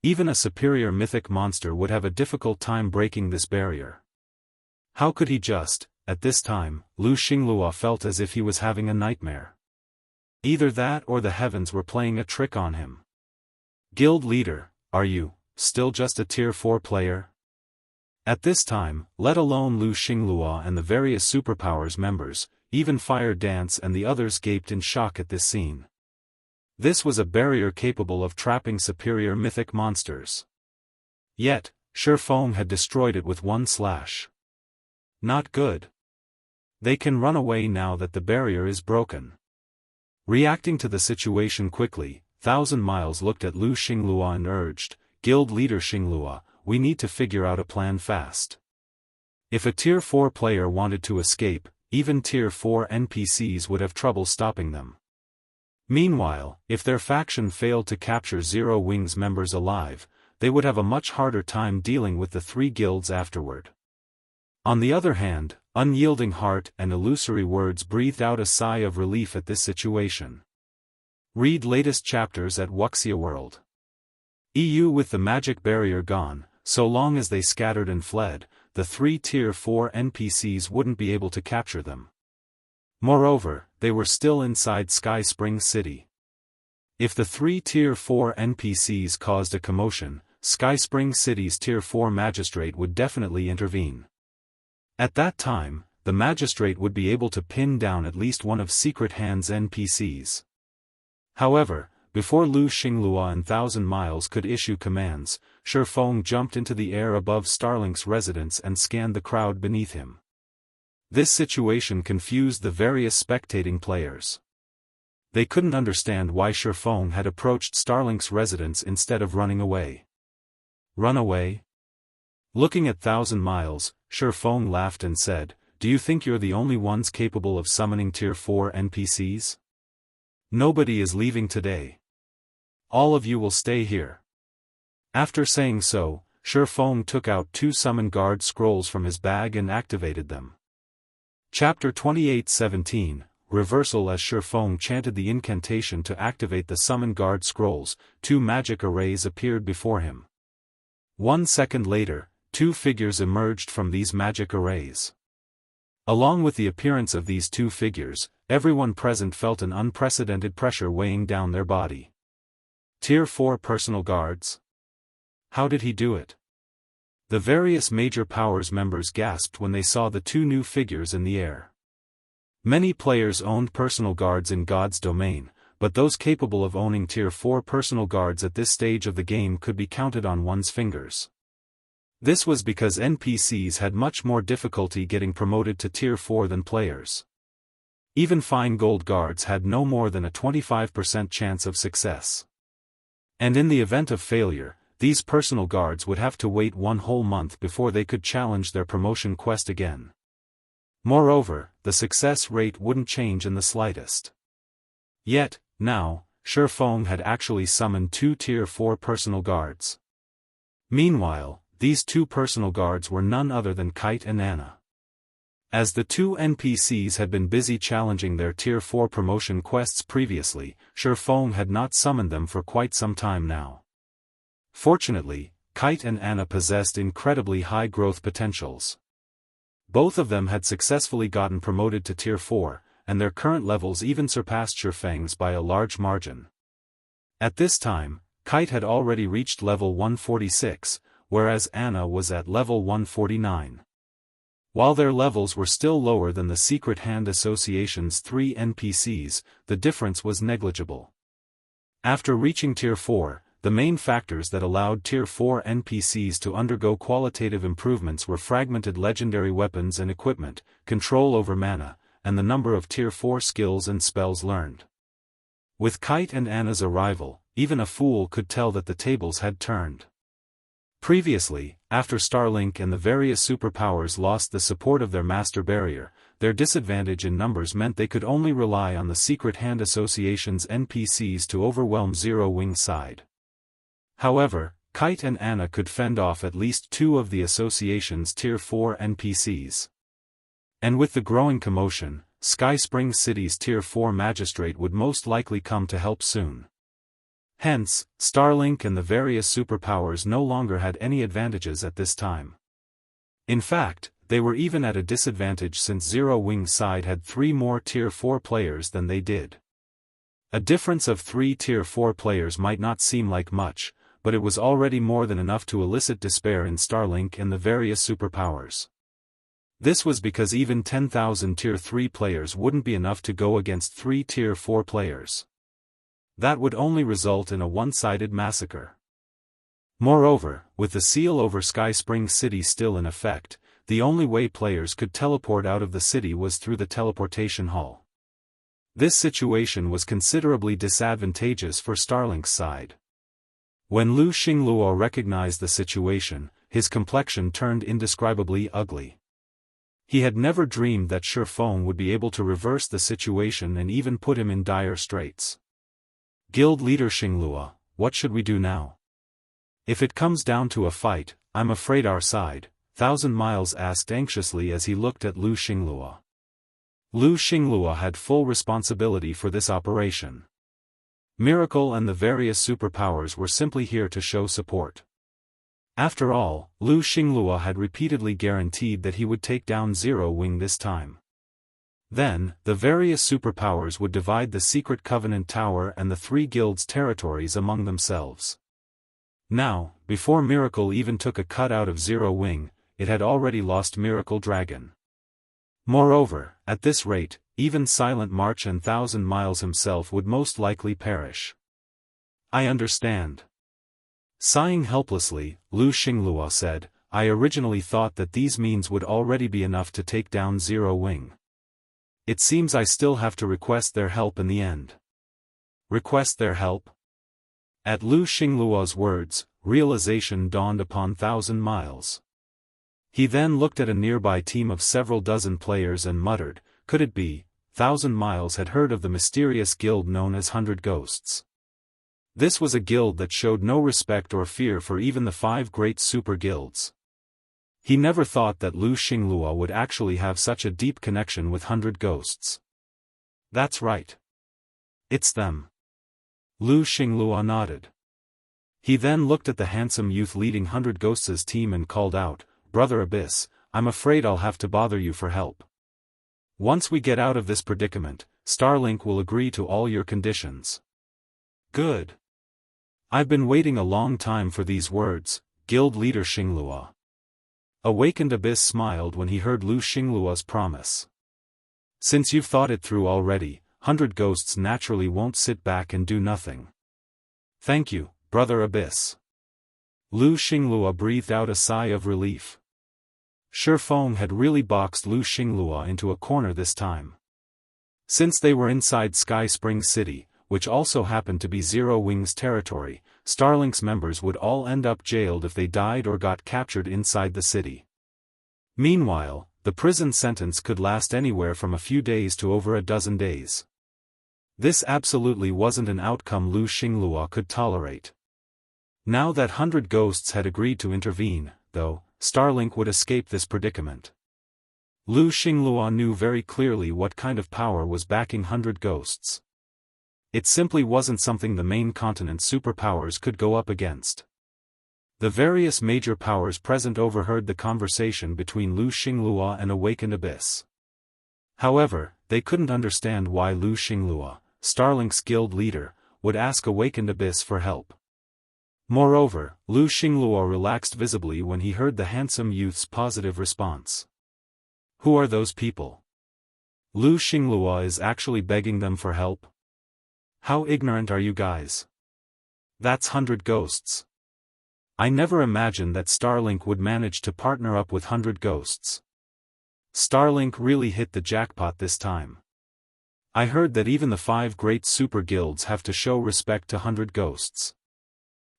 Even a superior mythic monster would have a difficult time breaking this barrier. How could he just, at this time, Lu Xinglua felt as if he was having a nightmare. Either that or the heavens were playing a trick on him. Guild leader, are you, still just a Tier 4 player? At this time, let alone Lu Xinglua and the various superpowers members, even Fire Dance and the others gaped in shock at this scene. This was a barrier capable of trapping superior mythic monsters. Yet, Feng had destroyed it with one slash. Not good. They can run away now that the barrier is broken. Reacting to the situation quickly, 1,000 Miles looked at Lu Xinglua and urged, Guild Leader Xinglua, we need to figure out a plan fast. If a Tier 4 player wanted to escape, even Tier 4 NPCs would have trouble stopping them. Meanwhile, if their faction failed to capture Zero Wings members alive, they would have a much harder time dealing with the 3 guilds afterward. On the other hand, Unyielding Heart and Illusory Words breathed out a sigh of relief at this situation. Read latest chapters at Wuxia World. EU. With the magic barrier gone, so long as they scattered and fled, the 3 Tier 4 NPCs wouldn't be able to capture them. Moreover, they were still inside Sky Spring City. If the 3 Tier 4 NPCs caused a commotion, Sky Spring City's Tier 4 magistrate would definitely intervene. At that time, the magistrate would be able to pin down at least one of Secret Hand's NPCs. However, before Lu Xinglua and 1,000 Miles could issue commands, Feng jumped into the air above Starlink's residence and scanned the crowd beneath him. This situation confused the various spectating players. They couldn't understand why Feng had approached Starlink's residence instead of running away. Run away? Looking at 1,000 Miles, Feng laughed and said, Do you think you're the only ones capable of summoning Tier 4 NPCs? Nobody is leaving today. All of you will stay here. After saying so, Feng took out 2 Summon Guard scrolls from his bag and activated them. Chapter 28:17, Reversal. As Feng chanted the incantation to activate the Summon Guard scrolls, 2 magic arrays appeared before him. 1 second later, 2 figures emerged from these magic arrays. Along with the appearance of these 2 figures, everyone present felt an unprecedented pressure weighing down their body. Tier 4 personal guards? How did he do it? The various major powers members gasped when they saw the 2 new figures in the air. Many players owned personal guards in God's domain, but those capable of owning Tier 4 personal guards at this stage of the game could be counted on one's fingers. This was because NPCs had much more difficulty getting promoted to Tier 4 than players. Even fine gold guards had no more than a 25% chance of success. And in the event of failure, these personal guards would have to wait 1 whole month before they could challenge their promotion quest again. Moreover, the success rate wouldn't change in the slightest. Yet, now, Feng had actually summoned 2 Tier 4 personal guards. Meanwhile, these 2 personal guards were none other than Kite and Anna. As the 2 NPCs had been busy challenging their Tier 4 promotion quests previously, Feng had not summoned them for quite some time now. Fortunately, Kite and Anna possessed incredibly high growth potentials. Both of them had successfully gotten promoted to Tier 4, and their current levels even surpassed Feng's by a large margin. At this time, Kite had already reached level 146, whereas Anna was at level 149. While their levels were still lower than the Secret Hand Association's 3 NPCs, the difference was negligible. After reaching Tier 4, the main factors that allowed Tier 4 NPCs to undergo qualitative improvements were fragmented legendary weapons and equipment, control over mana, and the number of Tier 4 skills and spells learned. With Kite and Anna's arrival, even a fool could tell that the tables had turned. Previously, after Starlink and the various superpowers lost the support of their master barrier, their disadvantage in numbers meant they could only rely on the Secret Hand Association's NPCs to overwhelm Zero Wing's side. However, Kite and Anna could fend off at least 2 of the association's Tier 4 NPCs. And with the growing commotion, Sky Spring City's Tier 4 magistrate would most likely come to help soon. Hence, Starlink and the various superpowers no longer had any advantages at this time. In fact, they were even at a disadvantage since Zero Wing's side had 3 more Tier 4 players than they did. A difference of 3 Tier 4 players might not seem like much, but it was already more than enough to elicit despair in Starlink and the various superpowers. This was because even 10,000 Tier 3 players wouldn't be enough to go against 3 Tier 4 players. That would only result in a one-sided massacre. Moreover, with the seal over Sky Spring City still in effect, the only way players could teleport out of the city was through the teleportation hall. This situation was considerably disadvantageous for Starlink's side. When Lu Xingluo recognized the situation, his complexion turned indescribably ugly. He had never dreamed that Feng would be able to reverse the situation and even put him in dire straits. Guild leader Xingluo, what should we do now? If it comes down to a fight, I'm afraid our side, 1,000 Miles asked anxiously as he looked at Lu Xingluo. Lu Xingluo had full responsibility for this operation. Miracle and the various superpowers were simply here to show support. After all, Lu Xingluo had repeatedly guaranteed that he would take down Zero Wing this time. Then, the various superpowers would divide the Secret Covenant Tower and the 3 guilds' territories among themselves. Now, before Miracle even took a cut out of Zero Wing, it had already lost Miracle Dragon. Moreover, at this rate, even Silent March and 1,000 Miles himself would most likely perish. I understand. Sighing helplessly, Lu Xingluo said, I originally thought that these means would already be enough to take down Zero Wing. It seems I still have to request their help in the end. Request their help? At Lu Xingluo's words, realization dawned upon 1,000 Miles. He then looked at a nearby team of several dozen players and muttered, could it be, 1,000 Miles had heard of the mysterious guild known as 100 Ghosts. This was a guild that showed no respect or fear for even the 5 great super guilds. He never thought that Lu Xingluo would actually have such a deep connection with 100 Ghosts. That's right. It's them. Lu Xingluo nodded. He then looked at the handsome youth leading 100 Ghosts' team and called out, Brother Abyss, I'm afraid I'll have to bother you for help. Once we get out of this predicament, Starlink will agree to all your conditions. Good. I've been waiting a long time for these words, Guild leader Xingluo. Awakened Abyss smiled when he heard Lu Xingluo's promise. Since you've thought it through already, 100 Ghosts naturally won't sit back and do nothing. Thank you, Brother Abyss. Lu Xingluo breathed out a sigh of relief. Feng had really boxed Lu Xingluo into a corner this time. Since they were inside Sky Spring City, which also happened to be Zero Wing's territory, Starlink's members would all end up jailed if they died or got captured inside the city. Meanwhile, the prison sentence could last anywhere from a few days to over a dozen days. This absolutely wasn't an outcome Lu Xingluo could tolerate. Now that 100 Ghosts had agreed to intervene, though, Starlink would escape this predicament. Lu Xingluo knew very clearly what kind of power was backing 100 Ghosts. It simply wasn't something the main continent superpowers could go up against. The various major powers present overheard the conversation between Lu Xingluo and Awakened Abyss. However, they couldn't understand why Lu Xingluo, Starlink's guild leader, would ask Awakened Abyss for help. Moreover, Lu Xingluo relaxed visibly when he heard the handsome youth's positive response. Who are those people? Lu Xingluo is actually begging them for help? How ignorant are you guys? That's 100 Ghosts. I never imagined that Starlink would manage to partner up with 100 Ghosts. Starlink really hit the jackpot this time. I heard that even the 5 great super guilds have to show respect to 100 Ghosts.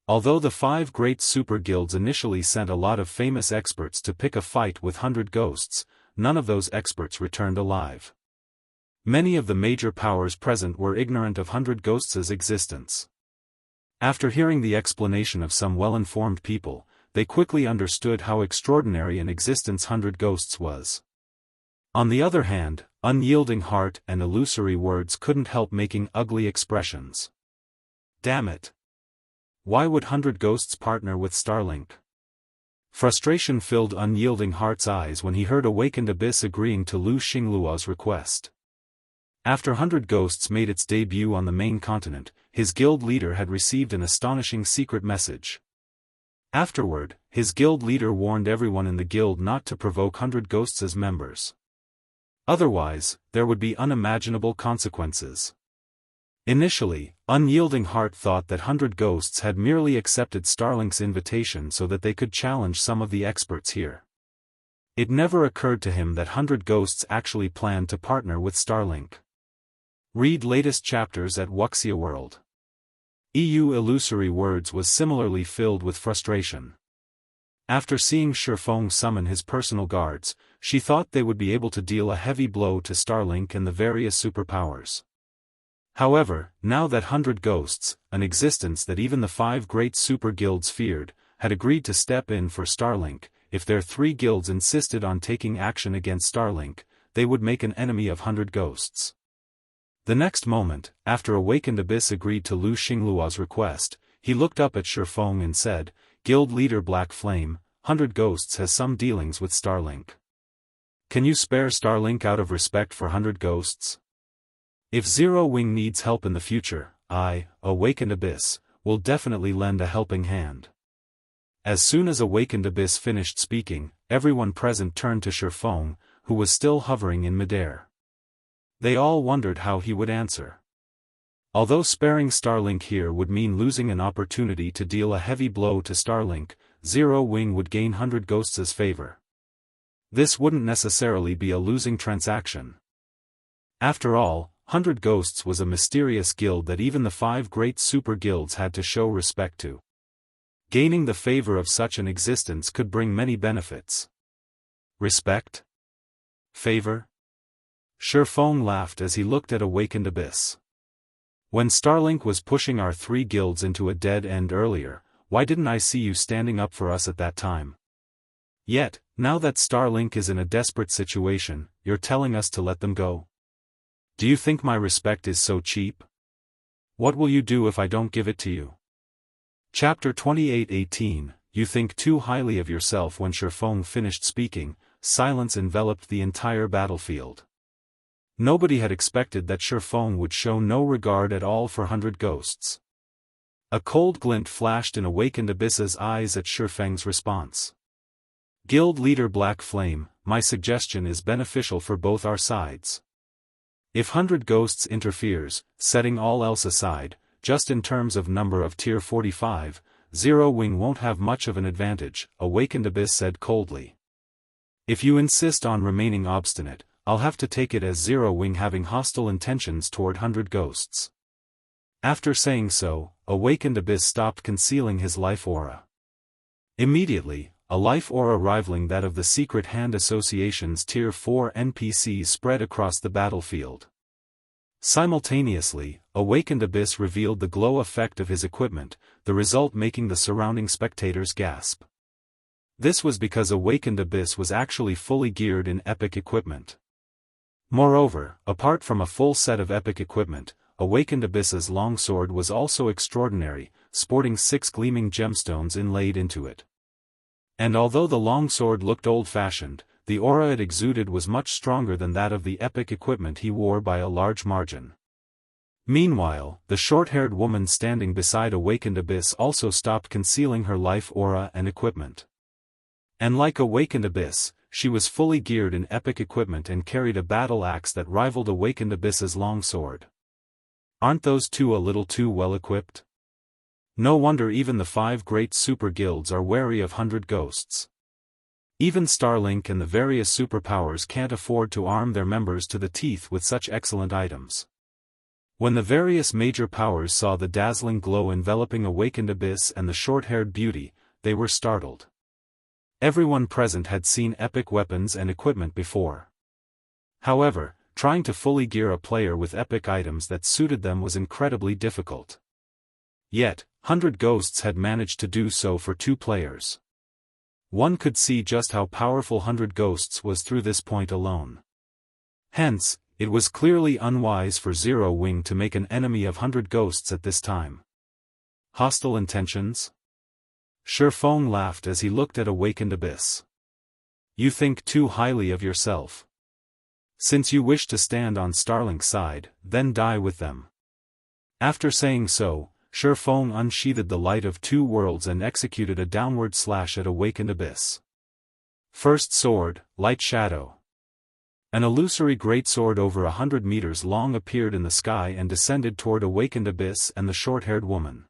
Although the 5 great super guilds initially sent a lot of famous experts to pick a fight with 100 Ghosts, none of those experts returned alive. Many of the major powers present were ignorant of 100 Ghosts' existence. After hearing the explanation of some well-informed people, they quickly understood how extraordinary an existence 100 Ghosts was. On the other hand, unyielding heart and illusory words couldn't help making ugly expressions. Damn it! Why would 100 Ghosts partner with Starlink? Frustration filled Unyielding Heart's eyes when he heard Awakened Abyss agreeing to Lu Xingluo's request. After 100 Ghosts made its debut on the main continent, his guild leader had received an astonishing secret message. Afterward, his guild leader warned everyone in the guild not to provoke 100 Ghosts as members. Otherwise, there would be unimaginable consequences. Initially, Unyielding Heart thought that 100 Ghosts had merely accepted Starlink's invitation so that they could challenge some of the experts here. It never occurred to him that 100 Ghosts actually planned to partner with Starlink. Read latest chapters at Wuxia World. EU Illusory Words was similarly filled with frustration. After seeing Feng summon his personal guards, she thought they would be able to deal a heavy blow to Starlink and the various superpowers. However, now that 100 Ghosts, an existence that even the 5 great super guilds feared, had agreed to step in for Starlink, if their 3 guilds insisted on taking action against Starlink, they would make an enemy of 100 Ghosts. The next moment, after Awakened Abyss agreed to Lu Xingluo's request, he looked up at Feng and said, "Guild leader Black Flame, 100 Ghosts has some dealings with Starlink. Can you spare Starlink out of respect for 100 Ghosts? If Zero Wing needs help in the future, I, Awakened Abyss, will definitely lend a helping hand." As soon as Awakened Abyss finished speaking, everyone present turned to Feng, who was still hovering in midair. They all wondered how he would answer. Although sparing Starlink here would mean losing an opportunity to deal a heavy blow to Starlink, Zero Wing would gain 100 Ghosts' favor. This wouldn't necessarily be a losing transaction. After all, 100 Ghosts was a mysterious guild that even the 5 great super guilds had to show respect to. Gaining the favor of such an existence could bring many benefits. Respect? Favor? Feng laughed as he looked at Awakened Abyss. When Starlink was pushing our 3 guilds into a dead end earlier, why didn't I see you standing up for us at that time? Yet, now that Starlink is in a desperate situation, you're telling us to let them go? Do you think my respect is so cheap? What will you do if I don't give it to you? Chapter 28:18, You think too highly of yourself. When Feng finished speaking, silence enveloped the entire battlefield. Nobody had expected that Feng would show no regard at all for 100 Ghosts. A cold glint flashed in Awakened Abyss's eyes at Feng's response. Guild leader Black Flame, my suggestion is beneficial for both our sides. If 100 Ghosts interferes, setting all else aside, just in terms of number of tier 45, Zero Wing won't have much of an advantage, Awakened Abyss said coldly. If you insist on remaining obstinate, I'll have to take it as Zero Wing having hostile intentions toward 100 Ghosts. After saying so, Awakened Abyss stopped concealing his life aura. Immediately, a life aura rivaling that of the Secret Hand Association's Tier 4 NPCs spread across the battlefield. Simultaneously, Awakened Abyss revealed the glow effect of his equipment, the result making the surrounding spectators gasp. This was because Awakened Abyss was actually fully geared in epic equipment. Moreover, apart from a full set of epic equipment, Awakened Abyss's longsword was also extraordinary, sporting 6 gleaming gemstones inlaid into it. And although the longsword looked old-fashioned, the aura it exuded was much stronger than that of the epic equipment he wore by a large margin. Meanwhile, the short-haired woman standing beside Awakened Abyss also stopped concealing her life aura and equipment. And like Awakened Abyss, she was fully geared in epic equipment and carried a battle axe that rivaled Awakened Abyss's longsword. Aren't those two a little too well equipped? No wonder even the 5 great super guilds are wary of 100 Ghosts. Even Starlink and the various superpowers can't afford to arm their members to the teeth with such excellent items. When the various major powers saw the dazzling glow enveloping Awakened Abyss and the short-haired beauty, they were startled. Everyone present had seen epic weapons and equipment before. However, trying to fully gear a player with epic items that suited them was incredibly difficult. Yet, 100 Ghosts had managed to do so for 2 players. One could see just how powerful 100 Ghosts was through this point alone. Hence, it was clearly unwise for Zero Wing to make an enemy of 100 Ghosts at this time. Hostile intentions? Feng laughed as he looked at Awakened Abyss. You think too highly of yourself. Since you wish to stand on Starlink's side, then die with them. After saying so, Feng unsheathed the light of two worlds and executed a downward slash at Awakened Abyss. First sword, Light Shadow. An illusory greatsword over 100 meters long appeared in the sky and descended toward Awakened Abyss and the short-haired woman.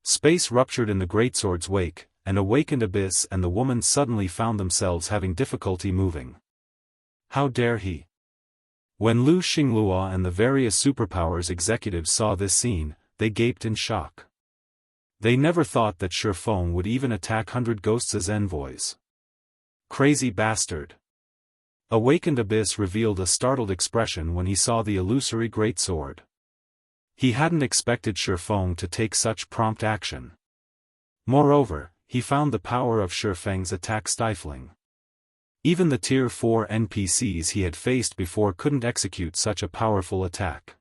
Space ruptured in the greatsword's wake, and Awakened Abyss and the woman suddenly found themselves having difficulty moving. How dare he? When Lu Xinglua and the various superpowers executives saw this scene, they gaped in shock. They never thought that Feng would even attack 100 Ghosts as envoys. Crazy bastard. Awakened Abyss revealed a startled expression when he saw the illusory greatsword. He hadn't expected Feng to take such prompt action. Moreover, he found the power of Feng's attack stifling. Even the Tier 4 NPCs he had faced before couldn't execute such a powerful attack.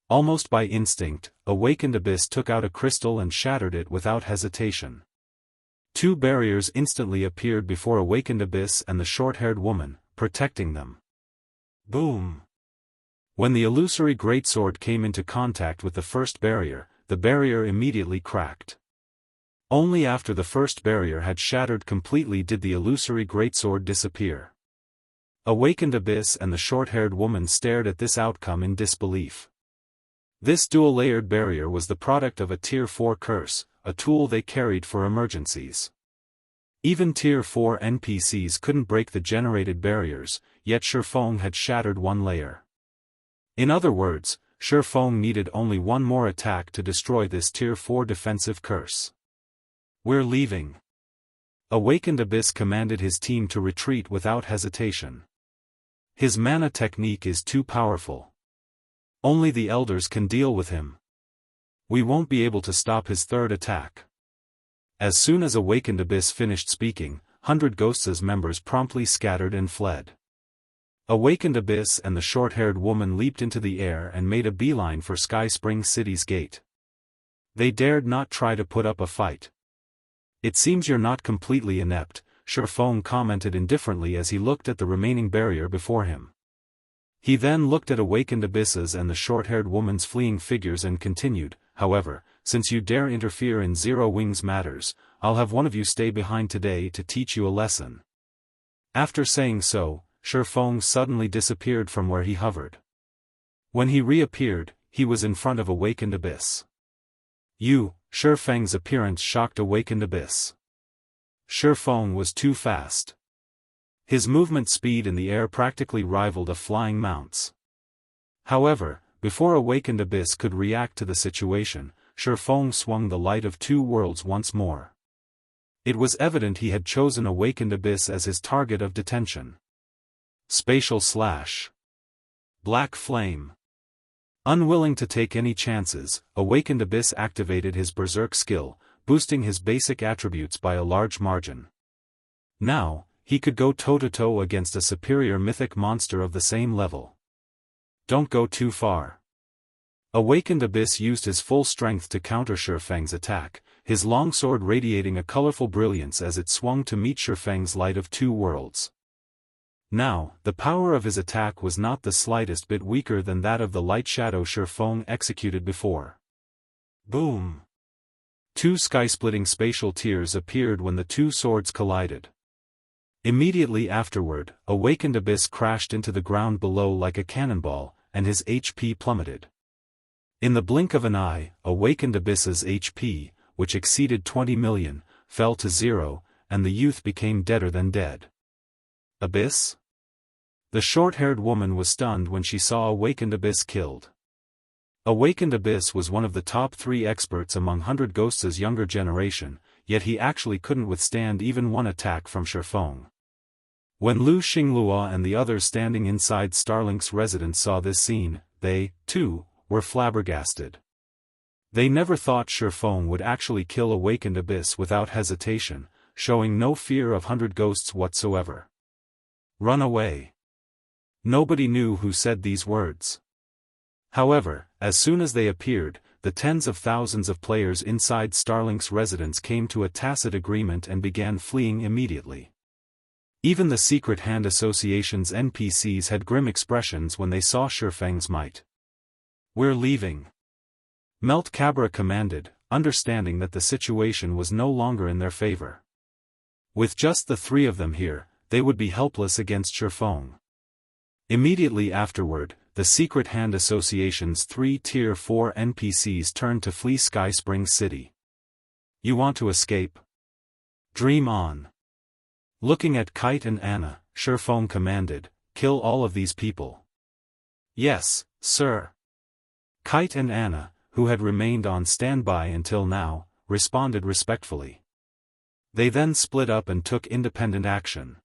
Almost by instinct, Awakened Abyss took out a crystal and shattered it without hesitation. Two barriers instantly appeared before Awakened Abyss and the short-haired woman, protecting them. Boom! When the illusory greatsword came into contact with the first barrier, the barrier immediately cracked. Only after the first barrier had shattered completely did the illusory greatsword disappear. Awakened Abyss and the short-haired woman stared at this outcome in disbelief. This dual-layered barrier was the product of a Tier 4 curse, a tool they carried for emergencies. Even Tier 4 NPCs couldn't break the generated barriers, yet Feng had shattered one layer. In other words, Feng needed only one more attack to destroy this Tier 4 defensive curse. We're leaving. Awakened Abyss commanded his team to retreat without hesitation. His mana technique is too powerful. Only the elders can deal with him. We won't be able to stop his third attack. As soon as Awakened Abyss finished speaking, 100 Ghosts' members promptly scattered and fled. Awakened Abyss and the short-haired woman leaped into the air and made a beeline for Sky Spring City's gate. They dared not try to put up a fight. It seems you're not completely inept, Feng commented indifferently as he looked at the remaining barrier before him. He then looked at Awakened Abysses and the short-haired woman's fleeing figures and continued, however, since you dare interfere in Zero Wings matters, I'll have one of you stay behind today to teach you a lesson. After saying so, Feng suddenly disappeared from where he hovered. When he reappeared, he was in front of Awakened Abyss. Feng's appearance shocked Awakened Abyss. Feng was too fast. His movement speed in the air practically rivaled a flying mount's. However, before Awakened Abyss could react to the situation, Feng swung the light of two worlds once more. It was evident he had chosen Awakened Abyss as his target of detention. Spatial Slash. Black Flame. Unwilling to take any chances, Awakened Abyss activated his Berserk skill, boosting his basic attributes by a large margin. Now, he could go toe-to-toe against a superior mythic monster of the same level. Don't go too far. Awakened Abyss used his full strength to counter Feng's attack, his longsword radiating a colorful brilliance as it swung to meet Feng's light of two worlds. Now, the power of his attack was not the slightest bit weaker than that of the light shadow Feng executed before. Boom! Two sky-splitting spatial tears appeared when the two swords collided. Immediately afterward, Awakened Abyss crashed into the ground below like a cannonball, and his HP plummeted. In the blink of an eye, Awakened Abyss's HP, which exceeded 20 million, fell to 0, and the youth became deader than dead. Abyss? The short-haired woman was stunned when she saw Awakened Abyss killed. Awakened Abyss was one of the top 3 experts among 100 Ghosts' younger generation, yet he actually couldn't withstand even one attack from Feng. When Lu Xinglua and the others standing inside Starlink's residence saw this scene, they, too, were flabbergasted. They never thought Feng would actually kill Awakened Abyss without hesitation, showing no fear of 100 Ghosts whatsoever. Run away. Nobody knew who said these words. However, as soon as they appeared, the tens of thousands of players inside Starlink's residence came to a tacit agreement and began fleeing immediately. Even the Secret Hand Association's NPCs had grim expressions when they saw Feng's might. "We're leaving," Melt Cabra commanded, understanding that the situation was no longer in their favor. With just the three of them here, they would be helpless against Feng. Immediately afterward, the Secret Hand Association's 3 Tier 4 NPCs turned to flee Sky Spring City. "You want to escape? Dream on." Looking at Kite and Anna, Feng commanded, "Kill all of these people." "Yes, sir." Kite and Anna, who had remained on standby until now, responded respectfully. They then split up and took independent action.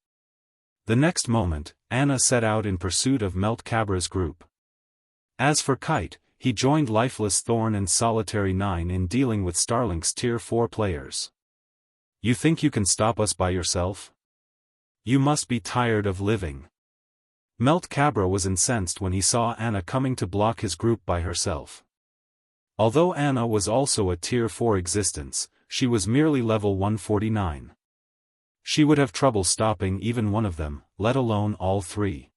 The next moment, Anna set out in pursuit of Melt Cabra's group. As for Kite, he joined Lifeless Thorn and Solitary 9 in dealing with Starlink's Tier 4 players. "You think you can stop us by yourself? You must be tired of living." Melt Cabra was incensed when he saw Anna coming to block his group by herself. Although Anna was also a Tier 4 existence, she was merely level 149. She would have trouble stopping even one of them, let alone all three.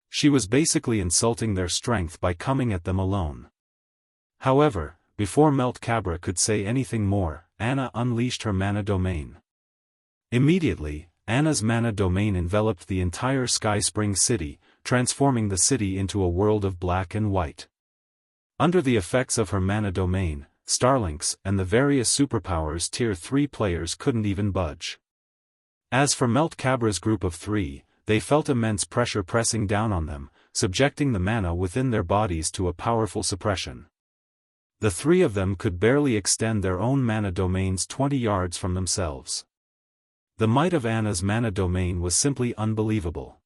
She was basically insulting their strength by coming at them alone. However, before Melt Cabra could say anything more, Anna unleashed her mana domain. Immediately, Anna's mana domain enveloped the entire Sky Spring City, transforming the city into a world of black and white. Under the effects of her mana domain, Starlinks and the various superpowers Tier 3 players couldn't even budge. As for Melt Cabra's group of 3, they felt immense pressure pressing down on them, subjecting the mana within their bodies to a powerful suppression. The 3 of them could barely extend their own mana domains 20 yards from themselves. The might of Anna's mana domain was simply unbelievable.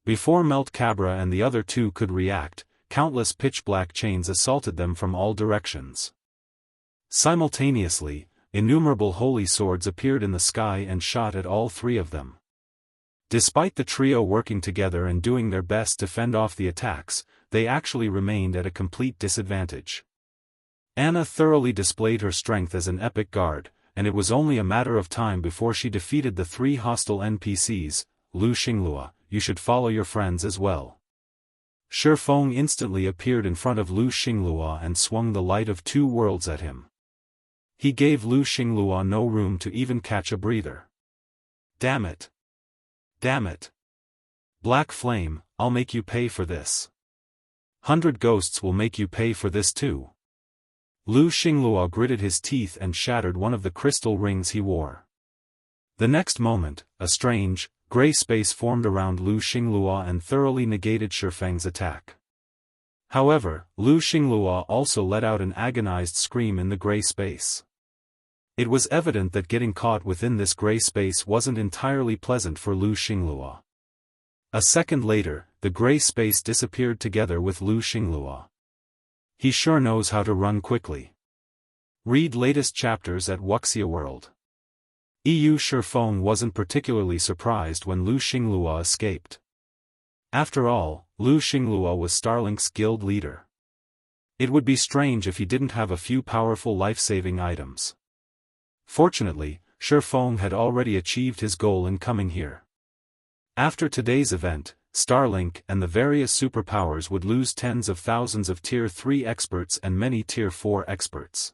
Before Melt Cabra and the other 2 could react, countless pitch-black chains assaulted them from all directions. Simultaneously, innumerable holy swords appeared in the sky and shot at all 3 of them. Despite the trio working together and doing their best to fend off the attacks, they actually remained at a complete disadvantage. Anna thoroughly displayed her strength as an epic guard, and it was only a matter of time before she defeated the 3 hostile NPCs. "Lu Xinglua, you should follow your friends as well." Feng instantly appeared in front of Lu Xinglua and swung the Light of 2 Worlds at him. He gave Lu Xinglua no room to even catch a breather. "Damn it! Damn it! Black Flame, I'll make you pay for this. 100 ghosts will make you pay for this too." Lu Xinglua gritted his teeth and shattered one of the crystal rings he wore. The next moment, a strange, gray space formed around Lu Xinglua and thoroughly negated Feng's attack. However, Lu Xinglua also let out an agonized scream in the gray space. It was evident that getting caught within this gray space wasn't entirely pleasant for Lu Xinglua. A second later, the gray space disappeared together with Lu Xinglua. He sure knows how to run quickly. Read latest chapters at Wuxia World. Feng wasn't particularly surprised when Lu Xinglua escaped. After all, Lu Xinglua was Starlink's guild leader. It would be strange if he didn't have a few powerful life-saving items. Fortunately, Feng had already achieved his goal in coming here. After today's event, Starlink and the various superpowers would lose tens of thousands of Tier 3 experts and many Tier 4 experts.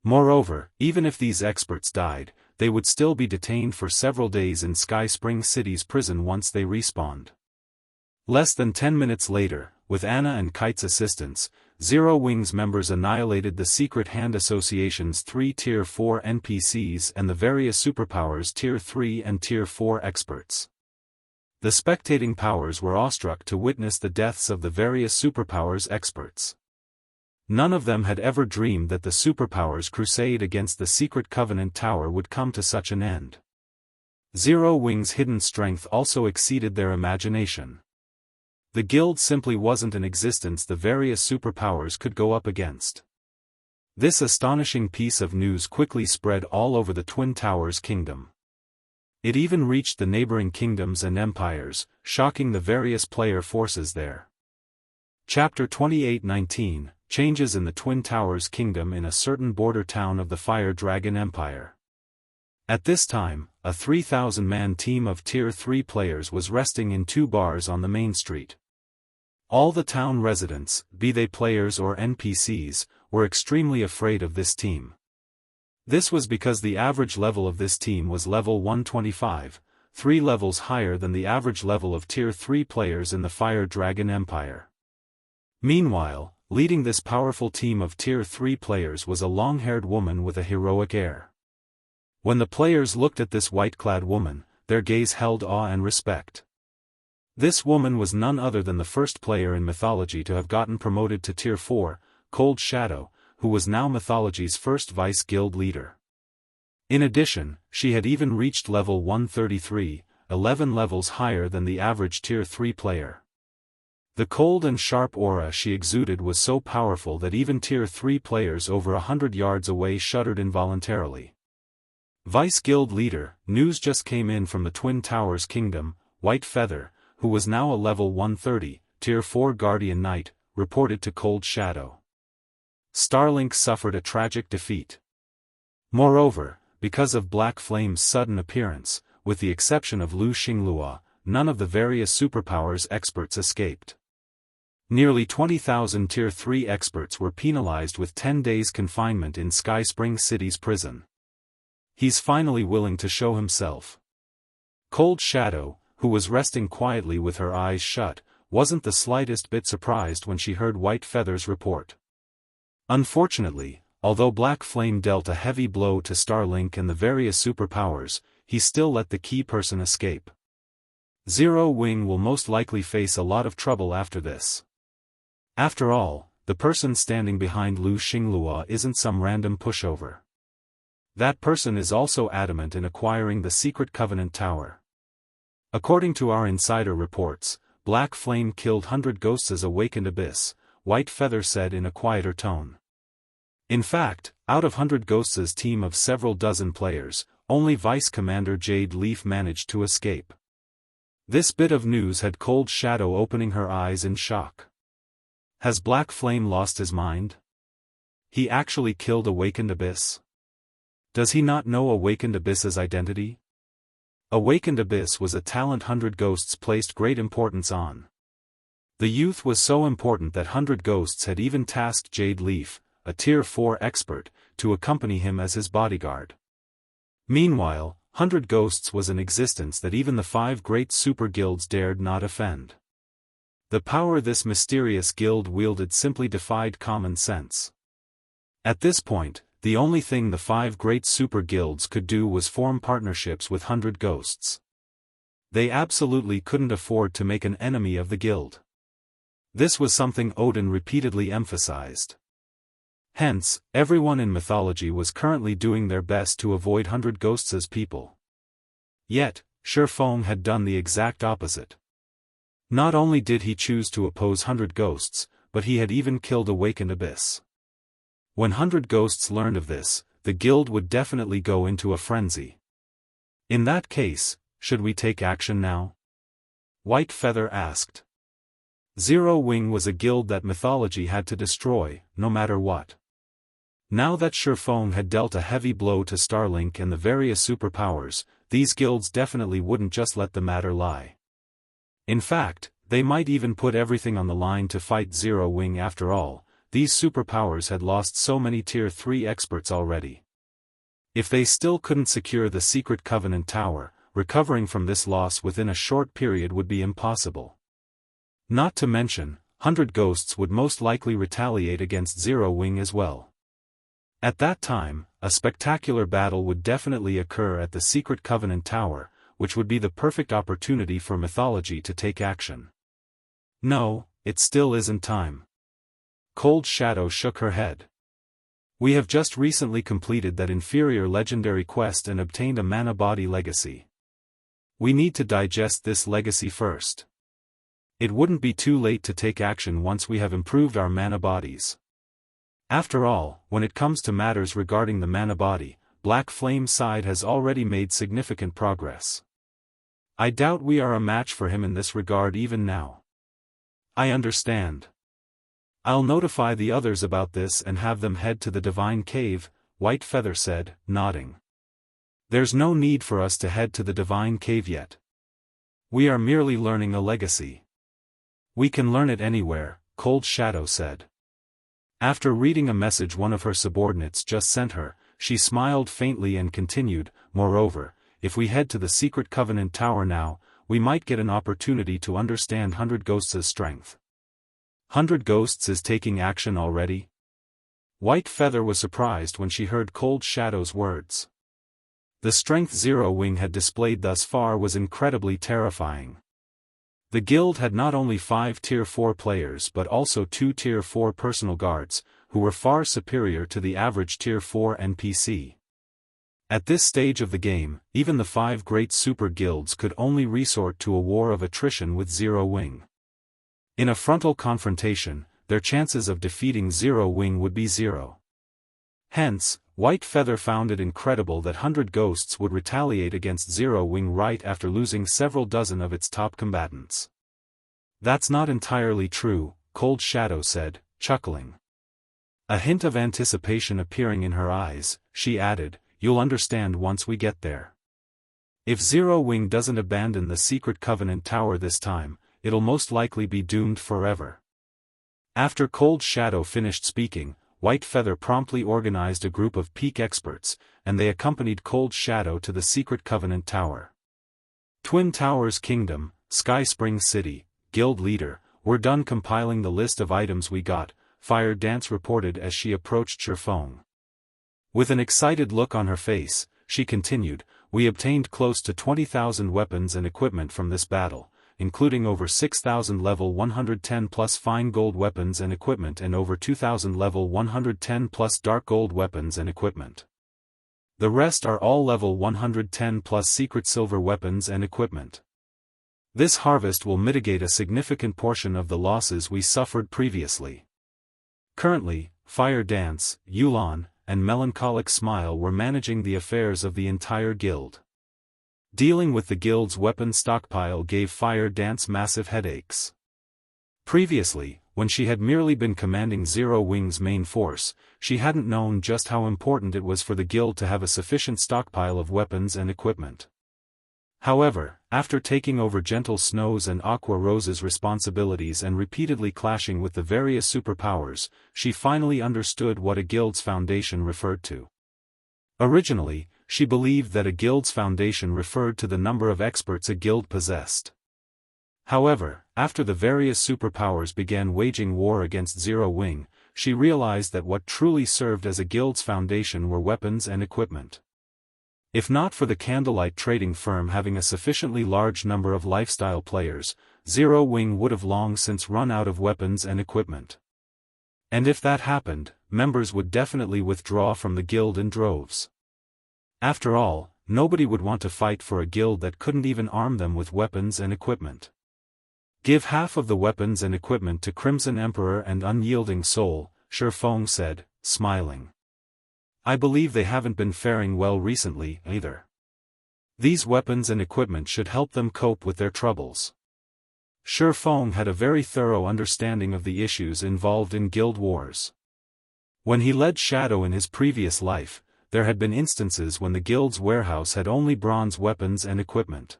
Moreover, even if these experts died, they would still be detained for several days in Sky Spring City's prison once they respawned. Less than 10 minutes later, with Anna and Kite's assistance, Zero Wings members annihilated the Secret Hand Association's 3 Tier 4 NPCs and the various superpowers Tier 3 and Tier 4 experts. The spectating powers were awestruck to witness the deaths of the various superpowers experts. None of them had ever dreamed that the superpowers crusade against the Secret Covenant Tower would come to such an end. Zero Wings' hidden strength also exceeded their imagination. The guild simply wasn't an existence the various superpowers could go up against. This astonishing piece of news quickly spread all over the Twin Towers kingdom. It even reached the neighboring kingdoms and empires, shocking the various player forces there. Chapter 28-19, Changes in the Twin Towers Kingdom in a certain border town of the Fire Dragon Empire. At this time, a 3,000-man team of Tier 3 players was resting in 2 bars on the main street. All the town residents, be they players or NPCs, were extremely afraid of this team. This was because the average level of this team was level 125, 3 levels higher than the average level of Tier 3 players in the Fire Dragon Empire. Meanwhile, leading this powerful team of Tier 3 players was a long-haired woman with a heroic air. When the players looked at this white-clad woman, their gaze held awe and respect. This woman was none other than the first player in mythology to have gotten promoted to Tier 4, Cold Shadow, who was now mythology's first vice guild leader. In addition, she had even reached level 133, 11 levels higher than the average Tier 3 player. The cold and sharp aura she exuded was so powerful that even Tier 3 players over 100 yards away shuddered involuntarily. Vice Guild Leader, news just came in from the Twin Towers Kingdom. White Feather, who was now a level 130, Tier 4 Guardian Knight, reported to Cold Shadow. Starlink suffered a tragic defeat. Moreover, because of Black Flame's sudden appearance, with the exception of Lu Xinglua, none of the various superpowers experts escaped. Nearly 20,000 Tier 3 experts were penalized with 10 days confinement in Sky Spring City's prison. He's finally willing to show himself. Cold Shadow, who was resting quietly with her eyes shut, wasn't the slightest bit surprised when she heard White Feather's report. Unfortunately, although Black Flame dealt a heavy blow to Starlink and the various superpowers, he still let the key person escape. Zero Wing will most likely face a lot of trouble after this. After all, the person standing behind Lu Xinglua isn't some random pushover. That person is also adamant in acquiring the Secret Covenant Tower. According to our insider reports, Black Flame killed 100 Ghosts' awakened abyss, White Feather said in a quieter tone. In fact, out of 100 Ghosts' team of several dozen players, only Vice Commander Jade Leaf managed to escape. This bit of news had Cold Shadow opening her eyes in shock. Has Black Flame lost his mind? He actually killed Awakened Abyss? Does he not know Awakened Abyss's identity? Awakened Abyss was a talent 100 Ghosts placed great importance on. The youth was so important that 100 Ghosts had even tasked Jade Leaf, a Tier 4 expert, to accompany him as his bodyguard. Meanwhile, 100 Ghosts was an existence that even the 5 great super guilds dared not offend. The power this mysterious guild wielded simply defied common sense. At this point, the only thing the 5 great super guilds could do was form partnerships with 100 Ghosts. They absolutely couldn't afford to make an enemy of the guild. This was something Odin repeatedly emphasized. Hence, everyone in mythology was currently doing their best to avoid 100 Ghosts' people. Yet, Feng had done the exact opposite. Not only did he choose to oppose 100 Ghosts, but he had even killed Awakened Abyss. When 100 Ghosts learned of this, the guild would definitely go into a frenzy. In that case, should we take action now? White Feather asked. Zero Wing was a guild that mythology had to destroy, no matter what. Now that Feng had dealt a heavy blow to Starlink and the various superpowers, these guilds definitely wouldn't just let the matter lie. In fact, they might even put everything on the line to fight Zero Wing. After all, these superpowers had lost so many Tier 3 experts already. If they still couldn't secure the Secret Covenant Tower, recovering from this loss within a short period would be impossible. Not to mention, 100 Ghosts would most likely retaliate against Zero Wing as well. At that time, a spectacular battle would definitely occur at the Secret Covenant Tower, which would be the perfect opportunity for mythology to take action. No, it still isn't time. Cold Shadow shook her head. We have just recently completed that inferior legendary quest and obtained a mana body legacy. We need to digest this legacy first. It wouldn't be too late to take action once we have improved our mana bodies. After all, when it comes to matters regarding the mana body, Black Flame's side has already made significant progress. I doubt we are a match for him in this regard even now. I understand. I'll notify the others about this and have them head to the Divine Cave, White Feather said, nodding. There's no need for us to head to the Divine Cave yet. We are merely learning a legacy. We can learn it anywhere, Cold Shadow said. After reading a message one of her subordinates just sent her, she smiled faintly and continued, moreover, if we head to the Secret Covenant Tower now, we might get an opportunity to understand 100 Ghosts' strength. 100 Ghosts is taking action already? White Feather was surprised when she heard Cold Shadow's words. The strength Zero Wing had displayed thus far was incredibly terrifying. The guild had not only 5 Tier 4 players but also 2 Tier 4 personal guards, who were far superior to the average Tier 4 NPC. At this stage of the game, even the 5 great super guilds could only resort to a war of attrition with Zero Wing. In a frontal confrontation, their chances of defeating Zero Wing would be 0. Hence, White Feather found it incredible that 100 Ghosts would retaliate against Zero Wing right after losing several dozen of its top combatants. That's not entirely true, Cold Shadow said, chuckling. A hint of anticipation appearing in her eyes, she added, you'll understand once we get there. If Zero Wing doesn't abandon the Secret Covenant Tower this time, it'll most likely be doomed forever. After Cold Shadow finished speaking, White Feather promptly organized a group of peak experts, and they accompanied Cold Shadow to the Secret Covenant Tower. Twin Towers Kingdom, Sky Spring City, Guild Leader, we're done compiling the list of items we got, Fire Dance reported as she approached Feng. With an excited look on her face, she continued, we obtained close to 20,000 weapons and equipment from this battle, including over 6,000 level 110 plus fine gold weapons and equipment and over 2,000 level 110 plus dark gold weapons and equipment. The rest are all level 110 plus secret silver weapons and equipment. This harvest will mitigate a significant portion of the losses we suffered previously. Currently, Fire Dance, Yulan, and Melancholic Smile were managing the affairs of the entire guild. Dealing with the guild's weapon stockpile gave Fire Dance massive headaches. Previously, when she had merely been commanding Zero Wing's main force, she hadn't known just how important it was for the guild to have a sufficient stockpile of weapons and equipment. However, after taking over Gentle Snow's and Aqua Rose's responsibilities and repeatedly clashing with the various superpowers, she finally understood what a guild's foundation referred to. Originally, she believed that a guild's foundation referred to the number of experts a guild possessed. However, after the various superpowers began waging war against Zero Wing, she realized that what truly served as a guild's foundation were weapons and equipment. If not for the Candlelight trading firm having a sufficiently large number of lifestyle players, Zero Wing would have long since run out of weapons and equipment. And if that happened, members would definitely withdraw from the guild in droves. After all, nobody would want to fight for a guild that couldn't even arm them with weapons and equipment. Give half of the weapons and equipment to Crimson Emperor and Unyielding Soul, Feng said, smiling. I believe they haven't been faring well recently, either. These weapons and equipment should help them cope with their troubles. Feng had a very thorough understanding of the issues involved in guild wars. When he led Shadow in his previous life, there had been instances when the guild's warehouse had only bronze weapons and equipment.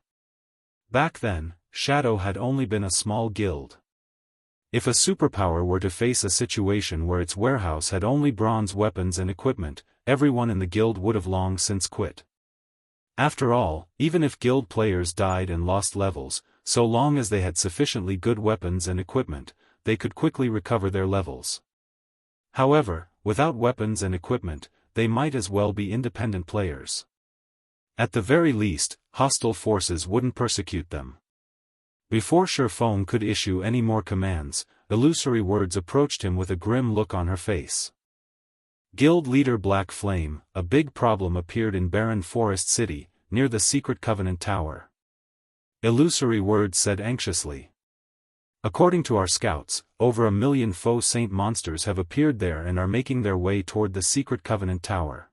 Back then, Shadow had only been a small guild. If a superpower were to face a situation where its warehouse had only bronze weapons and equipment, everyone in the guild would have long since quit. After all, even if guild players died and lost levels, so long as they had sufficiently good weapons and equipment, they could quickly recover their levels. However, without weapons and equipment, they might as well be independent players. At the very least, hostile forces wouldn't persecute them. Before Feng could issue any more commands, Illusory Words approached him with a grim look on her face. Guild leader Black Flame, a big problem appeared in Barren Forest City, near the Secret Covenant Tower. Illusory Words said anxiously. According to our scouts, over 1 million faux saint monsters have appeared there and are making their way toward the Secret Covenant Tower.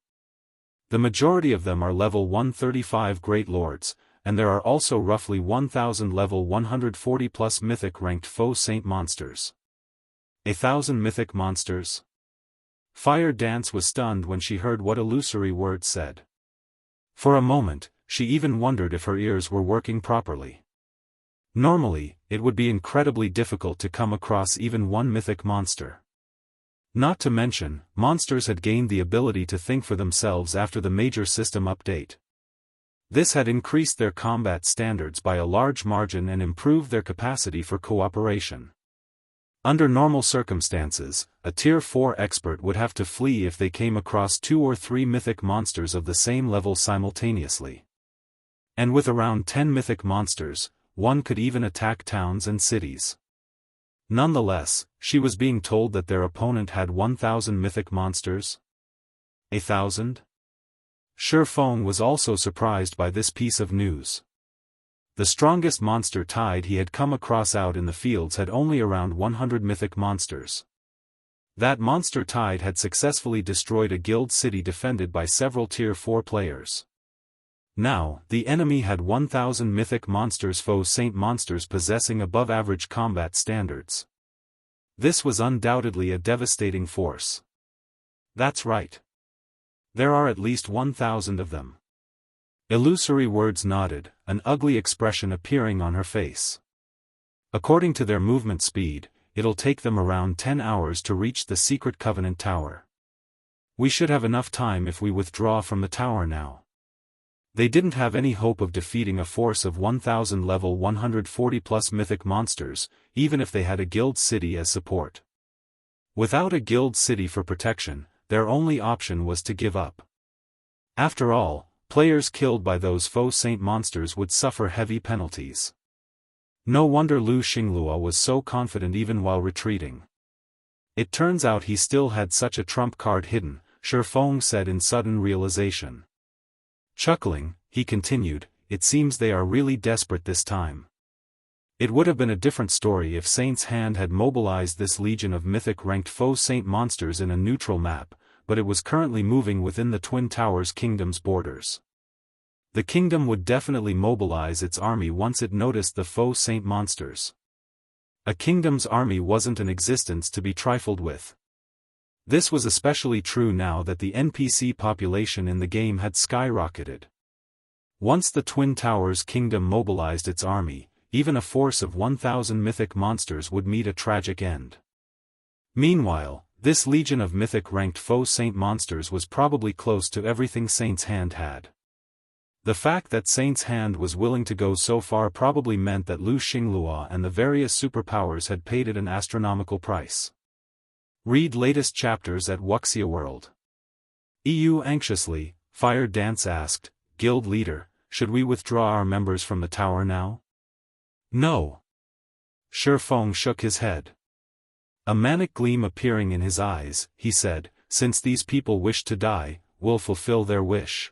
The majority of them are level 135 Great Lords, and there are also roughly 1,000 level 140 plus mythic ranked faux saint monsters. 1,000 mythic monsters? Fire Dance was stunned when she heard what Illusory Words said. For a moment, she even wondered if her ears were working properly. Normally, it would be incredibly difficult to come across even one mythic monster. Not to mention, monsters had gained the ability to think for themselves after the major system update. This had increased their combat standards by a large margin and improved their capacity for cooperation. Under normal circumstances, a Tier 4 expert would have to flee if they came across 2 or 3 mythic monsters of the same level simultaneously. And with around 10 mythic monsters, one could even attack towns and cities. Nonetheless, she was being told that their opponent had 1,000 mythic monsters. 1,000? Feng was also surprised by this piece of news. The strongest monster tide he had come across out in the fields had only around 100 mythic monsters. That monster tide had successfully destroyed a guild city defended by several Tier 4 players. Now, the enemy had 1,000 mythic monsters, foe saint monsters possessing above-average combat standards. This was undoubtedly a devastating force. That's right. There are at least 1,000 of them. Illusory Words nodded, an ugly expression appearing on her face. According to their movement speed, it'll take them around 10 hours to reach the Secret Covenant Tower. We should have enough time if we withdraw from the tower now. They didn't have any hope of defeating a force of 1,000 level 140+ mythic monsters, even if they had a guild city as support. Without a guild city for protection, their only option was to give up. After all, players killed by those foe saint monsters would suffer heavy penalties. No wonder Lu Xinglua was so confident even while retreating. It turns out he still had such a trump card hidden, Feng said in sudden realization. Chuckling, he continued, it seems they are really desperate this time. It would have been a different story if Saint's Hand had mobilized this legion of mythic-ranked foe saint monsters in a neutral map, but it was currently moving within the Twin Towers Kingdom's borders. The kingdom would definitely mobilize its army once it noticed the foe saint monsters. A kingdom's army wasn't an existence to be trifled with. This was especially true now that the NPC population in the game had skyrocketed. Once the Twin Towers Kingdom mobilized its army, even a force of 1,000 mythic monsters would meet a tragic end. Meanwhile, this legion of mythic-ranked foe saint monsters was probably close to everything Saint's Hand had. The fact that Saint's Hand was willing to go so far probably meant that Lu Xinglua and the various superpowers had paid it an astronomical price. Read latest chapters at Wuxia World. EU anxiously, Fire Dance asked, Guild Leader, should we withdraw our members from the tower now? No. Feng shook his head. A manic gleam appearing in his eyes, he said, since these people wish to die, we'll fulfill their wish.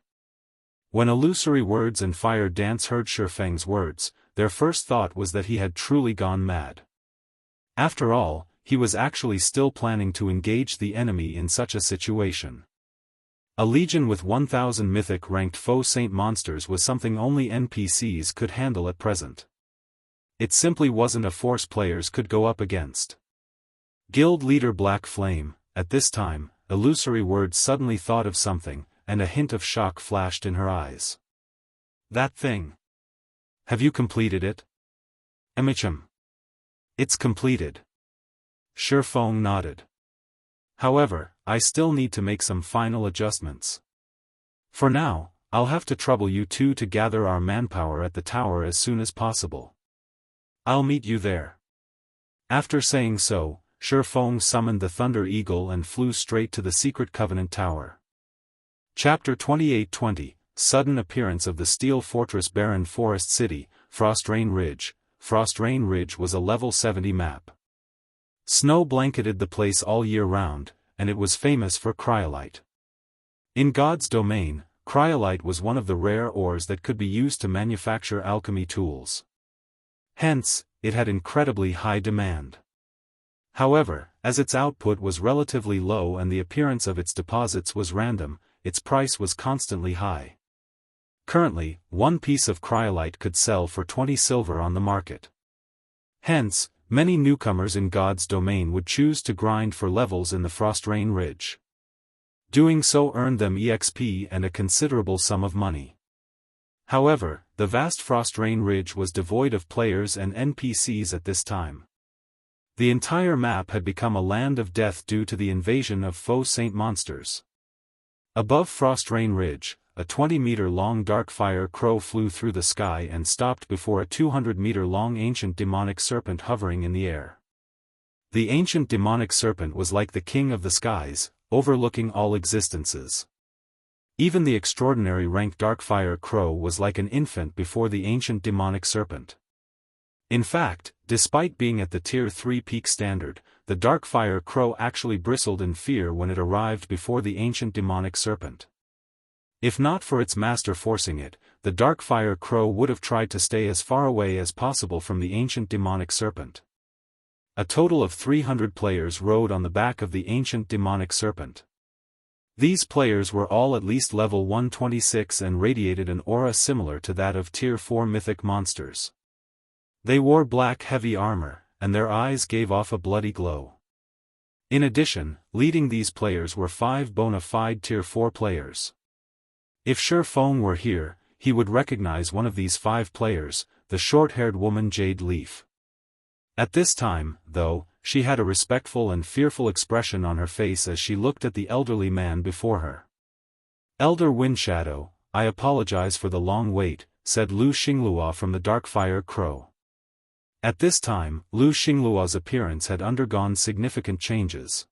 When Illusory Words and Fire Dance heard Feng's words, their first thought was that he had truly gone mad. After all, he was actually still planning to engage the enemy in such a situation. A legion with 1,000 mythic-ranked foe saint monsters was something only NPCs could handle at present. It simply wasn't a force players could go up against. Guild Leader Black Flame, at this time, Illusory Words suddenly thought of something, and a hint of shock flashed in her eyes. That thing. Have you completed it? Emicham. It's completed. Feng nodded. However, I still need to make some final adjustments. For now, I'll have to trouble you two to gather our manpower at the tower as soon as possible. I'll meet you there. After saying so, Feng summoned the Thunder Eagle and flew straight to the Secret Covenant Tower. Chapter 2820, Sudden Appearance of the Steel Fortress Barren Forest City, Frostrain Ridge. Frostrain Ridge was a level 70 map. Snow blanketed the place all year round, and it was famous for cryolite. In God's domain, cryolite was one of the rare ores that could be used to manufacture alchemy tools. Hence, it had incredibly high demand. However, as its output was relatively low and the appearance of its deposits was random, its price was constantly high. Currently, one piece of cryolite could sell for 20 silver on the market. Hence, many newcomers in God's domain would choose to grind for levels in the Frostrain Ridge. Doing so earned them EXP and a considerable sum of money. However, the vast Frostrain Ridge was devoid of players and NPCs at this time. The entire map had become a land of death due to the invasion of faux saint monsters. Above Frostrain Ridge, a 20-meter-long dark fire crow flew through the sky and stopped before a 200-meter-long ancient demonic serpent hovering in the air. The ancient demonic serpent was like the king of the skies, overlooking all existences. Even the extraordinary rank dark fire crow was like an infant before the ancient demonic serpent. In fact, despite being at the Tier 3 peak standard, the dark fire crow actually bristled in fear when it arrived before the ancient demonic serpent. If not for its master forcing it, the dark fire crow would have tried to stay as far away as possible from the ancient demonic serpent. A total of 300 players rode on the back of the ancient demonic serpent. These players were all at least level 126 and radiated an aura similar to that of Tier 4 mythic monsters. They wore black heavy armor, and their eyes gave off a bloody glow. In addition, leading these players were 5 bona fide Tier 4 players. If Feng were here, he would recognize one of these 5 players, the short-haired woman Jade Leaf. At this time, though, she had a respectful and fearful expression on her face as she looked at the elderly man before her. "Elder Windshadow, I apologize for the long wait," said Lu Xinglua from the Dark Fire Crow. At this time, Lu Xinglua's appearance had undergone significant changes.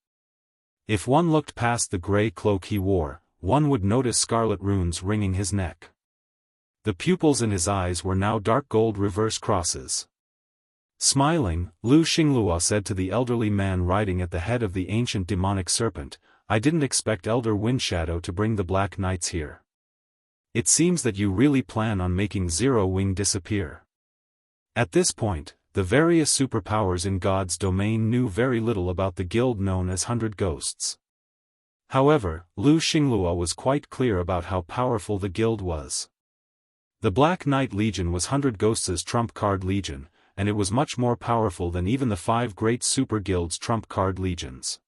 If one looked past the gray cloak he wore, one would notice scarlet runes ringing his neck. The pupils in his eyes were now dark gold reverse crosses. Smiling, Lu Xinglua said to the elderly man riding at the head of the ancient demonic serpent, "I didn't expect Elder Windshadow to bring the Black Knights here. It seems that you really plan on making Zero Wing disappear." At this point, the various superpowers in God's domain knew very little about the guild known as 100 Ghosts. However, Lu Xinglua was quite clear about how powerful the guild was. The Black Knight Legion was 100 Ghosts' trump card legion, and it was much more powerful than even the 5 great super guilds' trump card legions.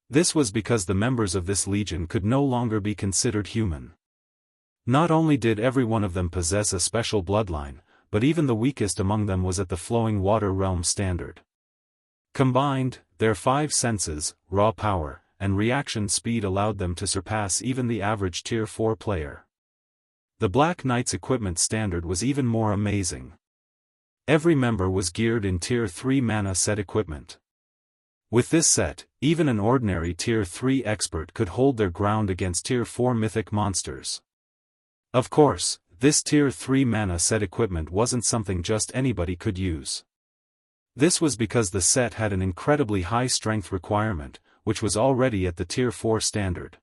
This was because the members of this legion could no longer be considered human. Not only did every one of them possess a special bloodline, but even the weakest among them was at the flowing water realm standard. Combined, their 5 senses, raw power, and reaction speed allowed them to surpass even the average Tier 4 player. The Black Knight's equipment standard was even more amazing. Every member was geared in Tier 3 mana set equipment. With this set, even an ordinary Tier 3 expert could hold their ground against Tier 4 mythic monsters. Of course, this Tier 3 mana set equipment wasn't something just anybody could use. This was because the set had an incredibly high strength requirement, which was already at the Tier 4 standard.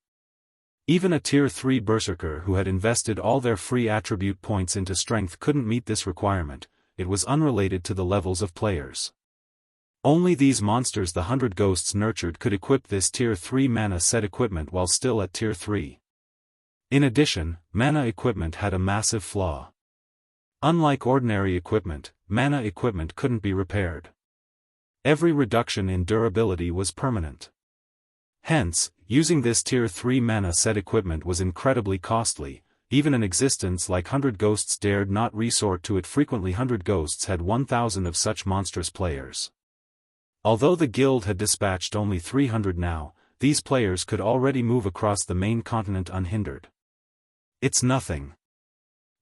Even a Tier 3 berserker who had invested all their free attribute points into strength couldn't meet this requirement. It was unrelated to the levels of players. Only these monsters the 100 Ghosts nurtured could equip this Tier 3 mana set equipment while still at Tier 3. In addition, mana equipment had a massive flaw. Unlike ordinary equipment, mana equipment couldn't be repaired. Every reduction in durability was permanent. Hence, using this Tier 3 mana set equipment was incredibly costly. Even an existence like 100 Ghosts dared not resort to it frequently. 100 Ghosts had 1,000 of such monstrous players. Although the guild had dispatched only 300 now, these players could already move across the main continent unhindered. It's nothing.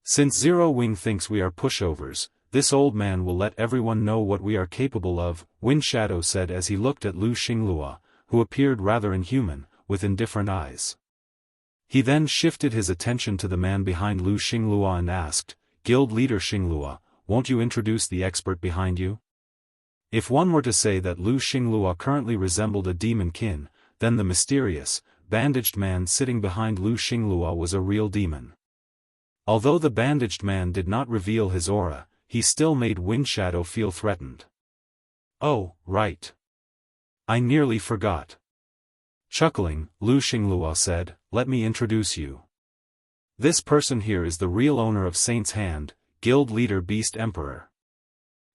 Since Zero Wing thinks we are pushovers, this old man will let everyone know what we are capable of, Windshadow said as he looked at Lu Xinglua, who appeared rather inhuman, with indifferent eyes. He then shifted his attention to the man behind Lu Xinglua and asked, "Guild leader Xinglua, won't you introduce the expert behind you?" If one were to say that Lu Xinglua currently resembled a demon kin, then the mysterious, bandaged man sitting behind Lu Xinglua was a real demon. Although the bandaged man did not reveal his aura, he still made Windshadow feel threatened. "Oh, right. I nearly forgot." Chuckling, Lu Xinglua said, "Let me introduce you. This person here is the real owner of Saint's Hand, guild leader Beast Emperor."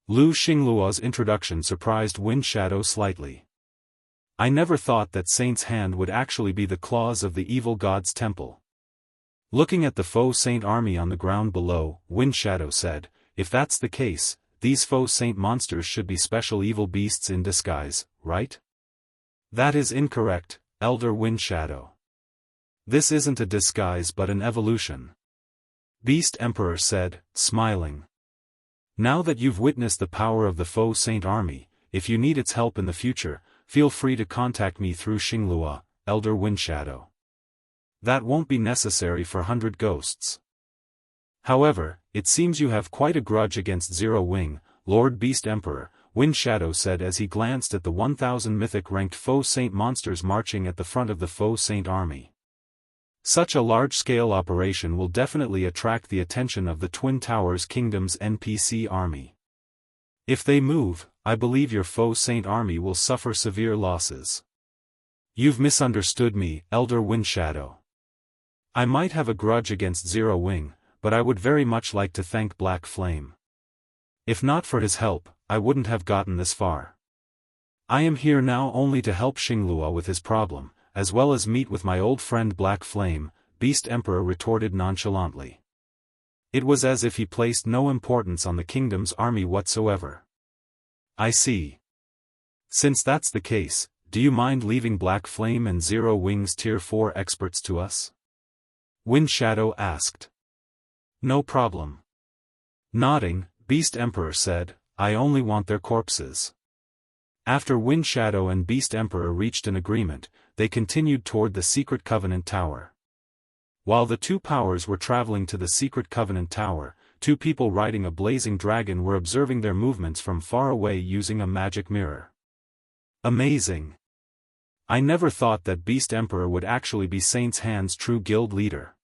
Lu Xinglua's introduction surprised Windshadow slightly. I never thought that Saint's hand would actually be the claws of the evil god's temple. Looking at the faux Saint army on the ground below, Wind Shadow said, if that's the case, these faux Saint monsters should be special evil beasts in disguise, right? That is incorrect, Elder Wind Shadow. This isn't a disguise but an evolution. Beast Emperor said, smiling. Now that you've witnessed the power of the faux Saint army, if you need its help in the future, feel free to contact me through Xinglua, Elder Wind Shadow. That won't be necessary for 100 ghosts. However, it seems you have quite a grudge against Zero Wing, Lord Beast Emperor, Wind Shadow said as he glanced at the 1,000 mythic-ranked faux Saint monsters marching at the front of the faux Saint army. Such a large-scale operation will definitely attract the attention of the Twin Towers Kingdom's NPC army. If they move, I believe your faux Saint army will suffer severe losses. You've misunderstood me, Elder Wind Shadow. I might have a grudge against Zero Wing, but I would very much like to thank Black Flame. If not for his help, I wouldn't have gotten this far. I am here now only to help Xinglua with his problem, as well as meet with my old friend Black Flame, Beast Emperor retorted nonchalantly. It was as if he placed no importance on the kingdom's army whatsoever. I see. Since that's the case, do you mind leaving Black Flame and Zero Wing's Tier 4 experts to us? Wind Shadow asked. No problem. Nodding, Beast Emperor said, I only want their corpses. After Wind Shadow and Beast Emperor reached an agreement, they continued toward the Secret Covenant Tower. While the two powers were traveling to the Secret Covenant Tower, two people riding a blazing dragon were observing their movements from far away using a magic mirror. Amazing! I never thought that Beast Emperor would actually be Saint's Hand's true guild leader.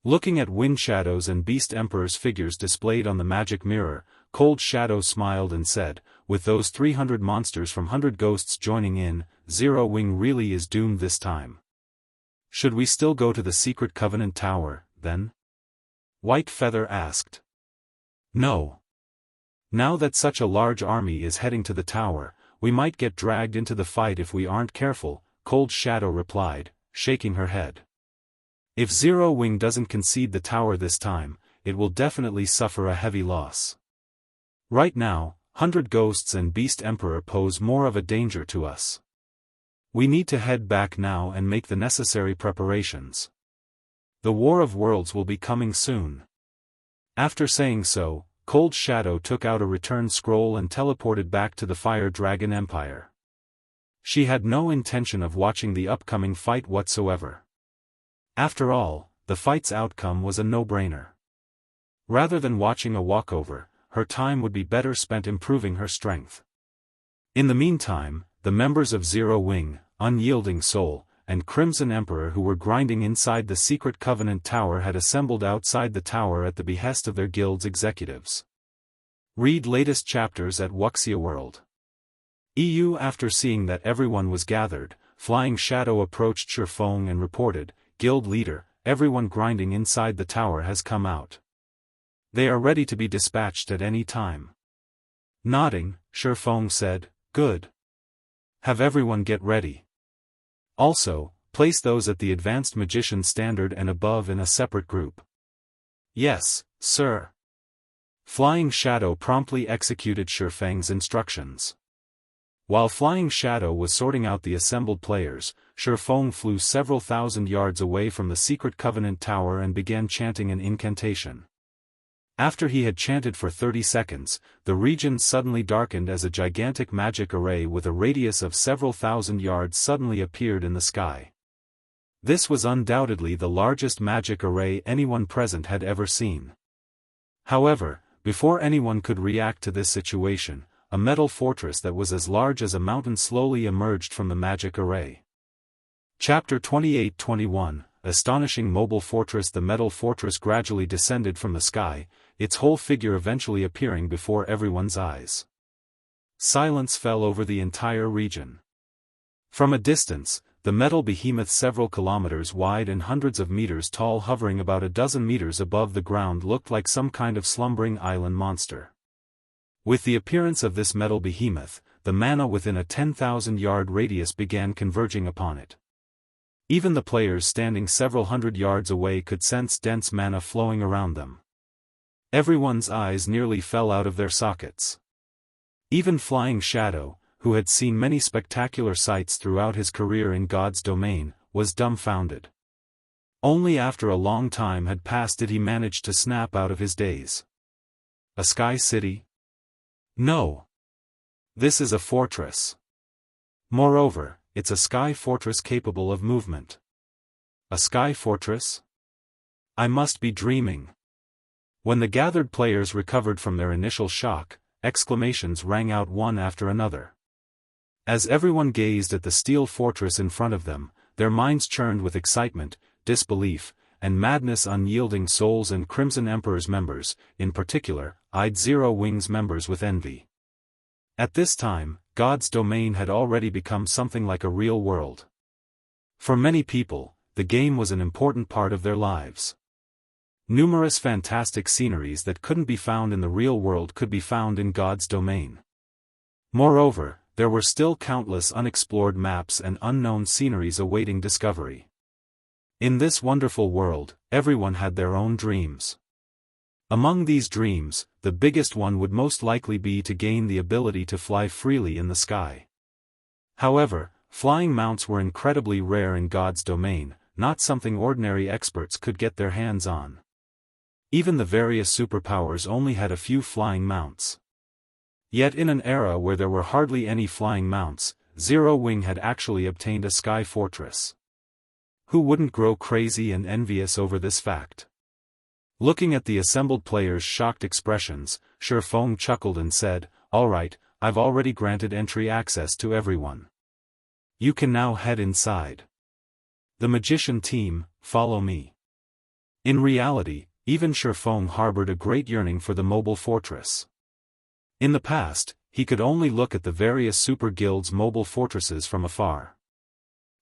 Looking at Wind Shadow's and Beast Emperor's figures displayed on the magic mirror, Cold Shadow smiled and said, with those 300 monsters from 100 ghosts joining in, Zero Wing really is doomed this time. Should we still go to the Secret Covenant Tower, then? White Feather asked. No. Now that such a large army is heading to the tower, we might get dragged into the fight if we aren't careful, Cold Shadow replied, shaking her head. If Zero Wing doesn't concede the tower this time, it will definitely suffer a heavy loss. Right now, 100 Ghosts and Beast Emperor pose more of a danger to us. We need to head back now and make the necessary preparations. The War of Worlds will be coming soon. After saying so, Cold Shadow took out a return scroll and teleported back to the Fire Dragon Empire. She had no intention of watching the upcoming fight whatsoever. After all, the fight's outcome was a no-brainer. Rather than watching a walkover, her time would be better spent improving her strength. In the meantime, the members of Zero Wing, Unyielding Soul, and Crimson Emperor who were grinding inside the Secret Covenant Tower had assembled outside the tower at the behest of their guild's executives. Read latest chapters at Wuxia World. EU. After seeing that everyone was gathered, Flying Shadow approached Feng and reported, Guild leader, everyone grinding inside the tower has come out. They are ready to be dispatched at any time. Nodding, Feng said, good. Have everyone get ready. Also, place those at the Advanced Magician Standard and above in a separate group. Yes, sir. Flying Shadow promptly executed Feng's instructions. While Flying Shadow was sorting out the assembled players, Feng flew several thousand yards away from the Secret Covenant Tower and began chanting an incantation. After he had chanted for 30 seconds, the region suddenly darkened as a gigantic magic array with a radius of several thousand yards suddenly appeared in the sky. This was undoubtedly the largest magic array anyone present had ever seen. However, before anyone could react to this situation, a metal fortress that was as large as a mountain slowly emerged from the magic array. Chapter 28-21, Astonishing Mobile Fortress. The metal fortress gradually descended from the sky, its whole figure eventually appearing before everyone's eyes. Silence fell over the entire region. From a distance, the metal behemoth several kilometers wide and hundreds of meters tall hovering about a dozen meters above the ground looked like some kind of slumbering island monster. With the appearance of this metal behemoth, the mana within a 10,000-yard radius began converging upon it. Even the players standing several hundred yards away could sense dense mana flowing around them. Everyone's eyes nearly fell out of their sockets. Even Flying Shadow, who had seen many spectacular sights throughout his career in God's domain, was dumbfounded. Only after a long time had passed did he manage to snap out of his daze. A sky city? No. This is a fortress. Moreover, it's a sky fortress capable of movement. A sky fortress? I must be dreaming. When the gathered players recovered from their initial shock, exclamations rang out one after another. As everyone gazed at the steel fortress in front of them, their minds churned with excitement, disbelief, and madness. Unyielding Souls and Crimson Emperor's members, in particular, eyed Zero Wing's members with envy. At this time, God's domain had already become something like a real world. For many people, the game was an important part of their lives. Numerous fantastic sceneries that couldn't be found in the real world could be found in God's domain. Moreover, there were still countless unexplored maps and unknown sceneries awaiting discovery. In this wonderful world, everyone had their own dreams. Among these dreams, the biggest one would most likely be to gain the ability to fly freely in the sky. However, flying mounts were incredibly rare in God's domain, not something ordinary experts could get their hands on. Even the various superpowers only had a few flying mounts. Yet in an era where there were hardly any flying mounts, Zero Wing had actually obtained a sky fortress. Who wouldn't grow crazy and envious over this fact? Looking at the assembled players' shocked expressions, Feng chuckled and said, "All right, I've already granted entry access to everyone. You can now head inside. The magician team, follow me." In reality, even Feng harbored a great yearning for the mobile fortress. In the past, he could only look at the various super guilds' mobile fortresses from afar.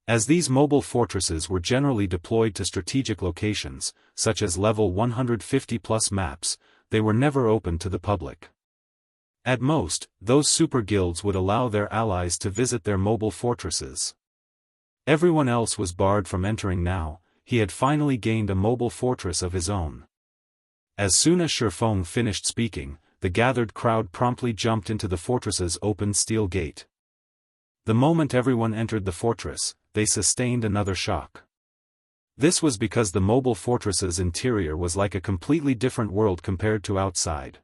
As these mobile fortresses were generally deployed to strategic locations, such as level 150+ maps, they were never open to the public. At most, those super guilds would allow their allies to visit their mobile fortresses. Everyone else was barred from entering now. He had finally gained a mobile fortress of his own. As soon as Feng finished speaking, the gathered crowd promptly jumped into the fortress's open steel gate. The moment everyone entered the fortress, they sustained another shock. This was because the mobile fortress's interior was like a completely different world compared to outside.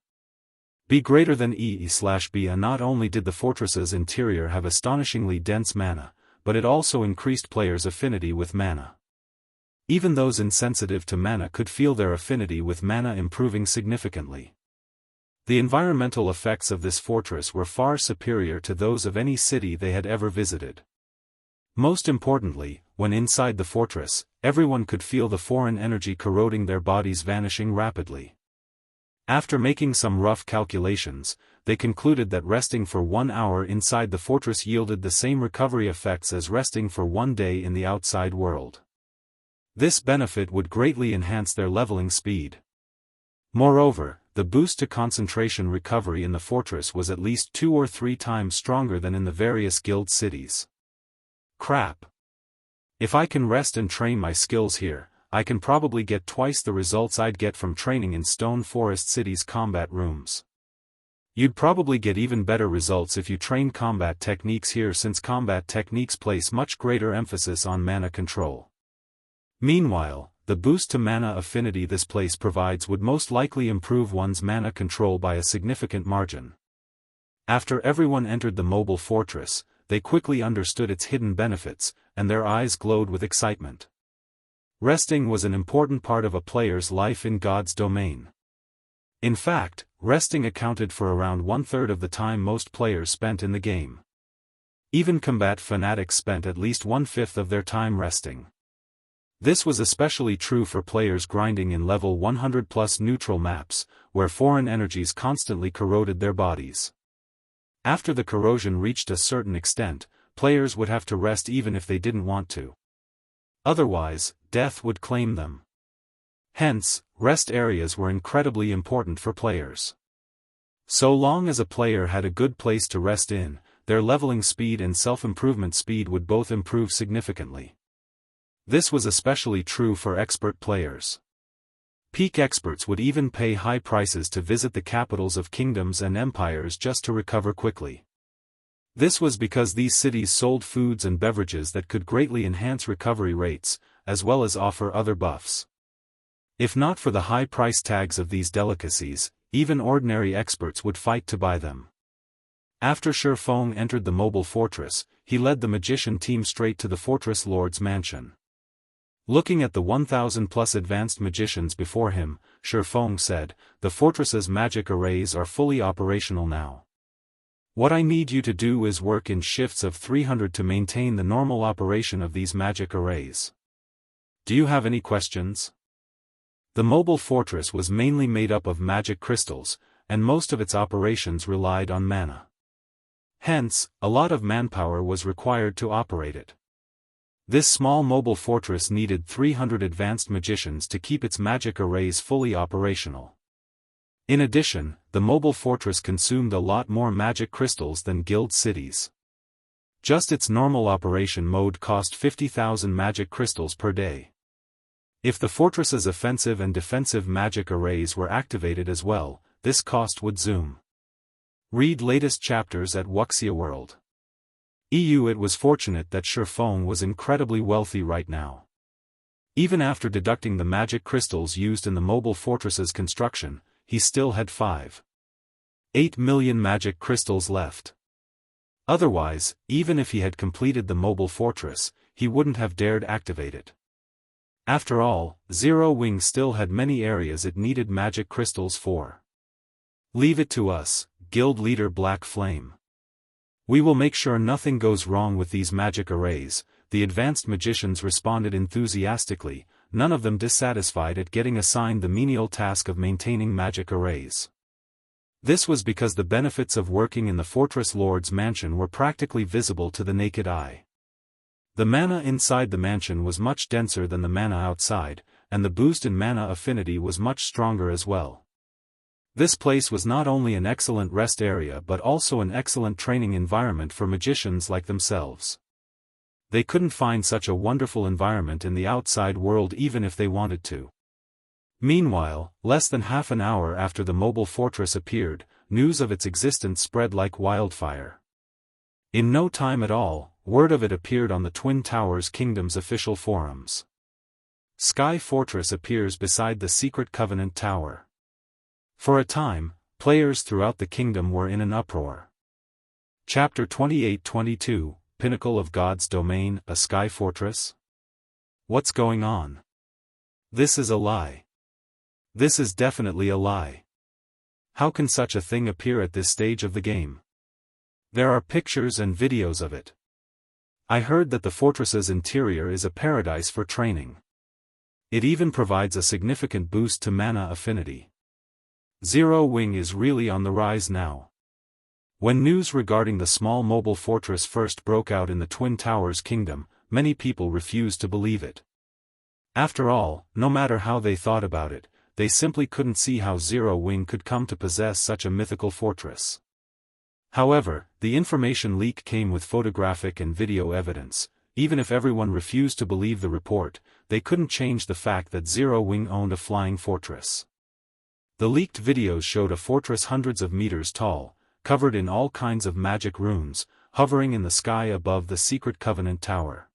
B greater than E/B. Not only did the fortress's interior have astonishingly dense mana, but it also increased players' affinity with mana. Even those insensitive to mana could feel their affinity with mana improving significantly. The environmental effects of this fortress were far superior to those of any city they had ever visited. Most importantly, when inside the fortress, everyone could feel the foreign energy corroding their bodies vanishing rapidly. After making some rough calculations, they concluded that resting for 1 hour inside the fortress yielded the same recovery effects as resting for 1 day in the outside world. This benefit would greatly enhance their leveling speed. Moreover, the boost to concentration recovery in the fortress was at least 2 or 3 times stronger than in the various guild cities. Crap. If I can rest and train my skills here, I can probably get twice the results I'd get from training in Stone Forest City's combat rooms. You'd probably get even better results if you train combat techniques here, since combat techniques place much greater emphasis on mana control. Meanwhile, the boost to mana affinity this place provides would most likely improve one's mana control by a significant margin. After everyone entered the mobile fortress, they quickly understood its hidden benefits, and their eyes glowed with excitement. Resting was an important part of a player's life in God's domain. In fact, resting accounted for around 1/3 of the time most players spent in the game. Even combat fanatics spent at least 1/5 of their time resting. This was especially true for players grinding in level 100+ neutral maps, where foreign energies constantly corroded their bodies. After the corrosion reached a certain extent, players would have to rest even if they didn't want to. Otherwise, death would claim them. Hence, rest areas were incredibly important for players. So long as a player had a good place to rest in, their leveling speed and self-improvement speed would both improve significantly. This was especially true for expert players. Peak experts would even pay high prices to visit the capitals of kingdoms and empires just to recover quickly. This was because these cities sold foods and beverages that could greatly enhance recovery rates, as well as offer other buffs. If not for the high price tags of these delicacies, even ordinary experts would fight to buy them. After Feng entered the mobile fortress, he led the magician team straight to the fortress lord's mansion. Looking at the 1,000+ advanced magicians before him, Feng said, "The fortress's magic arrays are fully operational now. What I need you to do is work in shifts of 300 to maintain the normal operation of these magic arrays. Do you have any questions?" The mobile fortress was mainly made up of magic crystals, and most of its operations relied on mana. Hence, a lot of manpower was required to operate it. This small mobile fortress needed 300 advanced magicians to keep its magic arrays fully operational. In addition, the mobile fortress consumed a lot more magic crystals than guild cities. Just its normal operation mode cost 50,000 magic crystals per day. If the fortress's offensive and defensive magic arrays were activated as well, this cost would zoom. Read latest chapters at Wuxia World. It was fortunate that Feng was incredibly wealthy right now. Even after deducting the magic crystals used in the mobile fortress's construction, he still had 5.8 million magic crystals left. Otherwise, even if he had completed the mobile fortress, he wouldn't have dared activate it. After all, Zero Wing still had many areas it needed magic crystals for. "Leave it to us, Guild Leader Black Flame. We will make sure nothing goes wrong with these magic arrays," the advanced magicians responded enthusiastically, none of them dissatisfied at getting assigned the menial task of maintaining magic arrays. This was because the benefits of working in the Fortress Lord's mansion were practically visible to the naked eye. The mana inside the mansion was much denser than the mana outside, and the boost in mana affinity was much stronger as well. This place was not only an excellent rest area but also an excellent training environment for magicians like themselves. They couldn't find such a wonderful environment in the outside world even if they wanted to. Meanwhile, less than half an hour after the mobile fortress appeared, news of its existence spread like wildfire. In no time at all, word of it appeared on the Twin Towers Kingdom's official forums. Sky Fortress appears beside the Secret Covenant Tower. For a time, players throughout the kingdom were in an uproar. Chapter 28-22, Pinnacle of God's Domain, a Sky Fortress? What's going on? This is a lie. This is definitely a lie. How can such a thing appear at this stage of the game? There are pictures and videos of it. I heard that the fortress's interior is a paradise for training. It even provides a significant boost to mana affinity. Zero Wing is really on the rise now. When news regarding the small mobile fortress first broke out in the Twin Towers Kingdom, many people refused to believe it. After all, no matter how they thought about it, they simply couldn't see how Zero Wing could come to possess such a mythical fortress. However, the information leak came with photographic and video evidence. Even if everyone refused to believe the report, they couldn't change the fact that Zero Wing owned a flying fortress. The leaked videos showed a fortress hundreds of meters tall, covered in all kinds of magic runes, hovering in the sky above the Secret Covenant Tower.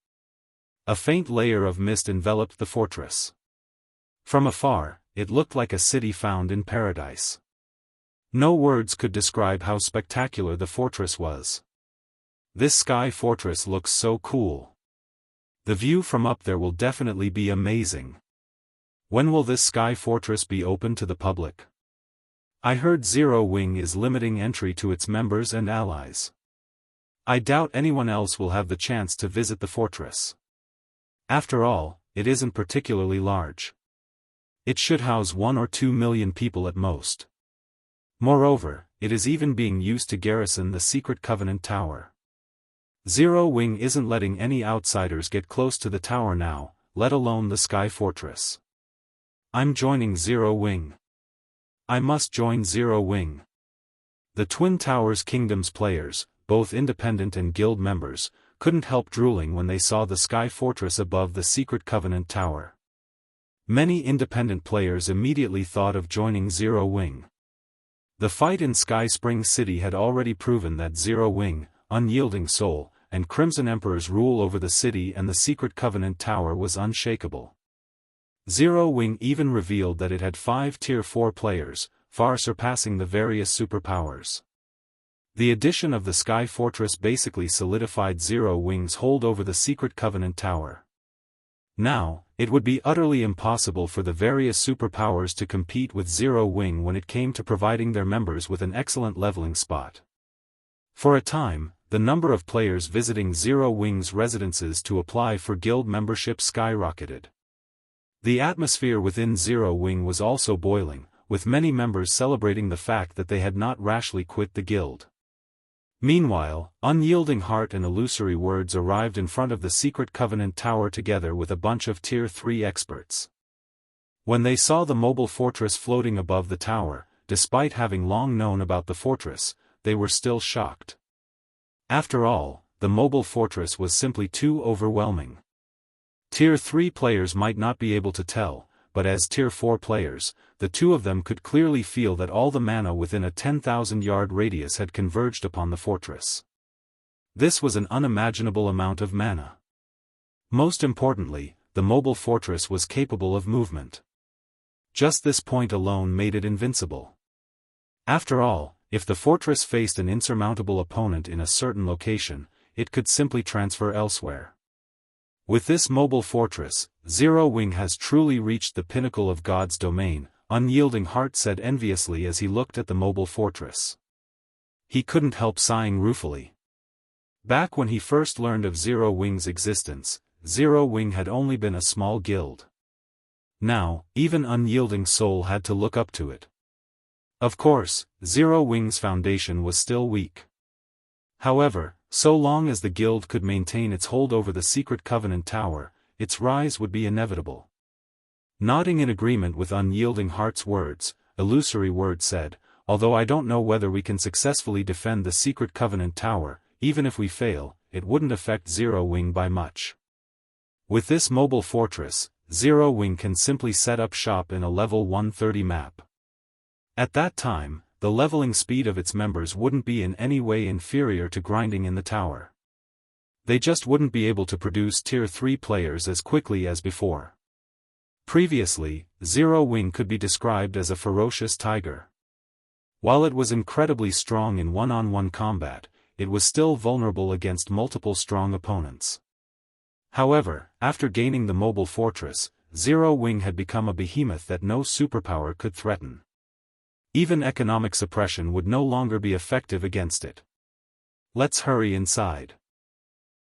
A faint layer of mist enveloped the fortress. From afar, it looked like a city found in paradise. No words could describe how spectacular the fortress was. This Sky Fortress looks so cool. The view from up there will definitely be amazing. When will this Sky Fortress be open to the public? I heard Zero Wing is limiting entry to its members and allies. I doubt anyone else will have the chance to visit the fortress. After all, it isn't particularly large. It should house 1 or 2 million people at most. Moreover, it is even being used to garrison the Secret Covenant Tower. Zero Wing isn't letting any outsiders get close to the tower now, let alone the Sky Fortress. I'm joining Zero Wing. I must join Zero Wing. The Twin Towers Kingdom's players, both independent and guild members, couldn't help drooling when they saw the Sky Fortress above the Secret Covenant Tower. Many independent players immediately thought of joining Zero Wing. The fight in Sky Spring City had already proven that Zero Wing, Unyielding Soul, and Crimson Emperor's rule over the city and the Secret Covenant Tower was unshakable. Zero Wing even revealed that it had 5 Tier 4 players, far surpassing the various superpowers. The addition of the Sky Fortress basically solidified Zero Wing's hold over the Secret Covenant Tower. Now, it would be utterly impossible for the various superpowers to compete with Zero Wing when it came to providing their members with an excellent leveling spot. For a time, the number of players visiting Zero Wing's residences to apply for guild membership skyrocketed. The atmosphere within Zero Wing was also boiling, with many members celebrating the fact that they had not rashly quit the guild. Meanwhile, Unyielding Heart and Illusory Words arrived in front of the Secret Covenant Tower together with a bunch of Tier 3 experts. When they saw the mobile fortress floating above the tower, despite having long known about the fortress, they were still shocked. After all, the mobile fortress was simply too overwhelming. Tier 3 players might not be able to tell, but as Tier 4 players, the two of them could clearly feel that all the mana within a 10,000-yard radius had converged upon the fortress. This was an unimaginable amount of mana. Most importantly, the mobile fortress was capable of movement. Just this point alone made it invincible. After all, if the fortress faced an insurmountable opponent in a certain location, it could simply transfer elsewhere. With this mobile fortress, Zero Wing has truly reached the pinnacle of God's domain, Unyielding Heart said enviously as he looked at the mobile fortress. He couldn't help sighing ruefully. Back when he first learned of Zero Wing's existence, Zero Wing had only been a small guild. Now, even Unyielding Soul had to look up to it. Of course, Zero Wing's foundation was still weak. However, so long as the guild could maintain its hold over the Secret Covenant Tower, its rise would be inevitable. Nodding in agreement with Unyielding Heart's words, Illusory Word said, "Although I don't know whether we can successfully defend the Secret Covenant Tower, even if we fail, it wouldn't affect Zero Wing by much. With this mobile fortress, Zero Wing can simply set up shop in a level 130 map. At that time, the leveling speed of its members wouldn't be in any way inferior to grinding in the tower. They just wouldn't be able to produce Tier 3 players as quickly as before." Previously, Zero Wing could be described as a ferocious tiger. While it was incredibly strong in one-on-one combat, it was still vulnerable against multiple strong opponents. However, after gaining the mobile fortress, Zero Wing had become a behemoth that no superpower could threaten. Even economic suppression would no longer be effective against it. "Let's hurry inside."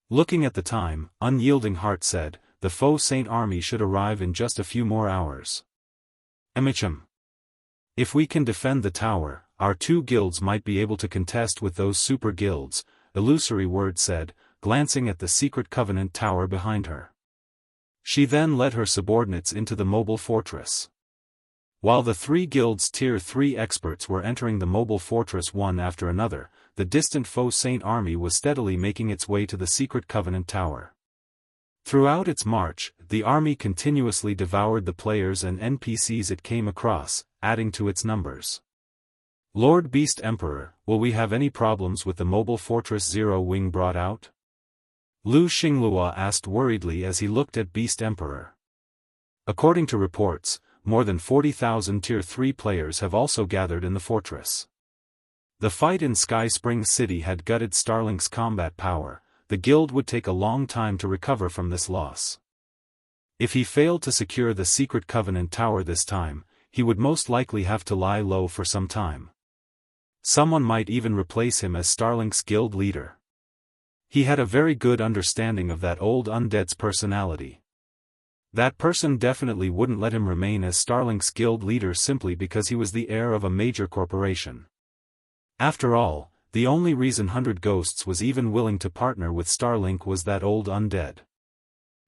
Looking at the time, Unyielding Heart said, "The Faux Saint army should arrive in just a few more hours." "Emicham. If we can defend the tower, our two guilds might be able to contest with those super guilds," Illusory Word said, glancing at the Secret Covenant Tower behind her. She then led her subordinates into the mobile fortress. While the three guilds' Tier 3 experts were entering the mobile fortress one after another, the distant Faux Saint army was steadily making its way to the Secret Covenant Tower. Throughout its march, the army continuously devoured the players and NPCs it came across, adding to its numbers. "Lord Beast Emperor, will we have any problems with the mobile fortress Zero Wing brought out?" Lu Xinglua asked worriedly as he looked at Beast Emperor. According to reports, more than 40,000 Tier 3 players have also gathered in the fortress. The fight in Sky Spring City had gutted Starlink's combat power. The guild would take a long time to recover from this loss. If he failed to secure the Secret Covenant Tower this time, he would most likely have to lie low for some time. Someone might even replace him as Starlink's guild leader. He had a very good understanding of that old undead's personality. That person definitely wouldn't let him remain as Starlink's guild leader simply because he was the heir of a major corporation. After all, the only reason 100 Ghosts was even willing to partner with Starlink was that old undead.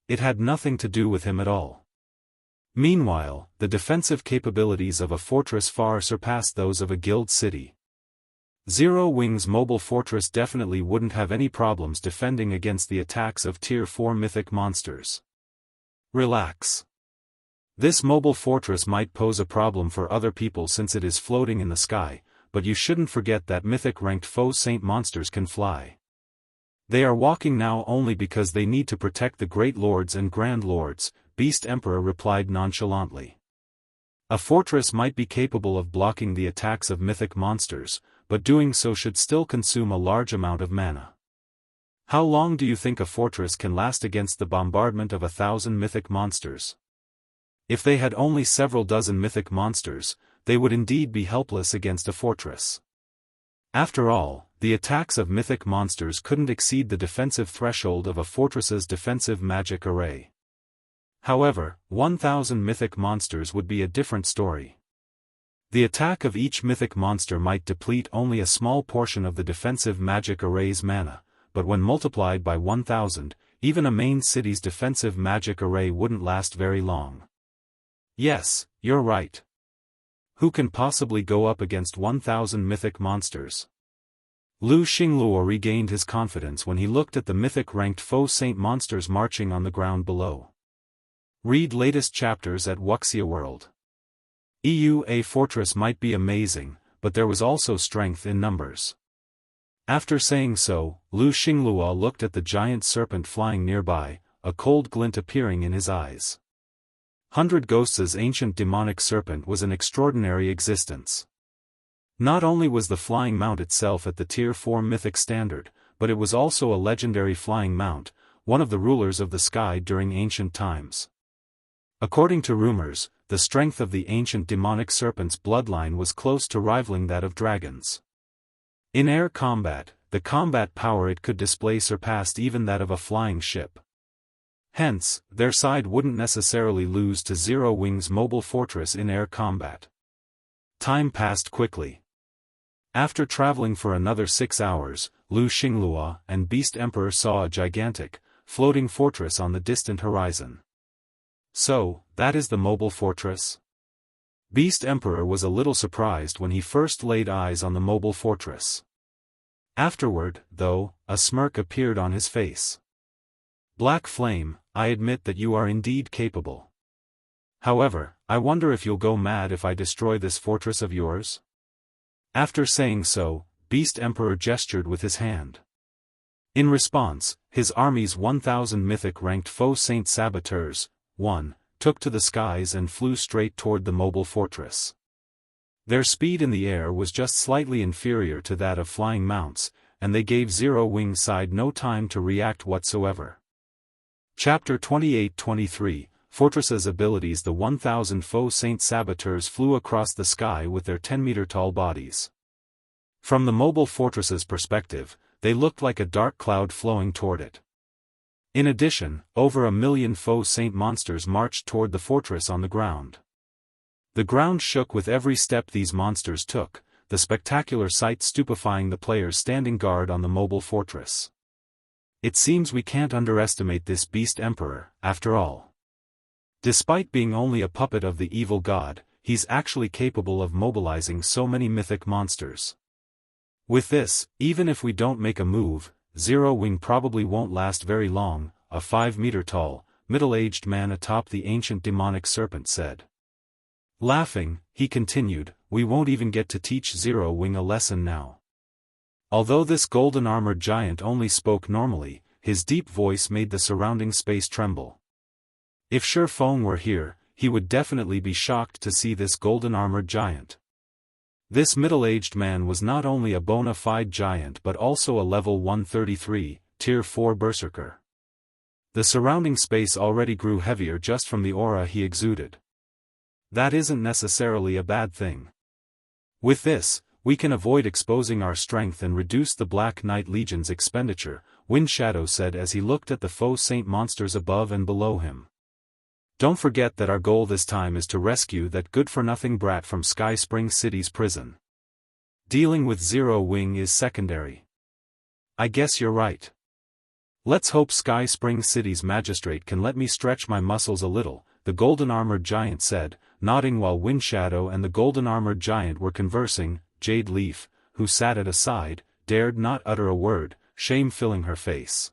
It had nothing to do with him at all. Meanwhile, the defensive capabilities of a fortress far surpassed those of a guild city. Zero Wing's mobile fortress definitely wouldn't have any problems defending against the attacks of Tier 4 mythic monsters. Relax. This mobile fortress might pose a problem for other people since it is floating in the sky, but you shouldn't forget that mythic-ranked foe saint monsters can fly. They are walking now only because they need to protect the Great Lords and Grand Lords, Beast Emperor replied nonchalantly. A fortress might be capable of blocking the attacks of mythic monsters, but doing so should still consume a large amount of mana. How long do you think a fortress can last against the bombardment of 1,000 mythic monsters? If they had only several dozen mythic monsters, they would indeed be helpless against a fortress. After all, the attacks of mythic monsters couldn't exceed the defensive threshold of a fortress's defensive magic array. However, 1,000 mythic monsters would be a different story. The attack of each mythic monster might deplete only a small portion of the defensive magic array's mana, but when multiplied by 1,000, even a main city's defensive magic array wouldn't last very long. Yes, you're right. Who can possibly go up against 1,000 mythic monsters? Lu Xingluo regained his confidence when he looked at the mythic-ranked foe saint monsters marching on the ground below. Read latest chapters at Wuxia World. A fortress might be amazing, but there was also strength in numbers. After saying so, Lu Xingluo looked at the giant serpent flying nearby, a cold glint appearing in his eyes. 100 Ghosts' ancient demonic serpent was an extraordinary existence. Not only was the flying mount itself at the Tier 4 mythic standard, but it was also a legendary flying mount, one of the rulers of the sky during ancient times. According to rumors, the strength of the ancient demonic serpent's bloodline was close to rivaling that of dragons. In air combat, the combat power it could display surpassed even that of a flying ship. Hence, their side wouldn't necessarily lose to Zero Wing's mobile fortress in air combat. Time passed quickly. After traveling for another 6 hours, Lu Xingluo and Beast Emperor saw a gigantic, floating fortress on the distant horizon. So, that is the mobile fortress? Beast Emperor was a little surprised when he first laid eyes on the mobile fortress. Afterward, though, a smirk appeared on his face. Black Flame, I admit that you are indeed capable. However, I wonder if you'll go mad if I destroy this fortress of yours? After saying so, Beast Emperor gestured with his hand. In response, his army's 1,000 mythic-ranked foe saint saboteurs, took to the skies and flew straight toward the mobile fortress. Their speed in the air was just slightly inferior to that of flying mounts, and they gave Zero Wing's side no time to react whatsoever. Chapter 28-23, Fortress's abilities. The 1,000 foe saint saboteurs flew across the sky with their 10-meter-tall bodies. From the mobile fortress's perspective, they looked like a dark cloud flowing toward it. In addition, over 1 million foe saint monsters marched toward the fortress on the ground. The ground shook with every step these monsters took, the spectacular sight stupefying the players standing guard on the mobile fortress. It seems we can't underestimate this Beast Emperor, after all. Despite being only a puppet of the evil god, he's actually capable of mobilizing so many mythic monsters. With this, even if we don't make a move, Zero Wing probably won't last very long, a 5-meter-tall, middle-aged man atop the ancient demonic serpent said. Laughing, he continued, we won't even get to teach Zero Wing a lesson now. Although this golden-armored giant only spoke normally, his deep voice made the surrounding space tremble. If Feng were here, he would definitely be shocked to see this golden-armored giant. This middle-aged man was not only a bona fide giant but also a level 133, Tier 4 berserker. The surrounding space already grew heavier just from the aura he exuded. That isn't necessarily a bad thing. With this, we can avoid exposing our strength and reduce the Black Knight Legion's expenditure, Wind Shadow said as he looked at the foe saint monsters above and below him. Don't forget that our goal this time is to rescue that good-for-nothing brat from Sky Spring City's prison. Dealing with Zero Wing is secondary. I guess you're right. Let's hope Sky Spring City's magistrate can let me stretch my muscles a little, the golden-armored giant said, nodding while Wind Shadow and the golden-armored giant were conversing. Jade Leaf, who sat at a side, dared not utter a word, shame filling her face.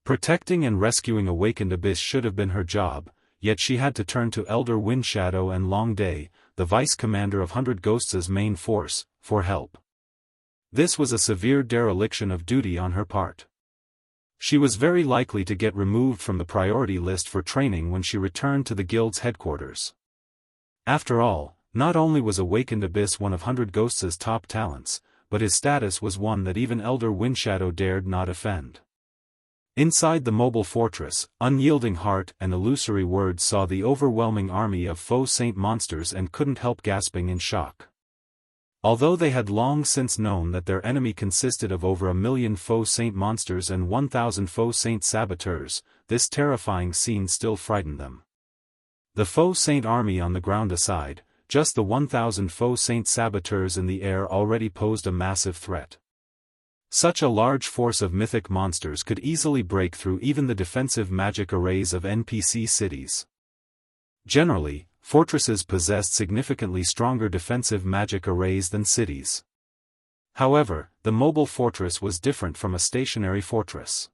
Protecting and rescuing awakened abyss should have been her job, yet she had to turn to Elder Windshadow and Long Day, the vice-commander of 100 Ghosts' main force, for help. This was a severe dereliction of duty on her part. She was very likely to get removed from the priority list for training when she returned to the guild's headquarters. After all, not only was Awakened Abyss one of 100 Ghosts' top talents, but his status was one that even Elder Windshadow dared not offend. Inside the mobile fortress, Unyielding Heart and Illusory Words saw the overwhelming army of faux saint monsters and couldn't help gasping in shock. Although they had long since known that their enemy consisted of over 1,000,000 faux saint monsters and 1,000 faux saint saboteurs, this terrifying scene still frightened them. The faux saint army on the ground aside, just the 1,000 faux saint saboteurs in the air already posed a massive threat. Such a large force of mythic monsters could easily break through even the defensive magic arrays of NPC cities. Generally, fortresses possessed significantly stronger defensive magic arrays than cities. However, the mobile fortress was different from a stationary fortress.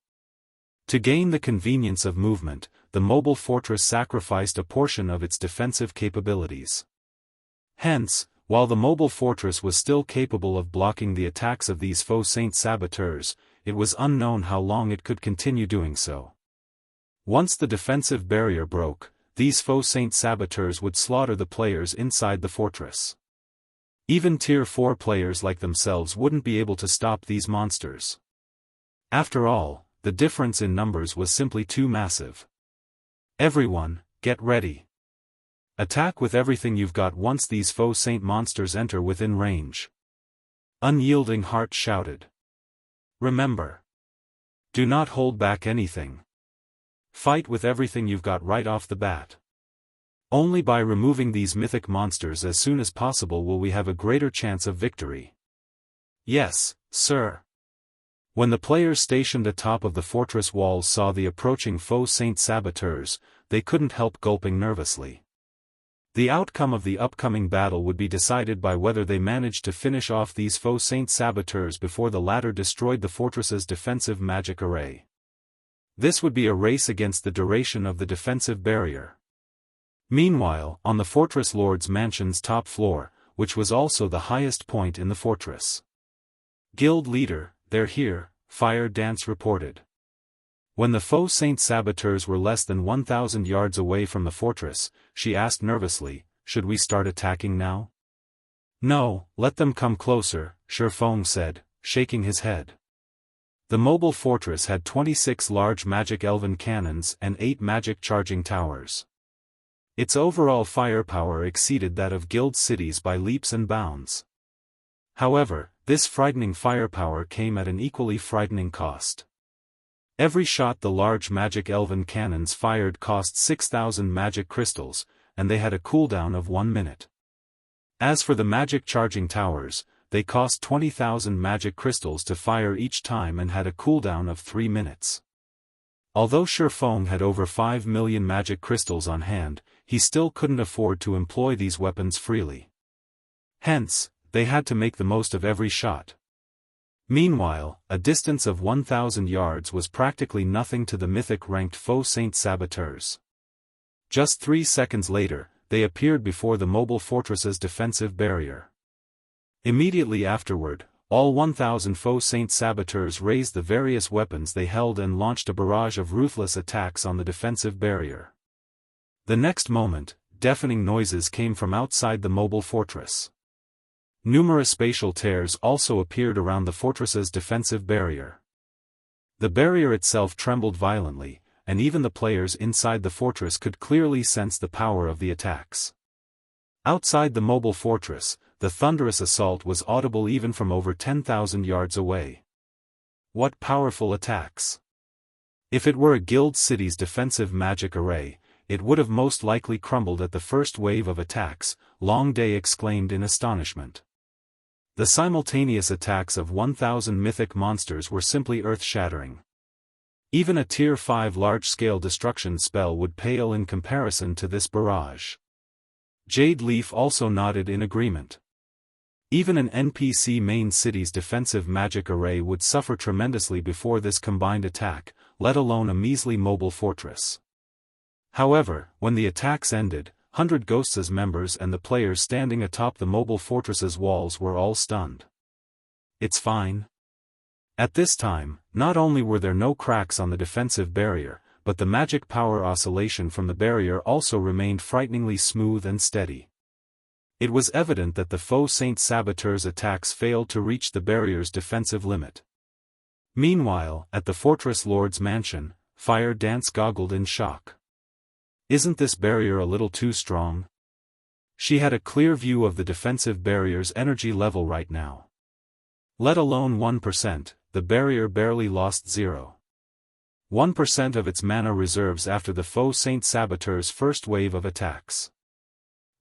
To gain the convenience of movement, the mobile fortress sacrificed a portion of its defensive capabilities. Hence, while the mobile fortress was still capable of blocking the attacks of these faux saint saboteurs, it was unknown how long it could continue doing so. Once the defensive barrier broke, these faux saint saboteurs would slaughter the players inside the fortress. Even Tier 4 players like themselves wouldn't be able to stop these monsters. After all, the difference in numbers was simply too massive. Everyone, get ready. Attack with everything you've got once these faux saint monsters enter within range. Unyielding Heart shouted. Remember. Do not hold back anything. Fight with everything you've got right off the bat. Only by removing these mythic monsters as soon as possible will we have a greater chance of victory. Yes, sir. When the players stationed atop of the fortress walls saw the approaching faux saint saboteurs, they couldn't help gulping nervously. The outcome of the upcoming battle would be decided by whether they managed to finish off these faux saint saboteurs before the latter destroyed the fortress's defensive magic array. This would be a race against the duration of the defensive barrier. Meanwhile, on the fortress lord's mansion's top floor, which was also the highest point in the fortress. Guild leader, they're here, Fire Dance reported. When the faux saint saboteurs were less than 1,000 yards away from the fortress, she asked nervously, should we start attacking now? No, let them come closer, Feng said, shaking his head. The mobile fortress had 26 large magic elven cannons and 8 magic charging towers. Its overall firepower exceeded that of guild cities by leaps and bounds. However, this frightening firepower came at an equally frightening cost. Every shot the large magic elven cannons fired cost 6,000 magic crystals, and they had a cooldown of 1 minute. As for the magic charging towers, they cost 20,000 magic crystals to fire each time and had a cooldown of 3 minutes. Although Feng had over 5 million magic crystals on hand, he still couldn't afford to employ these weapons freely. Hence, they had to make the most of every shot. Meanwhile, a distance of 1,000 yards was practically nothing to the mythic-ranked faux saint saboteurs. Just 3 seconds later, they appeared before the mobile fortress's defensive barrier. Immediately afterward, all 1,000 faux saint saboteurs raised the various weapons they held and launched a barrage of ruthless attacks on the defensive barrier. The next moment, deafening noises came from outside the mobile fortress. Numerous spatial tears also appeared around the fortress's defensive barrier. The barrier itself trembled violently, and even the players inside the fortress could clearly sense the power of the attacks. Outside the mobile fortress, the thunderous assault was audible even from over 10,000 yards away. What powerful attacks! If it were a guild city's defensive magic array, it would have most likely crumbled at the first wave of attacks, Long Day exclaimed in astonishment. The simultaneous attacks of 1,000 mythic monsters were simply earth-shattering. Even a Tier 5 large-scale destruction spell would pale in comparison to this barrage. Jade Leaf also nodded in agreement. Even an NPC main city's defensive magic array would suffer tremendously before this combined attack, let alone a measly mobile fortress. However, when the attacks ended, 100 Ghosts' members and the players standing atop the mobile fortress's walls were all stunned. It's fine. At this time, not only were there no cracks on the defensive barrier, but the magic power oscillation from the barrier also remained frighteningly smooth and steady. It was evident that the faux Saint Saboteur's attacks failed to reach the barrier's defensive limit. Meanwhile, at the Fortress Lord's mansion, Fire Dance goggled in shock. Isn't this barrier a little too strong? She had a clear view of the defensive barrier's energy level right now. Let alone 1%, the barrier barely lost 0.1% of its mana reserves after the faux Saint Saboteur's first wave of attacks.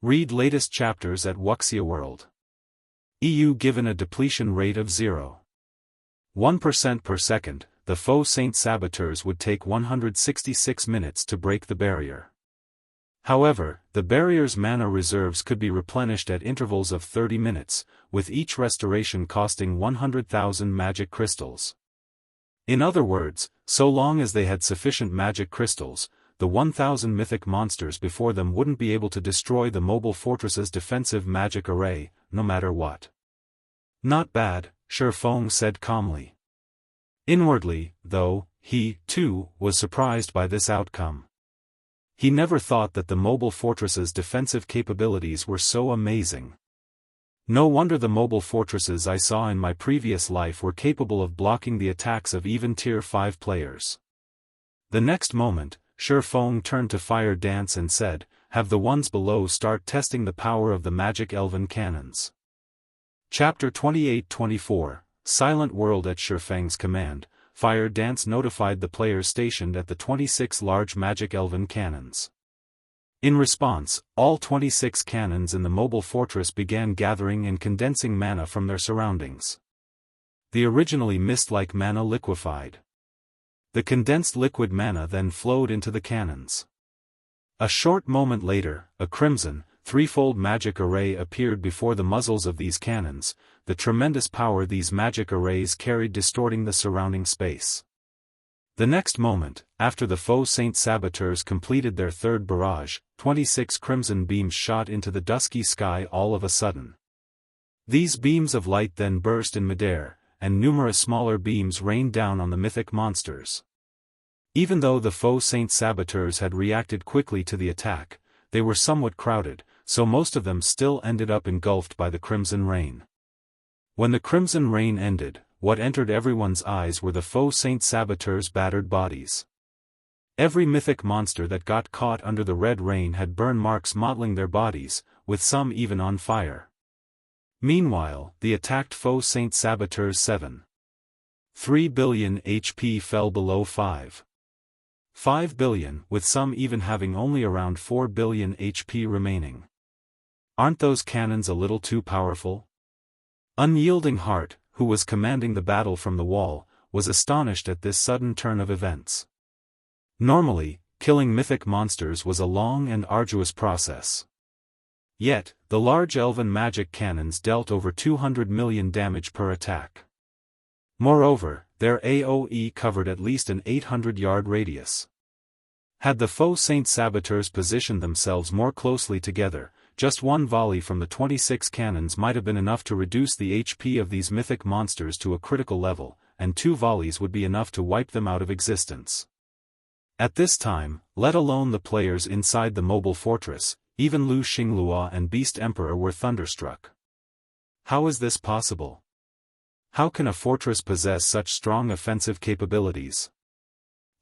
Read latest chapters at Wuxia World. EU. Given a depletion rate of 0.1% per second, the faux Saint Saboteurs would take 166 minutes to break the barrier. However, the barrier's mana reserves could be replenished at intervals of 30 minutes, with each restoration costing 100,000 magic crystals. In other words, so long as they had sufficient magic crystals, the 1,000 mythic monsters before them wouldn't be able to destroy the mobile fortress's defensive magic array, no matter what. Not bad, Feng said calmly. Inwardly, though, he, too, was surprised by this outcome. He never thought that the mobile fortress's defensive capabilities were so amazing. No wonder the mobile fortresses I saw in my previous life were capable of blocking the attacks of even Tier 5 players. The next moment, Feng turned to Fire Dance and said, "Have the ones below start testing the power of the magic elven cannons." Chapter 28-24, Silent World. At Feng's command, Fire Dance notified the players stationed at the 26 large magic elven cannons. In response, all 26 cannons in the mobile fortress began gathering and condensing mana from their surroundings. The originally mist-like mana liquefied. The condensed liquid mana then flowed into the cannons. A short moment later, a crimson, threefold magic array appeared before the muzzles of these cannons, the tremendous power these magic arrays carried distorting the surrounding space. The next moment, after the faux Saint Saboteurs completed their third barrage, 26 crimson beams shot into the dusky sky all of a sudden. These beams of light then burst in midair, and numerous smaller beams rained down on the mythic monsters. Even though the faux Saint Saboteurs had reacted quickly to the attack, they were somewhat crowded, so most of them still ended up engulfed by the crimson rain. When the crimson rain ended, what entered everyone's eyes were the faux Saint Saboteurs' battered bodies. Every mythic monster that got caught under the red rain had burn marks mottling their bodies, with some even on fire. Meanwhile, the attacked faux Saint Saboteurs' 7.3 billion HP fell below 5 billion, with some even having only around 4 billion HP remaining. Aren't those cannons a little too powerful? Unyielding Heart, who was commanding the battle from the wall, was astonished at this sudden turn of events. Normally, killing mythic monsters was a long and arduous process. Yet, the large elven magic cannons dealt over 200 million damage per attack. Moreover, their AoE covered at least an 800-yard radius. Had the faux Saint Saboteurs positioned themselves more closely together, just one volley from the 26 cannons might have been enough to reduce the HP of these mythic monsters to a critical level, and 2 volleys would be enough to wipe them out of existence. At this time, let alone the players inside the mobile fortress, even Lu Xinglua and Beast Emperor were thunderstruck. How is this possible? How can a fortress possess such strong offensive capabilities?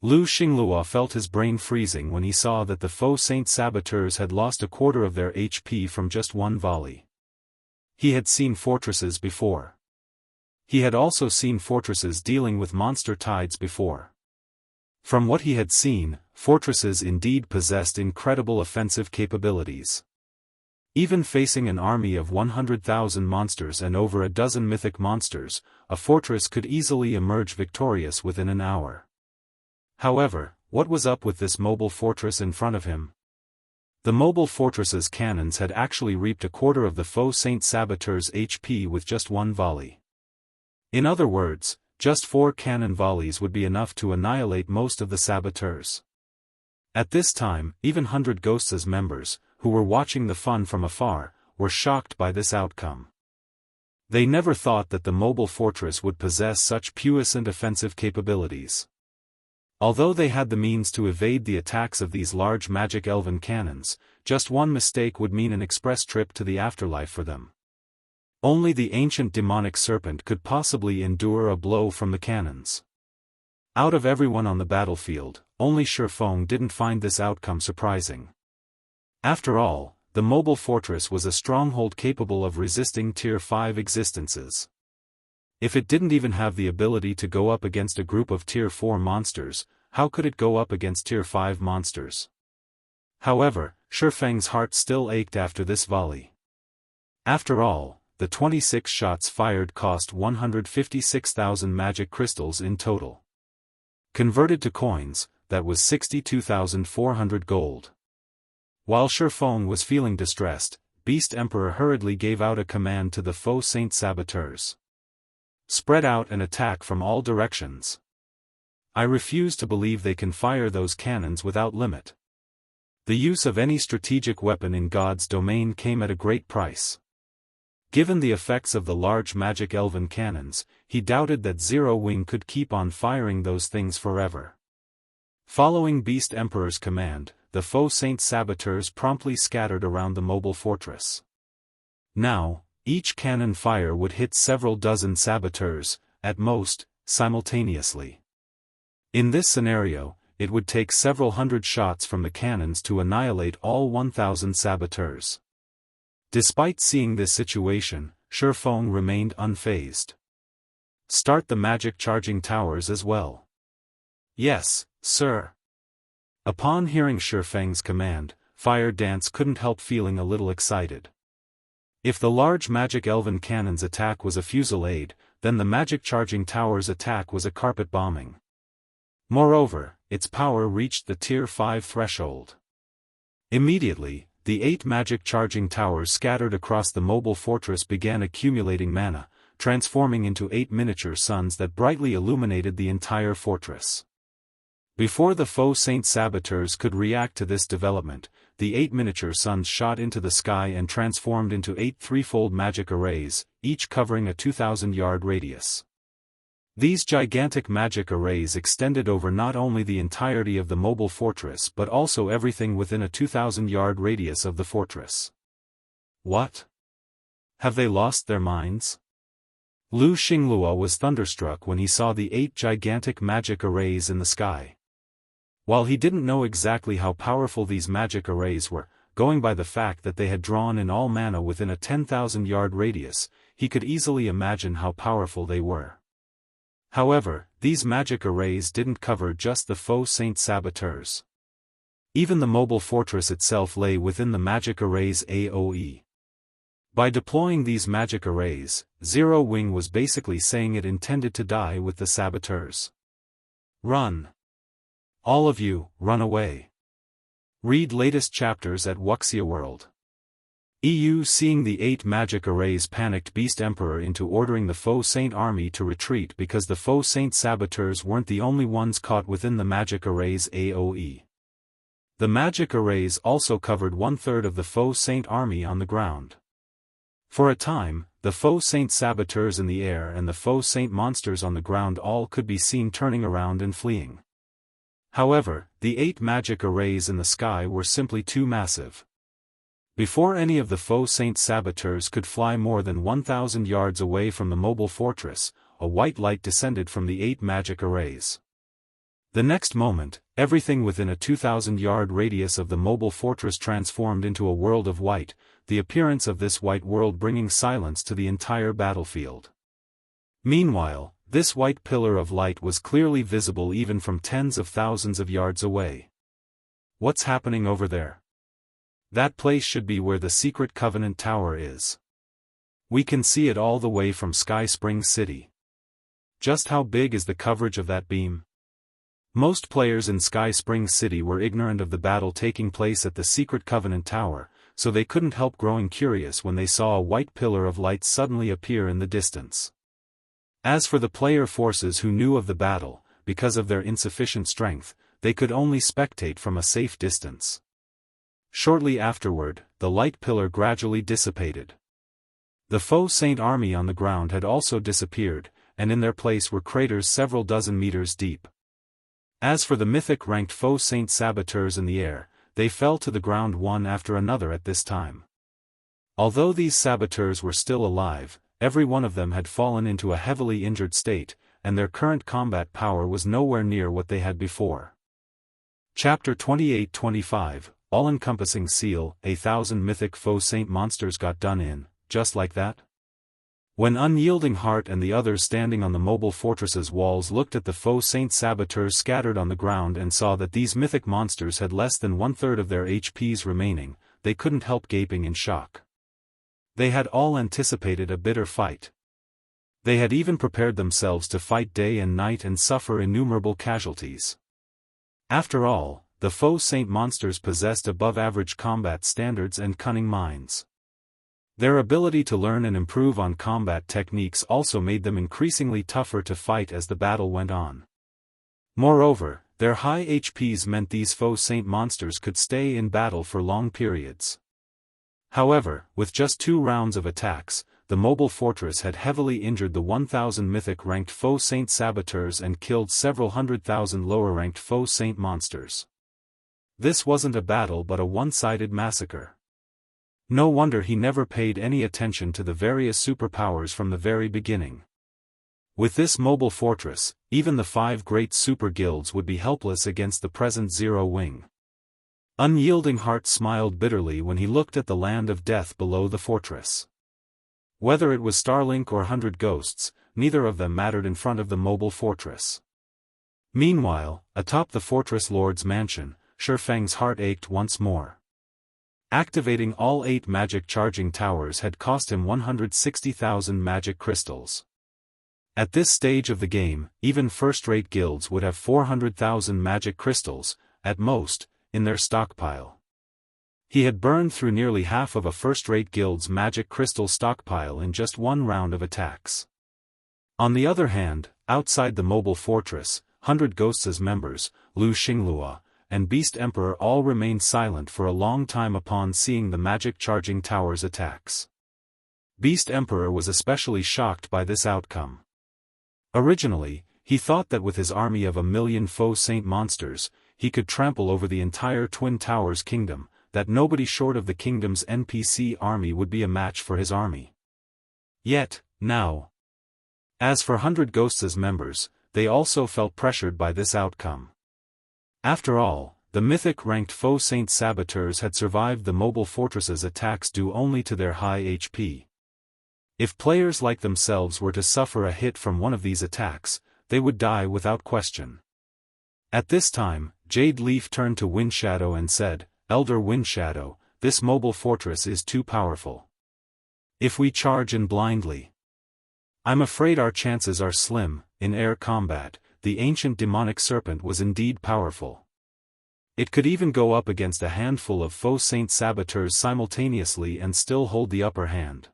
Lu Xinglua felt his brain freezing when he saw that the faux Saint Saboteurs had lost a quarter of their HP from just one volley. He had seen fortresses before. He had also seen fortresses dealing with monster tides before. From what he had seen, fortresses indeed possessed incredible offensive capabilities. Even facing an army of 100,000 monsters and over a dozen mythic monsters, a fortress could easily emerge victorious within an hour. However, what was up with this mobile fortress in front of him? The mobile fortress's cannons had actually reaped a quarter of the faux Saint Saboteurs' HP with just one volley. In other words, just 4 cannon volleys would be enough to annihilate most of the saboteurs. At this time, even 100 Ghosts' members, who were watching the fun from afar, were shocked by this outcome. They never thought that the mobile fortress would possess such puissant offensive capabilities. Although they had the means to evade the attacks of these large magic elven cannons, just one mistake would mean an express trip to the afterlife for them. Only the ancient demonic serpent could possibly endure a blow from the cannons. Out of everyone on the battlefield, only Feng didn't find this outcome surprising. After all, the mobile fortress was a stronghold capable of resisting Tier 5 existences. If it didn't even have the ability to go up against a group of Tier 4 monsters, how could it go up against Tier 5 monsters? However, Feng's heart still ached after this volley. After all, the 26 shots fired cost 156,000 magic crystals in total. Converted to coins, that was 62,400 gold. While Feng was feeling distressed, Beast Emperor hurriedly gave out a command to the faux Saint Saboteurs. Spread out and attack from all directions. I refuse to believe they can fire those cannons without limit. The use of any strategic weapon in God's domain came at a great price. Given the effects of the large magic elven cannons, he doubted that Zero Wing could keep on firing those things forever. Following Beast Emperor's command, the faux Saint Saboteurs promptly scattered around the mobile fortress. Now, each cannon fire would hit several dozen saboteurs, at most, simultaneously. In this scenario, it would take several hundred shots from the cannons to annihilate all 1,000 saboteurs. Despite seeing this situation, Feng remained unfazed. Start the magic charging towers as well. Yes, sir. Upon hearing Feng's command, Fire Dance couldn't help feeling a little excited. If the large magic elven cannon's attack was a fusillade, then the magic charging tower's attack was a carpet bombing. Moreover, its power reached the Tier 5 threshold. Immediately, the 8 magic charging towers scattered across the mobile fortress began accumulating mana, transforming into 8 miniature suns that brightly illuminated the entire fortress. Before the faux Saint Saboteurs could react to this development, the 8 miniature suns shot into the sky and transformed into 8 threefold magic arrays, each covering a 2,000-yard radius. These gigantic magic arrays extended over not only the entirety of the mobile fortress but also everything within a 2,000-yard radius of the fortress. What? Have they lost their minds? Lu Xinglua was thunderstruck when he saw the 8 gigantic magic arrays in the sky. While he didn't know exactly how powerful these magic arrays were, going by the fact that they had drawn in all mana within a 10,000-yard radius, he could easily imagine how powerful they were. However, these magic arrays didn't cover just the faux Saint Saboteurs. Even the mobile fortress itself lay within the magic array's AoE. By deploying these magic arrays, Zero Wing was basically saying it intended to die with the saboteurs. Run! All of you, run away! Read latest chapters at Wuxia World. EU. Seeing the 8 magic arrays panicked Beast Emperor into ordering the faux Saint army to retreat because the faux Saint Saboteurs weren't the only ones caught within the magic array's AoE. The magic arrays also covered 1/3 of the faux Saint army on the ground. For a time, the faux Saint Saboteurs in the air and the faux Saint monsters on the ground all could be seen turning around and fleeing. However, the 8 magic arrays in the sky were simply too massive. Before any of the faux Saint Saboteurs could fly more than 1,000 yards away from the mobile fortress, a white light descended from the 8 magic arrays. The next moment, everything within a 2,000-yard radius of the mobile fortress transformed into a world of white, the appearance of this white world bringing silence to the entire battlefield. Meanwhile, this white pillar of light was clearly visible even from tens of thousands of yards away. What's happening over there? That place should be where the secret Covenant Tower is. We can see it all the way from Sky Spring City. Just how big is the coverage of that beam? Most players in Sky Spring City were ignorant of the battle taking place at the Secret Covenant Tower, so they couldn't help growing curious when they saw a white pillar of light suddenly appear in the distance. As for the player forces who knew of the battle, because of their insufficient strength, they could only spectate from a safe distance. Shortly afterward, the light pillar gradually dissipated. The Faux Saint army on the ground had also disappeared, and in their place were craters several dozen meters deep. As for the mythic-ranked Faux Saint saboteurs in the air, they fell to the ground one after another at this time. Although these saboteurs were still alive, every one of them had fallen into a heavily injured state, and their current combat power was nowhere near what they had before. Chapter 28-25, All-encompassing Seal, 1,000 mythic Faux Saint monsters got done in, just like that? When Unyielding Heart and the others standing on the mobile fortress's walls looked at the Faux Saint saboteurs scattered on the ground and saw that these mythic monsters had less than one-third of their HPs remaining, they couldn't help gaping in shock. They had all anticipated a bitter fight. They had even prepared themselves to fight day and night and suffer innumerable casualties. After all, the Faux Saint monsters possessed above-average combat standards and cunning minds. Their ability to learn and improve on combat techniques also made them increasingly tougher to fight as the battle went on. Moreover, their high HPs meant these Faux Saint monsters could stay in battle for long periods. However, with just 2 rounds of attacks, the mobile fortress had heavily injured the 1,000 mythic-ranked Faux Saint saboteurs and killed several 100,000 lower-ranked Faux Saint monsters. This wasn't a battle but a one-sided massacre. No wonder he never paid any attention to the various superpowers from the very beginning. With this mobile fortress, even the 5 great super guilds would be helpless against the present Zero Wing. Unyielding Heart smiled bitterly when he looked at the land of death below the fortress. Whether it was Starlink or 100 Ghosts, neither of them mattered in front of the mobile fortress. Meanwhile, atop the fortress lord's mansion, Feng's heart ached once more. Activating all 8 magic charging towers had cost him 160,000 magic crystals. At this stage of the game, even first-rate guilds would have 400,000 magic crystals, at most, in their stockpile. He had burned through nearly half of a first-rate guild's magic crystal stockpile in just 1 round of attacks. On the other hand, outside the mobile fortress, 100 Ghosts' members, Lu Xinglua, and Beast Emperor all remained silent for a long time upon seeing the magic charging tower's attacks. Beast Emperor was especially shocked by this outcome. Originally, he thought that with his army of 1,000,000 Faux Saint monsters, he could trample over the entire Twin Towers kingdom, that nobody short of the kingdom's NPC army would be a match for his army. Yet, now. As for 100 Ghosts' members, they also felt pressured by this outcome. After all, the mythic-ranked Faux Saint saboteurs had survived the mobile fortress's attacks due only to their high HP. If players like themselves were to suffer a hit from one of these attacks, they would die without question. At this time, Jade Leaf turned to Windshadow and said, "Elder Windshadow, this mobile fortress is too powerful. If we charge in blindly, I'm afraid our chances are slim." In air combat, the ancient demonic serpent was indeed powerful. It could even go up against a handful of Faux Saint saboteurs simultaneously and still hold the upper hand.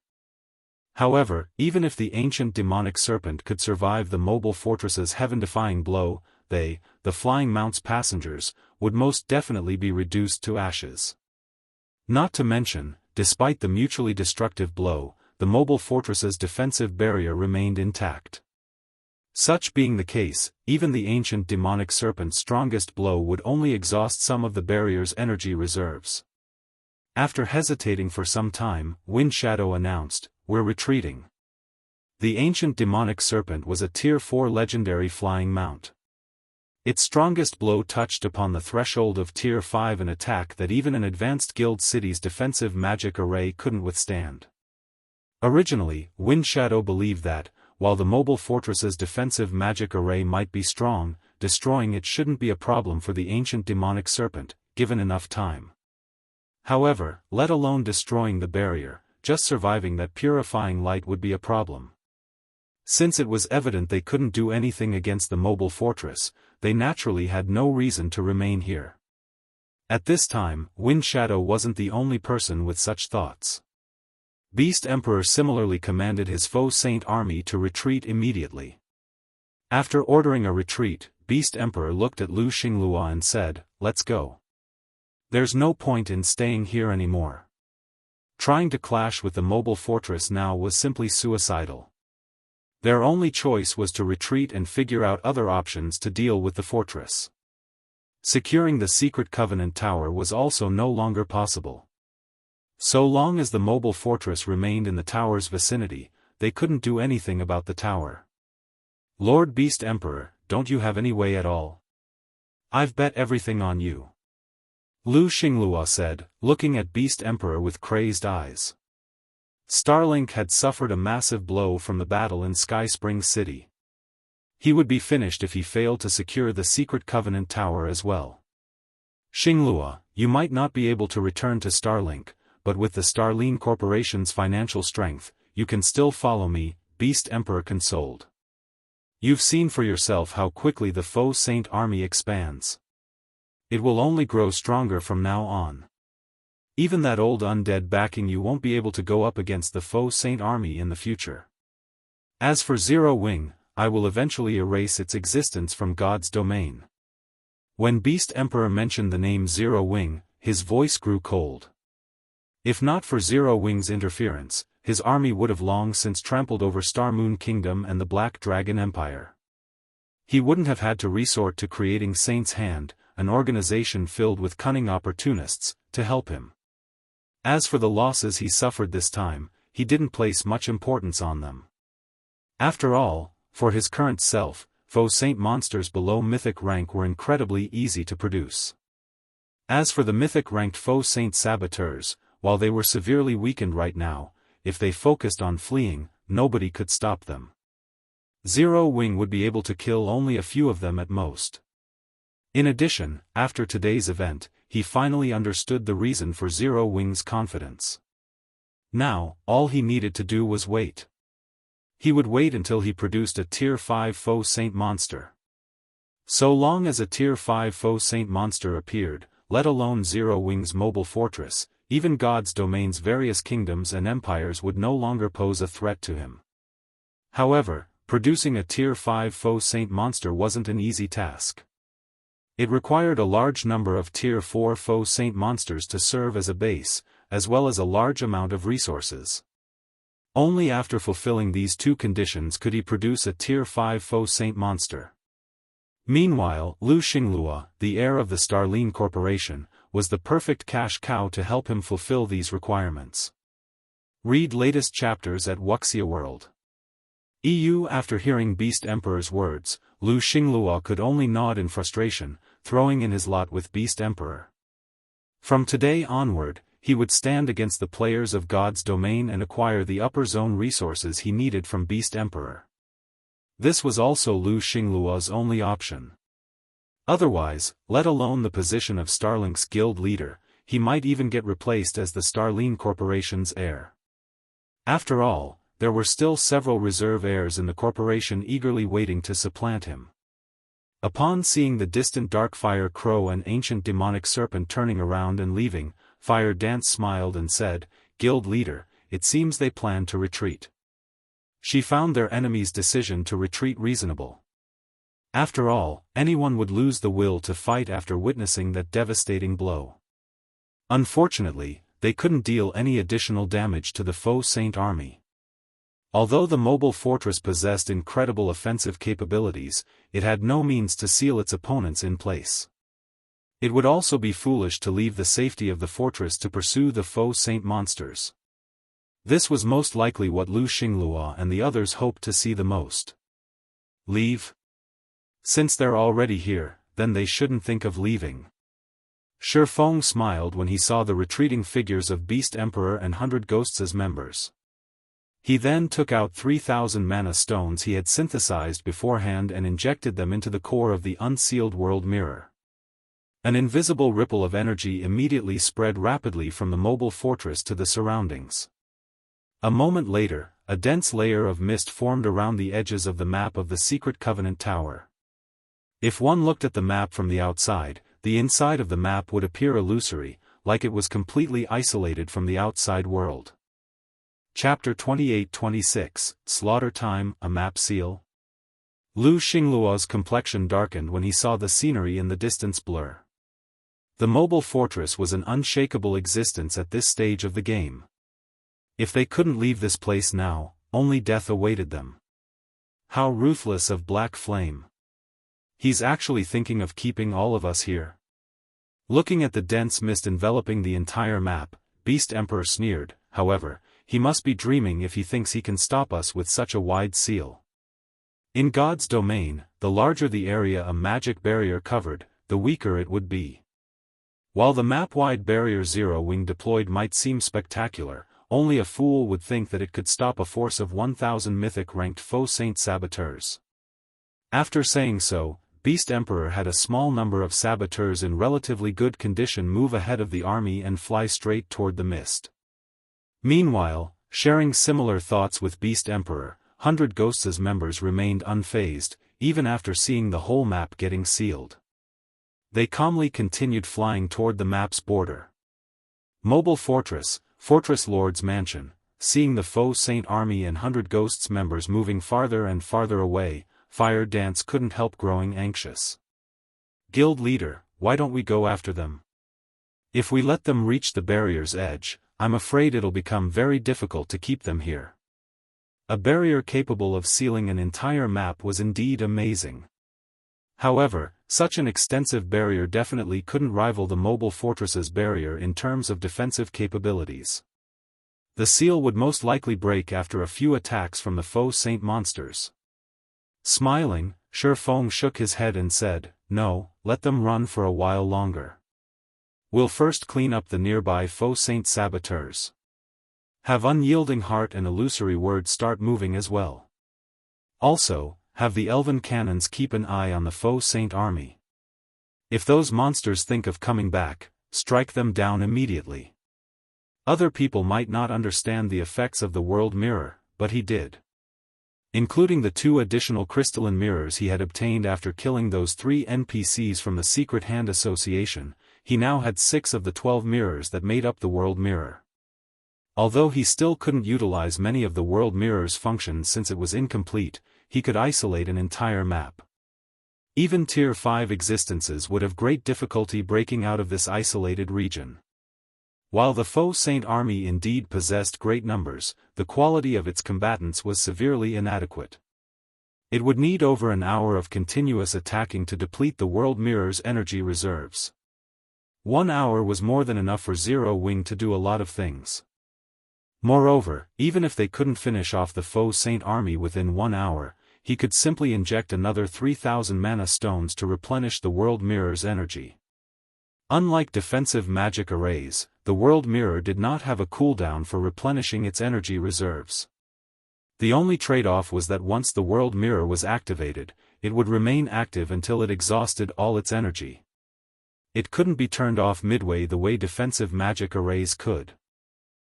However, even if the ancient demonic serpent could survive the mobile fortress's heaven-defying blow, they, the Flying Mount's passengers, would most definitely be reduced to ashes. Not to mention, despite the mutually destructive blow, the mobile fortress's defensive barrier remained intact. Such being the case, even the ancient demonic serpent's strongest blow would only exhaust some of the barrier's energy reserves. After hesitating for some time, Windshadow announced, "We're retreating." The ancient demonic serpent was a Tier 4 legendary flying mount. Its strongest blow touched upon the threshold of Tier 5, an attack that even an advanced guild city's defensive magic array couldn't withstand. Originally, Windshadow believed that, while the mobile fortress's defensive magic array might be strong, destroying it shouldn't be a problem for the ancient demonic serpent, given enough time. However, let alone destroying the barrier, just surviving that purifying light would be a problem. Since it was evident they couldn't do anything against the mobile fortress, they naturally had no reason to remain here. At this time, Wind Shadow wasn't the only person with such thoughts. Beast Emperor similarly commanded his foe Saint army to retreat immediately. After ordering a retreat, Beast Emperor looked at Lu Xinglua and said, "Let's go. There's no point in staying here anymore." Trying to clash with the mobile fortress now was simply suicidal. Their only choice was to retreat and figure out other options to deal with the fortress. Securing the secret Covenant Tower was also no longer possible. So long as the mobile fortress remained in the tower's vicinity, they couldn't do anything about the tower. "Lord Beast Emperor, don't you have any way at all? I've bet everything on you," Lu Xinglua said, looking at Beast Emperor with crazed eyes. Starlink had suffered a massive blow from the battle in Sky Spring City. He would be finished if he failed to secure the secret Covenant Tower as well. "Xinglua, you might not be able to return to Starlink, but with the Starline Corporation's financial strength, you can still follow me," Beast Emperor consoled. "You've seen for yourself how quickly the foe Saint army expands. It will only grow stronger from now on. Even that old undead backing you won't be able to go up against the foe Saint army in the future. As for Zero Wing, I will eventually erase its existence from God's domain." When Beast Emperor mentioned the name Zero Wing, his voice grew cold. If not for Zero Wing's interference, his army would have long since trampled over Star Moon Kingdom and the Black Dragon Empire. He wouldn't have had to resort to creating Saint's Hand, an organization filled with cunning opportunists, to help him. As for the losses he suffered this time, he didn't place much importance on them. After all, for his current self, foe Saint monsters below mythic rank were incredibly easy to produce. As for the mythic-ranked foe Saint saboteurs, while they were severely weakened right now, if they focused on fleeing, nobody could stop them. Zero Wing would be able to kill only a few of them at most. In addition, after today's event, he finally understood the reason for Zero Wing's confidence. Now, all he needed to do was wait. He would wait until he produced a Tier 5 foe Saint monster. So long as a Tier 5 foe Saint monster appeared, let alone Zero Wing's mobile fortress, even God's domain's various kingdoms and empires would no longer pose a threat to him. However, producing a Tier 5 foe Saint monster wasn't an easy task. It required a large number of Tier 4 foe Saint monsters to serve as a base, as well as a large amount of resources. Only after fulfilling these two conditions could he produce a Tier 5 foe Saint monster. Meanwhile, Lu Xinglua, the heir of the Starline Corporation, was the perfect cash cow to help him fulfill these requirements. Read latest chapters at Wuxia World. EU. After hearing Beast Emperor's words, Lu Xinglua could only nod in frustration, throwing in his lot with Beast Emperor. From today onward, he would stand against the players of God's domain and acquire the upper zone resources he needed from Beast Emperor. This was also Lu Xinglua's only option. Otherwise, let alone the position of Starlink's guild leader, he might even get replaced as the Starline Corporation's heir. After all, there were still several reserve heirs in the corporation eagerly waiting to supplant him. Upon seeing the distant Darkfire Crow and ancient demonic serpent turning around and leaving, Fire Dance smiled and said, "Guild leader, it seems they plan to retreat." She found their enemy's decision to retreat reasonable. After all, anyone would lose the will to fight after witnessing that devastating blow. Unfortunately, they couldn't deal any additional damage to the foe Saint army. Although the mobile fortress possessed incredible offensive capabilities, it had no means to seal its opponents in place. It would also be foolish to leave the safety of the fortress to pursue the foe Saint monsters. This was most likely what Lu Xinglua and the others hoped to see the most. Leave? Since they're already here, then they shouldn't think of leaving. Feng smiled when he saw the retreating figures of Beast Emperor and 100 Ghosts as members. He then took out 3,000 mana stones he had synthesized beforehand and injected them into the core of the unsealed world mirror. An invisible ripple of energy immediately spread rapidly from the mobile fortress to the surroundings. A moment later, a dense layer of mist formed around the edges of the map of the secret Covenant Tower. If one looked at the map from the outside, the inside of the map would appear illusory, like it was completely isolated from the outside world. Chapter 28-26, Slaughter Time, a Map Seal. Lu Xingluo's complexion darkened when he saw the scenery in the distance blur. The mobile fortress was an unshakable existence at this stage of the game. If they couldn't leave this place now, only death awaited them. How ruthless of Black Flame. He's actually thinking of keeping all of us here. Looking at the dense mist enveloping the entire map, Beast Emperor sneered. However, he must be dreaming if he thinks he can stop us with such a wide seal. In God's domain, the larger the area a magic barrier covered, the weaker it would be. While the map-wide barrier Zero Wing deployed might seem spectacular, only a fool would think that it could stop a force of 1,000 mythic-ranked faux saint saboteurs. After saying so, Beast Emperor had a small number of saboteurs in relatively good condition move ahead of the army and fly straight toward the mist. Meanwhile, sharing similar thoughts with Beast Emperor, 100 Ghosts' members remained unfazed, even after seeing the whole map getting sealed. They calmly continued flying toward the map's border. Mobile Fortress, Fortress Lord's Mansion, seeing the faux saint army and 100 Ghosts members moving farther and farther away, Fire Dance couldn't help growing anxious. Guild leader, why don't we go after them? If we let them reach the barrier's edge, I'm afraid it'll become very difficult to keep them here. A barrier capable of sealing an entire map was indeed amazing. However, such an extensive barrier definitely couldn't rival the mobile fortress's barrier in terms of defensive capabilities. The seal would most likely break after a few attacks from the faux saint monsters. Smiling, Feng shook his head and said, "No, let them run for a while longer. We'll first clean up the nearby faux saint saboteurs. Have Unyielding Heart and Illusory Word start moving as well. Also, have the elven cannons keep an eye on the faux saint army. If those monsters think of coming back, strike them down immediately." Other people might not understand the effects of the world mirror, but he did. Including the 2 additional crystalline mirrors he had obtained after killing those 3 NPCs from the Secret Hand Association, he now had 6 of the 12 mirrors that made up the world mirror. Although he still couldn't utilize many of the world mirror's functions since it was incomplete, he could isolate an entire map. Even Tier 5 existences would have great difficulty breaking out of this isolated region. While the faux saint army indeed possessed great numbers, the quality of its combatants was severely inadequate. It would need over an hour of continuous attacking to deplete the world mirror's energy reserves. 1 hour was more than enough for Zero Wing to do a lot of things. Moreover, even if they couldn't finish off the faux saint army within 1 hour, he could simply inject another 3,000 mana stones to replenish the world mirror's energy. Unlike defensive magic arrays, the world mirror did not have a cooldown for replenishing its energy reserves. The only trade-off was that once the world mirror was activated, it would remain active until it exhausted all its energy. It couldn't be turned off midway the way defensive magic arrays could.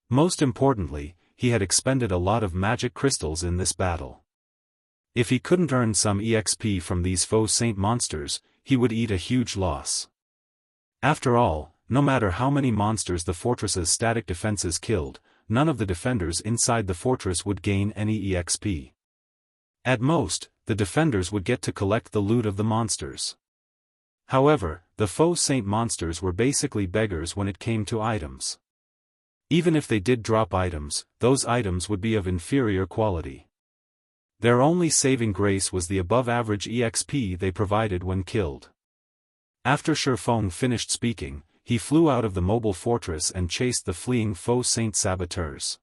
Most importantly, he had expended a lot of magic crystals in this battle. If he couldn't earn some EXP from these faux saint monsters, he would eat a huge loss. After all, no matter how many monsters the fortress's static defenses killed, none of the defenders inside the fortress would gain any EXP. At most, the defenders would get to collect the loot of the monsters. However, the faux saint monsters were basically beggars when it came to items. Even if they did drop items, those items would be of inferior quality. Their only saving grace was the above-average EXP they provided when killed. After Feng finished speaking, he flew out of the mobile fortress and chased the fleeing faux saint saboteurs.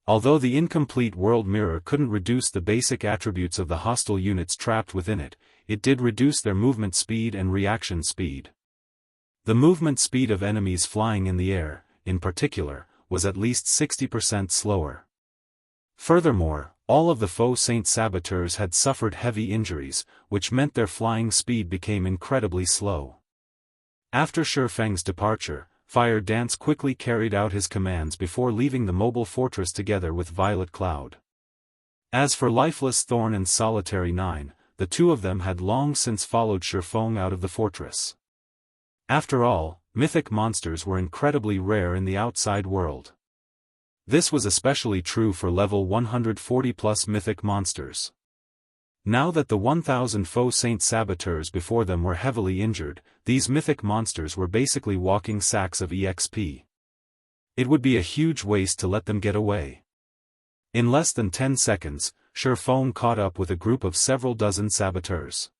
Although the incomplete world mirror couldn't reduce the basic attributes of the hostile units trapped within it, it did reduce their movement speed and reaction speed. The movement speed of enemies flying in the air, in particular, was at least 60% slower. Furthermore, all of the faux saint saboteurs had suffered heavy injuries, which meant their flying speed became incredibly slow. After Feng's departure, Fire Dance quickly carried out his commands before leaving the mobile fortress together with Violet Cloud. As for Lifeless Thorn and Solitary 9, the two of them had long since followed Feng out of the fortress. After all, mythic monsters were incredibly rare in the outside world. This was especially true for level 140+ mythic monsters. Now that the 1,000 faux saint saboteurs before them were heavily injured, these mythic monsters were basically walking sacks of EXP. It would be a huge waste to let them get away. In less than 10 seconds, Feng caught up with a group of several dozen saboteurs.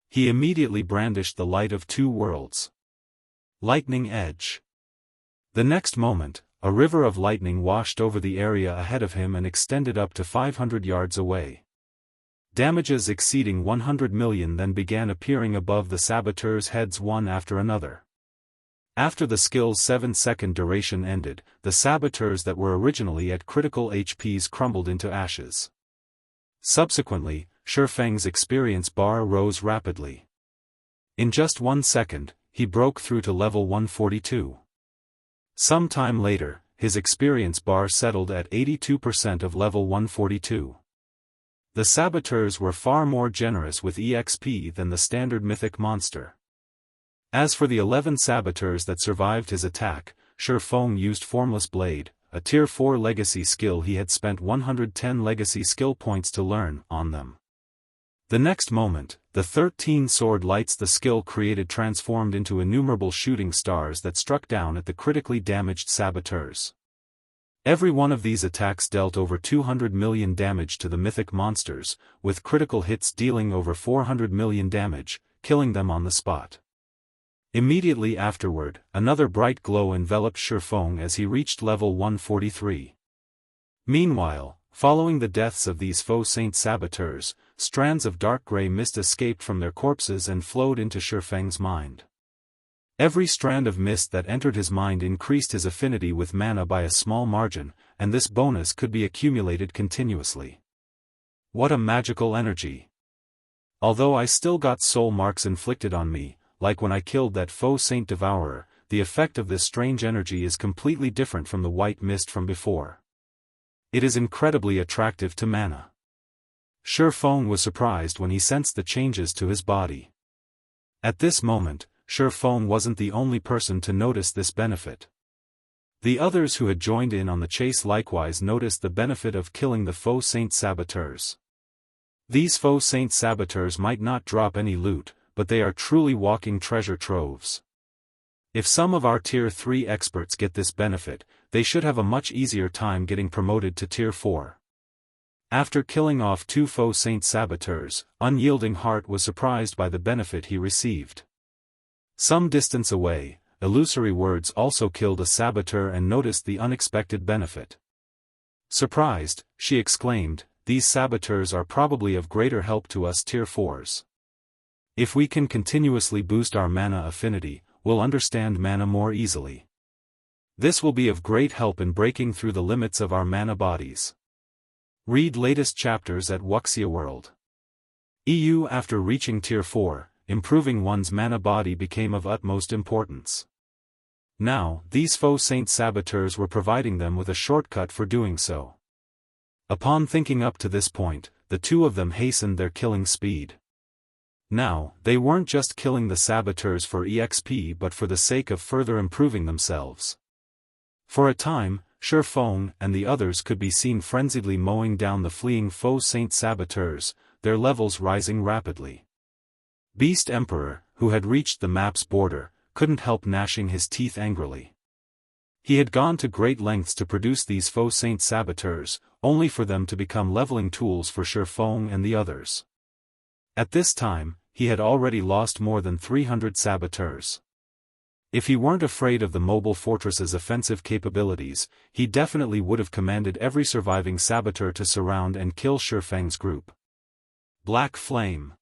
He immediately brandished the light of two worlds. Lightning Edge. The next moment, a river of lightning washed over the area ahead of him and extended up to 500 yards away. Damages exceeding 100 million then began appearing above the saboteurs' heads one after another. After the skill's 7-second duration ended, the saboteurs that were originally at critical HPs crumbled into ashes. Subsequently, Feng's experience bar rose rapidly. In just 1 second, he broke through to level 142. Some time later, his experience bar settled at 82% of level 142. The saboteurs were far more generous with EXP than the standard mythic monster. As for the 11 saboteurs that survived his attack, Feng used Formless Blade, a tier 4 legacy skill he had spent 110 legacy skill points to learn, on them. The next moment, the 13 sword lights the skill created transformed into innumerable shooting stars that struck down at the critically damaged saboteurs. Every one of these attacks dealt over 200 million damage to the mythic monsters, with critical hits dealing over 400 million damage, killing them on the spot. Immediately afterward, another bright glow enveloped Feng as he reached level 143. Meanwhile, following the deaths of these faux saint saboteurs, strands of dark gray mist escaped from their corpses and flowed into Feng's mind. Every strand of mist that entered his mind increased his affinity with mana by a small margin, and this bonus could be accumulated continuously. What a magical energy! Although I still got soul marks inflicted on me, like when I killed that faux saint devourer, the effect of this strange energy is completely different from the white mist from before. It is incredibly attractive to mana. Feng was surprised when he sensed the changes to his body. At this moment, Feng wasn't the only person to notice this benefit. The others who had joined in on the chase likewise noticed the benefit of killing the faux saint saboteurs. These faux saint saboteurs might not drop any loot, but they are truly walking treasure troves. If some of our tier 3 experts get this benefit, they should have a much easier time getting promoted to tier 4. After killing off 2 faux saint saboteurs, Unyielding Heart was surprised by the benefit he received. Some distance away, Illusory Words also killed a saboteur and noticed the unexpected benefit. Surprised, she exclaimed, "These saboteurs are probably of greater help to us tier 4s. If we can continuously boost our mana affinity, we'll understand mana more easily. This will be of great help in breaking through the limits of our mana bodies." Read latest chapters at Wuxia World. EU. After reaching tier 4, improving one's mana body became of utmost importance. Now, these faux saint saboteurs were providing them with a shortcut for doing so. Upon thinking up to this point, the two of them hastened their killing speed. Now, they weren't just killing the saboteurs for EXP but for the sake of further improving themselves. For a time, Feng and the others could be seen frenziedly mowing down the fleeing faux saint saboteurs, their levels rising rapidly. Beast Emperor, who had reached the map's border, couldn't help gnashing his teeth angrily. He had gone to great lengths to produce these faux saint saboteurs, only for them to become leveling tools for Feng and the others. At this time, he had already lost more than 300 saboteurs. If he weren't afraid of the mobile fortress's offensive capabilities, he definitely would have commanded every surviving saboteur to surround and kill Feng's group. Black Flame.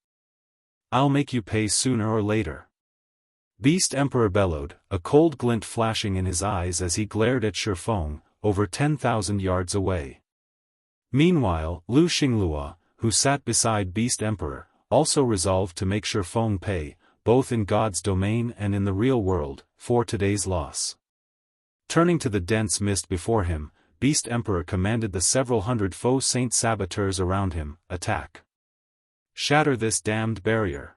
I'll make you pay sooner or later. Beast Emperor bellowed, a cold glint flashing in his eyes as he glared at Feng, over 10,000 yards away. Meanwhile, Lu Xinglua, who sat beside Beast Emperor, also resolved to make Feng pay, both in God's domain and in the real world, for today's loss. Turning to the dense mist before him, Beast Emperor commanded the several hundred faux saint saboteurs around him, "Attack." Shatter this damned barrier.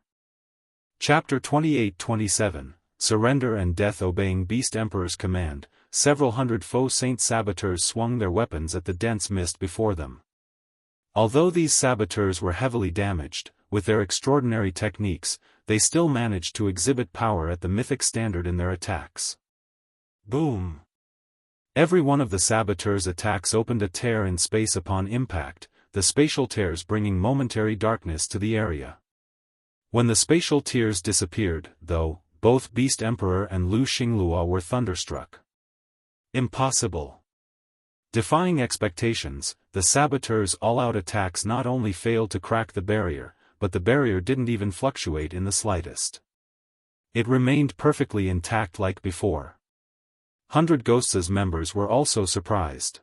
Chapter 28-27, Surrender and Death. Obeying Beast Emperor's command, several hundred faux Saint saboteurs swung their weapons at the dense mist before them. Although these saboteurs were heavily damaged, with their extraordinary techniques, they still managed to exhibit power at the mythic standard in their attacks. Boom! Every one of the saboteurs' attacks opened a tear in space upon impact, the spatial tears bringing momentary darkness to the area. When the spatial tears disappeared, though, both Beast Emperor and Lu Xinglua were thunderstruck. Impossible! Defying expectations, the saboteurs' all-out attacks not only failed to crack the barrier, but the barrier didn't even fluctuate in the slightest. It remained perfectly intact like before. 100 Ghosts' members were also surprised.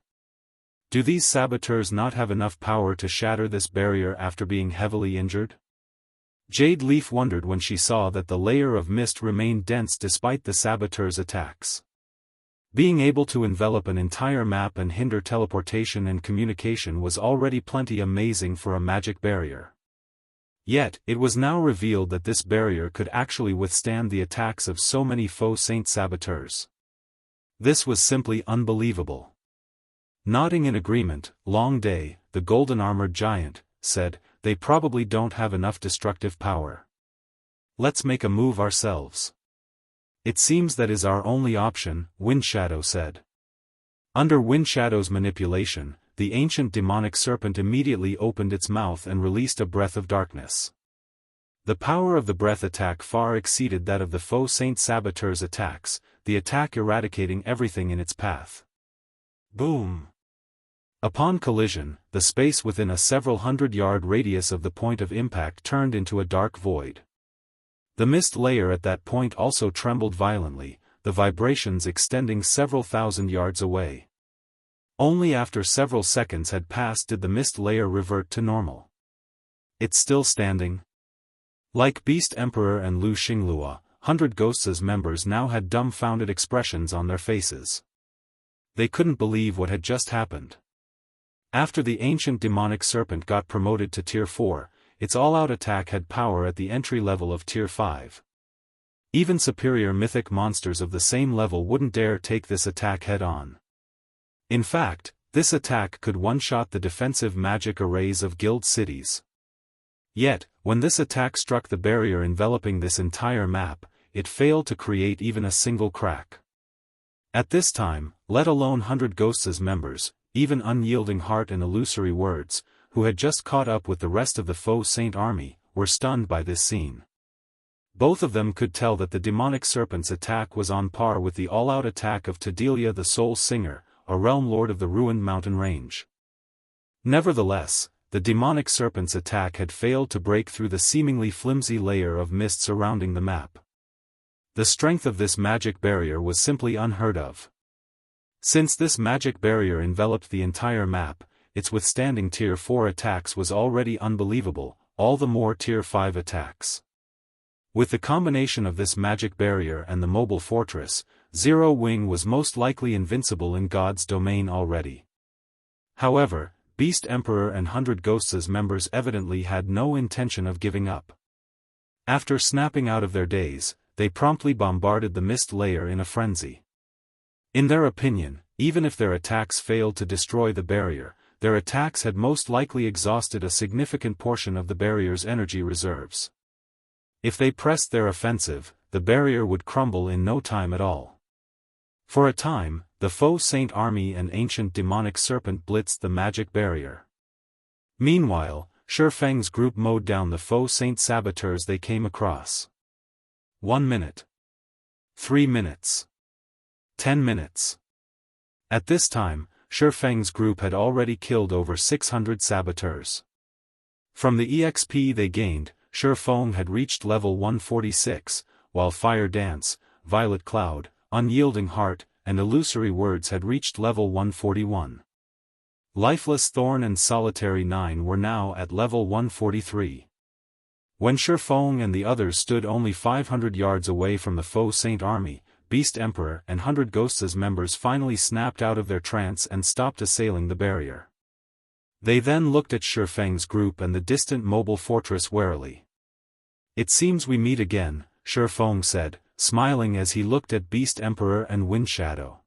Do these saboteurs not have enough power to shatter this barrier after being heavily injured? Jade Leaf wondered when she saw that the layer of mist remained dense despite the saboteurs' attacks. Being able to envelop an entire map and hinder teleportation and communication was already plenty amazing for a magic barrier. Yet, it was now revealed that this barrier could actually withstand the attacks of so many faux Saint saboteurs. This was simply unbelievable. Nodding in agreement, Long Day, the golden-armored giant, said, "They probably don't have enough destructive power. Let's make a move ourselves." "It seems that is our only option," Windshadow said. Under Windshadow's manipulation, the ancient demonic serpent immediately opened its mouth and released a breath of darkness. The power of the breath attack far exceeded that of the faux Saint saboteurs' attacks, the attack eradicating everything in its path. Boom! Upon collision, the space within a several hundred-yard radius of the point of impact turned into a dark void. The mist layer at that point also trembled violently, the vibrations extending several thousand yards away. Only after several seconds had passed did the mist layer revert to normal. "It's still standing?" Like Beast Emperor and Lu Xinglua, 100 Ghosts' members now had dumbfounded expressions on their faces. They couldn't believe what had just happened. After the ancient demonic serpent got promoted to Tier 4, its all-out attack had power at the entry level of Tier 5. Even superior mythic monsters of the same level wouldn't dare take this attack head-on. In fact, this attack could one-shot the defensive magic arrays of guild cities. Yet, when this attack struck the barrier enveloping this entire map, it failed to create even a single crack. At this time, let alone 100 Ghosts' members, even Unyielding Heart and Illusory Words, who had just caught up with the rest of the faux Saint army, were stunned by this scene. Both of them could tell that the demonic serpent's attack was on par with the all-out attack of Tadelia the Soul Singer, a realm lord of the ruined mountain range. Nevertheless, the demonic serpent's attack had failed to break through the seemingly flimsy layer of mist surrounding the map. The strength of this magic barrier was simply unheard of. Since this magic barrier enveloped the entire map, its withstanding Tier 4 attacks was already unbelievable, all the more Tier 5 attacks. With the combination of this magic barrier and the mobile fortress, Zero Wing was most likely invincible in God's domain already. However, Beast Emperor and 100 Ghosts' members evidently had no intention of giving up. After snapping out of their daze, they promptly bombarded the mist layer in a frenzy. In their opinion, even if their attacks failed to destroy the barrier, their attacks had most likely exhausted a significant portion of the barrier's energy reserves. If they pressed their offensive, the barrier would crumble in no time at all. For a time, the faux Saint army and ancient demonic serpent blitzed the magic barrier. Meanwhile, Feng's group mowed down the faux Saint saboteurs they came across. 1 minute. 3 minutes. 10 minutes. At this time, Feng's group had already killed over 600 saboteurs. From the EXP they gained, Feng had reached level 146, while Fire Dance, Violet Cloud, Unyielding Heart, and Illusory Words had reached level 141. Lifeless Thorn and Solitary 9 were now at level 143. When Feng and the others stood only 500 yards away from the faux Saint army, Beast Emperor and 100 Ghosts' members finally snapped out of their trance and stopped assailing the barrier. They then looked at Feng's group and the distant mobile fortress warily. "It seems we meet again," Feng said, smiling as he looked at Beast Emperor and Wind Shadow.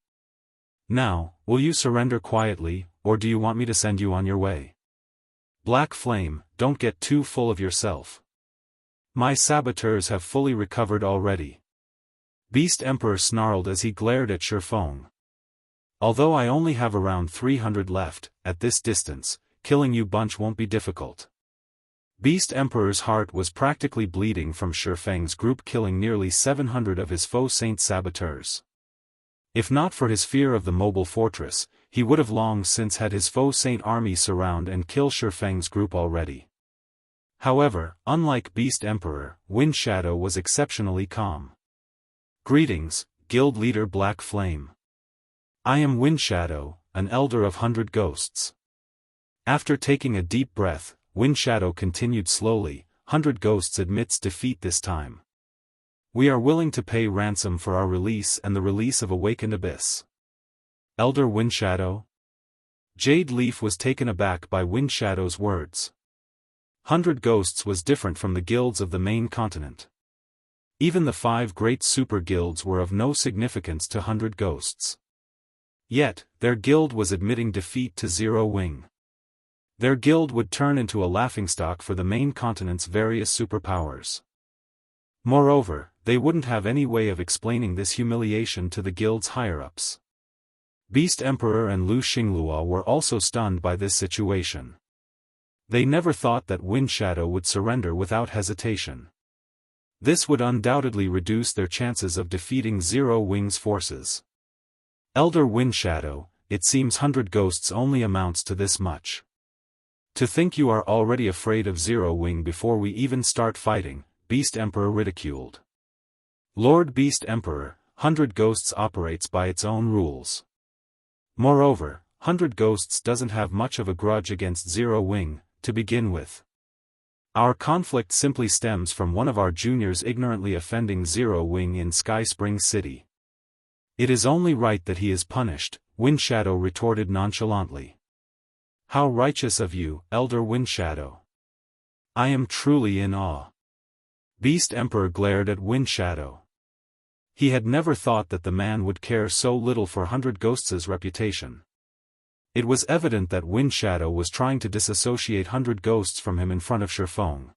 "Now, will you surrender quietly, or do you want me to send you on your way?" "Black Flame, don't get too full of yourself. My saboteurs have fully recovered already." Beast Emperor snarled as he glared at Feng. "Although I only have around 300 left, at this distance, killing you bunch won't be difficult." Beast Emperor's heart was practically bleeding from Feng's group killing nearly 700 of his foe saint saboteurs. If not for his fear of the mobile fortress, he would have long since had his foe saint army surround and kill Feng's group already. However, unlike Beast Emperor, Wind Shadow was exceptionally calm. "Greetings, Guild Leader Black Flame. I am Wind Shadow, an elder of 100 ghosts." After taking a deep breath, Wind Shadow continued slowly, "100 ghosts admits defeat this time. We are willing to pay ransom for our release and the release of Awakened Abyss." "Elder Wind Shadow?" Jade Leaf was taken aback by Wind Shadow's words. 100 ghosts was different from the guilds of the main continent. Even the 5 great super guilds were of no significance to 100 ghosts. Yet, their guild was admitting defeat to Zero Wing. Their guild would turn into a laughingstock for the main continent's various superpowers. Moreover, they wouldn't have any way of explaining this humiliation to the guild's higher-ups. Beast Emperor and Lu Xinglua were also stunned by this situation. They never thought that Wind Shadow would surrender without hesitation. This would undoubtedly reduce their chances of defeating Zero Wing's forces. "Elder Wind Shadow, it seems 100 ghosts only amounts to this much. To think you are already afraid of Zero Wing before we even start fighting," Beast Emperor ridiculed. "Lord Beast Emperor, 100 ghosts operates by its own rules. Moreover, 100 ghosts doesn't have much of a grudge against Zero Wing, to begin with. Our conflict simply stems from one of our juniors ignorantly offending Zero Wing in Sky Spring City. It is only right that he is punished," Wind Shadow retorted nonchalantly. "How righteous of you, Elder Wind Shadow. I am truly in awe." Beast Emperor glared at Wind Shadow. He had never thought that the man would care so little for 100 Ghosts' reputation. It was evident that Wind Shadow was trying to disassociate 100 Ghosts from him in front of Feng.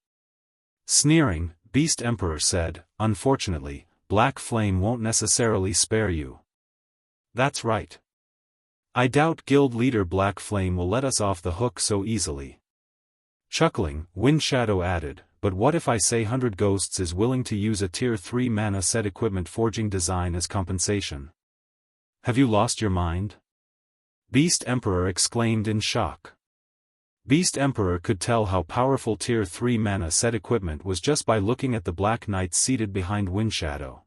Sneering, Beast Emperor said, "Unfortunately, Black Flame won't necessarily spare you." "That's right. I doubt Guild Leader Black Flame will let us off the hook so easily." Chuckling, Wind Shadow added, "But what if I say 100 Ghosts is willing to use a Tier 3 mana set equipment forging design as compensation? Have you lost your mind?" Beast Emperor exclaimed in shock. Beast Emperor could tell how powerful Tier 3 mana set equipment was just by looking at the Black Knights seated behind Wind Shadow.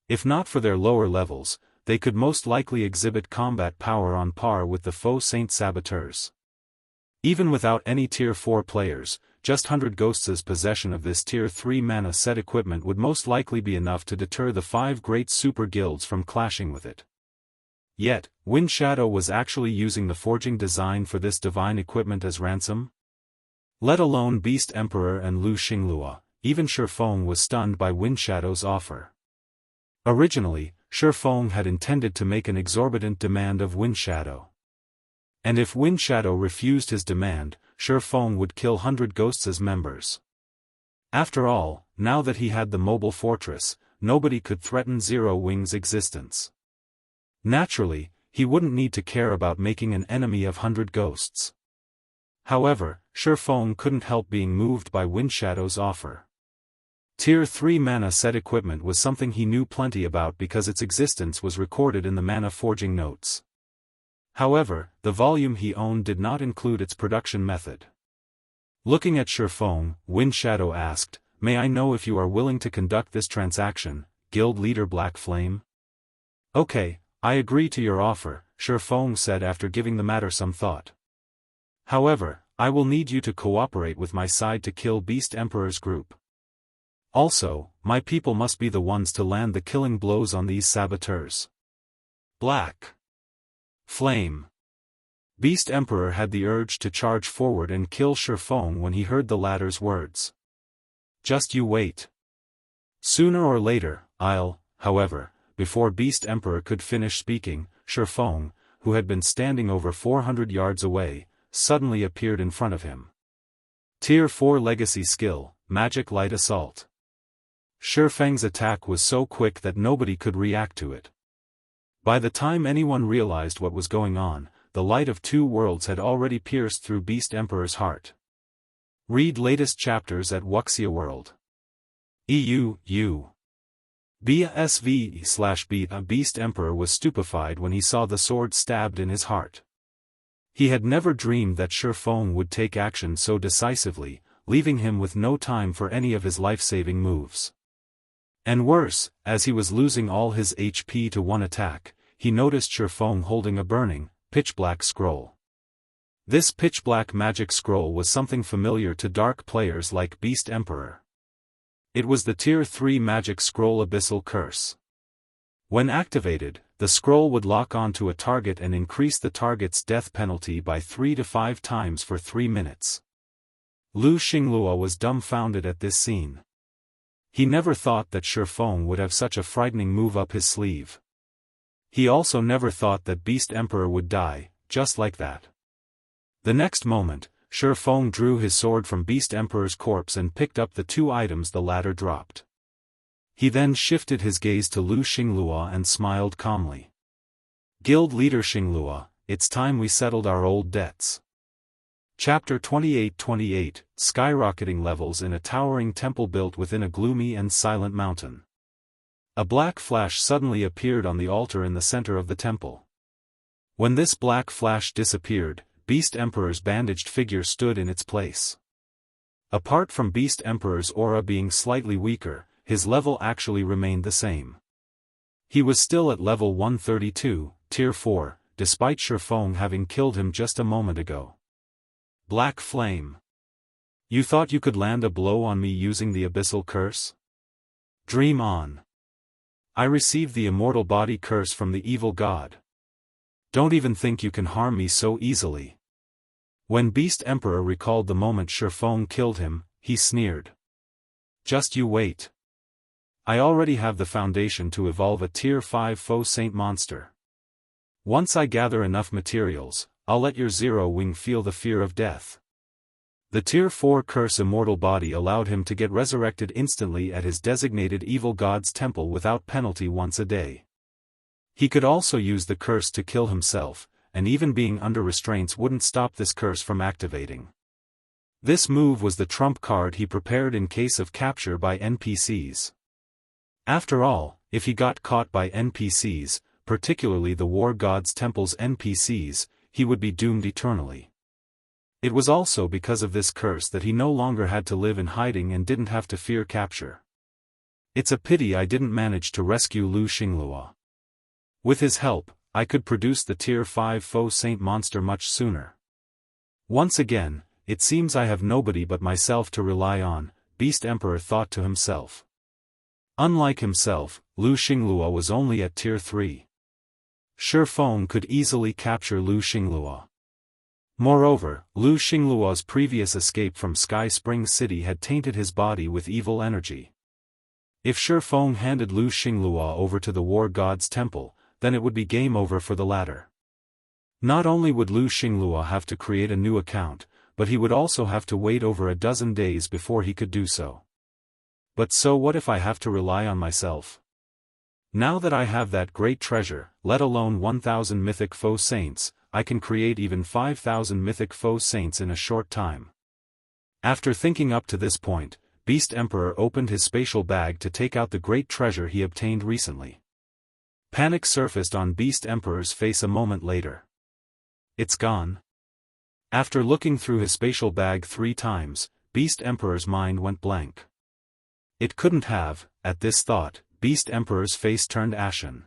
If not for their lower levels, they could most likely exhibit combat power on par with the foe Saint Saboteurs. Even without any Tier 4 players, just 100 Ghosts' possession of this Tier 3 mana set equipment would most likely be enough to deter the 5 great super guilds from clashing with it. Yet, Wind Shadow was actually using the forging design for this divine equipment as ransom? Let alone Beast Emperor and Lu Xinglua, even Feng was stunned by Wind Shadow's offer. Originally, Feng had intended to make an exorbitant demand of Wind Shadow. And if Wind Shadow refused his demand, Feng would kill 100 Ghosts' members. After all, now that he had the mobile fortress, nobody could threaten Zero Wing's existence. Naturally, he wouldn't need to care about making an enemy of 100 Ghosts. However, Feng couldn't help being moved by Wind Shadow's offer. Tier 3 mana set equipment was something he knew plenty about because its existence was recorded in the mana forging notes. However, the volume he owned did not include its production method. Looking at Feng, Wind Shadow asked, "May I know if you are willing to conduct this transaction, Guild Leader Black Flame?" "Okay, I agree to your offer," Feng said after giving the matter some thought. "However, I will need you to cooperate with my side to kill Beast Emperor's group. Also, my people must be the ones to land the killing blows on these saboteurs." "Black Flame." Beast Emperor had the urge to charge forward and kill Feng when he heard the latter's words. Just you wait. Sooner or later, however, before Beast Emperor could finish speaking, Feng, who had been standing over 400 yards away, suddenly appeared in front of him. Tier 4 Legacy Skill, Magic Light Assault. Feng's attack was so quick that nobody could react to it. By the time anyone realized what was going on, the light of two worlds had already pierced through Beast Emperor's heart. Read latest chapters at Wuxia World. BSV/B. Beast Emperor was stupefied when he saw the sword stabbed in his heart. He had never dreamed that Feng would take action so decisively, leaving him with no time for any of his life-saving moves. And worse, as he was losing all his HP to one attack, he noticed Feng holding a burning, pitch-black scroll. This pitch-black magic scroll was something familiar to dark players like Beast Emperor. It was the Tier 3 magic scroll Abyssal Curse. When activated, the scroll would lock onto a target and increase the target's death penalty by 3 to 5 times for 3 minutes. Lu Xinglua was dumbfounded at this scene. He never thought that Feng would have such a frightening move up his sleeve. He also never thought that Beast Emperor would die, just like that. The next moment, Feng drew his sword from Beast Emperor's corpse and picked up the 2 items the latter dropped. He then shifted his gaze to Lu Xinglua and smiled calmly. Guild Leader Xinglua, it's time we settled our old debts. Chapter 28 Skyrocketing levels in a towering temple built within a gloomy and silent mountain. A black flash suddenly appeared on the altar in the center of the temple. When this black flash disappeared, Beast Emperor's bandaged figure stood in its place. Apart from Beast Emperor's aura being slightly weaker, his level actually remained the same. He was still at level 132, Tier 4, despite Feng having killed him just a moment ago. Black Flame. You thought you could land a blow on me using the Abyssal Curse? Dream on. I received the Immortal Body Curse from the evil god. Don't even think you can harm me so easily. When Beast Emperor recalled the moment Feng killed him, he sneered. Just you wait. I already have the foundation to evolve a Tier 5 Faux Saint monster. Once I gather enough materials, I'll let your Zero Wing feel the fear of death. The Tier 4 Curse Immortal Body allowed him to get resurrected instantly at his designated evil god's temple without penalty once a day. He could also use the curse to kill himself, and even being under restraints wouldn't stop this curse from activating. This move was the trump card he prepared in case of capture by NPCs. After all, if he got caught by NPCs, particularly the War God's Temple's NPCs, he would be doomed eternally. It was also because of this curse that he no longer had to live in hiding and didn't have to fear capture. It's a pity I didn't manage to rescue Lu Xinglua. With his help, I could produce the Tier 5 Faux Saint monster much sooner. Once again, it seems I have nobody but myself to rely on, Beast Emperor thought to himself. Unlike himself, Lu Xinglua was only at Tier 3. Feng could easily capture Lu Xinglua. Moreover, Lu Xinglua's previous escape from Sky Spring City had tainted his body with evil energy. If Feng handed Lu Xinglua over to the War God's Temple, then it would be game over for the latter. Not only would Lu Xinglua have to create a new account, but he would also have to wait over a dozen days before he could do so. But so what if I have to rely on myself? Now that I have that great treasure, let alone 1,000 mythic faux saints, I can create even 5,000 mythic faux saints in a short time. After thinking up to this point, Beast Emperor opened his spatial bag to take out the great treasure he obtained recently. Panic surfaced on Beast Emperor's face a moment later. It's gone. After looking through his spatial bag 3 times, Beast Emperor's mind went blank. It couldn't have. At this thought, Beast Emperor's face turned ashen.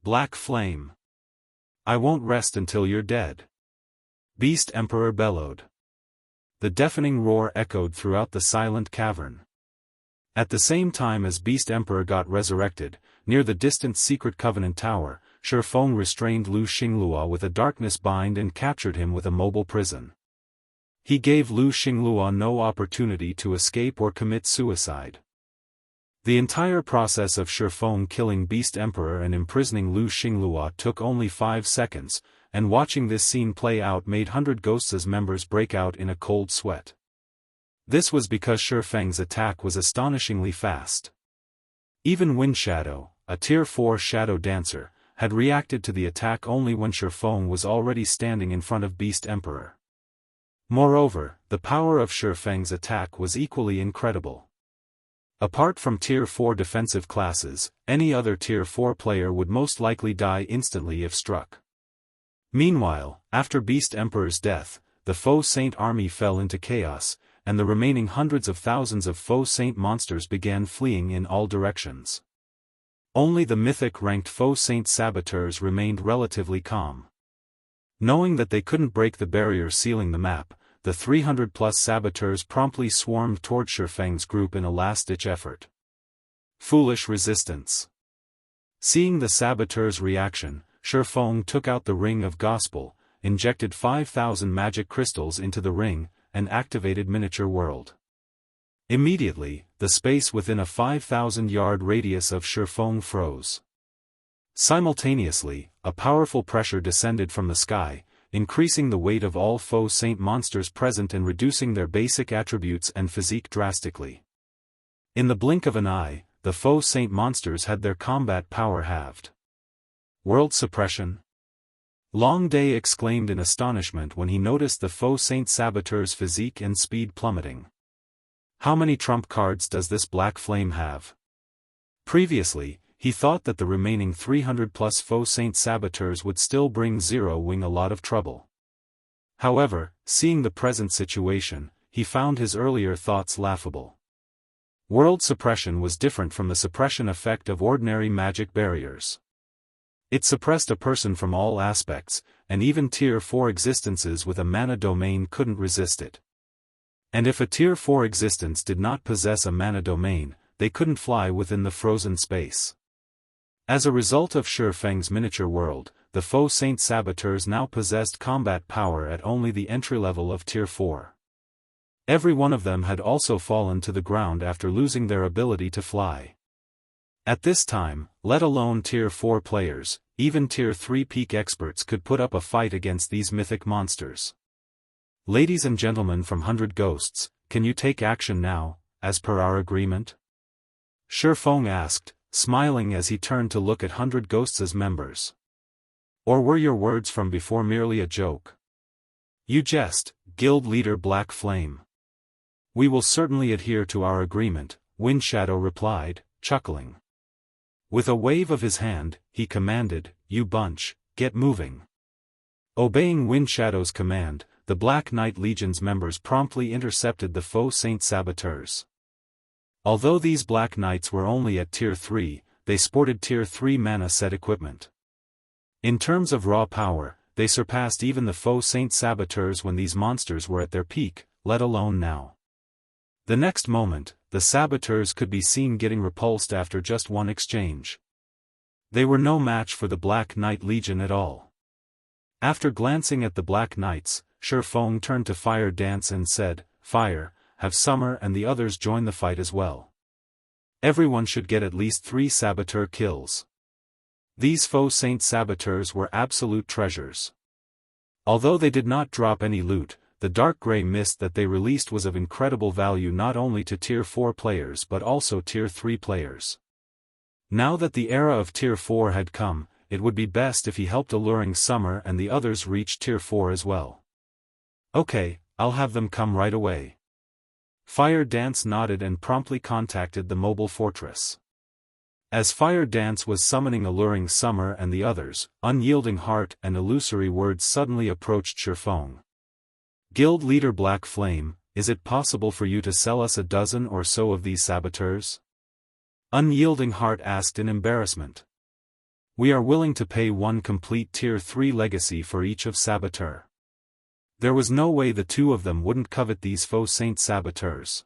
Black Flame. I won't rest until you're dead. Beast Emperor bellowed. The deafening roar echoed throughout the silent cavern. At the same time as Beast Emperor got resurrected, near the distant Secret Covenant Tower, Feng restrained Lu Xinglua with a darkness bind and captured him with a mobile prison. He gave Lu Xinglua no opportunity to escape or commit suicide. The entire process of Feng killing Beast Emperor and imprisoning Lu Xinglua took only 5 seconds, and watching this scene play out made 100 Ghosts' members break out in a cold sweat. This was because Feng's attack was astonishingly fast. Even Wind Shadow, a Tier 4 Shadow Dancer, had reacted to the attack only when Feng was already standing in front of Beast Emperor. Moreover, the power of Feng's attack was equally incredible. Apart from Tier 4 defensive classes, any other Tier 4 player would most likely die instantly if struck. Meanwhile, after Beast Emperor's death, the Faux Saint army fell into chaos, and the remaining hundreds of thousands of Faux Saint monsters began fleeing in all directions. Only the mythic-ranked Faux Saint saboteurs remained relatively calm. Knowing that they couldn't break the barrier sealing the map, the 300-plus saboteurs promptly swarmed toward Feng's group in a last-ditch effort. Foolish resistance. Seeing the saboteurs' reaction, Feng took out the Ring of Gospel, injected 5,000 magic crystals into the ring, and activated Miniature World. Immediately, the space within a 5,000-yard radius of Feng froze. Simultaneously, a powerful pressure descended from the sky, increasing the weight of all Faux Saint monsters present and reducing their basic attributes and physique drastically. In the blink of an eye, the Faux Saint monsters had their combat power halved. World suppression? Long Day exclaimed in astonishment when he noticed the Faux Saint saboteurs' physique and speed plummeting. How many trump cards does this black flame have? Previously, he thought that the remaining 300-plus Faux Saint saboteurs would still bring Zero Wing a lot of trouble. However, seeing the present situation, he found his earlier thoughts laughable. World suppression was different from the suppression effect of ordinary magic barriers. It suppressed a person from all aspects, and even Tier 4 existences with a mana domain couldn't resist it. And if a Tier 4 existence did not possess a mana domain, they couldn't fly within the frozen space. As a result of Feng's Miniature World, the Faux Saint saboteurs now possessed combat power at only the entry level of Tier 4. Every one of them had also fallen to the ground after losing their ability to fly. At this time, let alone Tier 4 players, even Tier 3 peak experts could put up a fight against these mythic monsters. Ladies and gentlemen from 100 Ghosts, can you take action now, as per our agreement? Feng asked, smiling as he turned to look at 100 Ghosts' members. Or were your words from before merely a joke? You jest, Guild Leader Black Flame. We will certainly adhere to our agreement, Wind Shadow replied, chuckling. With a wave of his hand, he commanded, you bunch, get moving. Obeying Wind Shadow's command, the Black Knight Legion's members promptly intercepted the Faux Saint saboteurs. Although these Black Knights were only at Tier 3, they sported Tier 3 mana set equipment. In terms of raw power, they surpassed even the Faux Saint saboteurs when these monsters were at their peak, let alone now. The next moment, the saboteurs could be seen getting repulsed after just one exchange. They were no match for the Black Knight Legion at all. After glancing at the Black Knights, Feng turned to Fire Dance and said, Fire, have Summer and the others join the fight as well. Everyone should get at least 3 saboteur kills. These Faux Saint saboteurs were absolute treasures. Although they did not drop any loot, the dark gray mist that they released was of incredible value not only to Tier 4 players but also Tier 3 players. Now that the era of Tier 4 had come, it would be best if he helped alluring Summer and the others reach Tier 4 as well. Okay, I'll have them come right away. Fire Dance nodded and promptly contacted the mobile fortress. As Fire Dance was summoning alluring Summer and the others, Unyielding Heart and Illusory Words suddenly approached Feng. Guild Leader Black Flame, is it possible for you to sell us a dozen or so of these saboteurs? Unyielding Heart asked in embarrassment. We are willing to pay 1 complete Tier 3 legacy for each of saboteur. There was no way the 2 of them wouldn't covet these Faux Saint saboteurs.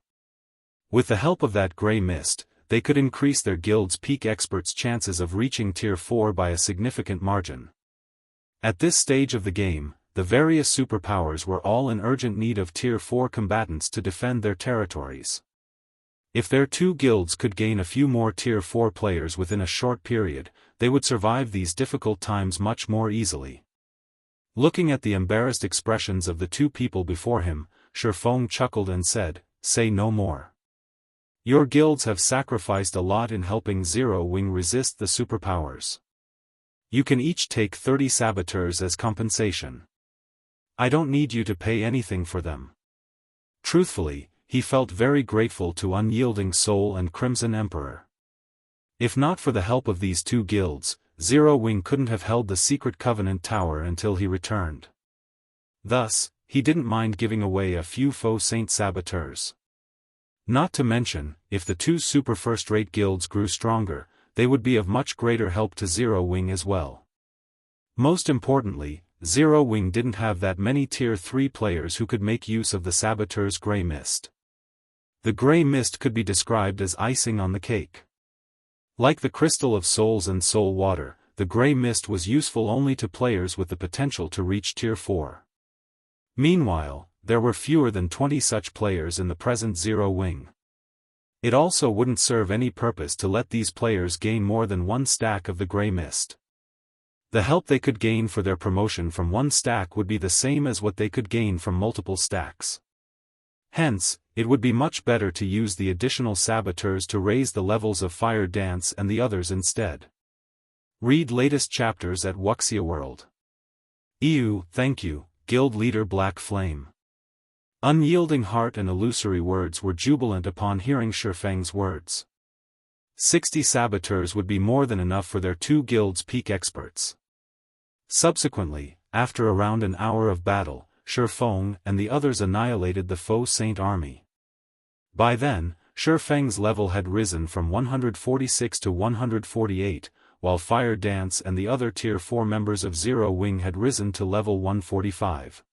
With the help of that grey mist, they could increase their guild's peak experts' chances of reaching Tier 4 by a significant margin. At this stage of the game, the various superpowers were all in urgent need of Tier 4 combatants to defend their territories. If their two guilds could gain a few more Tier 4 players within a short period, they would survive these difficult times much more easily. Looking at the embarrassed expressions of the two people before him, Feng chuckled and said, "Say no more. Your guilds have sacrificed a lot in helping Zero Wing resist the superpowers. You can each take 30 saboteurs as compensation. I don't need you to pay anything for them." Truthfully, he felt very grateful to Unyielding Soul and Crimson Emperor. If not for the help of these two guilds, Zero Wing couldn't have held the Secret Covenant Tower until he returned. Thus, he didn't mind giving away a few faux saint saboteurs. Not to mention, if the two super first-rate guilds grew stronger, they would be of much greater help to Zero Wing as well. Most importantly, Zero Wing didn't have that many Tier 3 players who could make use of the Saboteur's Grey Mist. The Grey Mist could be described as icing on the cake. Like the Crystal of Souls and Soul Water, the Grey Mist was useful only to players with the potential to reach Tier 4. Meanwhile, there were fewer than 20 such players in the present Zero Wing. It also wouldn't serve any purpose to let these players gain more than one stack of the Grey Mist. The help they could gain for their promotion from one stack would be the same as what they could gain from multiple stacks. Hence, it would be much better to use the additional saboteurs to raise the levels of Fire Dance and the others instead. Read latest chapters at Wuxia World. EU, thank you, Guild Leader Black Flame. Unyielding Heart and Illusory Words were jubilant upon hearing Feng's words. 60 saboteurs would be more than enough for their two guilds' peak experts. Subsequently, after around an hour of battle, Feng and the others annihilated the faux saint army. By then, Feng's level had risen from 146 to 148, while Fire Dance and the other Tier 4 members of Zero Wing had risen to level 145.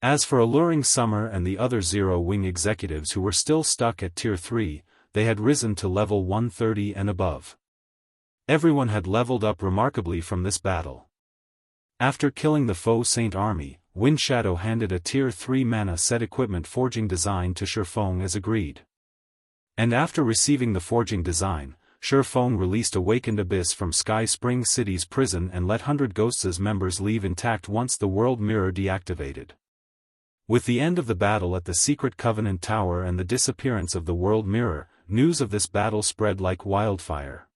As for Alluring Summer and the other Zero Wing executives who were still stuck at Tier 3, they had risen to level 130 and above. Everyone had leveled up remarkably from this battle. After killing the faux saint army, Windshadow handed a Tier 3 mana set equipment forging design to Feng as agreed. And after receiving the forging design, Feng released Awakened Abyss from Sky Spring City's prison and let 100 Ghosts' members leave intact once the World Mirror deactivated. With the end of the battle at the Secret Covenant Tower and the disappearance of the World Mirror, news of this battle spread like wildfire.